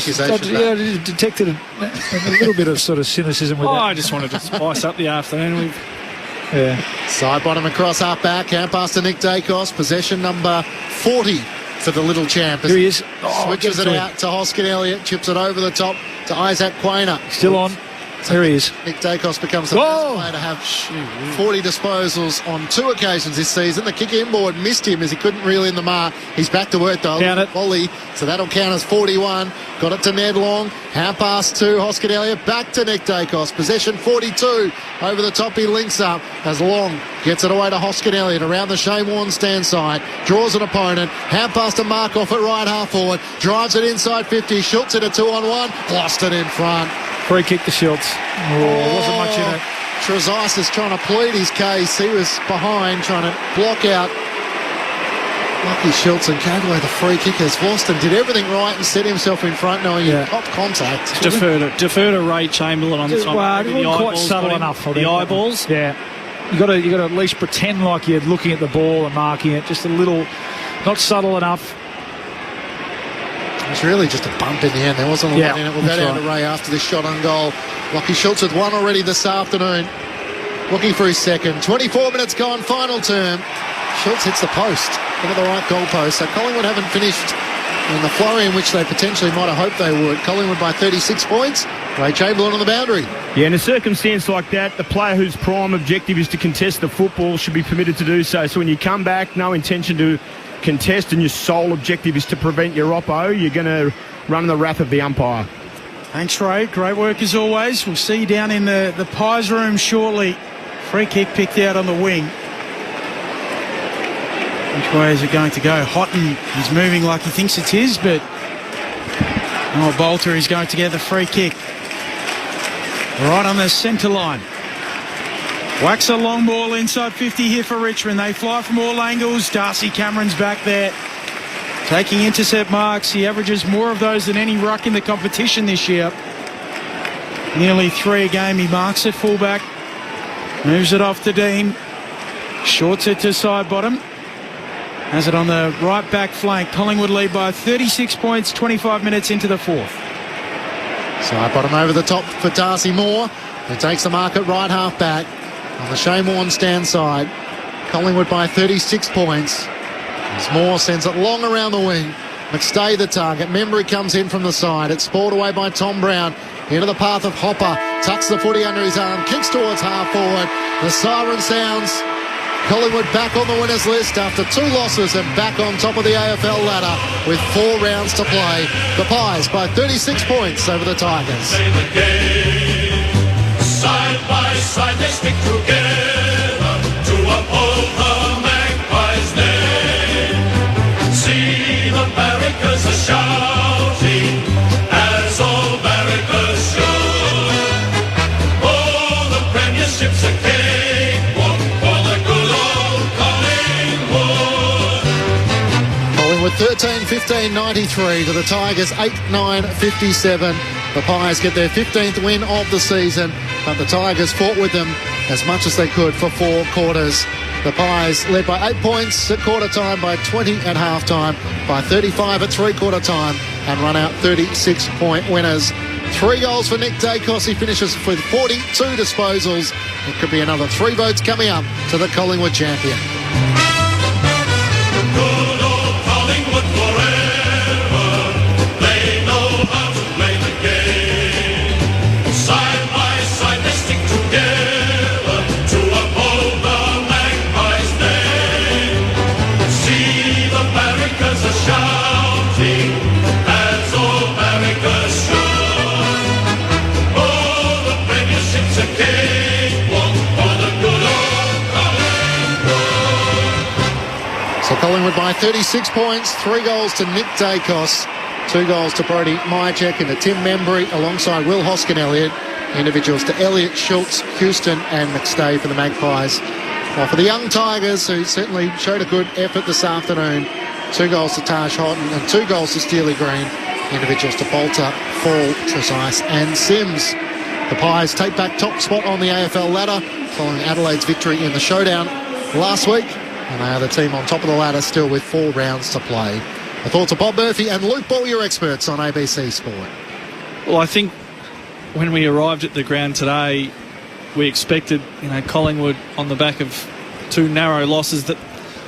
detected a little bit of sort of cynicism with that. I just wanted to spice up the afternoon. Side bottom across half back, hand pass to Nick Dacos, possession number 40 for the little champ. Here he is. Switches it out to Hoskin Elliott, chips it over the top to Isaac Quainer. Still on. There he is. Nick Dacos becomes the first player to have 40 disposals on 2 occasions this season. The kick inboard missed him as he couldn't reel in the mark. He's back to work though. Count it. Volley, so that'll count as 41. Got it to Ned Long. Hand pass to Hoskin Elliott. Back to Nick Dacos. Possession 42. Over the top he links up as Long gets it away to Hoskin Elliott around the Shane Warne stand side. Draws an opponent. Hand pass to Markoff at right half forward. Drives it inside 50. Schultz in a 2-on-1. Lost it in front. Free kick to Schultz. Wasn't much in it. Trezise is trying to plead his case. He was behind trying to block out Lucky Schultz, and gave away the free kick as Floston did everything right and set himself in front knowing he had top contact. Defer to Ray Chamberlain on the time. It wasn't quite subtle enough for the eyeballs. Yeah. You got to at least pretend like you're looking at the ball and marking it. Just a little, not subtle enough. It was really just a bump in the end. There wasn't a lot in it. We'll go down to Ray after this shot on goal. Lucky Schultz with one already this afternoon. Looking for his second. 24 minutes gone, final term. Schultz hits the post. Look at the right goal post. So Collingwood haven't finished in the flurry in which they potentially might have hoped they would. Collingwood by 36 points. Ray Chamberlain on the boundary. Yeah, in a circumstance like that, the player whose prime objective is to contest the football should be permitted to do so. So when you come back, no intention to contest and your sole objective is to prevent your oppo, you're going to run the wrath of the umpire. Thanks, Ray. Great work as always. We'll see you down in the Pies room shortly. Free kick picked out on the wing. Which way is it going to go? Houghton, he's moving like he thinks it's his, but Bolter is going to get the free kick. Right on the centre line. Whacks a long ball inside 50 here for Richmond. They fly from all angles. Darcy Cameron's back there, taking intercept marks. He averages more of those than any ruck in the competition this year. Nearly 3 a game. He marks at fullback. Moves it off to Dean. Shorts it to side bottom. Has it on the right back flank. Collingwood lead by 36 points, 25 minutes into the fourth. Side bottom over the top for Darcy Moore, who takes the mark at right half back on the Shane Warne stand side. Collingwood by 36 points. As Moore sends it long around the wing. McStay the target. Membry comes in from the side. It's spoiled away by Tom Brown. Into the path of Hopper. Tucks the footy under his arm. Kicks towards half forward. The siren sounds. Collingwood back on the winners list after 2 losses and back on top of the AFL ladder with 4 rounds to play. The Pies by 36 points over the Tigers. Side by side they stick together to uphold the Magpies' name. See the barricades are shouting as all barricades should. Oh, the premiership's a cakewalk for the good old Collingwood. Collingwood 13-15-93 to the Tigers 8-9-57. The Pies get their 15th win of the season, but the Tigers fought with them as much as they could for 4 quarters. The Pies led by 8 points at quarter time, by 20 at half time, by 35 at 3/4 time, and run out 36-point winners. 3 goals for Nick Dacos. He finishes with 42 disposals. It could be another 3 votes coming up to the Collingwood champion. Good old Collingwood forever. They know how to play the game. Collingwood by 36 points, 3 goals to Nick Dacos, 2 goals to Brody Myercheck and to Tim Membry alongside Will Hoskin-Elliott. Individuals to Elliott, Schultz, Houston and McStay for the Magpies. Well, for the young Tigers, who certainly showed a good effort this afternoon, 2 goals to Taj Houghton and 2 goals to Steely Green. Individuals to Bolter, Fall, Tresice and Sims. The Pies take back top spot on the AFL ladder following Adelaide's victory in the showdown last week. And they are the team on top of the ladder still with 4 rounds to play. The thoughts of Bob Murphy and Luke Ball, your experts on ABC Sport. Well, I think when we arrived at the ground today, we expected, Collingwood on the back of 2 narrow losses that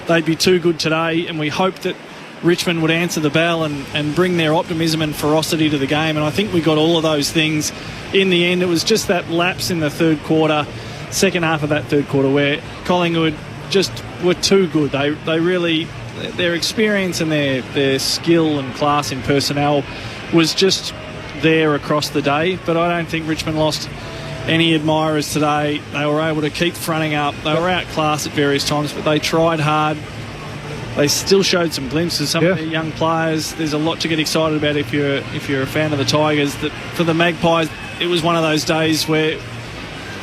they'd be too good today, and we hoped that Richmond would answer the bell and bring their optimism and ferocity to the game, and I think we got all of those things. In the end, it was just that lapse in the third quarter, second half of that third quarter, where Collingwood just were too good. They really, their experience and their skill and class in personnel was just there across the day, but I don't think Richmond lost any admirers today. They were able to keep fronting up. They were outclassed at various times, but they tried hard. They still showed some glimpses. Some of the young players, there's a lot to get excited about if you're a fan of the Tigers. That for the Magpies, it was one of those days where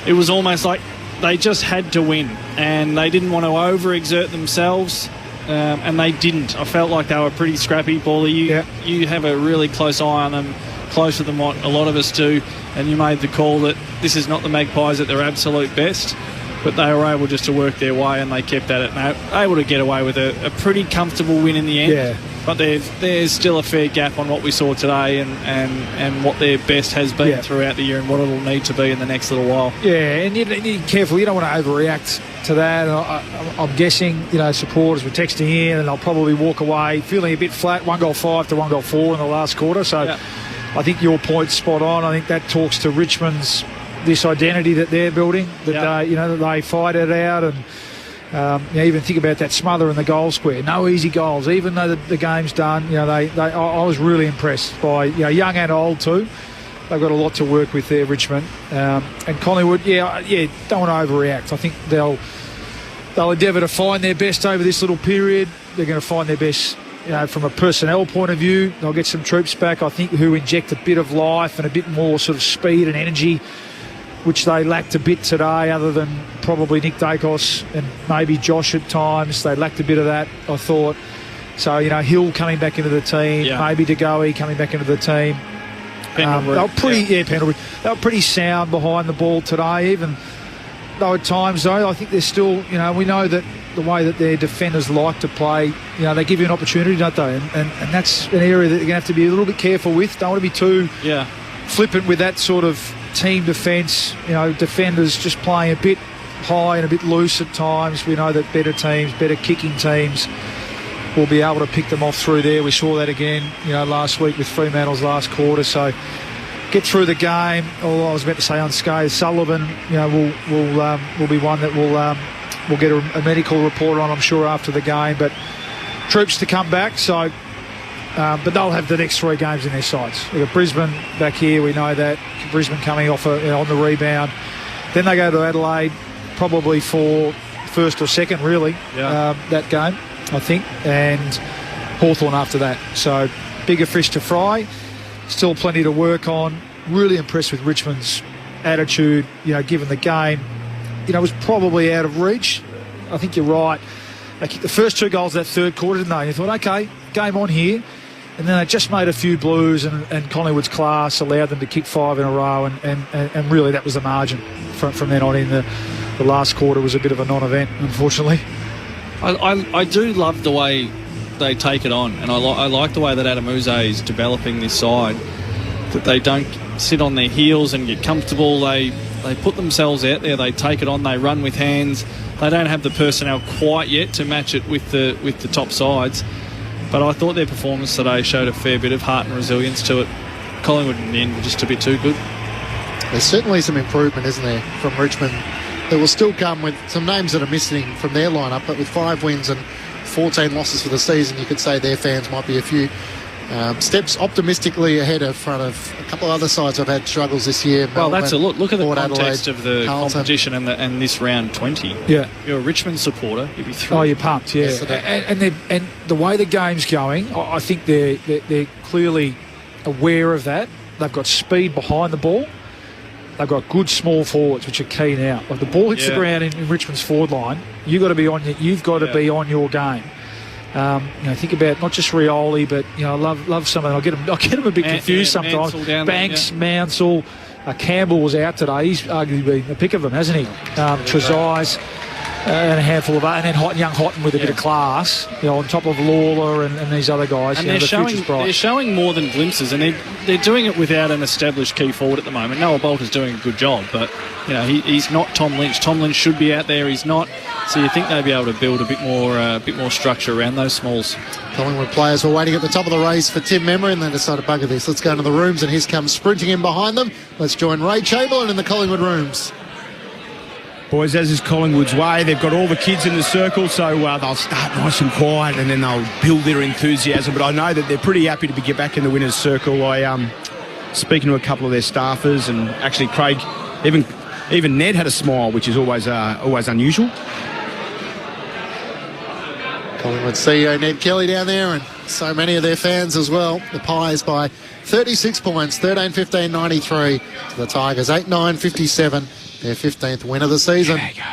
it was almost like they just had to win, and they didn't want to overexert themselves, and they didn't. I felt like they were pretty scrappy. Paulie, you have a really close eye on them, closer than what a lot of us do, and you made the call that this is not the Magpies at their absolute best, but they were able just to work their way, and they kept at it, and they were able to get away with a pretty comfortable win in the end. Yeah. But there's still a fair gap on what we saw today and what their best has been throughout the year and what it'll need to be in the next little while. Yeah, and you're careful. You don't want to overreact to that. I'm guessing, supporters were texting in, and they'll probably walk away feeling a bit flat. 1-5 to 1-4 in the last quarter. So I think your point's spot on. I think that talks to Richmond's this identity that they're building. That they fight it out, and even think about that smother in the goal square. No easy goals, even though the game's done. I was really impressed by young and old too. They've got a lot to work with there, Richmond, and Collingwood. Don't want to overreact. I think they'll endeavour to find their best over this little period. They're going to find their best. From a personnel point of view, they'll get some troops back, I think, who inject a bit of life and a bit more sort of speed and energy, which they lacked a bit today, other than probably Nick Dacos and maybe Josh at times. They lacked a bit of that, I thought. So, Hill coming back into the team, maybe DeGoey coming back into the team. They were pretty, Pendlebury. They were pretty sound behind the ball today, even though at times, though, I think they're still, we know that the way that their defenders like to play, they give you an opportunity, don't they? And that's an area that you're going to have to be a little bit careful with. Don't want to be too flippant with that sort of team defence. Defenders just playing a bit high and a bit loose at times. We know that better teams, better kicking teams, will be able to pick them off through there. We saw that again, last week with Fremantle's last quarter. So get through the game. Oh, I was about to say unscathed. Sullivan, will be one that we'll get a medical report on, I'm sure, after the game. But troops to come back. So. But they'll have the next 3 games in their sights. We've got Brisbane back here, we know that. Brisbane coming off on the rebound. Then they go to Adelaide, probably for first or second, really, that game, I think. And Hawthorn after that. So bigger fish to fry. Still plenty to work on. Really impressed with Richmond's attitude, given the game. Was probably out of reach. I think you're right. They kicked the first 2 goals of that third quarter, didn't they? And you thought, OK, game on here. And then they just made a few blues, and Collingwood's class allowed them to kick 5 in a row, and really that was the margin from then on. In the last quarter was a bit of a non-event, unfortunately. I do love the way they take it on, and I like the way that Adam Uze is developing this side, that they don't sit on their heels and get comfortable. They put themselves out there, they take it on, they run with hands. They don't have the personnel quite yet to match it with the top sides. But I thought their performance today showed a fair bit of heart and resilience to it. Collingwood in the end were just a bit too good. There's certainly some improvement, isn't there, from Richmond. That will still come with some names that are missing from their lineup, but with 5 wins and 14 losses for the season, you could say their fans might be a few steps optimistically ahead in front of a couple of other sides I've had struggles this year. Well, Melbourne, that's a look. Look at the Port context Adelaide, of the Carlton. competition and this round 20. Yeah. You're a Richmond supporter. You'd be thrilled. Oh, you're pumped, yeah. Yes, And the way the game's going, I think they're clearly aware of that. They've got speed behind the ball. They've got good small forwards, which are key now. Like the ball hits the ground in Richmond's forward line, you've got to be on your game. Think about not just Rioli, but I love some of them. I get them a bit confused sometimes. Banks, Mansell, Campbell was out today. He's arguably been the pick of them, hasn't he? Trezise. And a handful of, and then young Houghton with a bit of class, on top of Lawler and these other guys. And they're showing more than glimpses, and they're doing it without an established key forward at the moment. Noah Bolter's doing a good job, but he's not Tom Lynch. Tom Lynch should be out there. He's not. So you think they'll be able to build a bit more structure around those smalls. Collingwood players were waiting at the top of the race for Tim Memory, and they decided, bugger this. Let's go into the rooms, and here comes sprinting in behind them. Let's join Ray Chamberlain in the Collingwood rooms. Boys, as is Collingwood's way, they've got all the kids in the circle, so they'll start nice and quiet and then they'll build their enthusiasm. But I know that they're pretty happy to get back in the winner's circle. Speaking to a couple of their staffers, and actually Craig, even Ned had a smile, which is always unusual. Collingwood CEO Ned Kelly down there, and so many of their fans as well. The Pies by 36 points, 13-15-93 to the Tigers, 8-9-57. Their 15th win of the season. Here they go.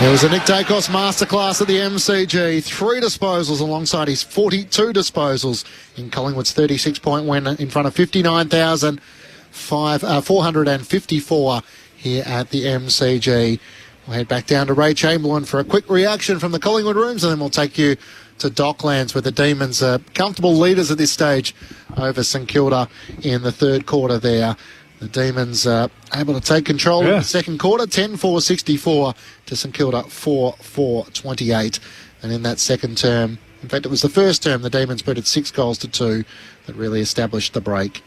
There was a Nick Dacos masterclass at the MCG. 3 disposals alongside his 42 disposals in Collingwood's 36-point win in front of 59,454 here at the MCG. We'll head back down to Ray Chamberlain for a quick reaction from the Collingwood rooms, and then we'll take you to Docklands, where the Demons are comfortable leaders at this stage over St Kilda in the third quarter there. The Demons able to take control in the second quarter, 10-4-64 to St Kilda 4-4-28. And in that second term, in fact, it was the first term, the Demons put it 6-2 that really established the break.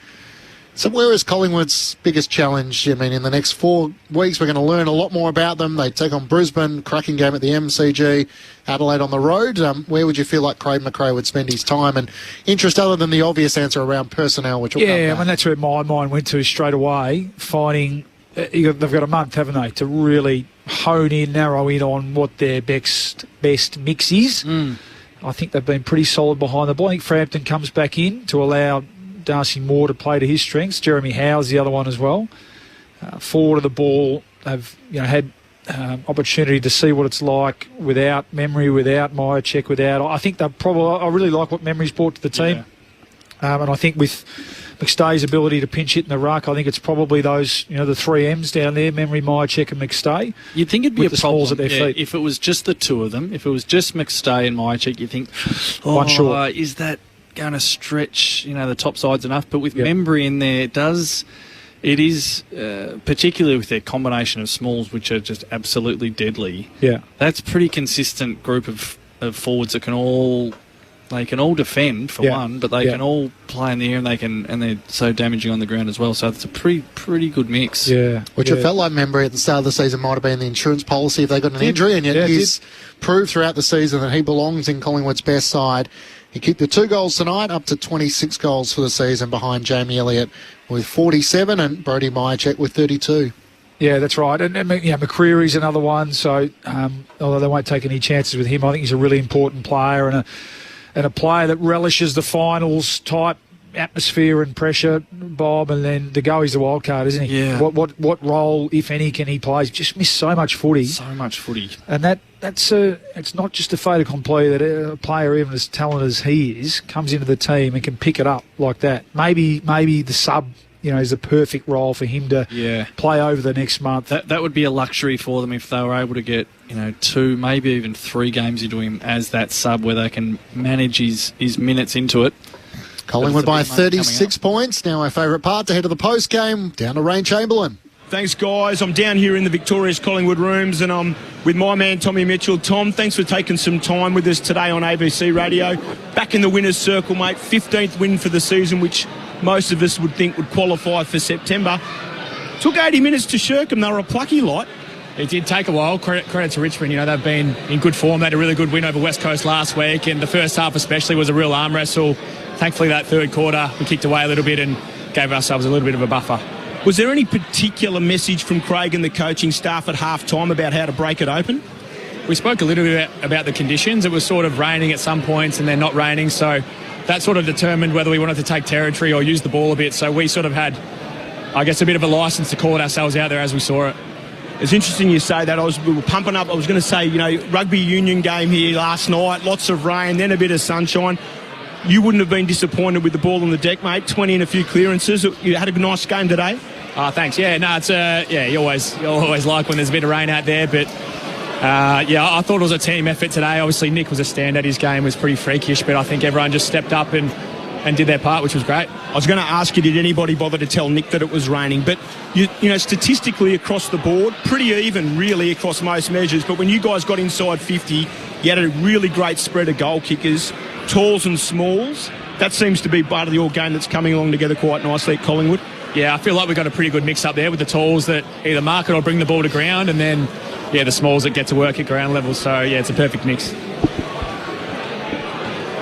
So where is Collingwood's biggest challenge? I mean, in the next 4 weeks, we're going to learn a lot more about them. They take on Brisbane, cracking game at the MCG, Adelaide on the road. Where would you feel like Craig McRae would spend his time and interest, other than the obvious answer around personnel, which will come back? I mean, that's where my mind went to straight away, finding they've got a month, haven't they, to really hone in, narrow in on what their best mix is. I think they've been pretty solid behind the ball. I think Frampton comes back in to allow Darcy Moore to play to his strengths. Jeremy Howe's the other one as well. Forward of the ball, they've had opportunity to see what it's like without Memory, without Myercheck, I think I really like what Memory's brought to the team. And I think with McStay's ability to pinch hit in the ruck, I think it's probably those, the 3 M's down there, Memory, Myercheck and McStay. You'd think it'd be a problem at their feet. If it was just the two of them. If it was just McStay and Myercheck, you think, one short. Is that going to stretch, the top sides enough? But with Memory in there, it is, particularly with their combination of smalls, which are just absolutely deadly. Yeah, that's pretty consistent group of forwards that can all defend for one, but they can all play in the air, and they're so damaging on the ground as well. So it's a pretty good mix. Yeah, which I felt like Memory at the start of the season might have been the insurance policy if they got an injury, and yet he's proved throughout the season that he belongs in Collingwood's best side. He kicked the 2 goals tonight, up to 26 goals for the season, behind Jamie Elliott with 47 and Brodie Myercheck with 32. Yeah, that's right. And McCreary's another one. So although they won't take any chances with him, I think he's a really important player and a player that relishes the finals type atmosphere and pressure, Bob. And then to go, he's the wild card, isn't he? Yeah. What role, if any, can he play? He's just missed so much footy. And it's not just a fait accompli that a player even as talented as he is comes into the team and can pick it up like that. Maybe the sub, is the perfect role for him to play over the next month. That would be a luxury for them if they were able to get 2, maybe even 3 games into him as that sub, where they can manage his minutes into it. Collingwood by 36 points. Now our favourite part, to head to the post game, down to Rain Chamberlain. Thanks, guys. I'm down here in the victorious Collingwood rooms, and I'm with my man, Tommy Mitchell. Tom, thanks for taking some time with us today on ABC Radio. Back in the winner's circle, mate. 15th win for the season, which most of us would think would qualify for September. Took 80 minutes to shirk them. They were a plucky lot. It did take a while. Credit to Richmond. You know, they've been in good form. They had a really good win over West Coast last week, and the first half especially was a real arm wrestle. Thankfully, that third quarter, we kicked away a little bit and gave ourselves a little bit of a buffer. Was there any particular message from Craig and the coaching staff at half-time about how to break it open? We spoke a little bit about the conditions. It was sort of raining at some points and then not raining, so that sort of determined whether we wanted to take territory or use the ball a bit. So we sort of had, I guess, a bit of a licence to call it ourselves out there as we saw it. It's interesting you say that. We were pumping up. I was going to say, you know, rugby union game here last night, lots of rain, then a bit of sunshine. You wouldn't have been disappointed with the ball on the deck, mate. 20 and a few clearances. You had a nice game today. Thanks. Yeah, no, it's you always like when there's a bit of rain out there, but I thought it was a team effort today. Obviously, Nick was a standout. His game was pretty freakish, but I think everyone just stepped up and did their part, which was great. I was going to ask you, did anybody bother to tell Nick that it was raining? But, you know, statistically across the board, pretty even really across most measures. But when you guys got inside 50, you had a really great spread of goal kickers, talls and smalls. That seems to be part of your game that's coming along together quite nicely at Collingwood. Yeah, I feel like we've got a pretty good mix up there with the talls that either mark it or bring the ball to ground, and then, the smalls that get to work at ground level. So, it's a perfect mix.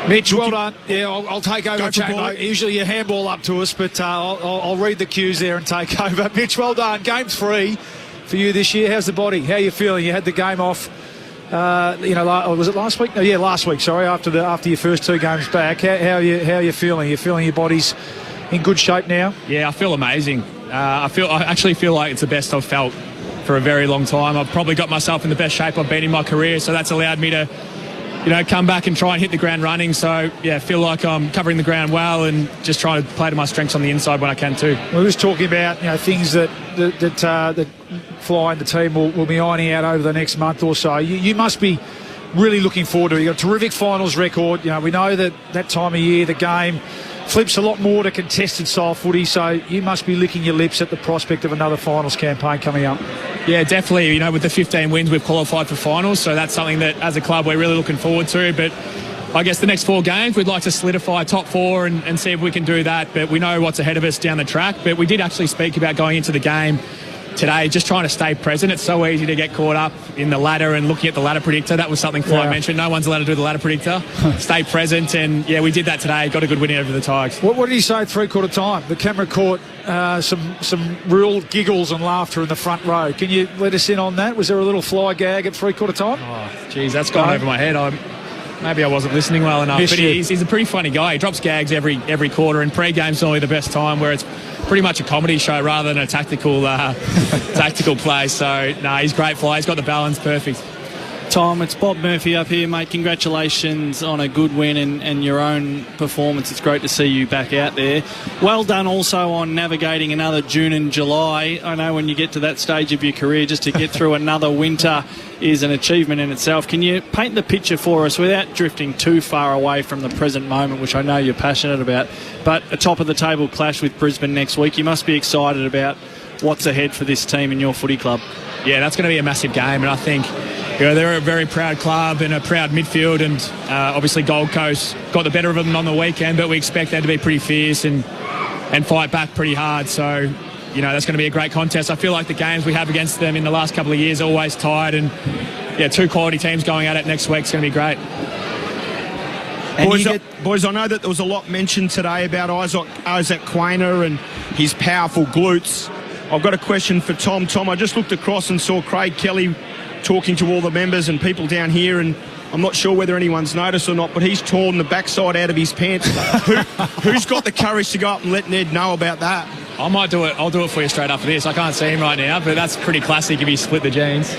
Mitch, well done. Yeah, I'll take over. Usually you handball up to us, but I'll read the cues there and take over. Mitch, well done. Game 3 for you this year. How's the body? How are you feeling? You had the game off, was it last week? No, yeah, last week, sorry, after your first 2 games back. How are you feeling? You feeling your body's in good shape now? Yeah, I feel amazing. I actually feel like it's the best I've felt for a very long time. I've probably got myself in the best shape I've been in my career, so that's allowed me to come back and try and hit the ground running. So, I feel like I'm covering the ground well and just trying to play to my strengths on the inside when I can too. We were just talking about, things that Fly and the team will be ironing out over the next month or so. You must be really looking forward to it. You've got a terrific finals record. We know that time of year, the game flips a lot more to contested style footy, so you must be licking your lips at the prospect of another finals campaign coming up. Yeah, definitely. With the 15 wins, we've qualified for finals, so that's something that, as a club, we're really looking forward to. But I guess the next 4 games, we'd like to solidify top 4 and see if we can do that. But we know what's ahead of us down the track. But we did actually speak about going into the game today, just trying to stay present. It's so easy to get caught up in the ladder and looking at the ladder predictor. That was something Fly mentioned. No one's allowed to do the ladder predictor. Stay present, and we did that today. Got a good win over the Tigers. What did he say at 3/4 time? The camera caught some real giggles and laughter in the front row. Can you let us in on that? Was there a little Fly gag at 3/4 time? Oh, geez, that's gone over my head. Maybe I wasn't listening well enough. But he's a pretty funny guy. He drops gags every quarter, and pre-game's normally the best time, where it's pretty much a comedy show rather than a tactical play. So, he's great Fly. He's got the balance perfect. Tom, it's Bob Murphy up here, mate. Congratulations on a good win and your own performance. It's great to see you back out there. Well done also on navigating another June and July. I know when you get to that stage of your career, just to get through another winter is an achievement in itself. Can you paint the picture for us without drifting too far away from the present moment, which I know you're passionate about, but a top-of-the-table clash with Brisbane next week? You must be excited about what's ahead for this team and your footy club. Yeah, that's going to be a massive game, and I think they're a very proud club and a proud midfield, and obviously Gold Coast got the better of them on the weekend, but we expect them to be pretty fierce and fight back pretty hard. So, that's going to be a great contest. I feel like the games we have against them in the last couple of years are always tied, and 2 quality teams going at it next week is going to be great. Boys, I know that there was a lot mentioned today about Isaac Quainer and his powerful glutes. I've got a question for Tom. Tom, I just looked across and saw Craig Kelly talking to all the members and people down here, and I'm not sure whether anyone's noticed or not, but he's torn the backside out of his pants. Who's got the courage to go up and let Ned know about that? I might do it. I'll do it for you straight after this. I can't see him right now, but that's pretty classic if he split the jeans.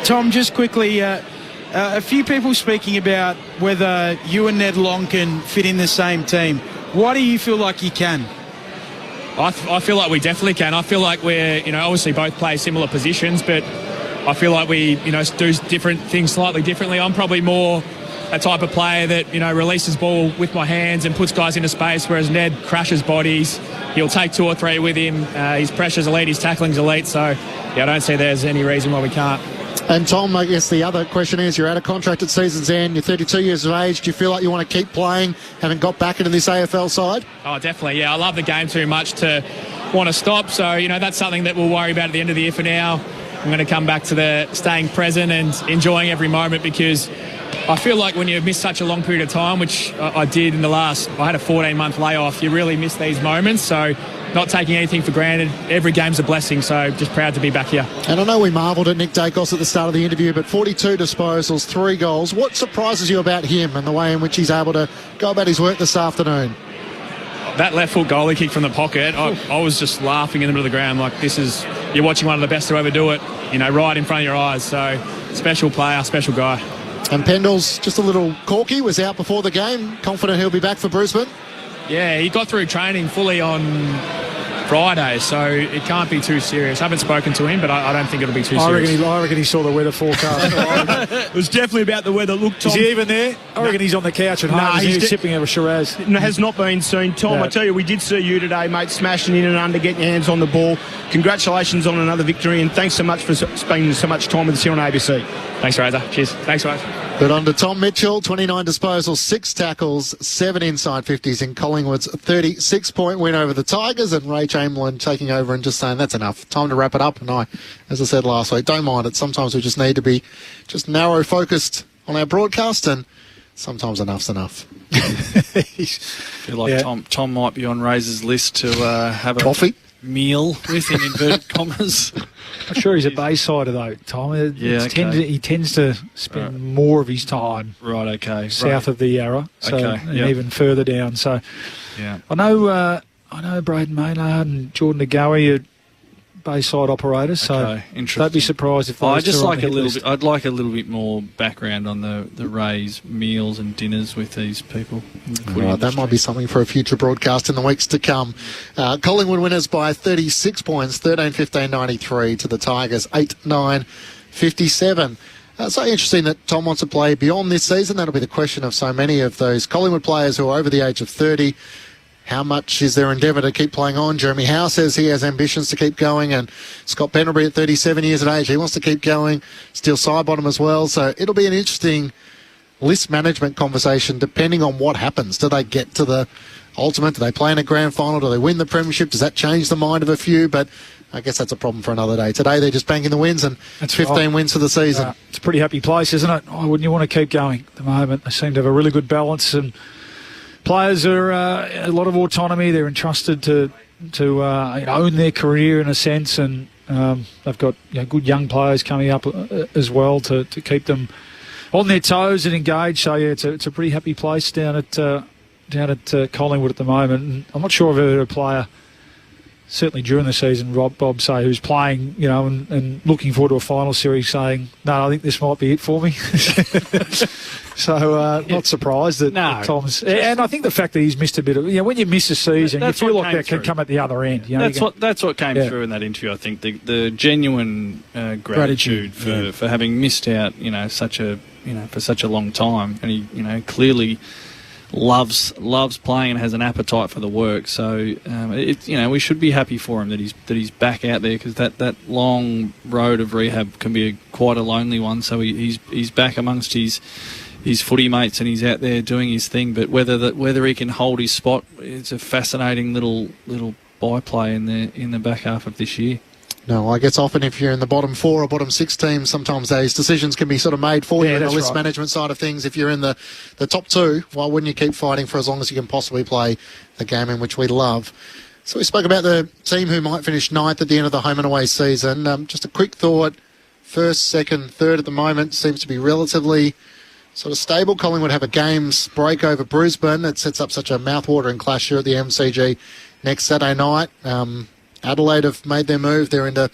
Tom, just quickly, a few people speaking about whether you and Ned Long can fit in the same team. Why do you feel like you can? I feel like we definitely can. I feel like we're, obviously both play similar positions, but I feel like we, do different things slightly differently. I'm probably more a type of player that, releases ball with my hands and puts guys into space, whereas Ned crashes bodies. He'll take 2 or 3 with him. His pressure's elite, his tackling's elite. So, I don't see there's any reason why we can't. And Tom, I guess the other question is, you're out of contract at season's end, you're 32 years of age, do you feel like you want to keep playing, having got back into this AFL side? Oh, definitely, yeah. I love the game too much to want to stop, so, that's something that we'll worry about at the end of the year. For now, I'm going to come back to the staying present and enjoying every moment, because I feel like when you miss such a long period of time, which I did I had a 14-month layoff, you really miss these moments, so not taking anything for granted. Every game's a blessing, so just proud to be back here. And I know we marvelled at Nick Dacos at the start of the interview, but 42 disposals, 3 goals. What surprises you about him and the way in which he's able to go about his work this afternoon? That left foot goalie kick from the pocket, I was just laughing in the middle of the ground like, you're watching one of the best to ever do it, right in front of your eyes. So, special player, special guy. And Pendle's just a little corky, was out before the game. Confident he'll be back for Brisbane? Yeah, he got through training fully on Friday, so it can't be too serious. I haven't spoken to him, but I don't think it'll be too serious. I reckon he saw the weather forecast. It was definitely about the weather. Look, Tom, is he even there? I reckon he's on the couch at home. He's sipping a Shiraz. Has not been seen. Tom, I tell you, we did see you today, mate, smashing in and under, getting your hands on the ball. Congratulations on another victory, and thanks so much for spending so much time with us here on ABC. Thanks, Razor. Cheers. Thanks, guys. Good on to Tom Mitchell, 29 disposals, 6 tackles, 7 inside 50s in Collingwood's 36-point win over the Tigers, and Ray Chamberlain taking over and just saying, that's enough. Time to wrap it up. And as I said last week, don't mind it. Sometimes we just need to be just narrow-focused on our broadcast, and sometimes enough's enough. I feel like Tom might be on Razor's list to have a coffee meal with, in inverted commas. I'm sure he's a Baysider though, Tom. He tends to spend more of his time south of the Yarra, and even further down. So I know Braden Maynard and Jordan DeGoey are Bayside operators, so don't be surprised if I just like a little bit. I'd like a little bit more background on the Rays meals and dinners with these people. Right, that might be something for a future broadcast in the weeks to come. Collingwood winners by 36 points, 13-15-93 to the Tigers, 8-9-57. So interesting that Tom wants to play beyond this season. That'll be the question of so many of those Collingwood players who are over the age of 30. How much is their endeavour to keep playing on? Jeremy Howe says he has ambitions to keep going, and Scott Pendlebury at 37 years of age, he wants to keep going. Steele Sidebottom as well. So it'll be an interesting list management conversation depending on what happens. Do they get to the ultimate? Do they play in a grand final? Do they win the premiership? Does that change the mind of a few? But I guess that's a problem for another day. Today they're just banking the wins, and that's 15 wins for the season. It's a pretty happy place, isn't it? Oh, wouldn't you want to keep going at the moment? They seem to have a really good balance, and players are a lot of autonomy. They're entrusted to own their career in a sense, and they've got good young players coming up as well to keep them on their toes and engaged. So it's a pretty happy place down at Collingwood at the moment. And I'm not sure I've ever heard a player, certainly during the season, Bob say, who's playing, and looking forward to a final series, saying, "No, I think this might be it for me." So not surprised that Tom's, and I think the fact that he's missed a bit of, when you miss a season, you feel like that can come at the other end. That's what came through in that interview. I think the genuine gratitude for having missed out, such a for such a long time, and he clearly loves playing and has an appetite for the work. So we should be happy for him that he's back out there, because that long road of rehab can be quite a lonely one. So he's back amongst his footy mates, and he's out there doing his thing. But whether he can hold his spot, it's a fascinating little byplay in the back half of this year. No, I guess often if you're in the bottom 4 or bottom 6 teams, sometimes those decisions can be sort of made for you in the list management side of things. If you're in the top 2, why wouldn't you keep fighting for as long as you can possibly play the game in which we love? So we spoke about the team who might finish 9th at the end of the home and away season. Just a quick thought, 1st, 2nd, 3rd at the moment seems to be relatively sort of stable. Collingwood have a games break over Brisbane. It sets up such a mouth-watering clash here at the MCG next Saturday night. Adelaide have made their move. They're into,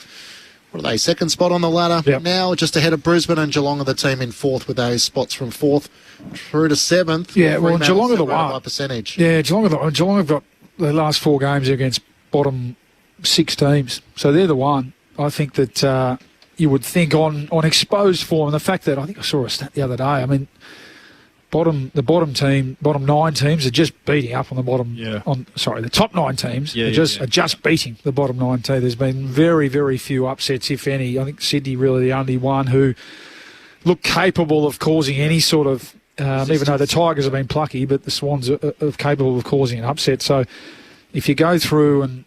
2nd spot on the ladder now, just ahead of Brisbane, and Geelong are the team in 4th with those spots from 4th through to 7th. Yeah, well, Geelong are the one. By percentage. Yeah, Geelong have got the last 4 games against bottom 6 teams, so they're the one. I think that you would think on exposed form, and the fact that I think I saw a stat the other day, I mean, the bottom 9 teams are just beating up on the bottom. Yeah. The top 9 teams are just beating the bottom 9 teams. There's been very, very few upsets, if any. I think Sydney really the only one who looked capable of causing any sort of, even though the Tigers have been plucky, but the Swans are capable of causing an upset. So if you go through and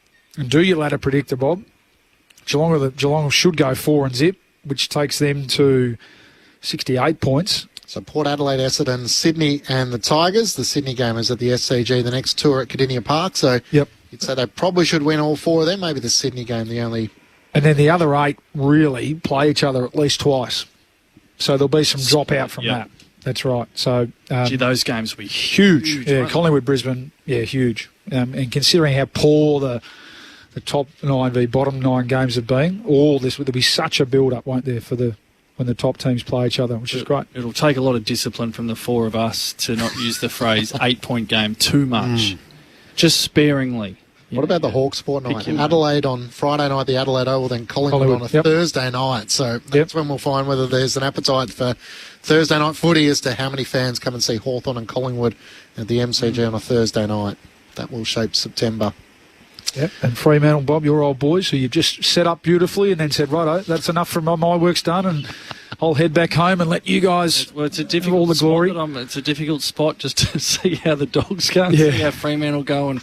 do your ladder predictor, Bob, Geelong should go 4-0, which takes them to 68 points. So Port Adelaide, Essendon, Sydney and the Tigers. The Sydney game is at the SCG. The next two are at Cardinia Park. So you'd say they probably should win all 4 of them. Maybe the Sydney game, the only... And then the other 8 really play each other at least twice. So there'll be some drop out from that. That's right. So those games will be huge. Yeah, Collingwood, Brisbane, huge. And considering how poor the top 9 v bottom 9 games have been, all this, there'll be such a build-up, won't there, when the top teams play each other, which is great. It'll take a lot of discipline from the 4 of us to not use the phrase 8-point game too much. Just sparingly. What about the Hawk Sport night? Adelaide on Friday night, the Adelaide Oval, then Collingwood on a Thursday night. So that's when we'll find whether there's an appetite for Thursday night footy as to how many fans come and see Hawthorn and Collingwood at the MCG on a Thursday night. That will shape September. Yep, and Fremantle, Bob, your old boys, who you've just set up beautifully and then said, righto, that's enough from my work's done, and I'll head back home and let you guys it's a difficult all the glory. It's a difficult spot just to see how the Dogs go and see how Fremantle go. And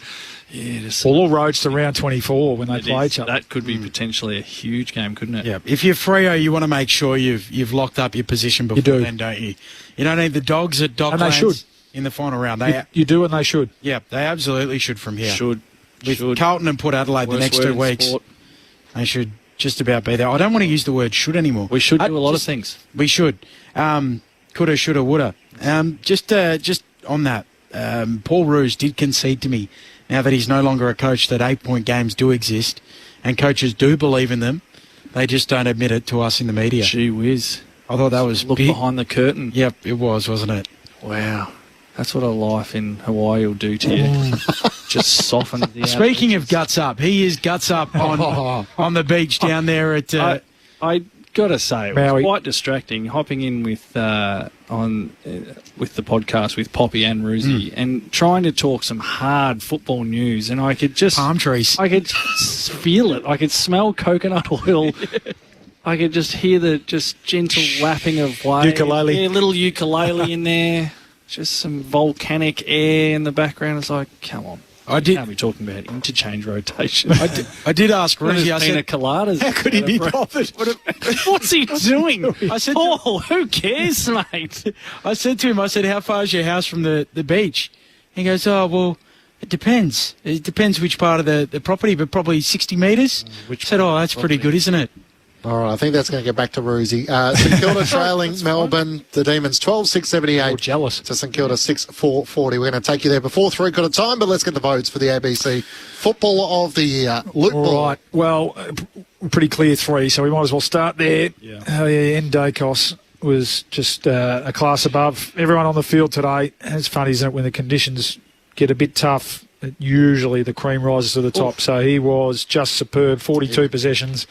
all roads to round 24 when they play each other. That could be potentially a huge game, couldn't it? Yeah. If you're Freo, you want to make sure you've locked up your position before then, don't you? You don't need the Dogs at Docklands. And they should. In the final round. You do, and they should. Yeah, they absolutely should from here. Should. With Carlton and Port Adelaide the next 2 weeks, they should just about be there. I don't want to use the word should anymore. We should do a lot of things. We should. Coulda, shoulda, woulda. Just on that, Paul Roos did concede to me, now that he's no longer a coach, that 8-point games do exist, and coaches do believe in them. They just don't admit it to us in the media. Gee whiz. I thought that was Look behind the curtain. Yep, it was, wasn't it? Wow. That's what a life in Hawaii will do to you. Just soften the Speaking of guts up, he is guts up on the beach down there at... I got to say, it was quite distracting, hopping in with the podcast with Poppy and Roosie and trying to talk some hard football news, and I could just... Palm trees. I could feel it. I could smell coconut oil. I could just hear the gentle lapping of waves. Ukulele. Yeah, little ukulele in there. Just some volcanic air in the background. It's like, come on. Can't be talking about interchange rotation. I did ask Rosie. I said, coladas. How could he be bothered? What's he doing? I said, Paul, who cares, mate? I said to him, how far is your house from the beach? He goes, oh, well, it depends. It depends which part of the property, but probably 60 metres. I said, oh, that's pretty good, isn't it? All right, I think that's going to get back to Roosie. St Kilda trailing Melbourne. The Demons 12-6-78. Jealous. To St Kilda 6-4-40. We're going to take you there before 3/4 time, but let's get the votes for the ABC Footballer of the Year. Luke Ball. All right, well, pretty clear 3, so we might as well start there. Ndakos was just a class above everyone on the field today. It's funny, isn't it, when the conditions get a bit tough, usually the cream rises to the top. So he was just superb, 42 possessions.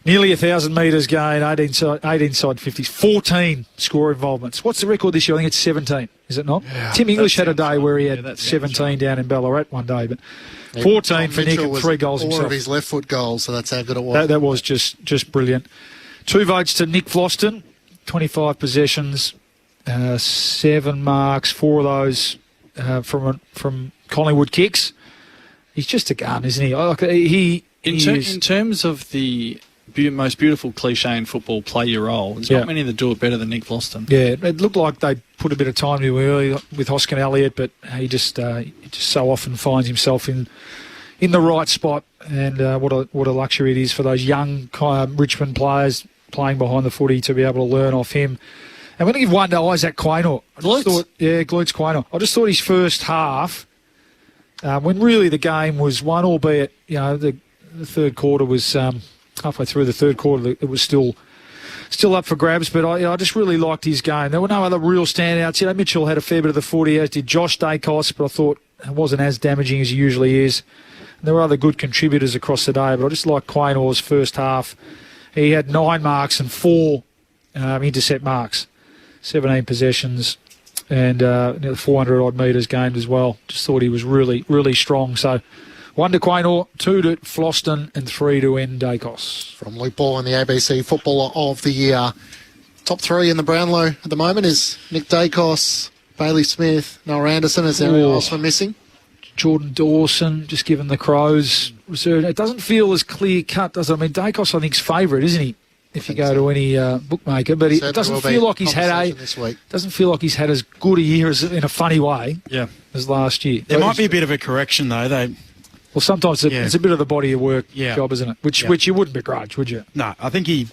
Nearly 1,000 metres gain, 18 side 50s, 14 score involvements. What's the record this year? I think it's 17, is it not? Yeah, Tim English had a day where he had 17 down in Ballarat one day, but 14 for Nick and 3 goals himself. 4 of his left foot goals, so that's how good it was. That was just brilliant. 2 votes to Nick Floston, 25 possessions, 7 marks, 4 of those from Collingwood kicks. He's just a gun, isn't he? In terms of the most beautiful cliche in football, play your role. There's not many that do it better than Nick Floston. Yeah, it looked like they put a bit of time to early with Hoskin Elliott, but he just so often finds himself in the right spot. And what a luxury it is for those young Richmond players playing behind the footy to be able to learn off him. And we're going to give one to Isaac Quaynor. Glutes Quaynor. I just thought his first half, when really the game was won, albeit the third quarter was. Halfway through the third quarter, it was still up for grabs, but I just really liked his game. There were no other real standouts. Mitchell had a fair bit of the footy, as did Josh Dacos, but I thought it wasn't as damaging as he usually is. And there were other good contributors across the day, but I just like Quaynor's first half. He had 9 marks and 4 intercept marks, 17 possessions. and 400-odd metres gained as well. Just thought he was really, really strong. So 1 to Quaynor, 2 to Floston, and 3 to Dacos. From Luke Ball and the ABC Footballer of the Year. Top 3 in the Brownlow at the moment is Nick Dacos, Bailey Smith, Noah Anderson. Is there anyone else we're missing? Jordan Dawson, just given the Crows. It doesn't feel as clear-cut, does it? I mean, Dacos, I think, is favourite, isn't he? If you go to any bookmaker, but it doesn't feel like he's had as good a year as in a funny way as last year. There might be a bit of a correction though. Well, sometimes it's a bit of the body of work job, isn't it? Which you wouldn't begrudge, would you? No, I think he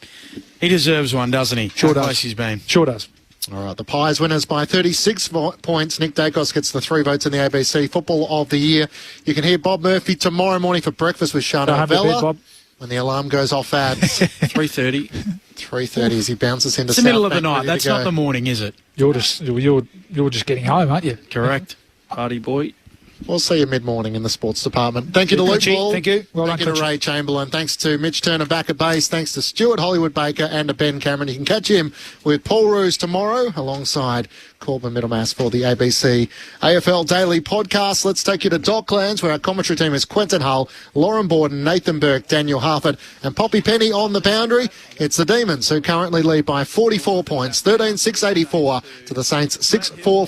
deserves one, doesn't he? Sure does. Place he's been. Sure does. All right, the Pies winners by 36 points. Nick Dacos gets the 3 votes in the ABC Football of the Year. You can hear Bob Murphy tomorrow morning for breakfast with Shana Vella. When the alarm goes off at 3:30. 3:30 as he bounces into It's the middle of the Southbank, night. That's not the morning, is it? You're just getting home, aren't you? Correct. Party boy. We'll see you mid-morning in the sports department. Thank you to Luke Ball. Thank you. Well done, Thank you to Ray Chamberlain. Thanks to Mitch Turner back at base. Thanks to Stuart Hollywood-Baker and to Ben Cameron. You can catch him with Paul Roos tomorrow alongside Corbin Middlemass for the ABC AFL Daily Podcast. Let's take you to Docklands where our commentary team is Quentin Hull, Lauren Borden, Nathan Burke, Daniel Harford and Poppy Penny on the boundary. It's the Demons who currently lead by 44 points, 13-6-84 to the Saints 6-4-4.